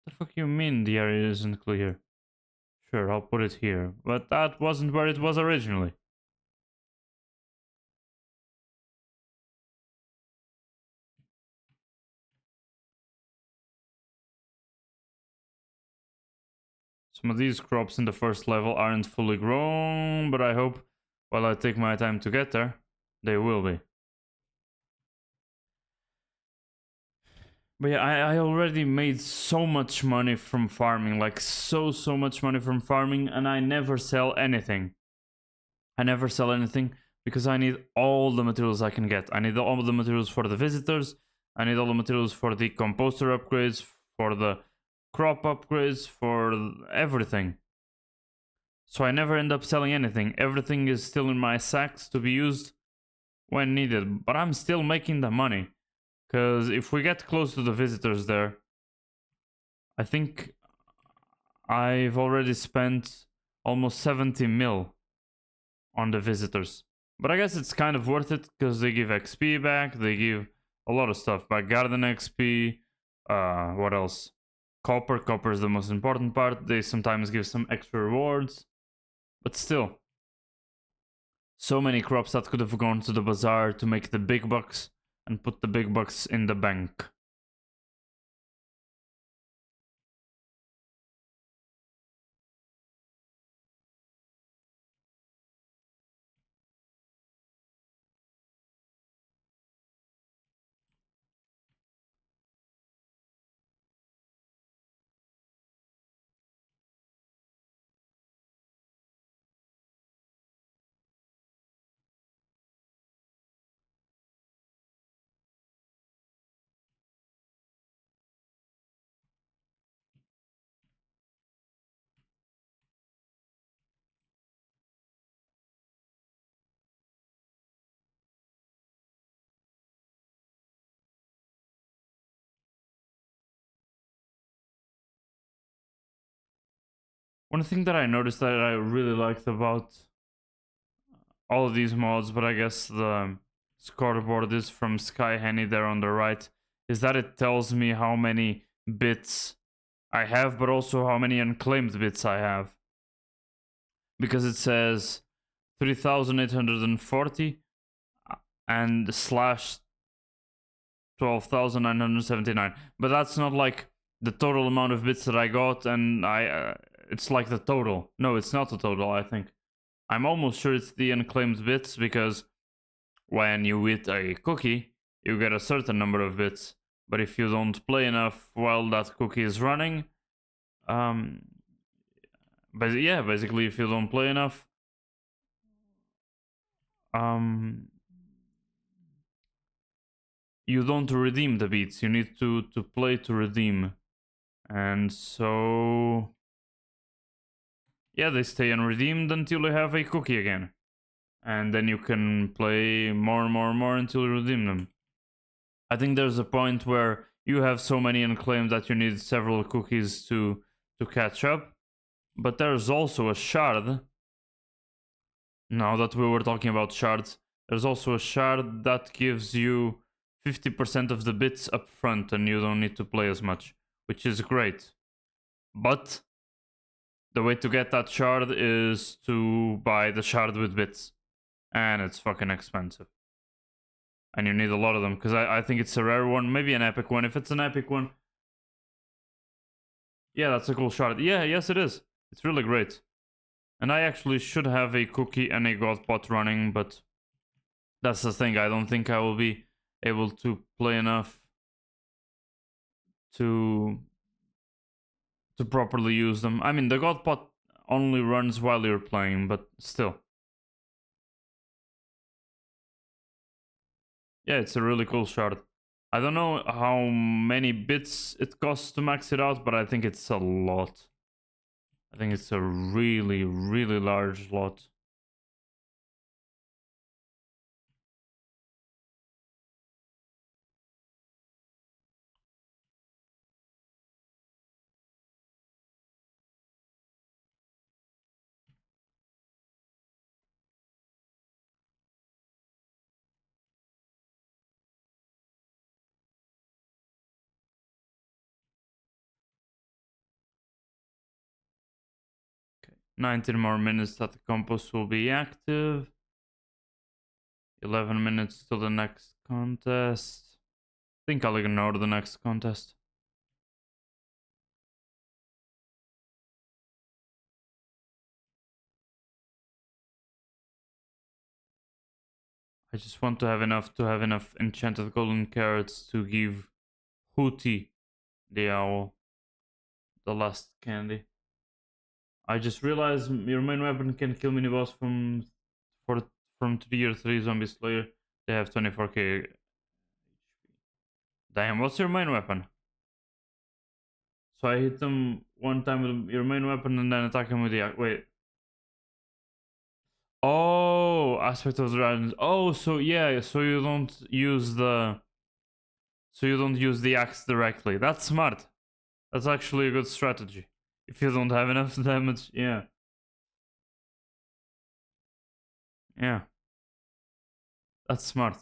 The fuck you mean the area isn't clear? Sure, I'll put it here. But that wasn't where it was originally. Some of these crops in the first level aren't fully grown, but I hope while I take my time to get there, they will be. But yeah, I already made so much money from farming, like so much money from farming, and I never sell anything. I never sell anything because I need all the materials I can get. I need all the materials for the visitors. I need all the materials for the composter upgrades, for the crop upgrades, for everything. So I never end up selling anything. Everything is still in my sacks to be used when needed. But I'm still making the money. Because if we get close to the visitors there, I think I've already spent almost 70 mil on the visitors. But I guess it's kind of worth it because they give XP back. They give a lot of stuff back. Garden XP. What else? Copper. Copper is the most important part. They sometimes give some extra rewards. But still. So many crops that could have gone to the bazaar to make the big bucks and put the big bucks in the bank. One thing that I noticed that I really liked about all of these mods, but I guess the scoreboard is from Skyhenny there on the right, is that it tells me how many bits I have, but also how many unclaimed bits I have. Because it says 3,840 and slash 12,979. But that's not like the total amount of bits that I got, and it's like the total. No, it's not the total, I think. I'm almost sure it's the unclaimed bits, because when you eat a cookie, you get a certain number of bits. But if you don't play enough while that cookie is running, but yeah, basically if you don't play enough, you don't redeem the bits. You need to play to redeem. And so yeah, they stay unredeemed until you have a cookie again. And then you can play more and more and more until you redeem them. I think there's a point where you have so many unclaimed that you need several cookies to catch up. But there's also a shard. Now that we were talking about shards, there's also a shard that gives you 50% of the bits up front, and you don't need to play as much, which is great. But the way to get that shard is to buy the shard with bits, and it's fucking expensive. And you need a lot of them, because I think it's a rare one, maybe an epic one. If it's an epic one, yeah, that's a cool shard. Yeah, yes it is. It's really great. And I actually should have a cookie and a god pot running, but that's the thing. I don't think I will be able to play enough to properly use them. I mean, the god pot only runs while you're playing, but still. Yeah, it's a really cool shard. I don't know how many bits it costs to max it out, but I think it's a lot. I think it's a really, really large lot. Okay, 19 more minutes that the compost will be active. 11 minutes till the next contest. I think I'll ignore the next contest. I just want to have enough enchanted golden carrots to give Hooty the owl the last candy. I just realized your main weapon can kill mini boss from 3 or 3 zombie slayer. They have 24k. Damn, what's your main weapon? So I hit them one time with your main weapon and then attack him with the wait. Oh, aspect of the dragons. Oh, so yeah, so you don't use the axe directly. That's smart. That's actually a good strategy. If you don't have enough damage, yeah. Yeah. That's smart.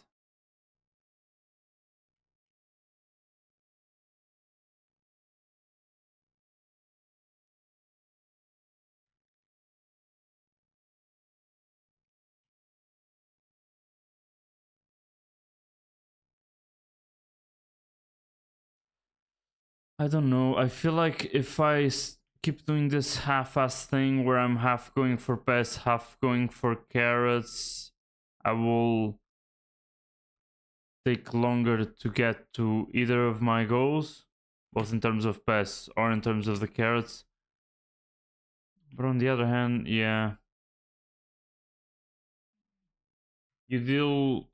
I don't know. I feel like if I keep doing this half-ass thing where I'm half going for pests, half going for carrots, I will take longer to get to either of my goals, both in terms of pests or in terms of the carrots. But on the other hand, yeah. You deal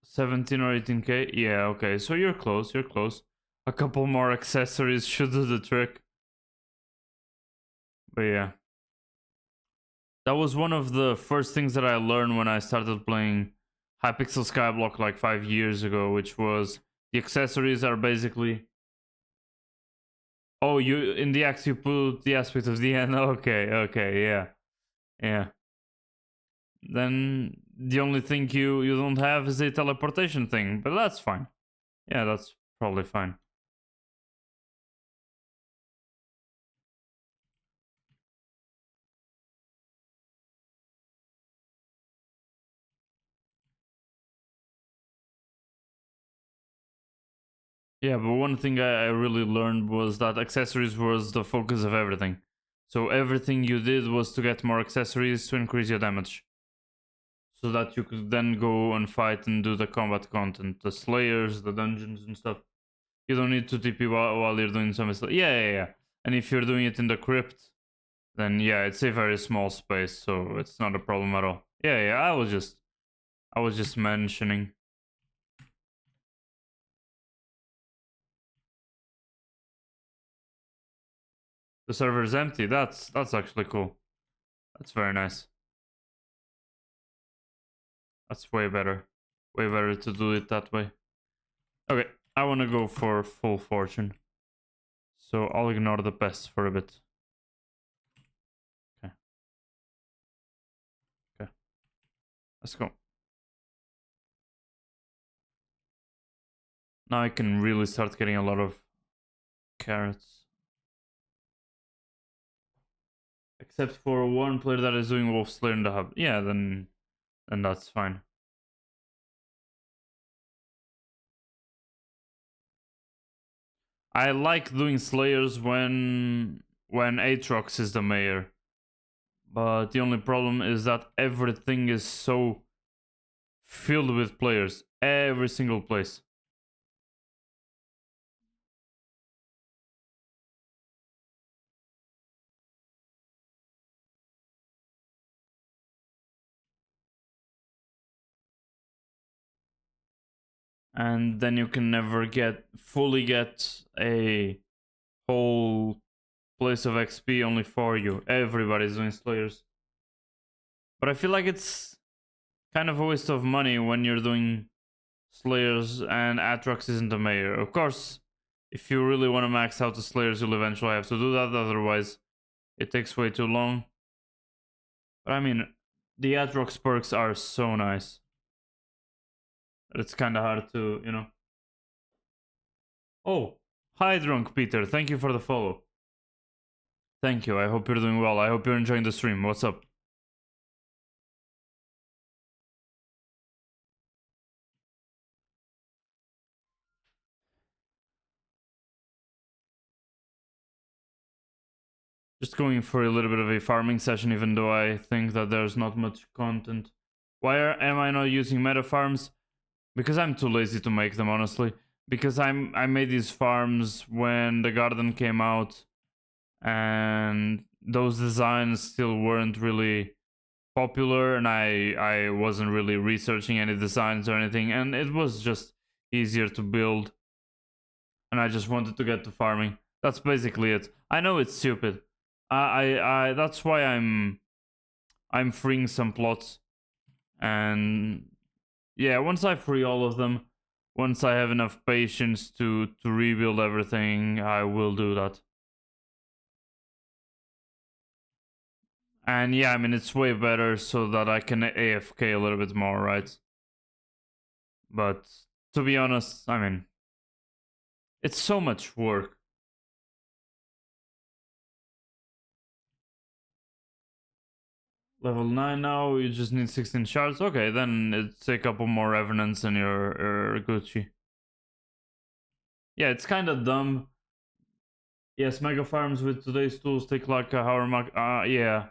17 or 18k? Yeah, okay. So you're close, you're close. A couple more accessories should do the trick. But yeah. That was one of the first things that I learned when I started playing Hypixel Skyblock like 5 years ago, which was the accessories are basically Oh, you in the X you put the aspect of the end. Okay, yeah. Then the only thing you don't have is a teleportation thing, but that's fine. Yeah, that's probably fine. Yeah, but one thing I really learned was that accessories was the focus of everything. So everything you did was to get more accessories to increase your damage. So that you could then go and fight and do the combat content, the slayers, the dungeons and stuff. You don't need to TP while you're doing some. Yeah. And if you're doing it in the crypt, then yeah, it's a very small space, so it's not a problem at all. Yeah. I was just mentioning. The server is empty. That's actually cool. That's very nice. That's way better. Way better to do it that way. Okay, I want to go for full fortune. So I'll ignore the best for a bit. Okay. Let's go. Now I can really start getting a lot of carrots. Except for one player that is doing Wolf Slayer in the hub. Yeah, then that's fine. I like doing Slayers when Aatrox is the mayor. But the only problem is that everything is so filled with players. Every single place. And then you can never fully get a whole place of XP only for you. Everybody's doing Slayers. But I feel like it's kind of a waste of money when you're doing Slayers and Aatrox isn't the mayor. Of course, if you really want to max out the Slayers, you'll eventually have to do that, otherwise it takes way too long. But I mean, the Aatrox perks are so nice. It's kind of hard to, you know. Oh, hi Drunk Peter, thank you for the follow. Thank you, I hope you're doing well. I hope you're enjoying the stream. What's up? Just going for a little bit of a farming session, even though I think that there's not much content. Why am I not using meta farms? Because I'm too lazy to make them, honestly. Because I made these farms when the garden came out, and those designs still weren't really popular, and I wasn't really researching any designs or anything, and it was just easier to build, and I just wanted to get to farming. That's basically it. I know it's stupid. I that's why I'm freeing some plots, and yeah, once I free all of them, once I have enough patience to rebuild everything, I will do that. And yeah, I mean, it's way better so that I can AFK a little bit more, right? But to be honest, I mean, it's so much work. Level 9 now, you just need 16 shards. Okay, then it's a couple more revenants and you're Gucci. Yeah, it's kind of dumb. Yes, mega farms with today's tools take like a hour. Yeah,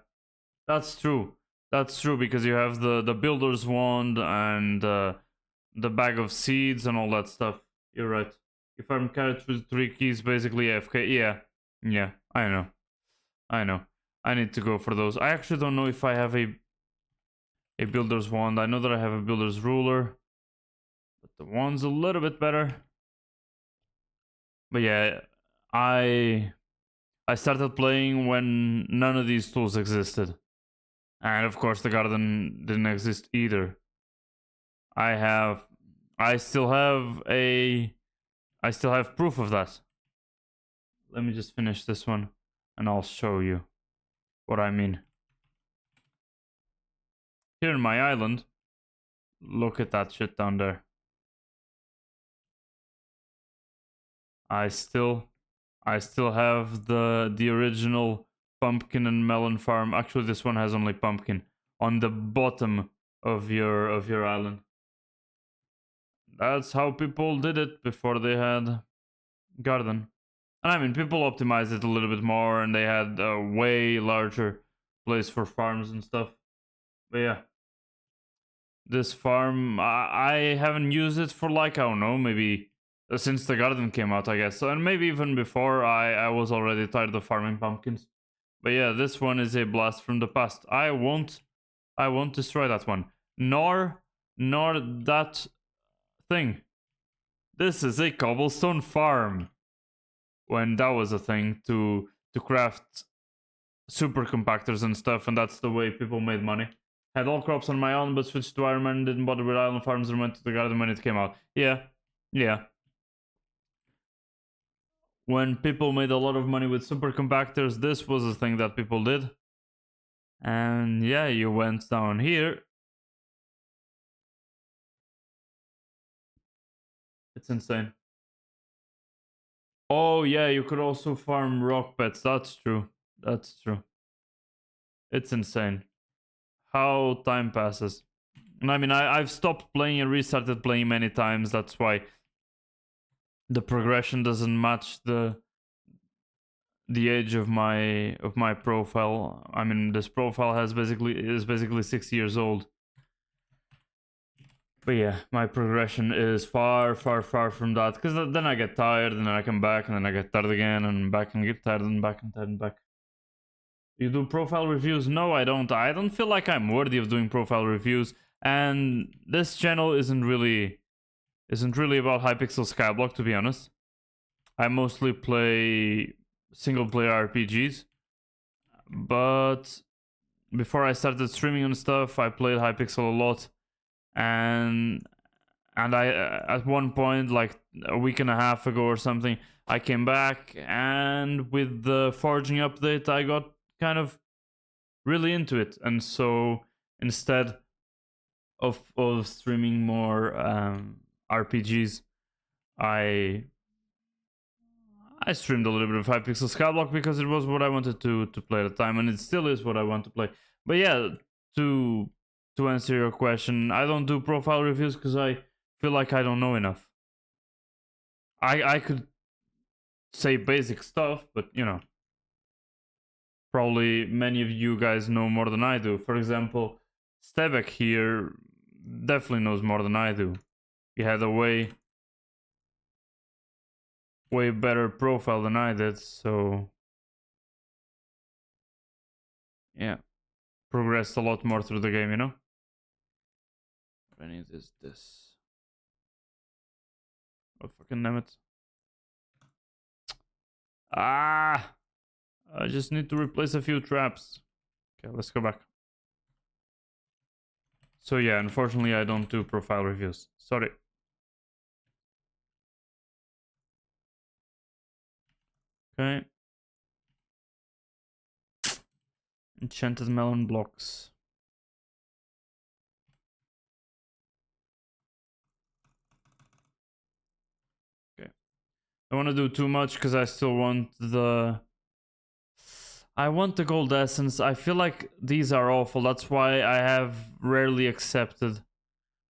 that's true. That's true because you have the builder's wand and the bag of seeds and all that stuff. You're right. You farm carrots with 3 keys, basically AFK. Yeah, I know. I need to go for those. I actually don't know if I have a builder's wand. I know that I have a builder's ruler, but the wand's a little bit better. But yeah, I started playing when none of these tools existed. And of course the garden didn't exist either. I still have proof of that. let me just finish this one and I'll show you what I mean. Here in my island, look at that shit down there. I still have the original pumpkin and melon farm. Actually, this one has only pumpkin on the bottom of your island. That's how people did it before they had garden. And I mean, people optimized it a little bit more, and they had a way larger place for farms and stuff. But yeah, this farm, I haven't used it for like, I don't know, maybe since the garden came out, I guess. And maybe even before, I was already tired of farming pumpkins. But yeah, this one is a blast from the past. I won't destroy that one. Nor that thing. This is a cobblestone farm. When that was a thing to craft super compactors and stuff, and that's the way people made money. Had all crops on my own, but switched to Iron Man, didn't bother with island farms, and went to the garden when it came out. Yeah. When people made a lot of money with super compactors, this was a thing that people did. And yeah, you went down here. It's insane. Oh yeah, you could also farm rock pets. That's true. It's insane how time passes. And I mean, I've stopped playing and restarted playing many times. That's why the progression doesn't match the age of my profile. I mean, this profile is basically 6 years old. But yeah, my progression is far from that, because then I get tired, and then I come back, and then I get tired again, and back, and get tired, and back, and tired, and back. You do profile reviews? No, I don't. I don't feel like I'm worthy of doing profile reviews, and this channel isn't really about Hypixel Skyblock, to be honest. I mostly play single-player RPGs, but before I started streaming and stuff, I played Hypixel a lot. And I at one point, like a week and a half ago or something, I came back, and with the forging update, I got kind of really into it. And so instead of streaming more RPGs, I streamed a little bit of Hypixel Skyblock because it was what I wanted to play at the time, and it still is what I want to play. But yeah, to answer your question, I don't do profile reviews because I feel like I don't know enough. I could say basic stuff, but you know, probably many of you guys know more than I do. For example, Stebek here definitely knows more than I do. He had a way better profile than I did, so yeah, progressed a lot more through the game, you know. What I need is this. Oh, fucking damn it. Ah! I just need to replace a few traps. Okay, let's go back. So yeah, unfortunately I don't do profile reviews. Sorry. Okay. Enchanted melon blocks. Okay. I don't want to do too much because I still want the... I want the gold essence. I feel like these are awful. That's why I have rarely accepted.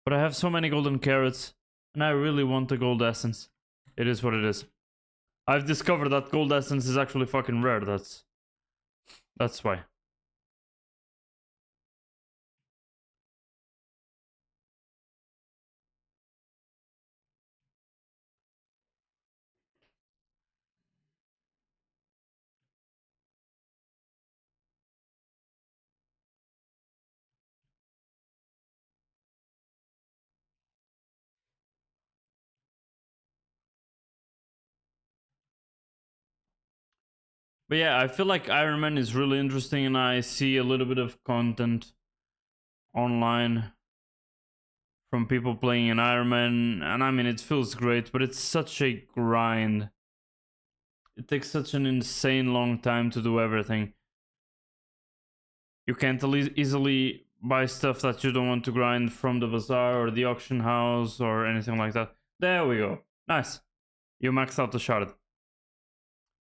But I have so many golden carrots, and I really want the gold essence. It is what it is. I've discovered that gold essence is actually fucking rare. That's why. But yeah, I feel like Iron Man is really interesting, and I see a little bit of content online from people playing an Iron Man, and I mean, it feels great, but it's such a grind. it takes such an insane long time to do everything. You can't easily buy stuff that you don't want to grind from the bazaar or the auction house or anything like that. There we go. Nice. You maxed out the shard.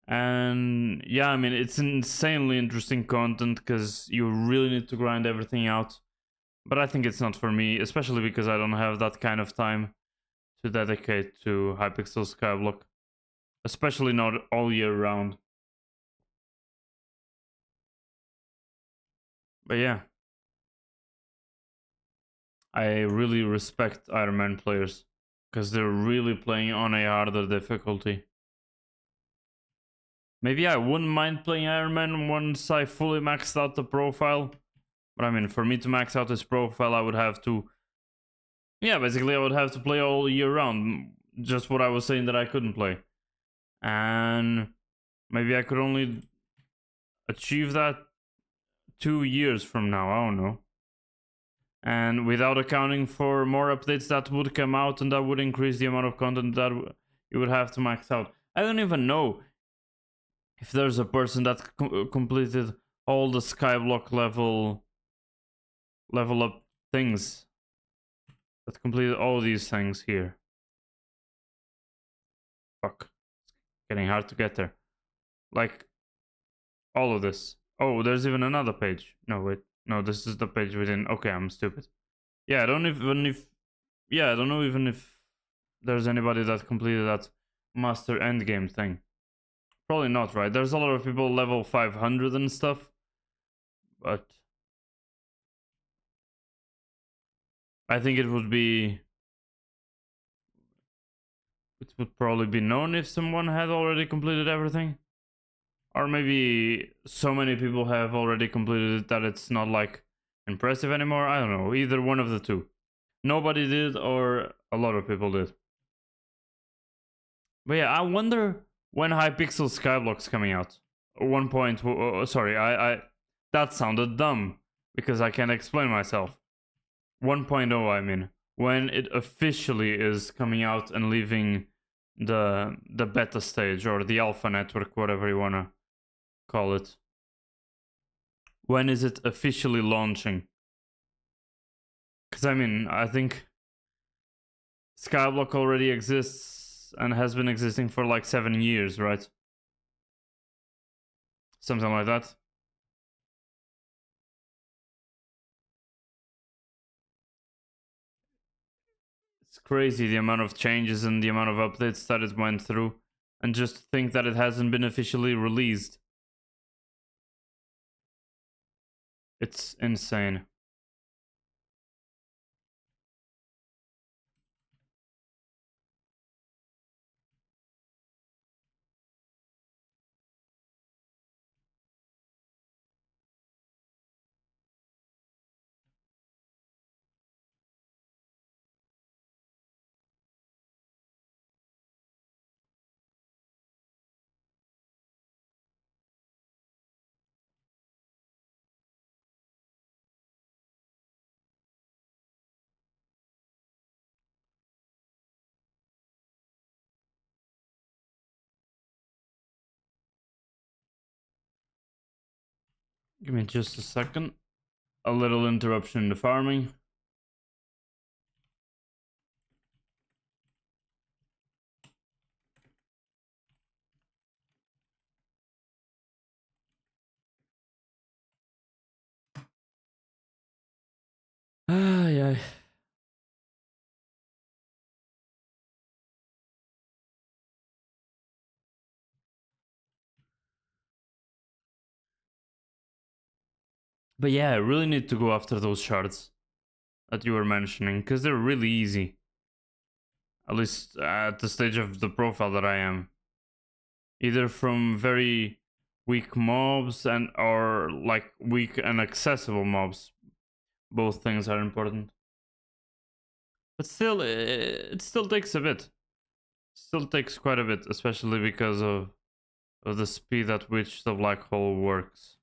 And yeah, I mean, it's insanely interesting content because you really need to grind everything out. But I think it's not for me, especially because I don't have that kind of time to dedicate to Hypixel Skyblock. Especially not all year round. But yeah. I really respect Iron Man players. Because they're really playing on a harder difficulty. Maybe I wouldn't mind playing Iron Man once I fully maxed out the profile. But I mean, for me to max out this profile, I would have to... Yeah, basically I would have to play all year round. Just what I was saying that I couldn't play. And maybe I could only achieve that 2 years from now, I don't know. And without accounting for more updates that would come out and that would increase the amount of content that you would have to max out. I don't even know if there's a person that completed all the Skyblock level up things. That completed all these things here. Fuck. It's getting hard to get there. Like, all of this. Oh, there's even another page. No, wait. No, this is the page within. Okay, I'm stupid. Yeah, I don't even if. Yeah, I don't know even if there's anybody that completed that master endgame thing. Probably not, right? There's a lot of people level 500 and stuff. But I think it would be... It would probably be known if someone had already completed everything. Or maybe so many people have already completed it that it's not like impressive anymore. I don't know. Either one of the two. Nobody did or a lot of people did. But yeah, I wonder when Hypixel Skyblock's coming out. 1. Sorry, I that sounded dumb because I can't explain myself. 1.0, I mean, when it officially is coming out and leaving the beta stage or the alpha network, whatever you wanna call it. When is it officially launching? Because I mean, I think Skyblock already exists and has been existing for like 7 years, right? Something like that. It's crazy the amount of changes and the amount of updates that it went through. And just think that it hasn't been officially released. It's insane. Give me just a second. A little interruption in the farming. Yeah. But yeah, I really need to go after those shards that you were mentioning, because they're really easy. At least at the stage of the profile that I am. Either from very weak mobs and or like weak and accessible mobs. Both things are important. But still, it still takes a bit. Still takes quite a bit, especially because of the speed at which the black hole works.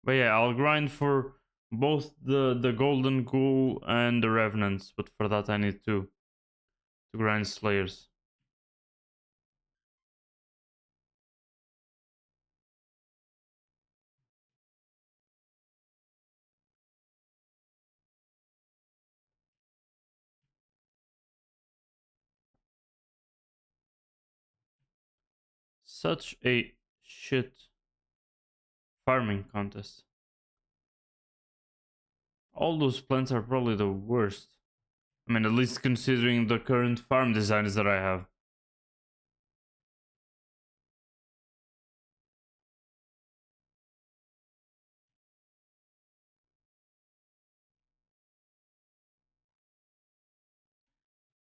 But yeah, I'll grind for both the golden ghoul and the revenants, but for that I need to grind slayers. such a shit farming contest. All those plants are probably the worst. I mean, at least considering the current farm designs that I have.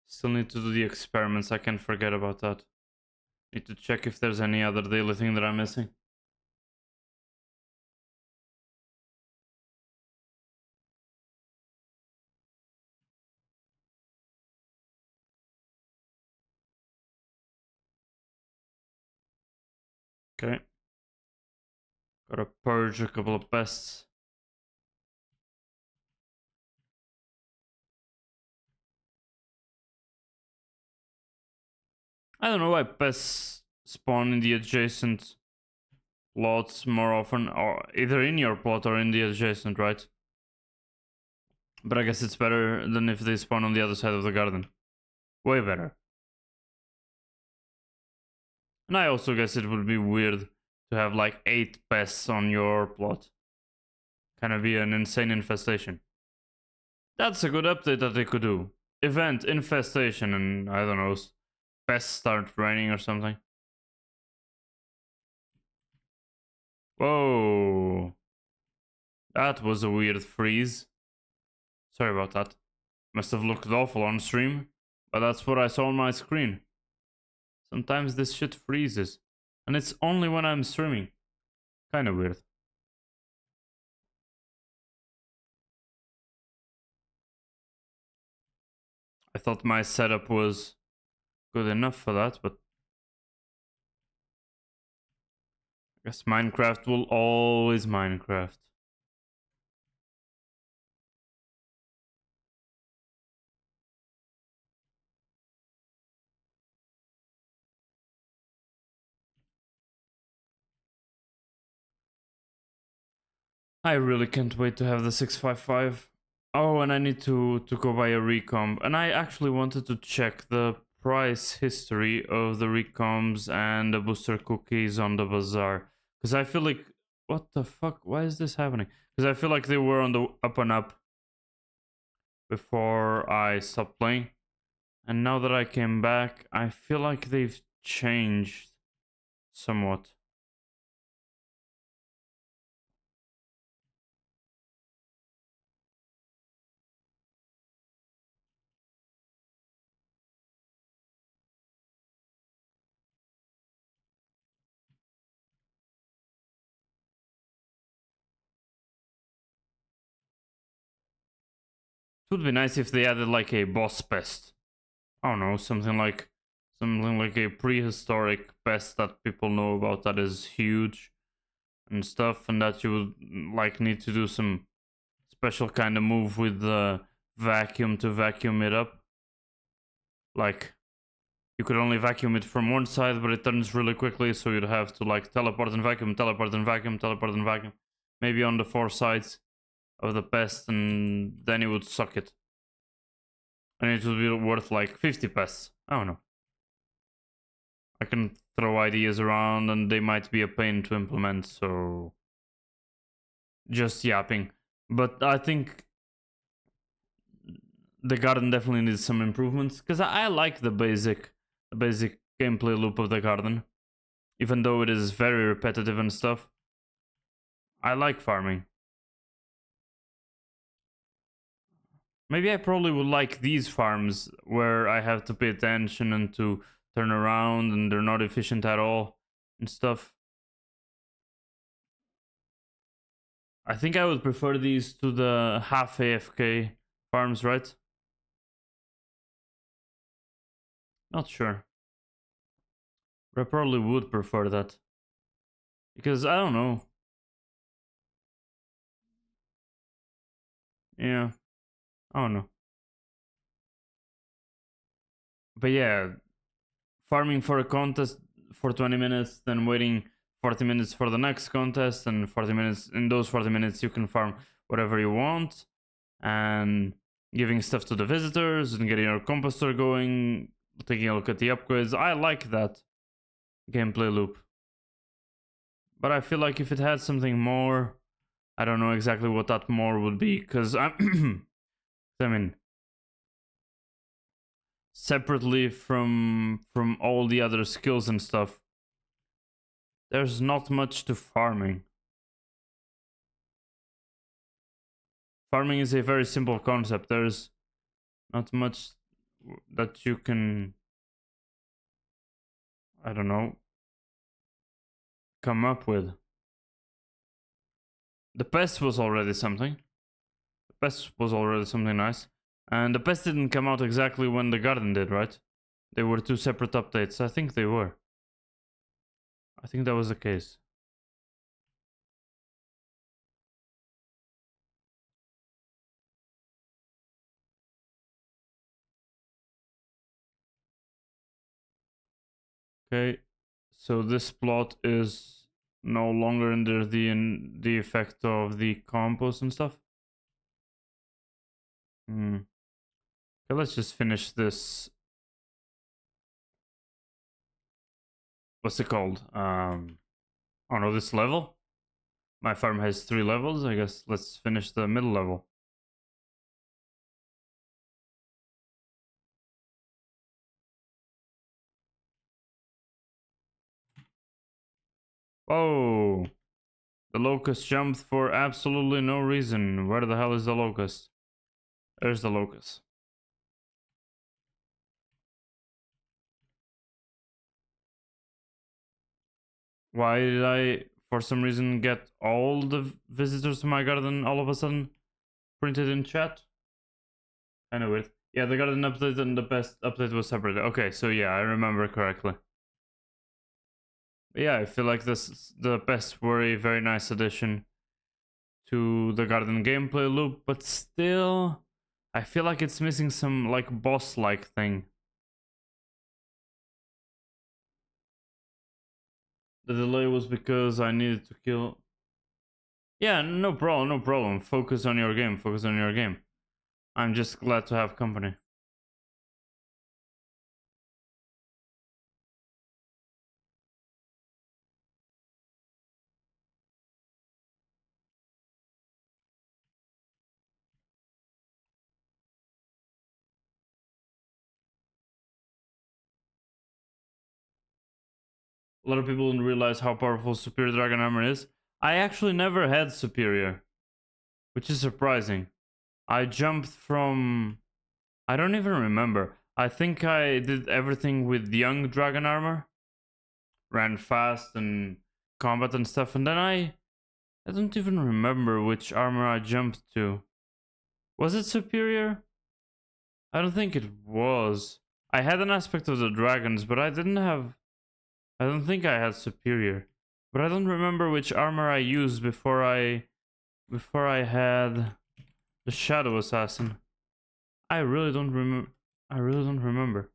Still need to do the experiments, I can't forget about that. Need to check if there's any other daily thing that I'm missing. Okay. Gotta purge a couple of pests. I don't know why pests spawn in the adjacent plots more often, or either in your plot or in the adjacent, right? But I guess it's better than if they spawn on the other side of the garden. Way better. And I also guess it would be weird to have like 8 pests on your plot. Kind of be an insane infestation. That's a good update that they could do. Event infestation and I don't know, pests start raining or something. Whoa. That was a weird freeze. Sorry about that. Must have looked awful on stream, but that's what I saw on my screen. Sometimes this shit freezes. And it's only when I'm streaming. Kinda weird. I thought my setup was good enough for that, but I guess Minecraft will always Minecraft. I really can't wait to have the 655. Oh, and I need to go buy a recomp. And I actually wanted to check the price history of the recombs and the booster cookies on the bazaar. Because I feel like, what the fuck? Why is this happening? Because I feel like they were on the up and up before I stopped playing. And now that I came back, I feel like they've changed somewhat. It would be nice if they added like a boss pest. I don't know, something like a prehistoric pest that people know about that is huge and stuff, and that you would like need to do some special kind of move with the vacuum to vacuum it up. Like you could only vacuum it from one side, but it turns really quickly, so you'd have to like teleport and vacuum, teleport and vacuum, teleport and vacuum. Maybe on the 4 sides of the pest, and then you would suck it. And it would be worth like 50 pests. I don't know. I can throw ideas around and they might be a pain to implement, so just yapping. But I think the garden definitely needs some improvements, because I like the basic gameplay loop of the garden. Even though it is very repetitive and stuff. I like farming. Maybe I probably would like these farms where I have to pay attention and to turn around and they're not efficient at all and stuff. I think I would prefer these to the half AFK farms, right? Not sure. But I probably would prefer that. Because I don't know. Yeah. I don't know. But yeah, farming for a contest for 20 minutes, then waiting 40 minutes for the next contest, and 40 minutes, in those 40 minutes you can farm whatever you want, and giving stuff to the visitors and getting your composter going, taking a look at the upgrades. I like that. gameplay loop. But I feel like if it had something more, I don't know exactly what that more would be, because I mean, separately from all the other skills and stuff, there's not much to farming. Farming is a very simple concept. There's not much that you can, I don't know, come up with. The pest was already something. The pest was already something nice. And the pest didn't come out exactly when the garden did, right? They were two separate updates. I think they were. I think that was the case. Okay, so this plot is no longer under the effect of the compost and stuff. Okay, let's just finish this. What's it called? Oh no, this level? My farm has 3 levels. I guess let's finish the middle level. Oh, the locust jumped for absolutely no reason. Where the hell is the locust? There's the locust. Why did I, for some reason, get all the visitors to my garden all of a sudden printed in chat? I know it. Yeah, the garden update and the best update was separate. Okay, so yeah, I remember correctly. Yeah, I feel like the pests were a very nice addition to the garden gameplay loop, but still, I feel like it's missing some like boss-like thing. The delay was because I needed to kill. Yeah, no problem, no problem. Focus on your game. Focus on your game. I'm just glad to have company. A lot of people don't realize how powerful Superior Dragon Armor is. I actually never had Superior, which is surprising. I jumped from... I don't even remember. I think I did everything with Young Dragon Armor. Ran fast and combat and stuff, and then I don't even remember which armor I jumped to. Was it Superior? I don't think it was. I had an aspect of the dragons, but I didn't have... I don't think I had Superior. But I don't remember which armor I used before I had the Shadow Assassin. I really don't remember.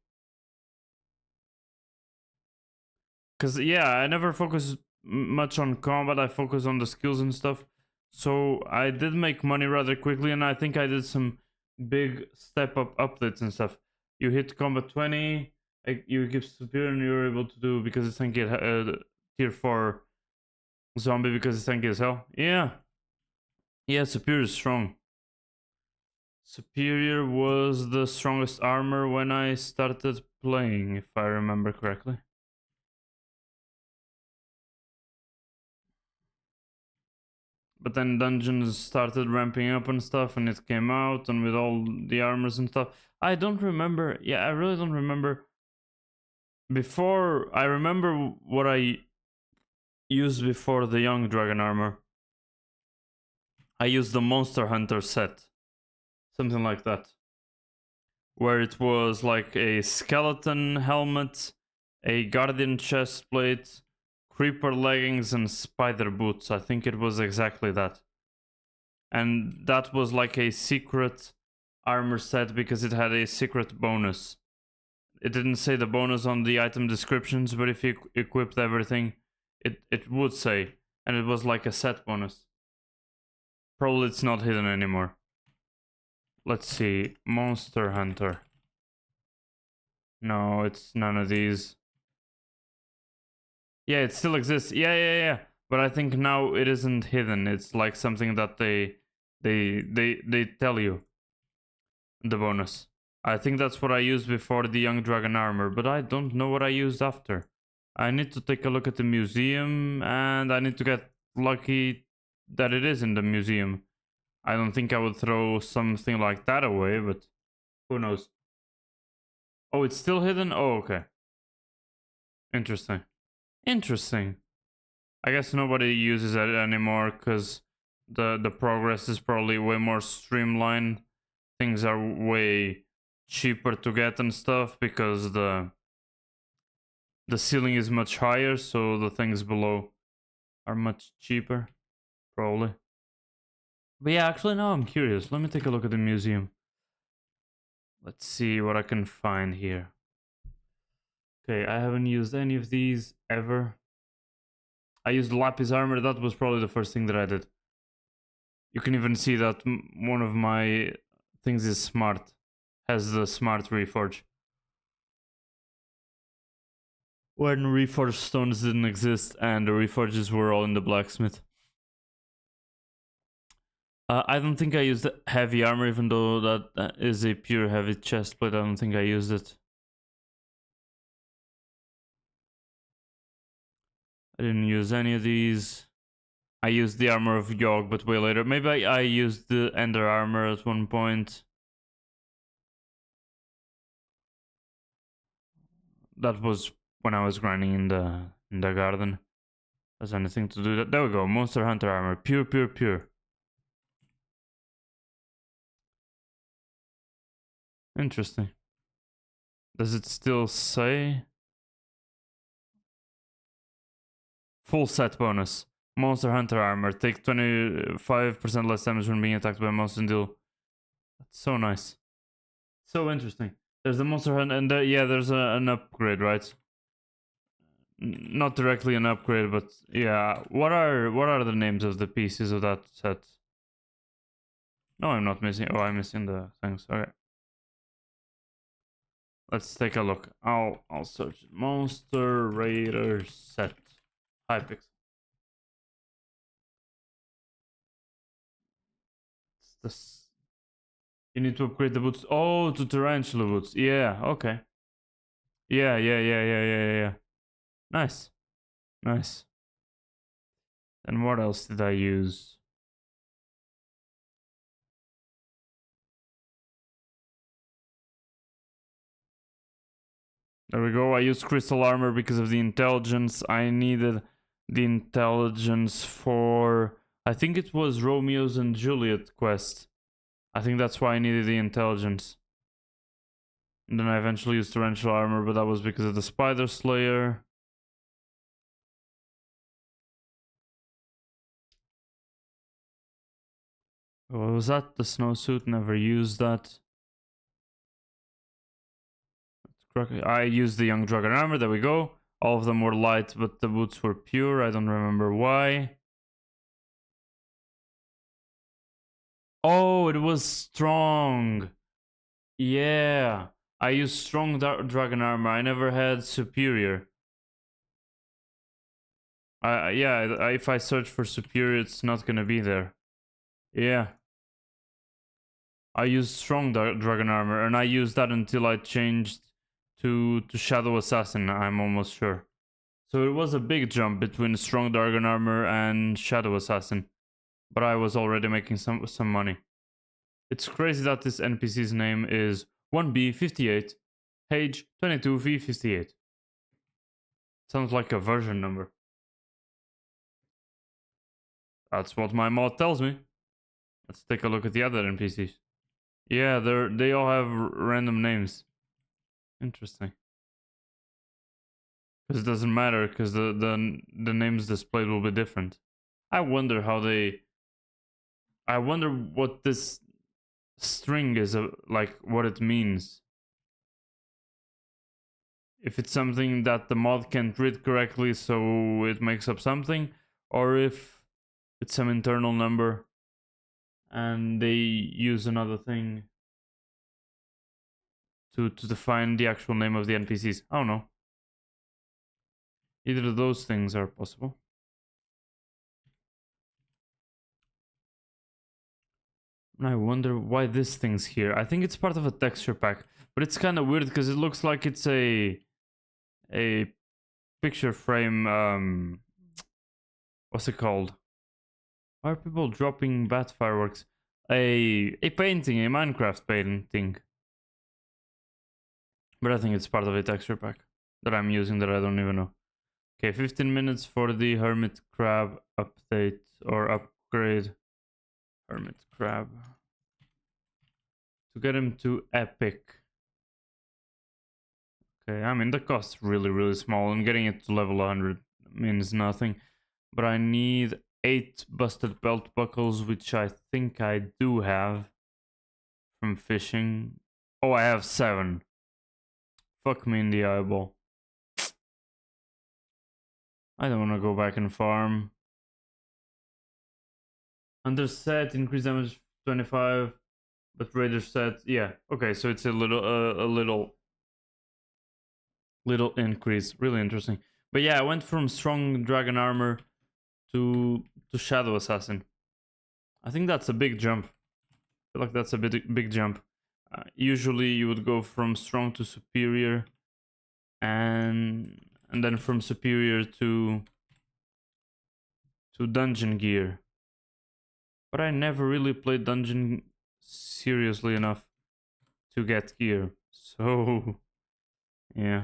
Cause yeah, I never focus much on combat. I focus on the skills and stuff. So I did make money rather quickly, and I think I did some big step up updates and stuff. You hit combat 20, you give superior, and you're able to do because it's tanky tier 4 zombie because it's tanky as hell. Yeah, yeah, superior is strong. Superior was the strongest armor when I started playing, if I remember correctly. But then dungeons started ramping up and stuff, and it came out, and with all the armors and stuff. I don't remember. Yeah, I really don't remember. Before, I remember what I used before the Young Dragon Armor. I used the Monster Hunter set. Something like that. Where it was like a skeleton helmet, a guardian chestplate, creeper leggings, and spider boots. I think it was exactly that. And that was like a secret armor set because it had a secret bonus. It didn't say the bonus on the item descriptions, but if you equipped everything, it would say. And it was like a set bonus. Probably it's not hidden anymore. Let's see. Monster Hunter. No, it's none of these. Yeah, it still exists. Yeah. But I think now it isn't hidden. It's like something that they tell you the bonus. I think that's what I used before the Young Dragon armor, but I don't know what I used after. I need to take a look at the museum, and I need to get lucky that it is in the museum. I don't think I would throw something like that away, but who knows? Oh, it's still hidden? Oh, okay. Interesting. Interesting. I guess nobody uses it anymore because the progress is probably way more streamlined. Things are way cheaper to get and stuff because the ceiling is much higher, so the things below are much cheaper, probably. But yeah, actually now I'm curious. Let me take a look at the museum. Let's see what I can find here. Okay, I haven't used any of these ever. I used Lapis armor. That was probably the first thing that I did. You can even see that one of my things is smart. Has the smart reforge. When reforged stones didn't exist and the reforges were all in the blacksmith. I don't think I used heavy armor, even though that is a pure heavy chestplate. I don't think I used it. I didn't use any of these. I used the armor of Yogg, but way later. Maybe I used the Ender armor at one point. That was when I was grinding in the garden. Has anything to do that? There we go. Monster Hunter armor. Pure. Interesting. Does it still say? Full set bonus. Monster Hunter armor. Take 25% less damage when being attacked by a monster and deal. That's so nice. So interesting. There's the Monster Hunter, and yeah, there's an upgrade, right? Not directly an upgrade, but yeah. What are the names of the pieces of that set? No, I'm not missing. Oh, I'm missing the things. Okay. Let's take a look. I'll search Monster Raider set. Hypixel. It's this. You need to upgrade the boots. Oh, to tarantula boots. Yeah. Okay. Yeah. Nice. And what else did I use? There we go. I used crystal armor because of the intelligence. I needed the intelligence for... I think it was Romeo's and Juliet quest. I think that's why I needed the intelligence. And then I eventually used torrential armor, but that was because of the Spider Slayer. What was that? The snowsuit? Never used that. I used the Young Dragon armor. There we go. All of them were light, but the boots were pure. I don't remember why. Oh, it was strong. Yeah. I used strong dragon armor. I never had superior. Yeah, if I search for superior, it's not gonna be there. Yeah. I used strong dragon armor, and I used that until I changed to Shadow Assassin, I'm almost sure. So it was a big jump between strong dragon armor and Shadow Assassin. But I was already making some money. It's crazy that this NPC's name is 1B58, page 22V58. Sounds like a version number. That's what my mod tells me. Let's take a look at the other NPCs. Yeah, they all have random names. Interesting. Because it doesn't matter, because the names displayed will be different. I wonder how they... I wonder what this string is, like, what it means. If it's something that the mod can't read correctly, so it makes up something, or if it's some internal number and they use another thing to define the actual name of the NPCs. I don't know. Either of those things are possible. And I wonder why this thing's here. I think it's part of a texture pack, but it's kind of weird because it looks like it's a picture frame. What's it called? Why are people dropping bat fireworks? A painting, a Minecraft painting. But I think it's part of a texture pack that I'm using that I don't even know. Okay, 15 minutes for the Hermit Crab update or upgrade. Hermit Crab. To get him to Epic. Okay, I mean the cost's really small and getting it to level 100 means nothing. But I need 8 busted belt buckles, which I think I do have from fishing. Oh, I have 7. Fuck me in the eyeball. I don't want to go back and farm. Under set, increase damage 25, but Raider set, yeah. Okay, so it's a little increase. Really interesting. But yeah, I went from strong dragon armor to shadow assassin. I think that's a big jump. I feel like that's a big jump. Usually you would go from strong to superior, and then from superior to dungeon gear. But I never really played dungeon seriously enough to get gear. So yeah.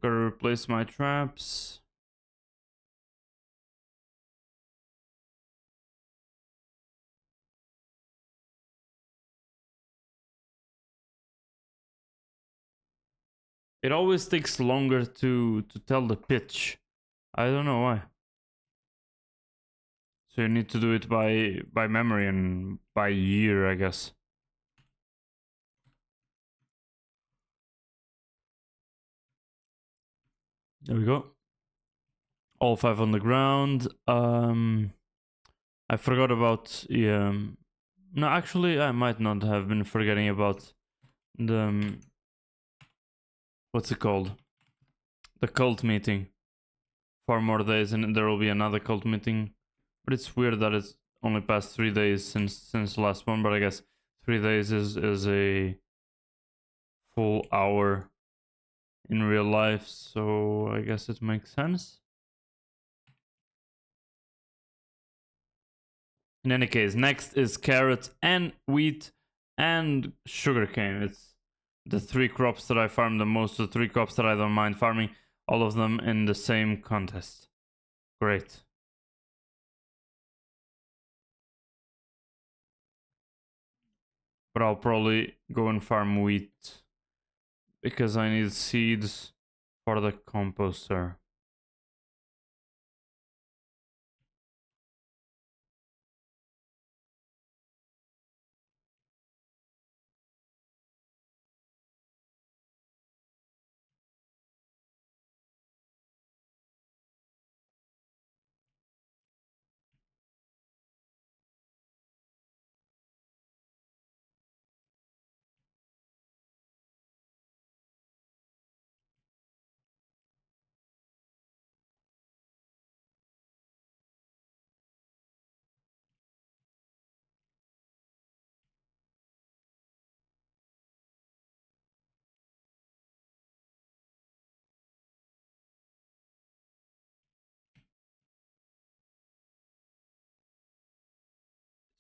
Gotta replace my traps. It always takes longer to tell the pitch. I don't know why. So you need to do it by memory and by year, I guess. There we go. All 5 on the ground. I forgot about no, actually I might not have been forgetting about the what's it called? The cult meeting. 4 more days and there will be another cult meeting. But it's weird that it's only passed 3 days since the last one, but I guess 3 days is a full hour in real life, so I guess it makes sense. In any case, next is carrot and wheat and sugarcane. It's the 3 crops that I farm the most, the 3 crops that I don't mind farming, all of them in the same contest. Great. But I'll probably go and farm wheat because I need seeds for the composter.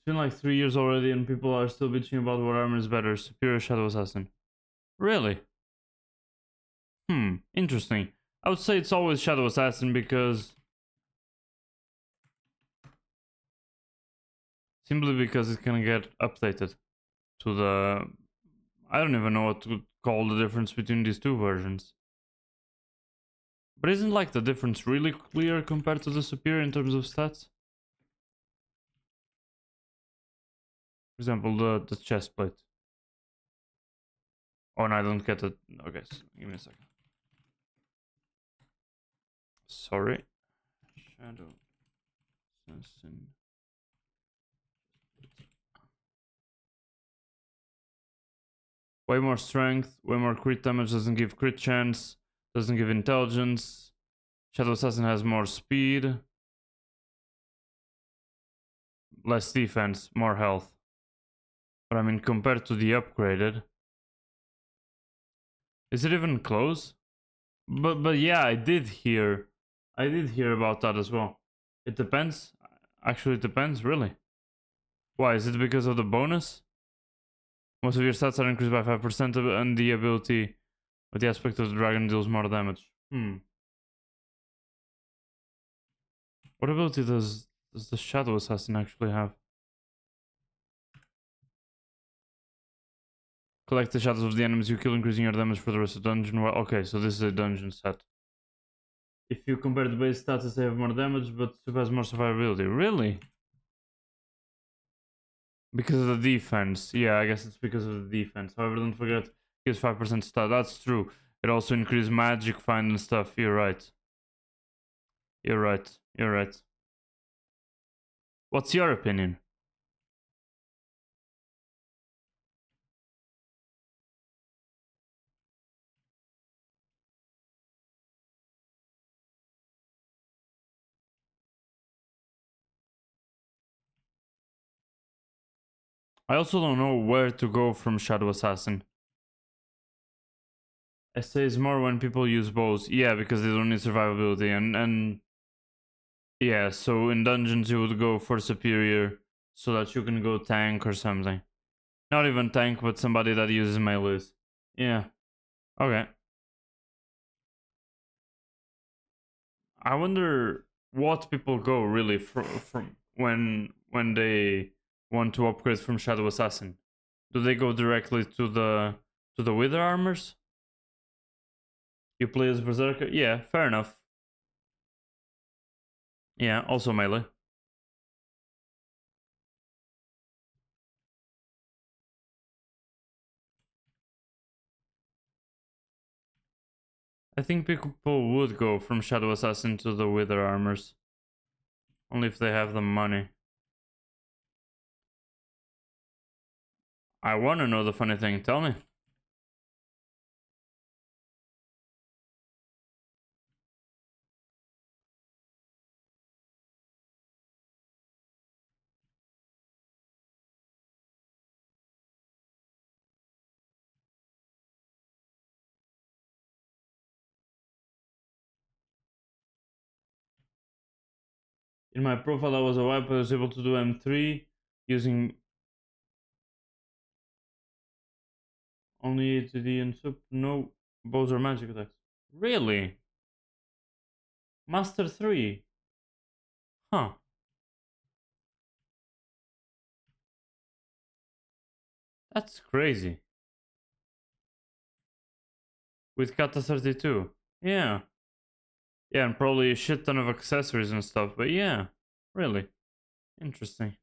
It's been like 3 years already and people are still bitching about what armor is better, Superior Shadow Assassin. Really? Interesting. I would say it's always Shadow Assassin because... simply because it can get updated to the... I don't even know what to call the difference between these 2 versions. But isn't like the difference really clear compared to the Superior in terms of stats? For example, the chest plate. Oh, and I don't get it. Okay, so give me a second. Sorry. Shadow Assassin. Way more strength, way more crit damage, doesn't give crit chance, doesn't give intelligence. Shadow Assassin has more speed. Less defense, more health. But I mean, compared to the upgraded... Is it even close? But yeah, I did hear about that as well. It depends. Actually, it depends, really. Why? Is it because of the bonus? Most of your stats are increased by 5% and the ability with the aspect of the dragon deals more damage. What ability does the Shadow Assassin actually have? Collect the shadows of the enemies you kill, increasing your damage for the rest of the dungeon. Well, okay, so this is a dungeon set. If you compare the base stats, they have more damage, but Soup has more survivability. Really? Because of the defense. Yeah, I guess it's because of the defense. However, don't forget, it gives 5% stat. That's true. It also increases magic find and stuff. You're right. You're right. You're right. What's your opinion? I also don't know where to go from Shadow Assassin. SA is more when people use bows. Yeah, because they don't need survivability. And yeah, so in dungeons you would go for superior so that you can go tank or something. Not even tank, but somebody that uses melees. Yeah. Okay. I wonder what people go really from when they want to upgrade from Shadow Assassin. Do they go directly to the Wither armors? You play as Berserker? Yeah, fair enough. Yeah, also melee. I think people would go from Shadow Assassin to the Wither armors. Only if they have the money. I wanna know the funny thing, tell me. In my profile I was a wipe, I was able to do M3 using only ATD and Soup. No bows or magic attacks. Really? Master 3? Huh. That's crazy. With Kata 32. Yeah. Yeah, and probably a shit ton of accessories and stuff, but yeah. Really. Interesting.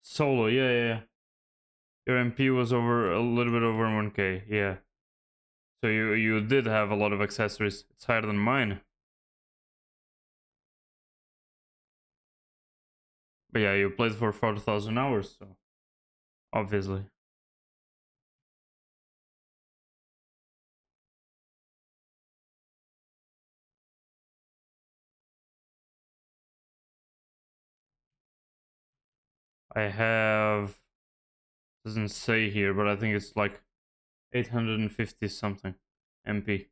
Solo, yeah. Your MP was over a little bit over 1k, yeah. So you did have a lot of accessories. It's higher than mine. But yeah, you played for 4,000 hours, so obviously. I have, doesn't say here, but I think it's like 850 something MP.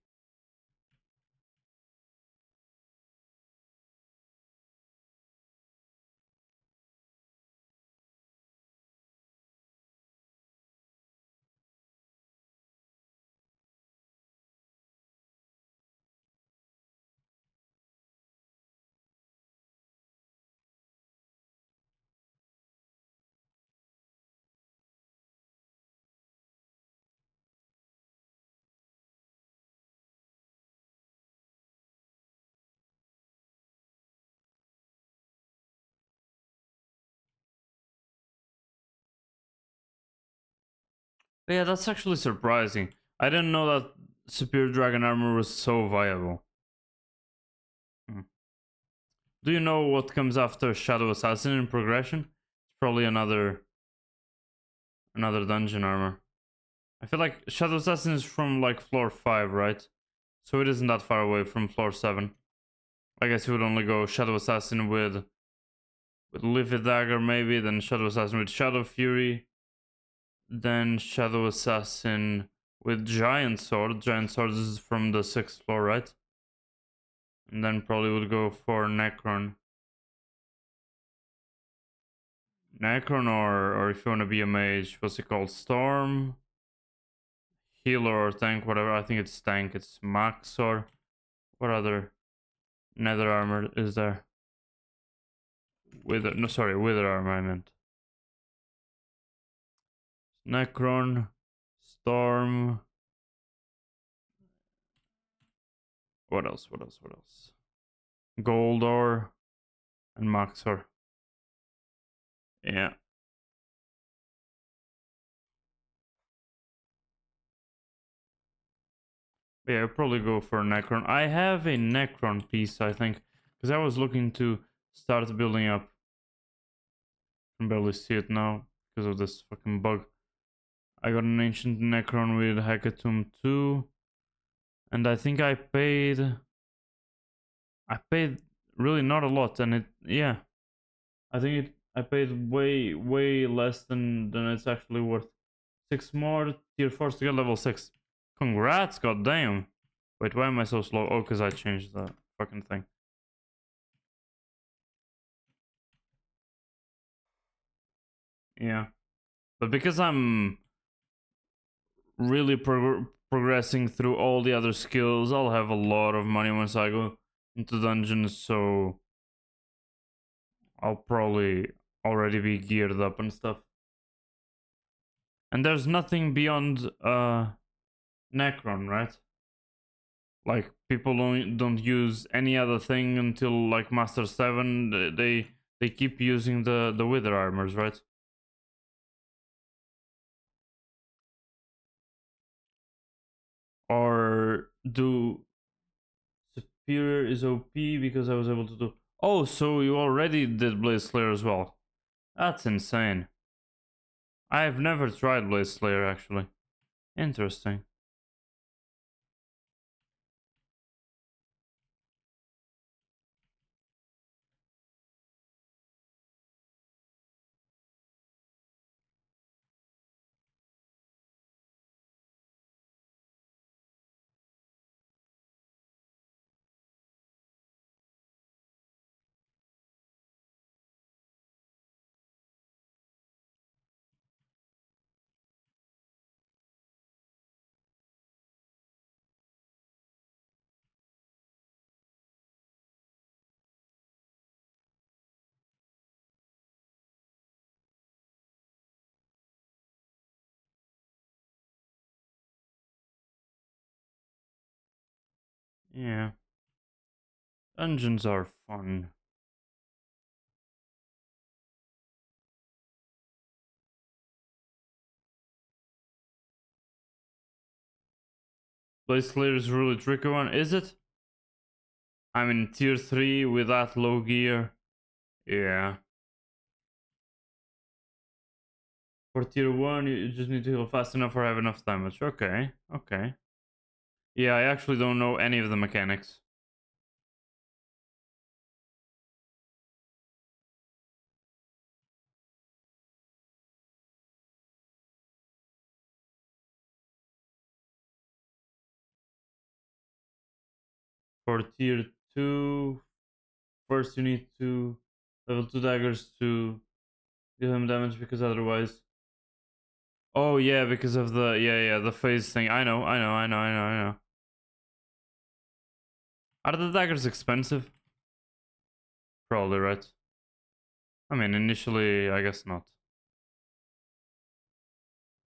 But yeah, that's actually surprising. I didn't know that Superior Dragon Armor was so viable. Do you know what comes after Shadow Assassin in progression? It's probably another dungeon armor. I feel like Shadow Assassin is from like floor 5, right? So it isn't that far away from floor 7. I guess you would only go Shadow Assassin with Livid Dagger maybe, then Shadow Assassin with Shadow Fury, then Shadow Assassin with Giant Sword. Giant Sword is from the 6th floor, right? And then probably would go for Necron. Necron or if you want to be a mage, what's it called? Storm? Healer or tank, whatever. I think it's tank. It's Max or what other nether armor is there? Wither, no, sorry, wither armor I meant. Necron, Storm. What else? What else? What else? Goldor and Maxor. Yeah. Yeah, I'll probably go for Necron. I have a Necron piece, I think, because I was looking to start building up. I can barely see it now because of this fucking bug. I got an Ancient Necron with Hecatomb 2. And I think I paid really not a lot, and yeah. I paid way less than it's actually worth. 6 more tier 4s to get level 6. Congrats, goddamn. Wait, why am I so slow? Oh, because I changed the fucking thing. Yeah. But because I'm really progressing through all the other skills, I'll have a lot of money once I go into dungeons, so I'll probably already be geared up and stuff. And there's nothing beyond Necron, right? Like people don't use any other thing until like Master 7. They keep using the Wither armors, right? Or do Superior is OP because I was able to do. Oh, so you already did Blaze Slayer as well. That's insane. I've never tried Blaze Slayer actually. Interesting. Yeah. Dungeons are fun. Blaze Slayer is a really tricky one, is it? I'm in tier 3 with that low gear. Yeah. For tier 1, you just need to heal fast enough or have enough damage. Okay, okay. Yeah, I actually don't know any of the mechanics. For tier 2, first you need to level 2 daggers to deal him damage because otherwise... Oh yeah, because of the... Yeah, the phase thing. I know. Are the daggers expensive? Probably, right? I mean, initially, I guess not.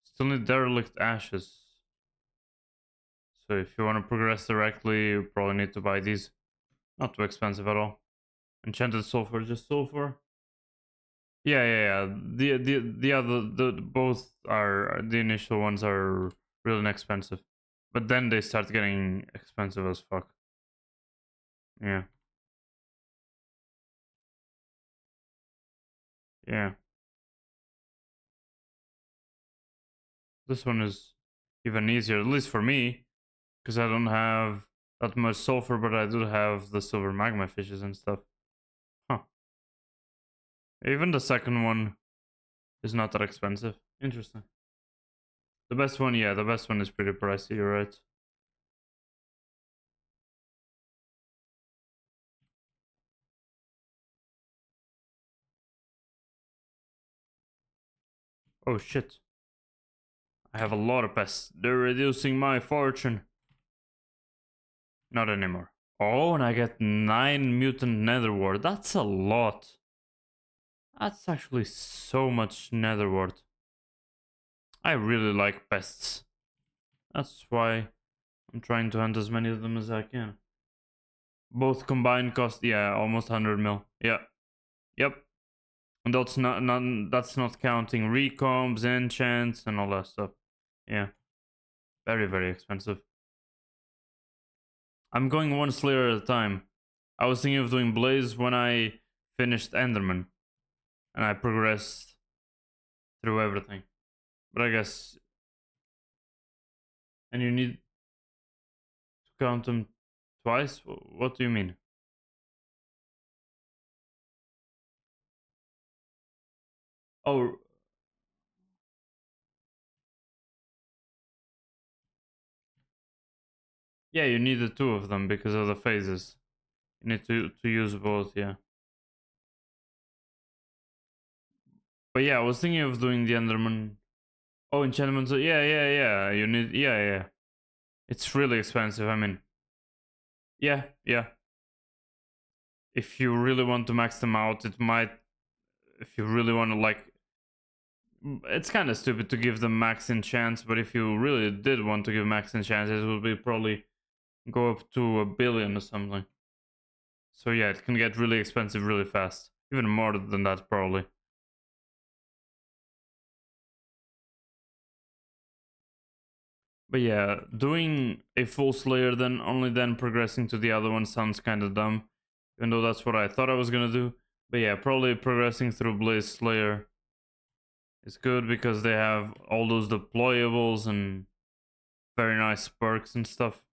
Still need Derelict Ashes. So if you want to progress directly, you probably need to buy these. Not too expensive at all. Enchanted Sulfur, just Sulfur. Yeah. The other, both are, the initial ones are really inexpensive. But then they start getting expensive as fuck. Yeah. Yeah. This one is even easier, at least for me, because I don't have that much sulfur, but I do have the silver magma fishes and stuff. Huh. Even the second one is not that expensive. Interesting. The best one, yeah, the best one is pretty pricey, you're right. Oh shit. I have a lot of pests. They're reducing my fortune. Not anymore. Oh, and I get 9 mutant nether wart. That's a lot. That's actually so much nether wart. I really like pests. That's why I'm trying to hunt as many of them as I can. Both combined cost, yeah, almost 100 mil. Yeah. Yep. And that's not counting recombs, enchants, and all that stuff. Yeah. Very, very expensive. I'm going one slayer at a time. I was thinking of doing Blaze when I finished Enderman. And I progressed through everything. But I guess... And you need to count them twice? What do you mean? Oh, yeah, you need the two of them because of the phases. You need to use both, yeah. But yeah, I was thinking of doing the Enderman. Oh, enchantments. Yeah, yeah, yeah. You need. Yeah, yeah. It's really expensive. I mean, yeah, yeah. If you really want to max them out, it might. If you really want to, like. It's kind of stupid to give them max enchants, but if you really did want to give max enchants, it would be probably go up to 1 billion or something. So yeah, it can get really expensive really fast. Even more than that, probably. But yeah, doing a full Slayer then only then progressing to the other one sounds kind of dumb. Even though that's what I thought I was gonna do. But yeah, probably progressing through Blaze Slayer is good because they have all those deployables and very nice perks and stuff.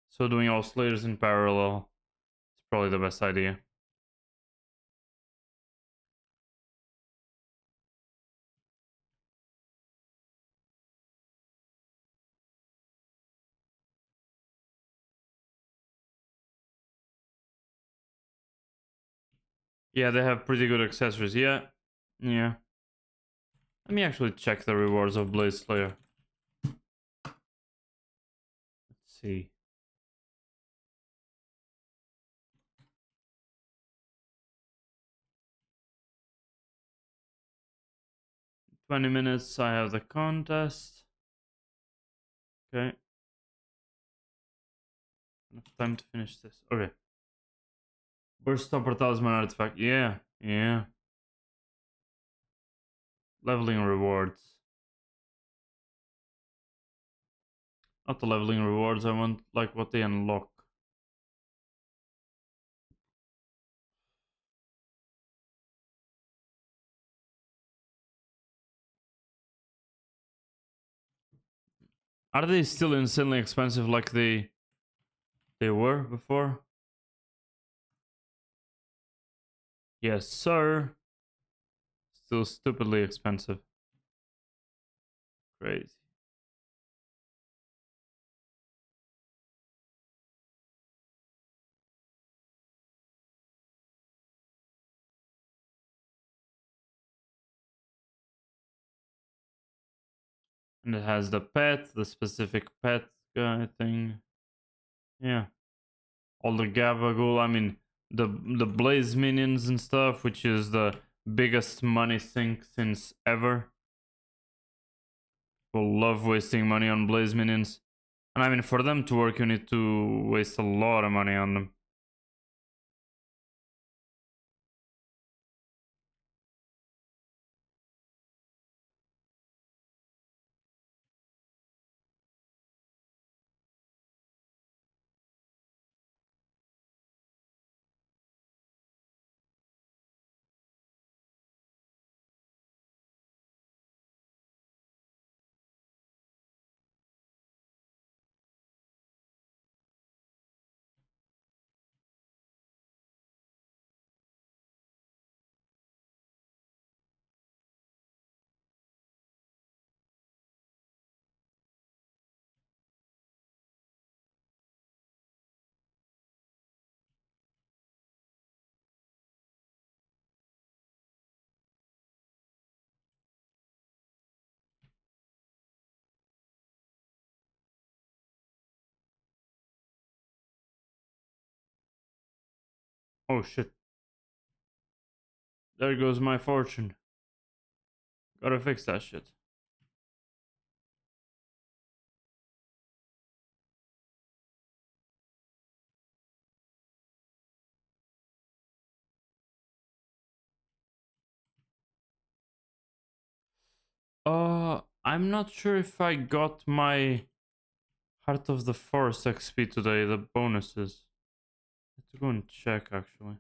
So doing all Slayers in parallel is probably the best idea. Yeah, they have pretty good accessories. Yeah. Yeah. Let me actually check the rewards of Blaze Slayer. Let's see. 20 minutes, I have the contest. Okay. Enough time to finish this. Okay. Burst Stopper Talisman Artifact. Yeah. Yeah. Leveling rewards. Not the leveling rewards, I want like what they unlock. Are they still insanely expensive like they were before? Yes, sir. Still stupidly expensive. Crazy. And it has the pet, the specific pet guy thing. Yeah. All the Gabagul, I mean the Blaze minions and stuff, which is the biggest money sink since ever. People love wasting money on Blaze minions. And I mean, for them to work, you need to waste a lot of money on them. Oh shit. There goes my fortune. Gotta fix that shit. I'm not sure if I got my Heart of the Forest XP today, the bonuses. I have to go and check actually.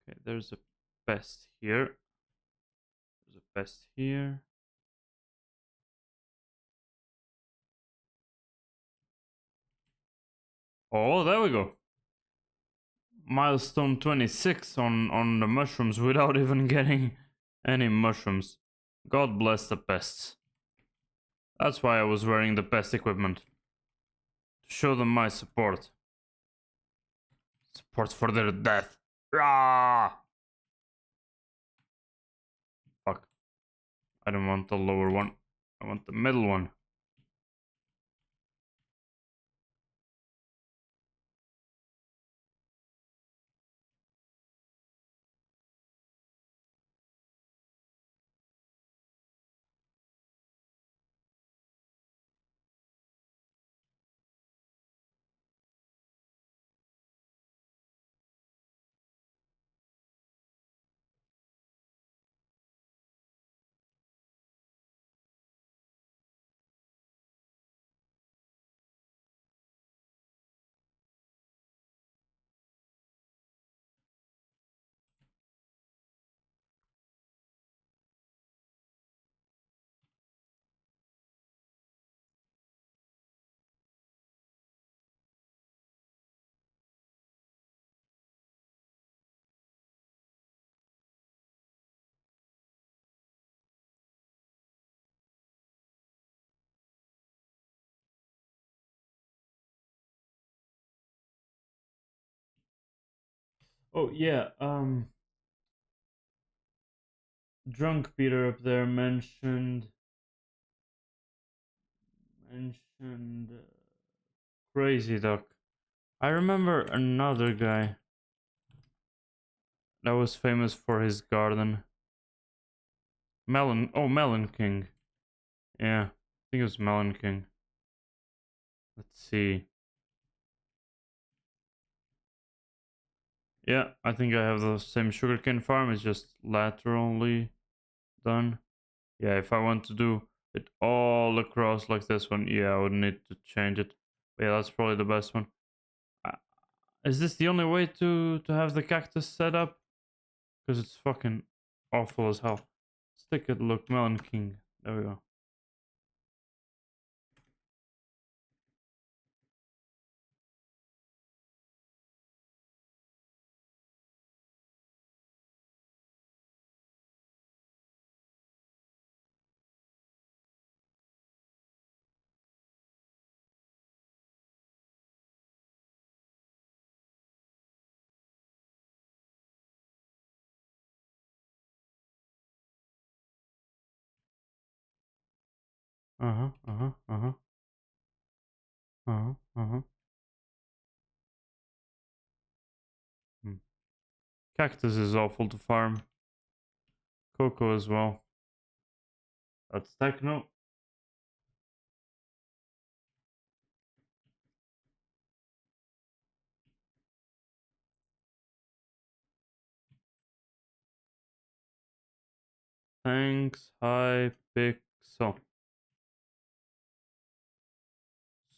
Okay, there's a best here. There's a best here. Oh, there we go. Milestone 26 on the mushrooms without even getting any mushrooms. God bless the pests. That's why I was wearing the pest equipment. To show them my support. Support for their death. Rah! Fuck. I don't want the lower one. I want the middle one. Oh yeah, Drunk Peter up there mentioned Crazy Duck. I remember another guy that was famous for his garden. Melon King. Yeah, I think it was Melon King. Let's see. Yeah, I think I have the same sugarcane farm, it's just laterally done. Yeah, if I want to do it all across like this one, yeah, I would need to change it. But yeah, that's probably the best one. Uh, is this the only way to have the cactus set up? Because it's fucking awful as hell. Let's take a look, Melon King. There we go. Uh-huh, uh-huh, uh-huh. Uh-huh, uh-huh. Hmm. Cactus is awful to farm. Cocoa as well. That's techno. Thanks, Hypixel.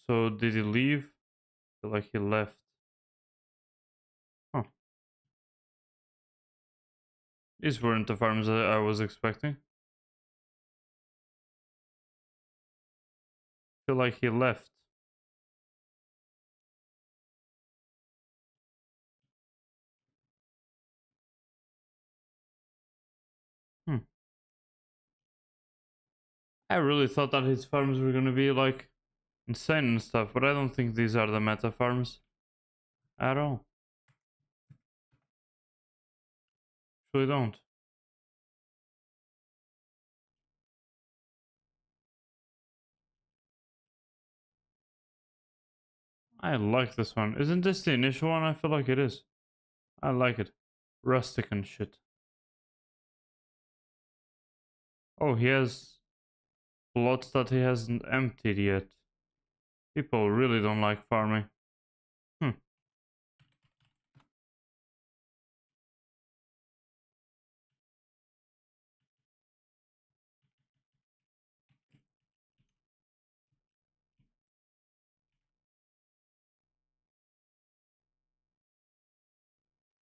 So did he leave? Feel like he left. Huh. These weren't the farms that I was expecting. Feel like he left. Hmm. I really thought that his farms were gonna be like insane and stuff, but I don't think these are the meta farms at all. Really don't. I like this one. Isn't this the initial one? I feel like it is. I like it. Rustic and shit. Oh, he has plots that he hasn't emptied yet. People really don't like farming. Hmm.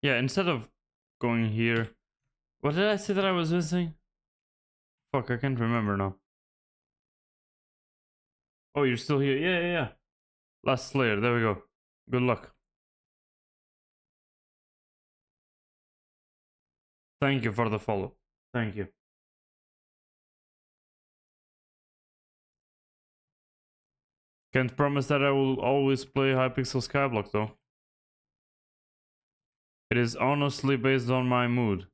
Yeah, instead of going here... What did I say that I was missing? Fuck, I can't remember now. Oh, you're still here. Yeah. Last Slayer, there we go. Good luck. Thank you for the follow. Thank you. Can't promise that I will always play Hypixel Skyblock though. It is honestly based on my mood.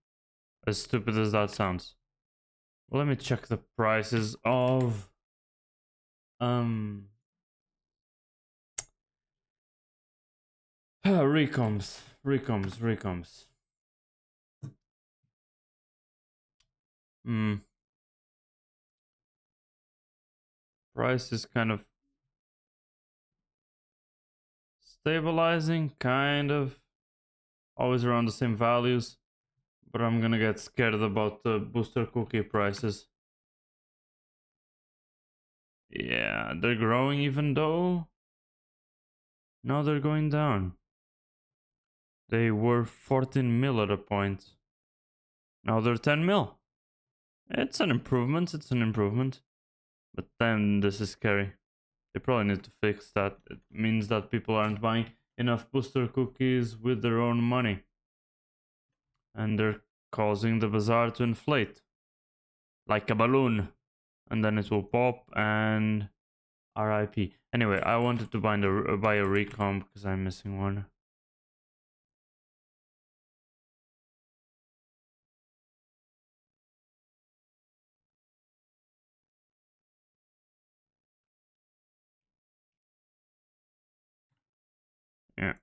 As stupid as that sounds. Well, let me check the prices of... Recoms. Price is kind of stabilizing, kind of. Always around the same values. But I'm gonna get scared about the booster cookie prices. Yeah, they're growing even though... Now they're going down. They were 14 mil at a point. Now they're 10 mil. It's an improvement, But then this is scary. They probably need to fix that. It means that people aren't buying enough booster cookies with their own money. And they're causing the bazaar to inflate. Like a balloon. And then it will pop and... RIP. Anyway, I wanted to buy a recomp because I'm missing one. Yeah.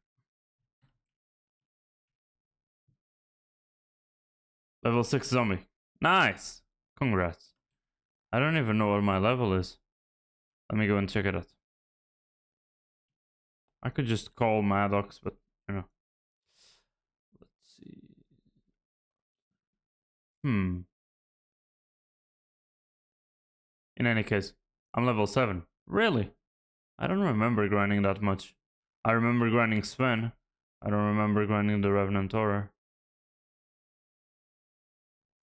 Level 6 zombie. Nice! Congrats. I don't even know what my level is. Let me go and check it out. I could just call Maddox, but you know. Let's see. In any case, I'm level 7. Really? I don't remember grinding that much. I remember grinding Sven. I don't remember grinding the Revenant Horror.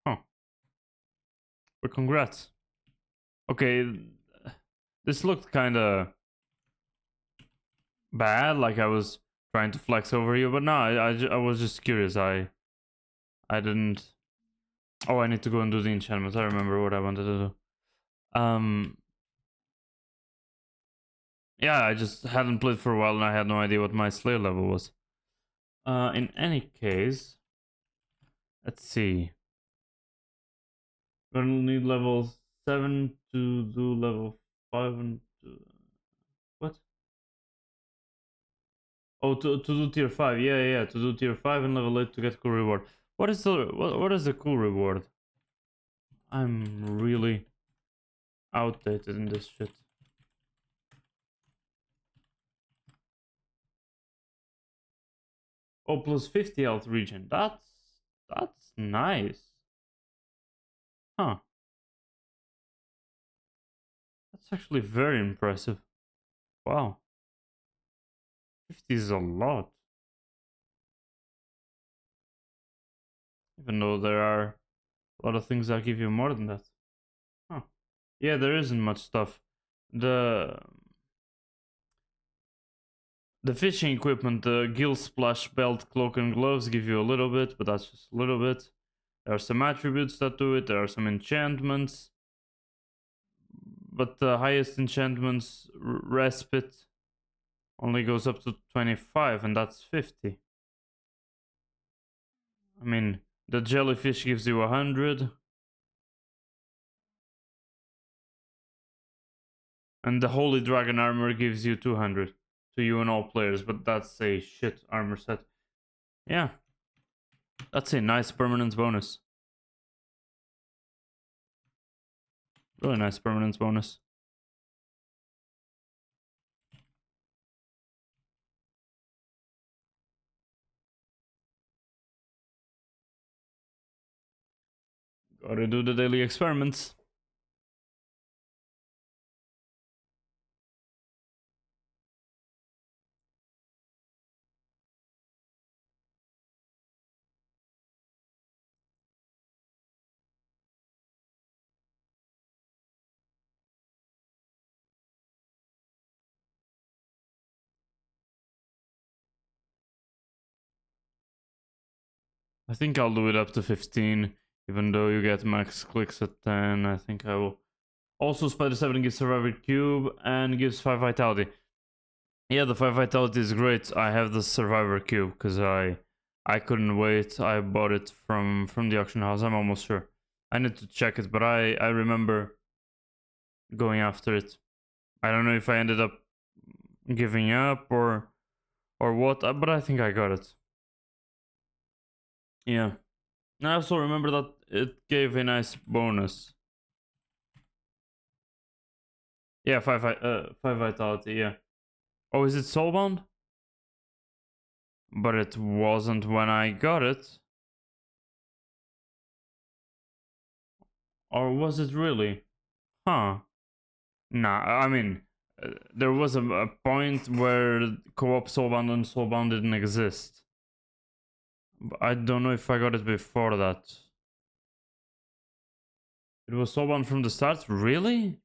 Huh. But congrats. Okay, this looked kinda bad, like I was trying to flex over you, but no, I was just curious. I didn't... Oh, I need to go and do the enchantments. I remember what I wanted to do. Yeah, I just hadn't played for a while and I had no idea what my Slayer level was. In any case, let's see. Gonna need level 7 to do level 5 and... What? Oh, to do tier 5. Yeah. To do tier 5 and level 8 to get cool reward. What is the cool reward? I'm really outdated in this shit. Oh, plus 50 health regen. That's nice. Huh. That's actually very impressive. Wow. 50 is a lot. Even though there are a lot of things that give you more than that. Huh. Yeah, there isn't much stuff. The fishing equipment, the gill splash belt, cloak and gloves give you a little bit, but that's just a little bit. There are some attributes that do it, there are some enchantments. But the highest enchantments, respite, only goes up to 25 and that's 50. I mean, the jellyfish gives you 100. And the holy dragon armor gives you 200. to you and all players, but that's a shit armor set. Yeah, that's a nice permanence bonus. Really nice permanence bonus. Gotta do the daily experiments. I think I'll do it up to 15, even though you get max clicks at 10. I think I will. Also, Spider 7 gives Survivor Cube and gives 5 Vitality. Yeah, the 5 Vitality is great. I have the Survivor Cube because I couldn't wait. I bought it from the auction house. I'm almost sure. I need to check it, but I remember going after it. I don't know if I ended up giving up or what, but I think I got it. Yeah. I also remember that it gave a nice bonus. Yeah, 5 Vitality, yeah. Oh, is it Soulbound? But it wasn't when I got it. Or was it really? Huh. Nah, I mean, there was a point where co-op Soulbound and Soulbound didn't exist. But I don't know if I got it before that. It was Soulbound from the start? Really?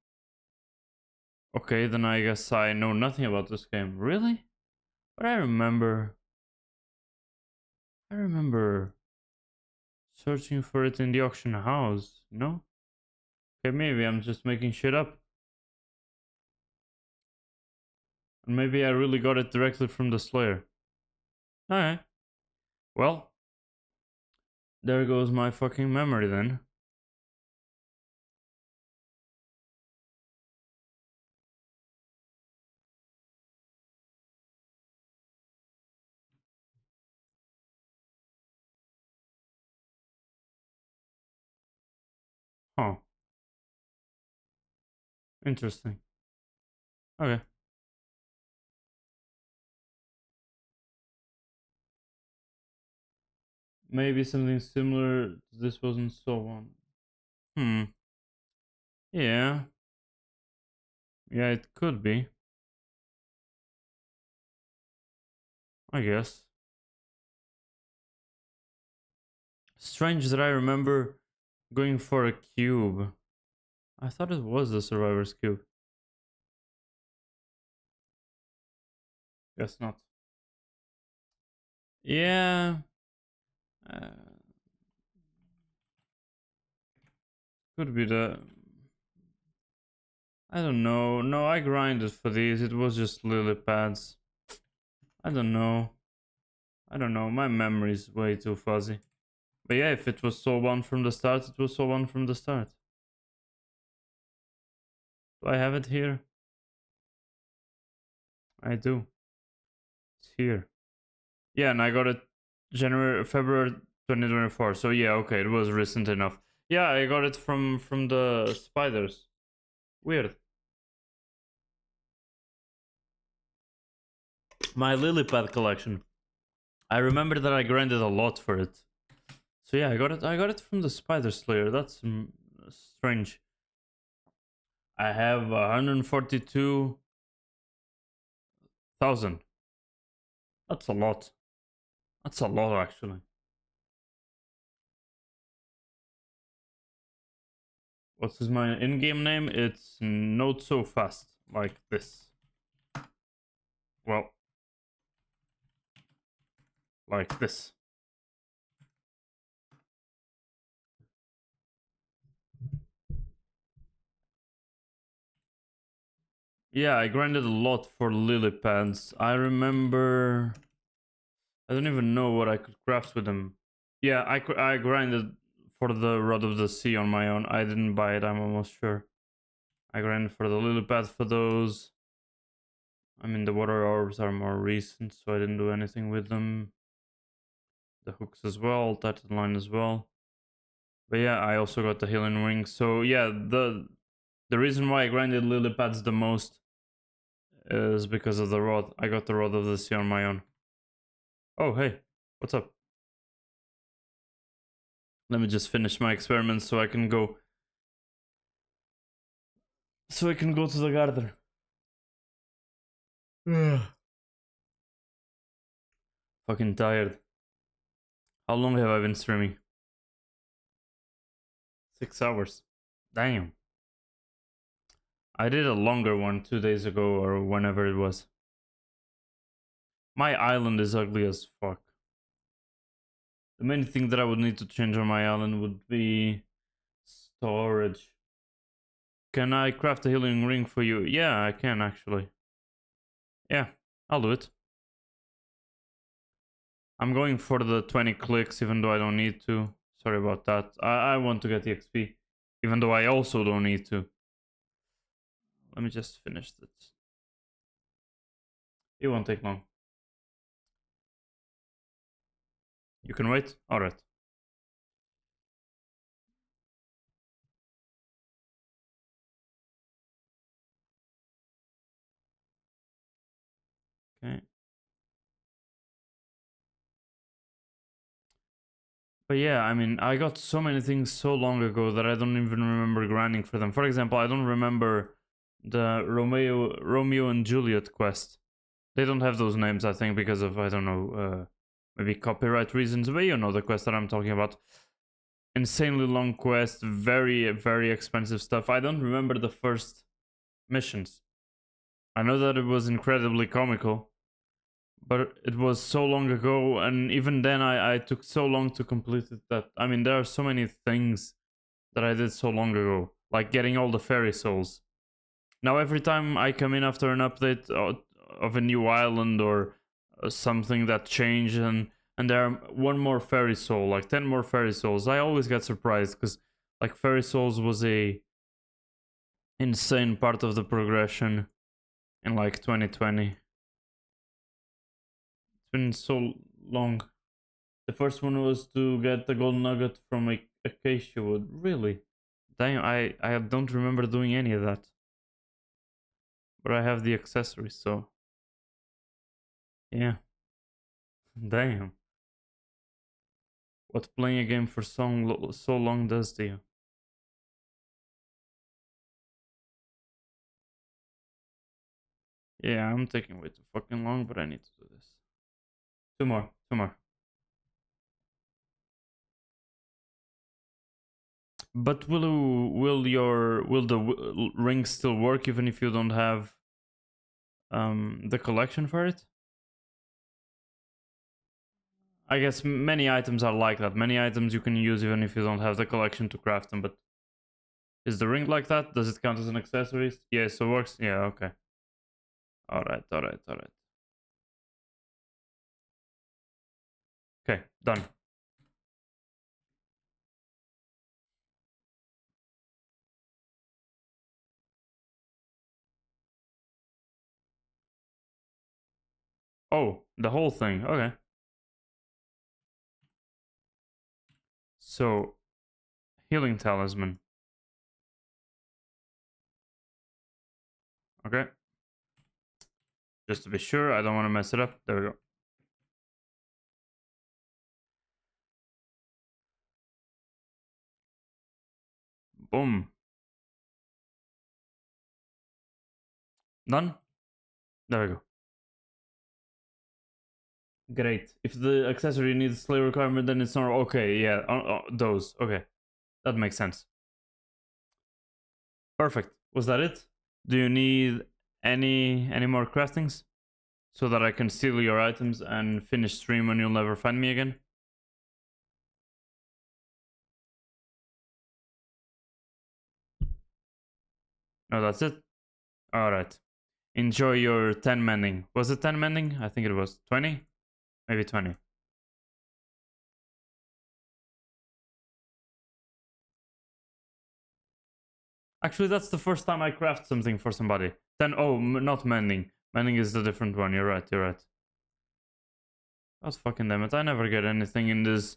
Okay, then I guess I know nothing about this game. Really? But I remember searching for it in the auction house, no? Okay, maybe I'm just making shit up. And maybe I really got it directly from the Slayer. Alright. Well, there goes my fucking memory then. Huh. Interesting. Okay. Maybe something similar to this wasn't so on. Yeah. Yeah, it could be. I guess. Strange that I remember going for a cube. I thought it was the Survivor's Cube. Guess not. Yeah. Uh, could be the... I don't know. No, I grinded for these. It was just lily pads. I don't know. I don't know. My memory's way too fuzzy. But yeah, if it was so one from the start, it was so one from the start. Do I have it here? I do. It's here. Yeah, and I got it February 2024. So yeah, okay, it was recent enough. Yeah, I got it from the spiders. Weird. My lily pad collection. I remember that I grinded a lot for it. So yeah, I got it from the Spider Slayer. That's strange. I have 142,000. That's a lot. That's a lot actually. What is my in-game name? It's not so fast like this. Well, like this. Yeah, I grinded a lot for lily pads. I remember... I don't even know what I could craft with them. Yeah, I grinded for the Rod of the Sea on my own. I didn't buy it, I'm almost sure. I grinded for the lily pad for those. I mean, the water orbs are more recent, so I didn't do anything with them. The hooks as well, Titan line as well. But yeah, I also got the healing ring. So yeah, the reason why I grinded lily pads the most is because of the rod. I got the rod of the sea on my own. Oh hey, what's up? Let me just finish my experiments so I can go. So I can go to the garden. Fucking tired. How long have I been streaming? 6 hours. Damn. I did a longer one 2 days ago or whenever it was. My island is ugly as fuck. The main thing that I would need to change on my island would be storage. Can I craft a healing ring for you? Yeah, I can actually. Yeah, I'll do it. I'm going for the 20 clicks even though I don't need to. Sorry about that. I want to get the XP even though I also don't need to. Let me just finish this. It won't take long. You can wait? Alright. Okay. But yeah, I mean, I got so many things so long ago that I don't even remember grinding for them. For example, I don't remember the Romeo and Juliet quest. They don't have those names, I think, because of, I don't know, maybe copyright reasons. But you know the quest that I'm talking about. Insanely long quest, very, very expensive stuff. I don't remember the first missions. I know that it was incredibly comical, but it was so long ago, and even then I took so long to complete it that, I mean, there are so many things that I did so long ago, like getting all the fairy souls. Now every time I come in after an update of a new island or something that changed, and there are one more fairy soul, like 10 more fairy souls, I always get surprised because like fairy souls was a insane part of the progression in like 2020. It's been so long. The first one was to get the gold nugget from a acacia wood. Really? Damn, I don't remember doing any of that. But I have the accessories, so yeah. Damn. What playing a game for so long does to you. Yeah, I'm taking way too fucking long, but I need to do this. Two more, two more. But will the ring still work even if you don't have the collection for it? I guess many items are like that. Many items you can use even if you don't have the collection to craft them, but is the ring like that? Does it count as an accessory? Yeah, so it works. Yeah, okay. Alright, alright, alright. Okay, done. Oh, the whole thing. Okay. So, healing talisman. Okay. Just to be sure, I don't want to mess it up. There we go. Boom. Done? There we go. Great. If the accessory needs slay requirement, then it's not okay. Yeah, those. Okay, that makes sense. Perfect. Was that it? Do you need any more craftings so that I can steal your items and finish stream and you'll never find me again? No, that's it. All right. Enjoy your 10 mending. Was it 10 mending? I think it was 20, maybe 20. Actually, that's the first time I craft something for somebody. 10, oh, not mending. Mending is the different one. You're right. You're right. That's fucking damn it. I never get anything in this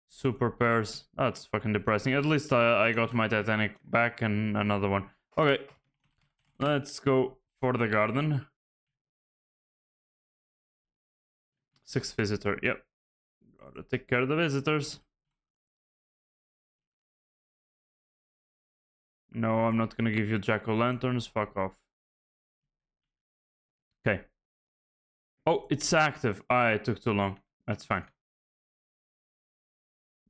super pairs. That's fucking depressing. At least I got my Titanic back and another one. Okay. Let's go for the garden. 6th visitor. Yep. Gotta take care of the visitors. No, I'm not gonna give you jack-o'-lanterns. Fuck off. Okay. Oh, it's active. It took too long. That's fine.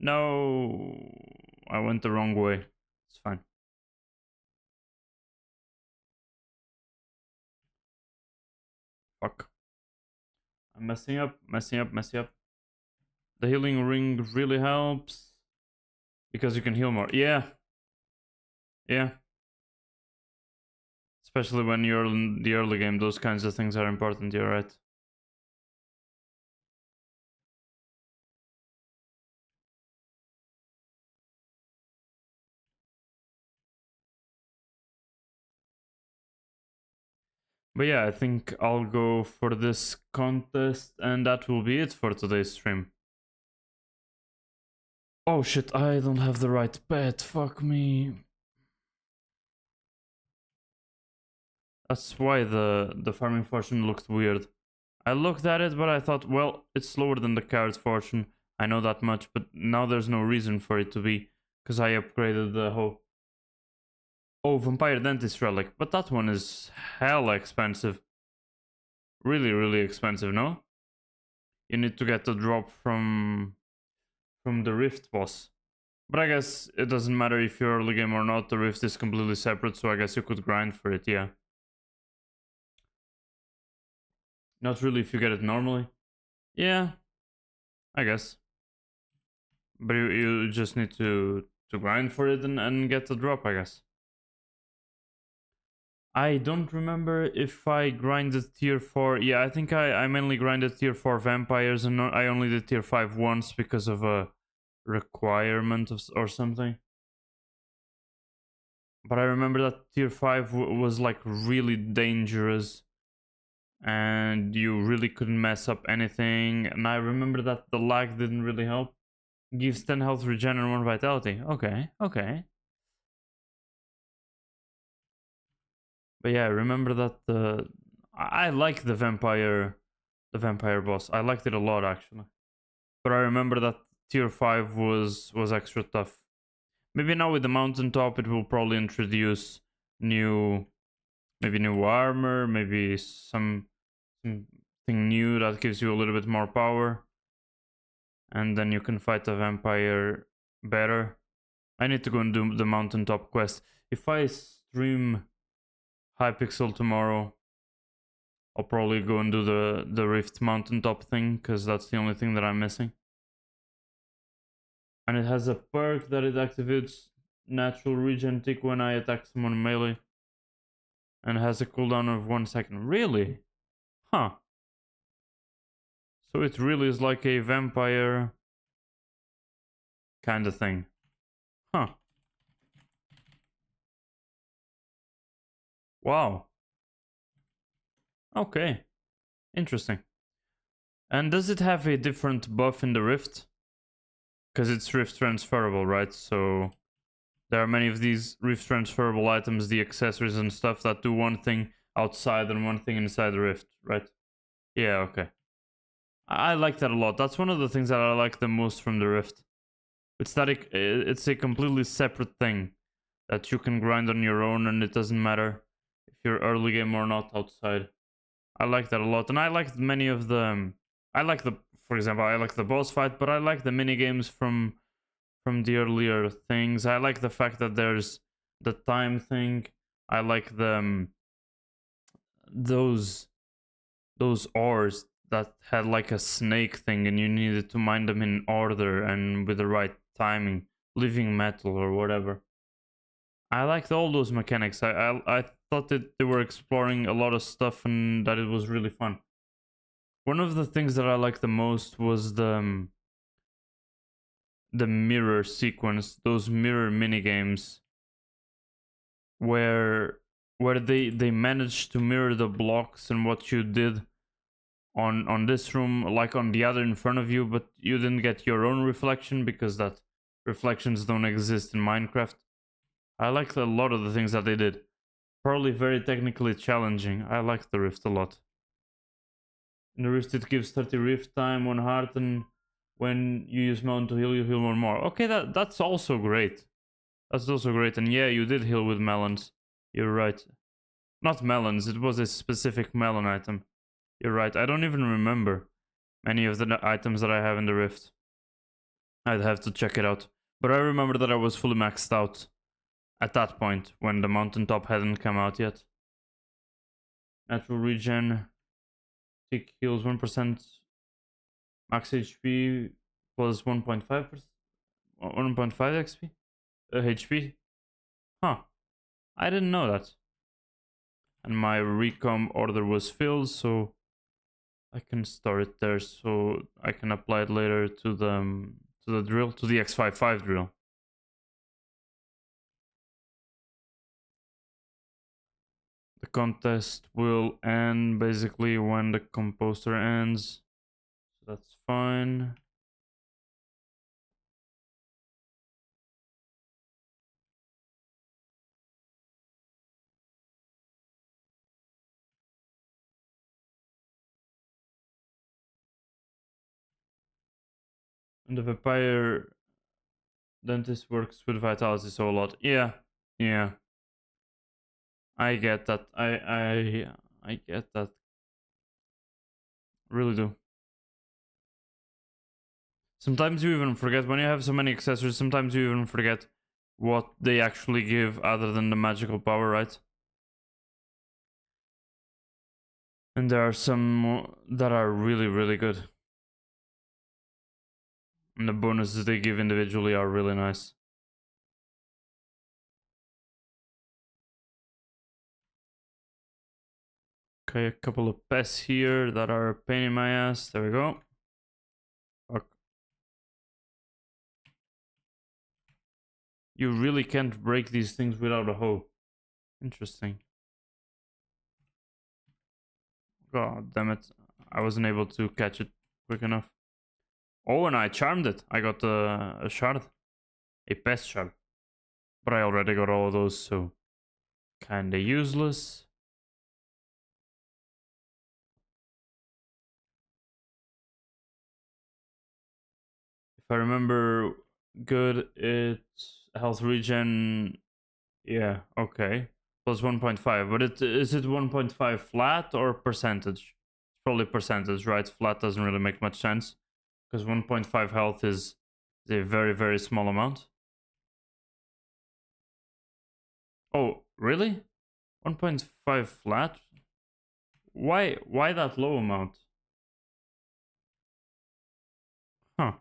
No, I went the wrong way. It's fine. Fuck. I'm messing up. The healing ring really helps. Because you can heal more. Yeah. Yeah. Especially when you're in the early game, those kinds of things are important, you're right. But yeah, I think I'll go for this contest, and that will be it for today's stream. Oh shit, I don't have the right pet, fuck me. That's why the farming fortune looked weird. I looked at it, but I thought, well, it's slower than the carrot fortune. I know that much, but now there's no reason for it to be, because I upgraded the whole... Oh, Vampire Dentist Relic, but that one is hella expensive. Really, really expensive, no? You need to get the drop from the Rift boss. But I guess it doesn't matter if you're early game or not, the Rift is completely separate, so I guess you could grind for it, yeah. Not really if you get it normally. Yeah, I guess. But you just need to grind for it and get the drop, I guess. I don't remember if I grinded tier 4. Yeah, I think I mainly grinded tier 4 vampires, and I only did tier 5 once because of a requirement or something. But I remember that tier 5 was like really dangerous, and you really couldn't mess up anything. And I remember that the lag didn't really help. Gives 10 health regen and 1 vitality. Okay, okay. But yeah, I remember that I like the vampire boss. I liked it a lot actually. But I remember that tier 5 was extra tough. Maybe now with the mountaintop it will probably introduce new armor, maybe something new that gives you a little bit more power. And then you can fight the vampire better. I need to go and do the mountaintop quest. If I stream Hypixel tomorrow, I'll probably go and do the Rift mountaintop thing, because that's the only thing that I'm missing. And it has a perk that it activates natural regen tick when I attack someone melee. And it has a cooldown of 1 second. Really? Huh. So it really is like a vampire kind of thing. Huh. Wow. Okay. Interesting. And does it have a different buff in the Rift? Because it's Rift transferable, right? So there are many of these Rift transferable items, the accessories and stuff, that do one thing outside and one thing inside the Rift, right? Yeah, okay. I like that a lot. That's one of the things that I like the most from the Rift. It's that it's a completely separate thing that you can grind on your own, and it doesn't matter if you're early game or not outside. I like that a lot, and I like many of the... for example, I like the boss fight, but I like the mini games from the earlier things. I like the fact that there's the time thing. I like the those ores that had like a snake thing, and you needed to mine them in order and with the right timing, living metal or whatever. I liked all those mechanics. I thought that they were exploring a lot of stuff and that it was really fun. One of the things that I liked the most was the mirror sequence, those mirror mini games, where where they managed to mirror the blocks and what you did on this room, like on the other in front of you, but you didn't get your own reflection because that reflections don't exist in Minecraft. I liked a lot of the things that they did. Probably very technically challenging. I like the Rift a lot. In the Rift it gives 30 Rift time, 1 heart, and when you use Melon to heal, you heal 1 more. Okay, that's also great. That's also great, and yeah, you did heal with melons. You're right. Not melons, it was a specific melon item. You're right, I don't even remember many of the items that I have in the Rift. I'd have to check it out. But I remember that I was fully maxed out at that point, when the mountaintop hadn't come out yet. Natural regen. Tick heals 1%. Max HP plus 1.5%. 1.5 XP? HP? Huh. I didn't know that. And my recom order was filled, so I can store it there so I can apply it later to the drill, to the X55 drill. The contest will end basically when the composter ends, so that's fine. And the vampire dentist works with vitality so a lot. Yeah, yeah. I get that. I get that. Really do. Sometimes you even forget when you have so many accessories. Sometimes you even forget what they actually give other than the magical power, right? And there are some that are really, really good. And the bonuses they give individually are really nice. Okay, a couple of pests here that are a pain in my ass. There we go. Fuck. You really can't break these things without a hoe. Interesting. God damn it. I wasn't able to catch it quick enough. Oh, and I charmed it. I got a shard. A pest shard. But I already got all of those, so kinda useless. If I remember good, it's health regen. Yeah, okay. Plus 1.5. But is it 1.5 flat or percentage? It's probably percentage, right? Flat doesn't really make much sense. Because 1.5 health is a very, very small amount. Oh, really? 1.5 flat? Why that low amount? Huh.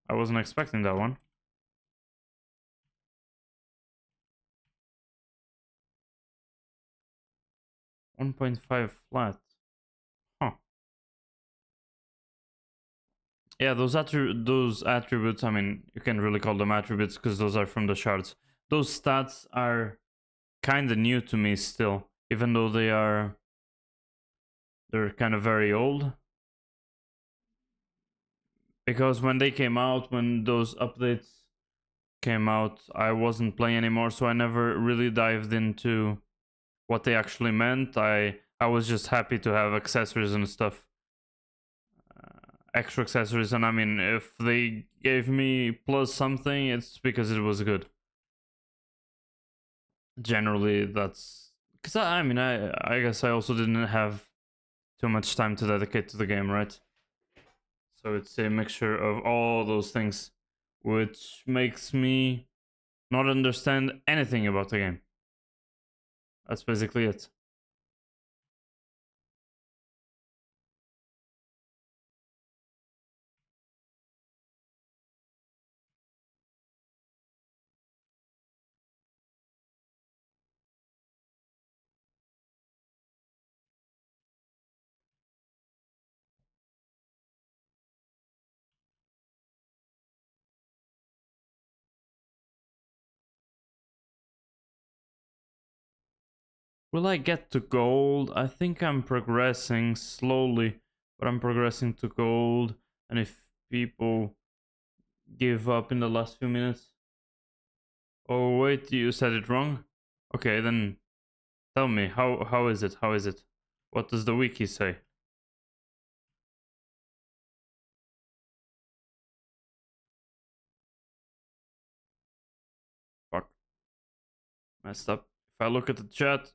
I wasn't expecting that one. 1.5 flat. Huh. Yeah, those attributes, I mean, you can't really call them attributes because those are from the shards. Those stats are kind of new to me still, even though they're kind of very old. Because when they came out, when those updates came out, I wasn't playing anymore, so I never really dived into what they actually meant. I was just happy to have accessories and stuff. Extra accessories, and I mean, if they gave me plus something, it's because it was good. Generally, that's because I mean, I guess I also didn't have too much time to dedicate to the game, right? So it's a mixture of all those things, which makes me not understand anything about the game. That's basically it. Will I get to gold? I think I'm progressing slowly, but I'm progressing to gold. And if people give up in the last few minutes... Oh wait, you said it wrong? Okay, then tell me, how is it? How is it? What does the wiki say? Fuck. Messed up. If I look at the chat,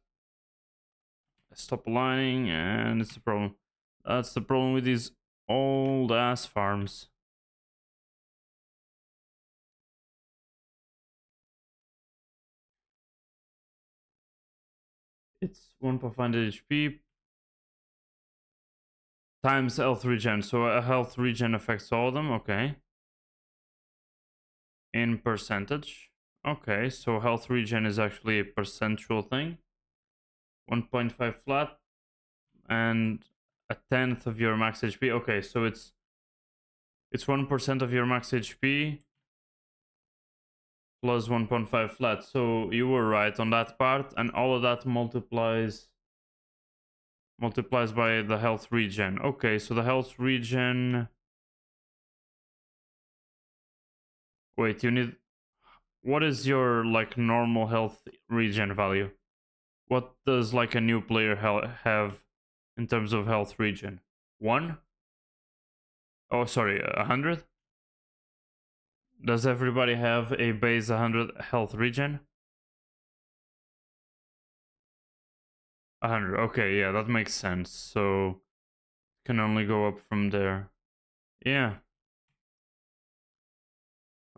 I stop aligning and it's a problem. That's the problem with these old ass farms. It's 1.5 HP times health regen. So a health regen affects all of them. Okay. In percentage. Okay, so health regen is actually a percentual thing. 1.5 flat and a tenth of your max HP. Okay, so it's 1% of your max HP plus 1.5 flat. So you were right on that part, and all of that multiplies by the health regen. Okay, so the health regen... Wait, you need... What is your like normal health regen value? What does like a new player have in terms of health regen? 1? Oh, sorry, 100? Does everybody have a base 100 health regen? 100. Okay, yeah, that makes sense. So can only go up from there. Yeah.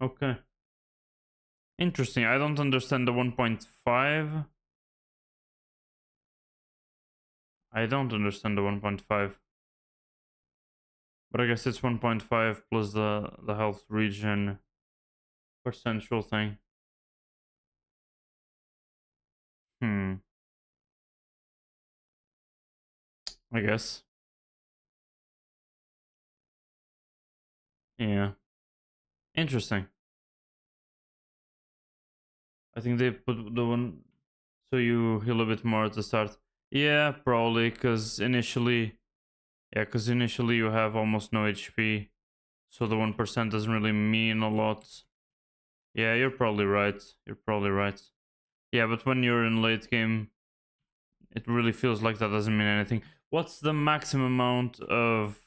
Okay. Interesting. I don't understand the 1.5. I don't understand the 1.5. But I guess it's 1.5 plus the health regen percentual thing. I guess. Yeah. Interesting. I think they put the one so you heal a bit more at the start. Yeah, probably, because initially... Yeah, because initially you have almost no HP. So the 1% doesn't really mean a lot. Yeah, you're probably right. You're probably right. Yeah, but when you're in late game, it really feels like that doesn't mean anything. What's the maximum amount of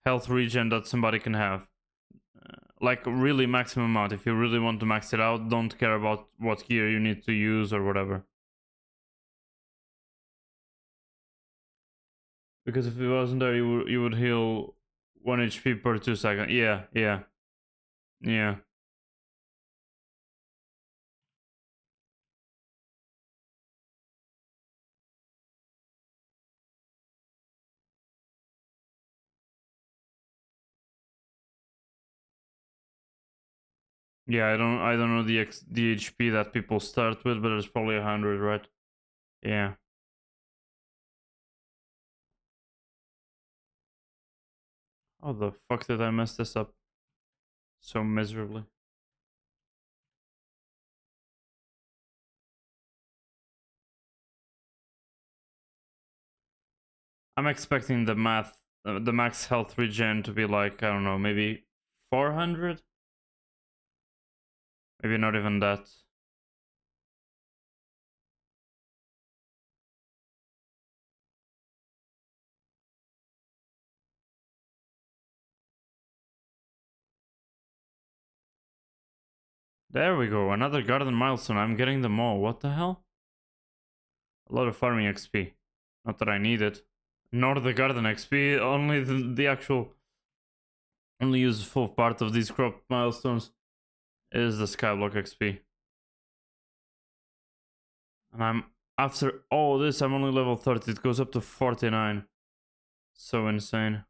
health regen that somebody can have? Like really maximum amount. If you really want to max it out, don't care about what gear you need to use or whatever. Because if it wasn't there, you would heal 1 HP per 2 seconds. Yeah, yeah, yeah. Yeah, I don't know the HP that people start with, but it's probably 100, right? Yeah. How the fuck did I mess this up so miserably? I'm expecting the max health regen to be like, I don't know, maybe 400? Maybe not even that. There we go, another garden milestone. I'm getting them all. What the hell? A lot of farming XP. Not that I need it. Nor the garden XP, only the actual... Only useful part of these crop milestones is the Skyblock XP. And I'm... After all this, I'm only level 30. It goes up to 49. So insane.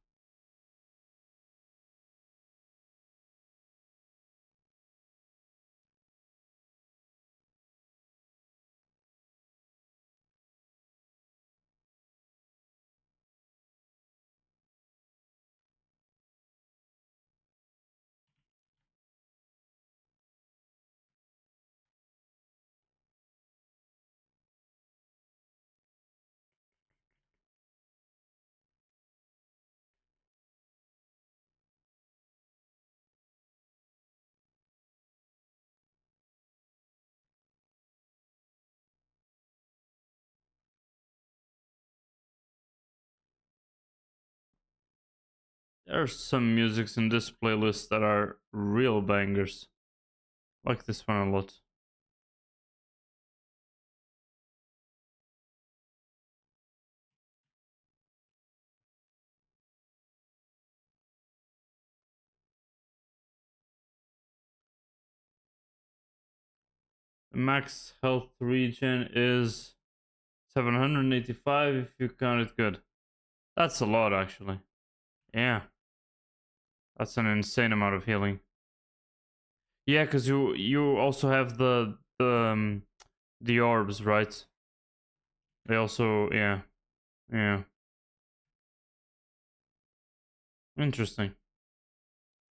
There's some musics in this playlist that are real bangers. Like this one a lot. The max health regen is 785 if you count it good. That's a lot actually. Yeah. That's an insane amount of healing. Yeah, because you also have the orbs, right? They also yeah. Interesting.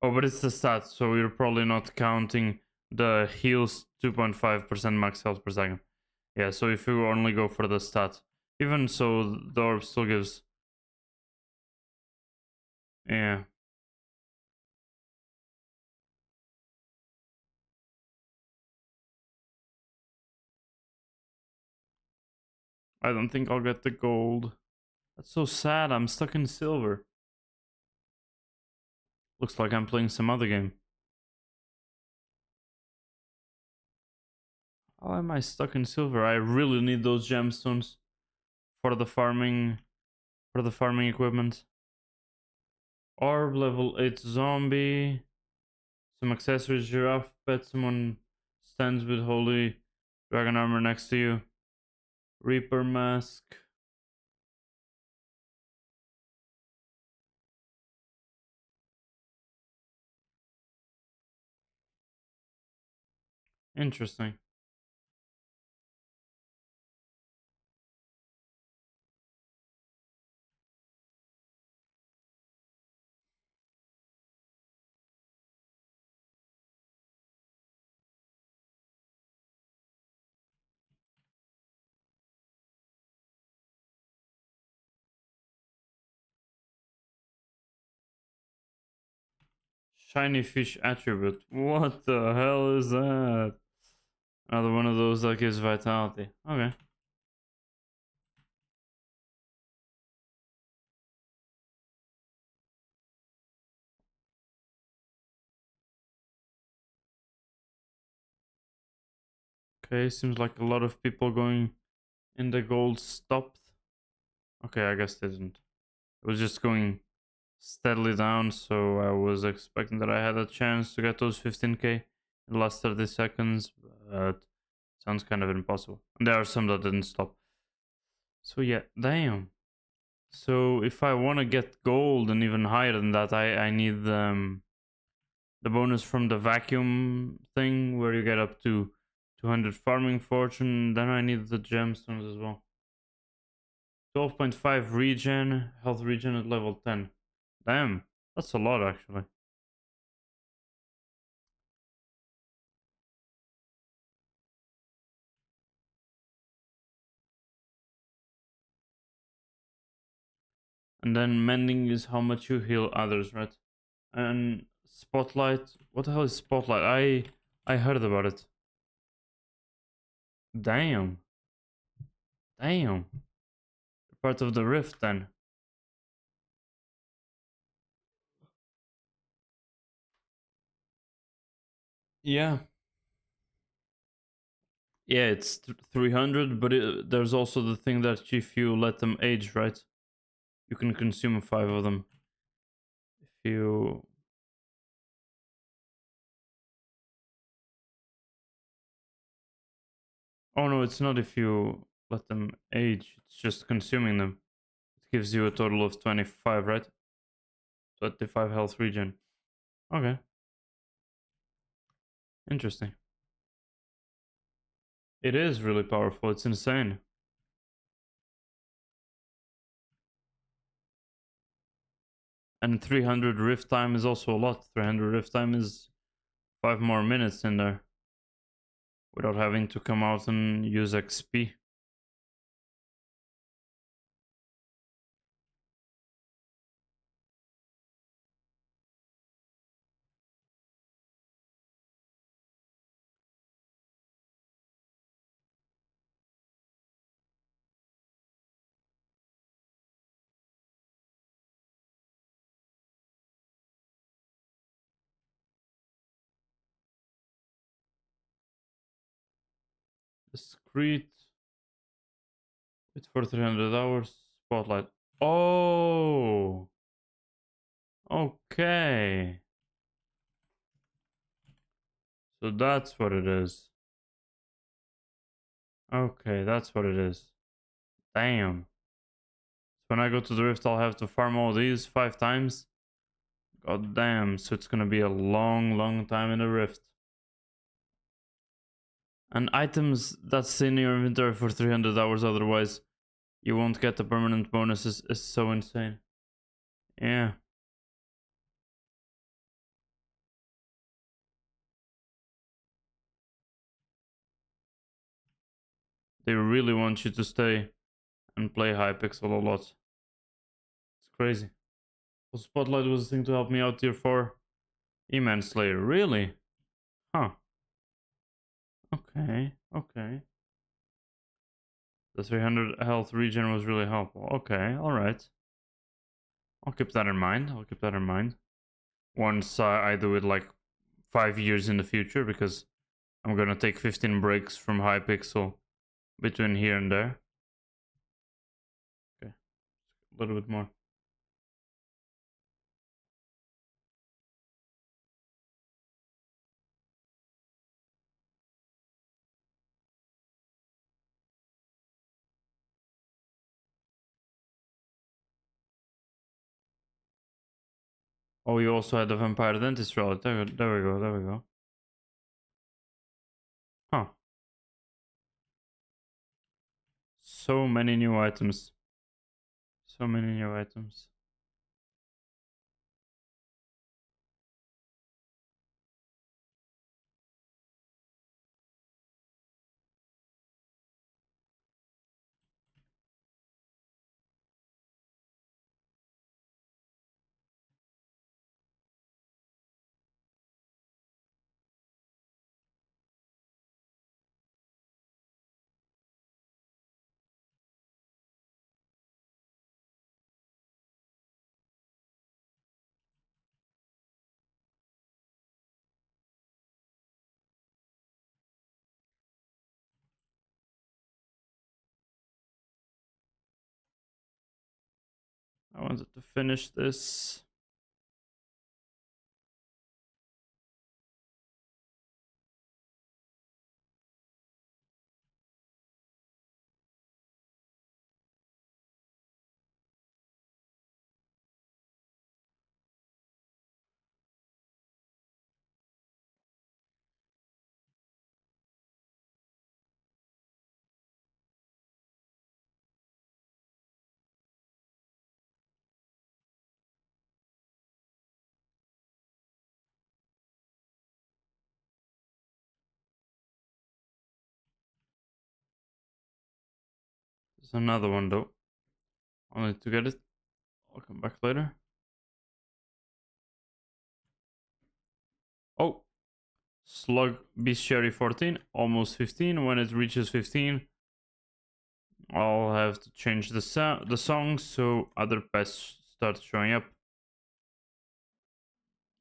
Oh, but it's the stats, so you're probably not counting the heals 2.5% max health per second. Yeah, so if you only go for the stat, even so, the orb still gives. Yeah, I don't think I'll get the gold. That's so sad. I'm stuck in silver. Looks like I'm playing some other game. How am I stuck in silver? I really need those gemstones for the farming equipment. Orb level 8 zombie. Some accessories, giraffe pet, someone stands with holy dragon armor next to you. Reaper mask. Interesting. Shiny fish attribute. What the hell is that? Another one of those that gives vitality. Okay. Okay, seems like a lot of people going in the gold stopped. Okay, I guess they didn't. It was just going steadily down, so I was expecting that I had a chance to get those 15k in the last 30 seconds, but sounds kind of impossible. And there are some that didn't stop. So yeah, damn. So if I want to get gold and even higher than that, I need the bonus from the vacuum thing where you get up to 200 farming fortune. Then I need the gemstones as well. 12.5 regen, health regen at level 10. Damn, that's a lot actually. And then mending is how much you heal others, right? And spotlight, what the hell is spotlight? I heard about it. Damn, damn. Part of the rift then. Yeah. Yeah, it's 300, but there's also the thing that if you let them age, right? You can consume 5 of them. If you... Oh no, it's not if you let them age. It's just consuming them. It gives you a total of 25, right? 25 health regen. Okay. Interesting. It is really powerful. It's insane. And 300 rift time is also a lot. 300 rift time is 5 more minutes in there. Without having to come out and use XP. concrete. Wait for 300 hours. Spotlight. Oh! Okay. So that's what it is. Okay, that's what it is. Damn. When I go to the rift, I'll have to farm all these 5 times. God damn, so it's gonna be a long time in the rift. And items that stay in your inventory for 300 hours, otherwise you won't get the permanent bonus is so insane. Yeah. They really want you to stay and play Hypixel a lot. It's crazy. Well, Spotlight was the thing to help me out tier 4. E-Man Slayer, really? Huh. Okay. The 300 health regen was really helpful. Okay, alright. I'll keep that in mind. Once I do it like 5 years in the future, because I'm gonna take 15 breaks from Hypixel between here and there. Okay, a little bit more. Oh, you also had the Vampire Dentist relic. There we go. Huh. So many new items. I wanted to finish this. There's another one though. I'll need to get it. I'll come back later. Oh, Slug Bestiary 14, almost 15. When it reaches 15, I'll have to change the song so other pets start showing up.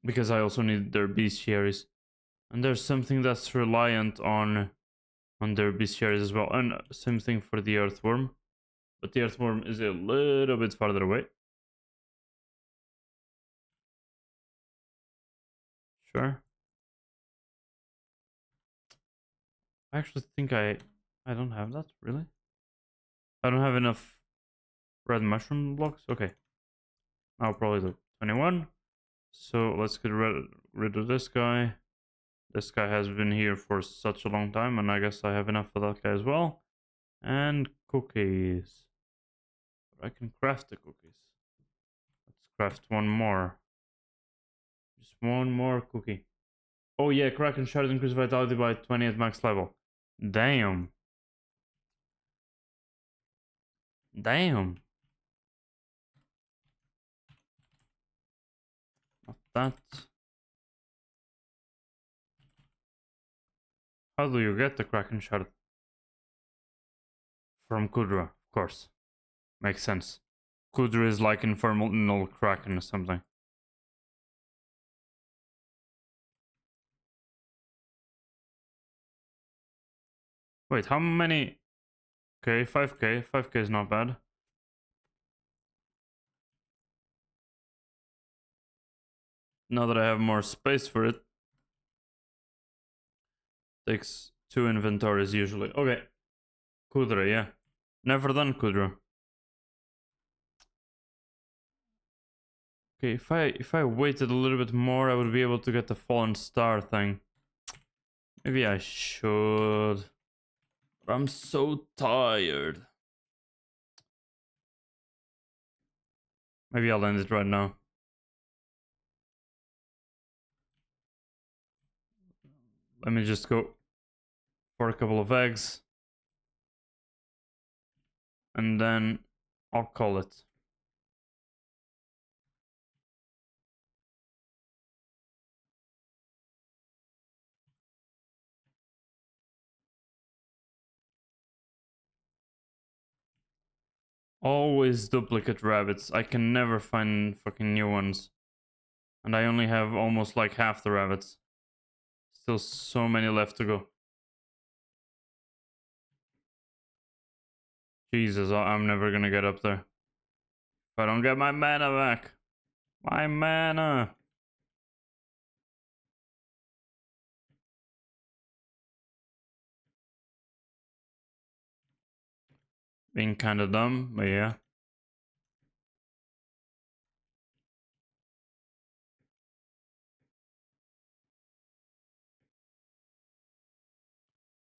Because I also need their bestiaries. And there's something that's reliant on their bestiaries as well. And same thing for the earthworm. But the earthworm is a little bit farther away. Sure. I actually think I don't have that, really. I don't have enough red mushroom blocks. Okay. I'll probably do 21. So let's get rid of this guy. This guy has been here for such a long time, and I guess I have enough for that guy as well. And cookies. I can craft the cookies. Let's craft one more. Just one more cookie. Oh yeah, Kraken Shard increase vitality by 20 at max level. Damn. Damn. Not that. How do you get the Kraken Shard? From Kudra, of course. Makes sense. Kudra is like Infernal Kraken or something. Wait, how many? Okay, 5k. 5k is not bad. Now that I have more space for it. Takes 2 inventories usually. Okay. Kudra, yeah. Never done Kudra. Okay, if I waited a little bit more, I would be able to get the fallen star thing. Maybe I should. But I'm so tired. Maybe I'll end it right now. Let me just go for a couple of eggs. And then I'll call it. Always duplicate rabbits. I can never find fucking new ones. And I only have almost like half the rabbits. Still so many left to go. Jesus, I'm never gonna get up there. If I don't get my mana back. My mana. Being kinda dumb, but yeah.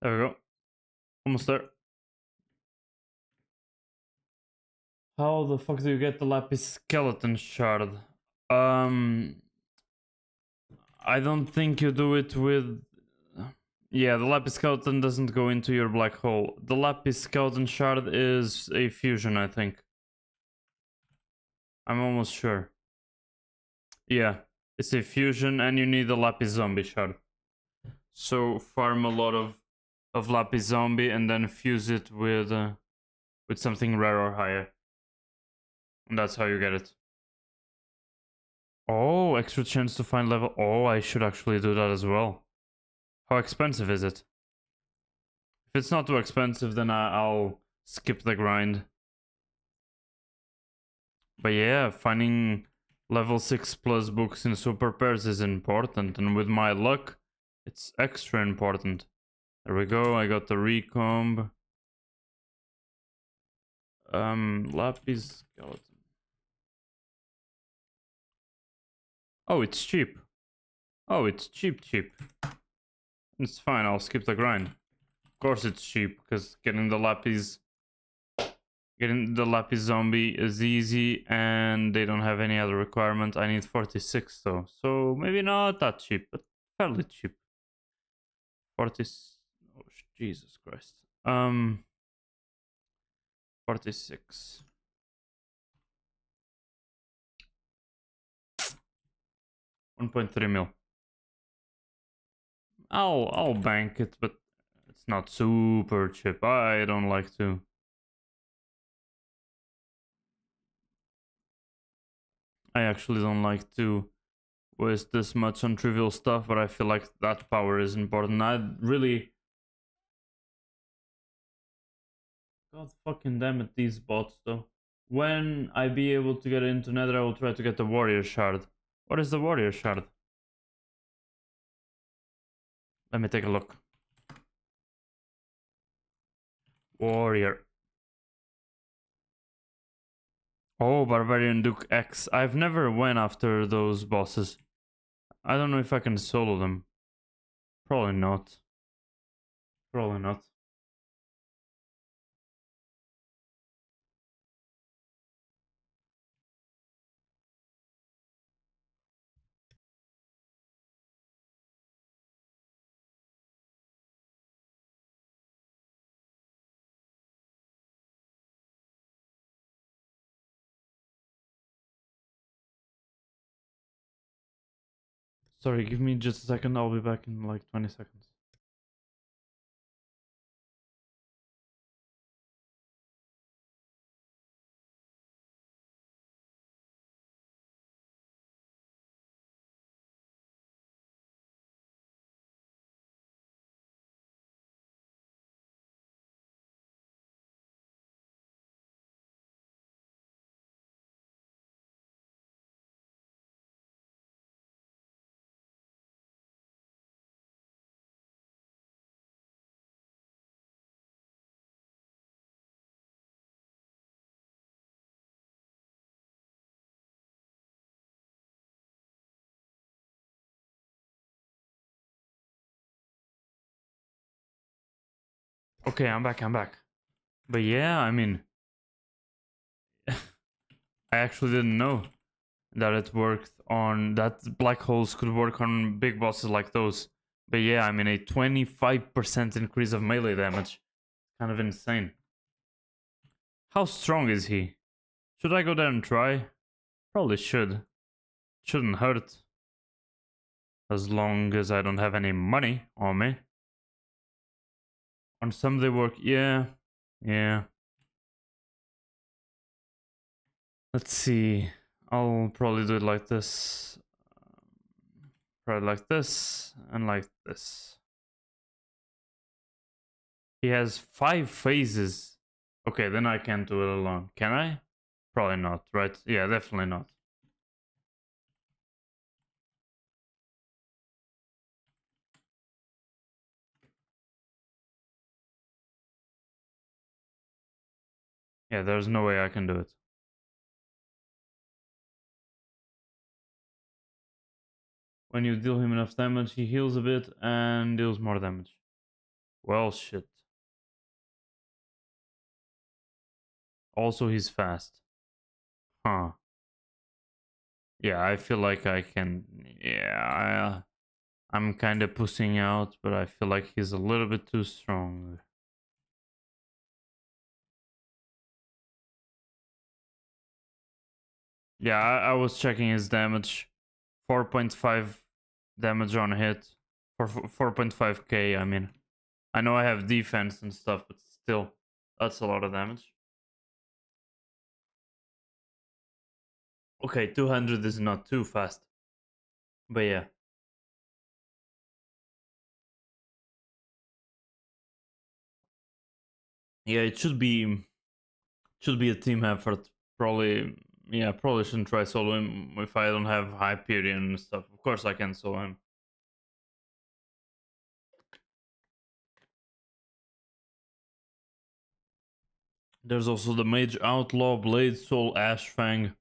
There we go. Almost there. How the fuck do you get the lapis skeleton shard? I don't think you do it with... Yeah, the lapis skeleton doesn't go into your black hole. The lapis skeleton shard is a fusion, I think. I'm almost sure. Yeah, it's a fusion and you need the lapis zombie shard. So farm a lot of lapis zombie and then fuse it with something rare or higher. And that's how you get it. Oh, extra chance to find level. Oh, I should actually do that as well. How expensive is it? If it's not too expensive, then I'll skip the grind. But yeah, finding level 6 plus books in super pairs is important. And with my luck, it's extra important. There we go, I got the recomb. Lapis skeleton. Oh, it's cheap. Oh, it's cheap. It's fine, I'll skip the grind. Of course it's cheap, because getting the lapis zombie is easy, and they don't have any other requirement. I need 46 though, so maybe not that cheap, but fairly cheap. 40. Oh, Jesus Christ. 46. 1.3 mil. I'll bank it, but it's not super cheap. I don't like to. I actually don't like to waste this much on trivial stuff, but I feel like that power is important. I really... God fucking damn it, these bots though. When I be able to get into Nether, I will try to get the warrior shard. What is the warrior shard? Let me take a look. Warrior. Oh, Barbarian Duke X. I've never went after those bosses. I don't know if I can solo them. Probably not. Probably not. Sorry, give me just a second. I'll be back in like 20 seconds. Okay, I'm back. But yeah, I mean, I actually didn't know that it worked on that black holes could work on big bosses like those. But yeah, I mean, a 25% increase of melee damage, kind of insane. How strong is he? Should I go there and try? Probably should. Shouldn't hurt. As long as I don't have any money on me. On some they work, yeah. Let's see. I'll probably do it like this. Probably like this and like this. He has 5 phases. Okay, then I can't do it alone. Can I? Probably not, right? Yeah, definitely not. Yeah, there's no way I can do it. When you deal him enough damage, he heals a bit and deals more damage. Well, shit. Also, he's fast. Huh. Yeah, I feel like I can... Yeah, I'm kind of pushing out, but I feel like he's a little bit too strong. Yeah, I was checking his damage. 4.5 damage on hit. For 4.5k, I mean. I know I have defense and stuff, but still, that's a lot of damage. Okay, 200 is not too fast. But yeah. Yeah, it should be a team effort. Probably, yeah, probably shouldn't try solo him if I don't have Hyperion and stuff. Of course I can solo him. There's also the Mage Outlaw, Blade Soul, Ashfang.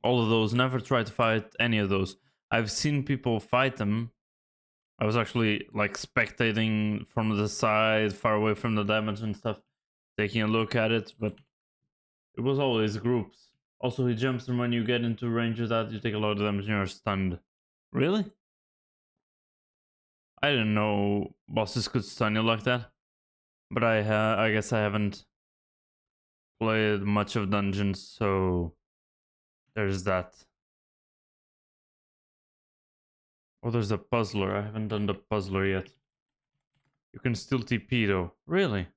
All of those. Never try to fight any of those. I've seen people fight them. I was actually like spectating from the side, far away from the damage and stuff, taking a look at it, but it was always groups. Also, he jumps, and when you get into range of that, you take a lot of damage and you're stunned. Really? I didn't know bosses could stun you like that. But I guess I haven't played much of dungeons, so there's that. Oh, there's a puzzler. I haven't done the puzzler yet. You can still TP though. Really?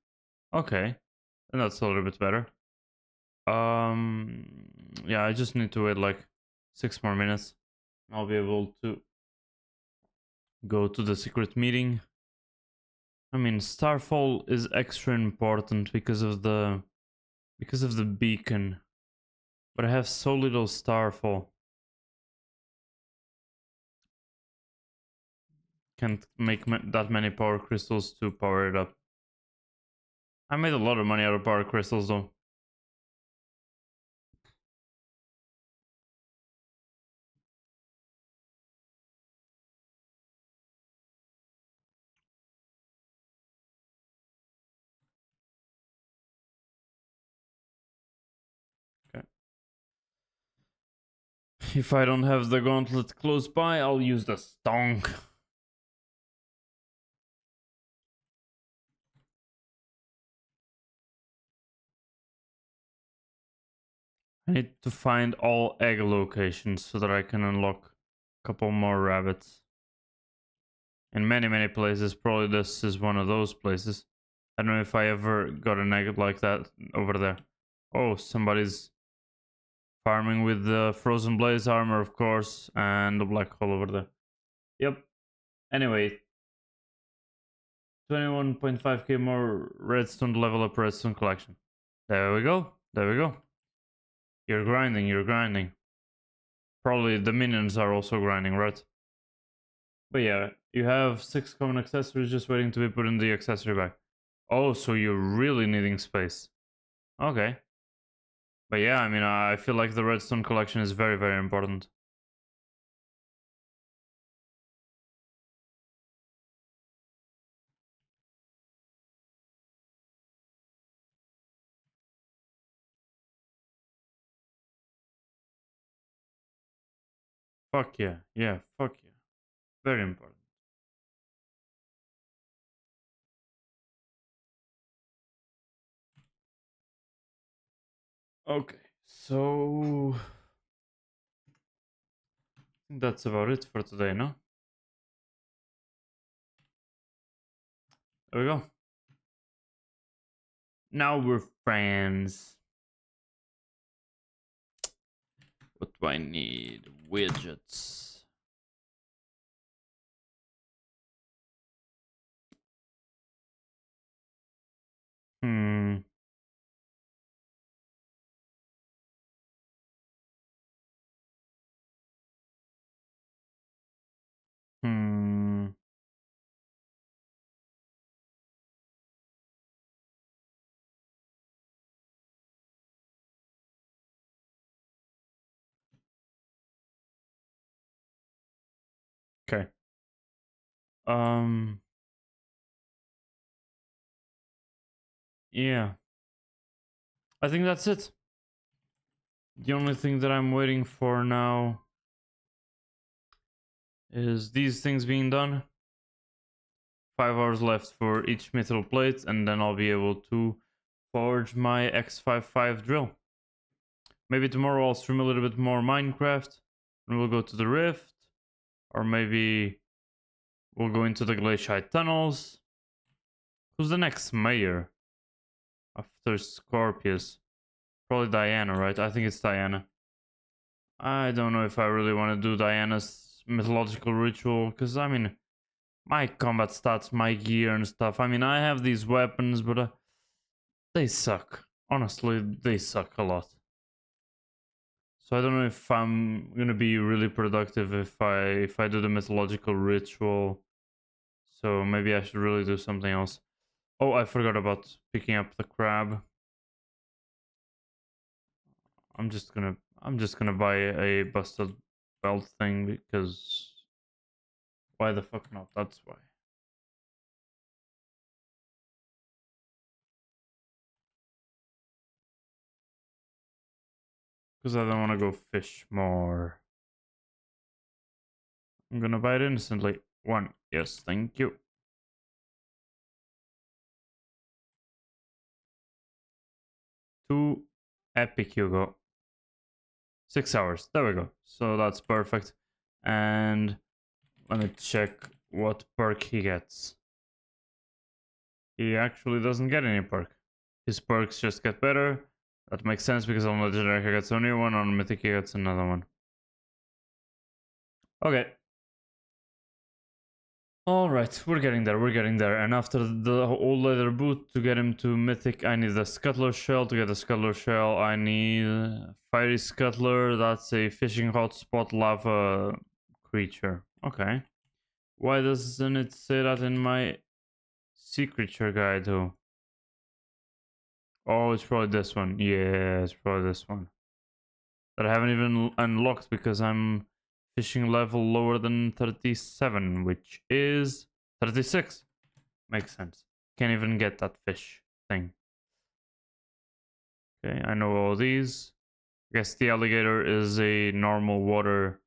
Okay. And that's a little bit better. Yeah, I just need to wait like 6 more minutes. I'll be able to go to the secret meeting. I mean, Starfall is extra important because of the beacon. But I have so little Starfall. Can't make that many power crystals to power it up. I made a lot of money out of power crystals though. Okay. If I don't have the gauntlet close by, I'll use the stonk. I need to find all egg locations so that I can unlock a couple more rabbits. In many places, probably this is one of those places. I don't know if I ever got an egg like that over there. Oh, somebody's farming with the Frozen Blaze armor, of course, and the black hole over there. Yep. Anyway, 21.5k more redstone to level up redstone collection. There we go. There we go. You're grinding, you're grinding. Probably the minions are also grinding, right? But yeah, you have 6 common accessories just waiting to be put in the accessory bag. Oh, so you're really needing space. Okay. But yeah, I mean, I feel like the redstone collection is very important. Fuck yeah. Yeah, fuck yeah. Very important. Okay, so I think that's about it for today, no? There we go. Now we're friends. What do I need? Widgets. Hmm. Hmm. Okay. Um. Yeah. I think that's it. The only thing that I'm waiting for now is these things being done. 5 hours left for each metal plate, and then I'll be able to forge my X55 drill. Maybe tomorrow I'll stream a little bit more Minecraft, and we'll go to the Rift, or maybe we'll go into the Glaciate tunnels. Who's the next mayor after Scorpius? Probably Diana, right? I think it's Diana. I don't know if I really want to do Diana's mythological ritual, because I mean, my combat stats, my gear and stuff. I mean, I have these weapons, but they suck. Honestly, they suck a lot. So I don't know if I'm gonna be really productive if I do the mythological ritual. So maybe I should really do something else. Oh, I forgot about picking up the crab. I'm just gonna buy a busted belt thing because why the fuck not? That's why. Because I don't want to go fish more. I'm gonna buy it instantly. 1. Yes, thank you. 2. Epic Hugo. 6 hours. There we go. So that's perfect. And let me check what perk he gets. He actually doesn't get any perk. His perks just get better. That makes sense because on legendary he gets only one, on mythic he gets another one. Okay. Alright, we're getting there. And after the old leather boot, to get him to mythic, I need the scuttler shell. To get the scuttler shell, I need fiery scuttler. That's a fishing hotspot lava creature. Okay. Why doesn't it say that in my sea creature guide though? Oh, it's probably this one. Yeah, it's probably this one. That I haven't even unlocked because I'm fishing level lower than 37, which is 36. Makes sense. Can't even get that fish thing. Okay, I know all these. I guess the alligator is a normal water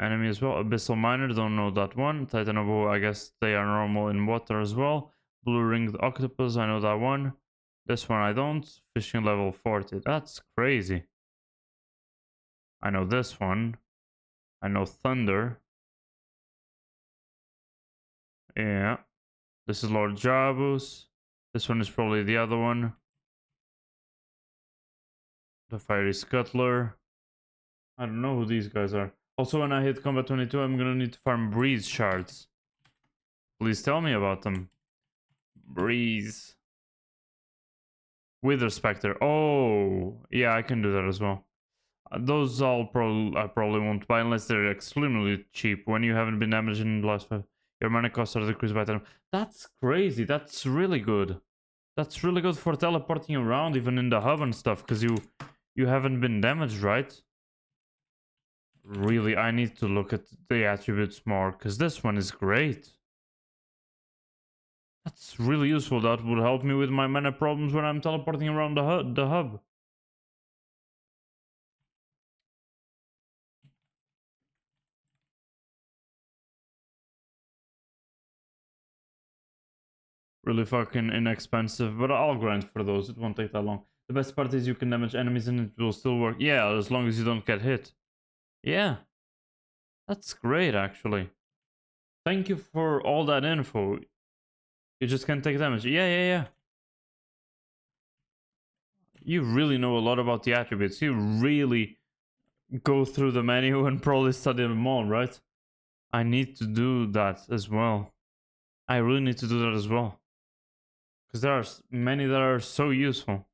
enemy as well. Abyssal miner, don't know that one. Titanobo, I guess they are normal in water as well. Blue ringed octopus, I know that one. This one I don't. Fishing level 40. That's crazy. I know this one. I know thunder. Yeah. This is Lord Jabus. This one is probably the other one. The fiery scuttler. I don't know who these guys are. Also, when I hit combat 22, I'm gonna need to farm breeze shards. Please tell me about them. Breeze. Wither Spectre. Oh, yeah, I can do that as well. Those I probably won't buy unless they're extremely cheap. When you haven't been damaged in the last 5, your mana costs are decreased by 10. That's crazy. That's really good. That's really good for teleporting around, even in the hub and stuff, because you haven't been damaged, right? Really, I need to look at the attributes more, because this one is great. That's really useful. That would help me with my mana problems when I'm teleporting around the hub. really fucking inexpensive, but I'll grind for those. It won't take that long. The best part is you can damage enemies and it will still work. Yeah, as long as you don't get hit. Yeah. That's great, actually. Thank you for all that info. You just can't take damage. Yeah. You really know a lot about the attributes. You really go through the menu and probably study them all, right? I need to do that as well. I really need to do that as well. Because there are many that are so useful.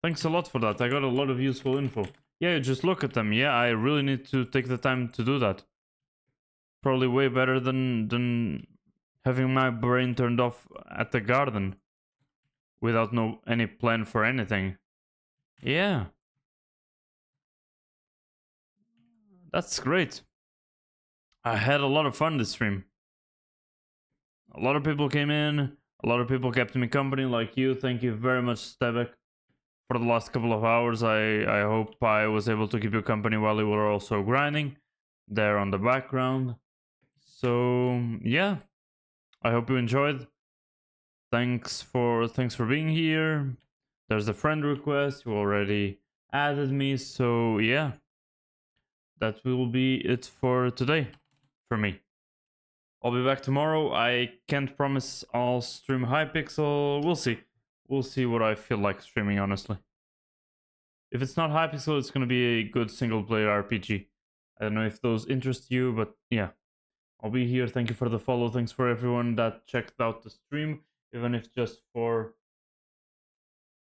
Thanks a lot for that. I got a lot of useful info. Yeah, just look at them. Yeah, I really need to take the time to do that. Probably way better than having my brain turned off at the garden without any plan for anything. Yeah. That's great. I had a lot of fun this stream. A lot of people came in. A lot of people kept me company, like you. Thank you very much, Stebek, for the last couple of hours. I hope I was able to keep you company while you were also grinding there on the background. So yeah, I hope you enjoyed. Thanks for being here. There's a friend request. You already added me. So yeah, that will be it for today for me. I'll be back tomorrow. I can't promise I'll stream Hypixel. We'll see. We'll see what I feel like streaming, honestly. If it's not Hypixel, it's going to be a good single-player RPG. I don't know if those interest you, but yeah. I'll be here. Thank you for the follow. Thanks for everyone that checked out the stream, even if just for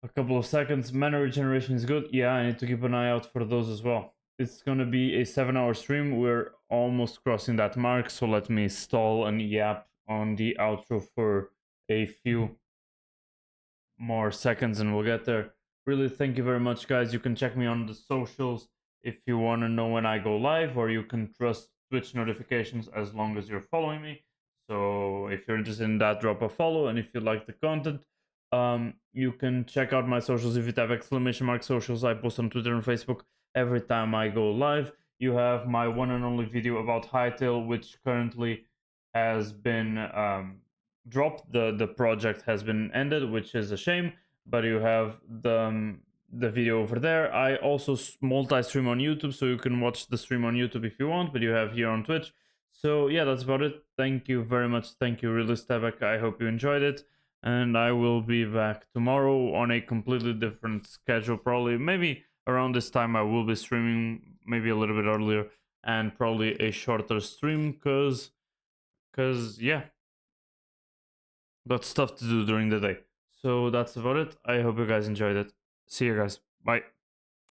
a couple of seconds. Mana regeneration is good. Yeah, I need to keep an eye out for those as well. It's gonna be a 7-hour stream. We're almost crossing that mark, so let me stall and yap on the outro for a few more seconds and we'll get there. Really, thank you very much, guys. You can check me on the socials if you want to know when I go live, or you can trust Twitch notifications as long as you're following me. So if you're interested in that, drop a follow, and if you like the content, you can check out my socials. If you have exclamation mark socials, I post on Twitter and Facebook every time I go live. You have my one and only video about Hytale, which currently has been dropped. The project has been ended, which is a shame, but you have the video over there. I also multi-stream on YouTube, so you can watch the stream on YouTube if you want, but you have here on Twitch. So yeah, that's about it. Thank you very much. Thank you, really, Stebek. I hope you enjoyed it, and I will be back tomorrow on a completely different schedule. Probably maybe around this time I will be streaming, maybe a little bit earlier, and probably a shorter stream because yeah, got stuff to do during the day. So that's about it. I hope you guys enjoyed it. See you guys. Bye.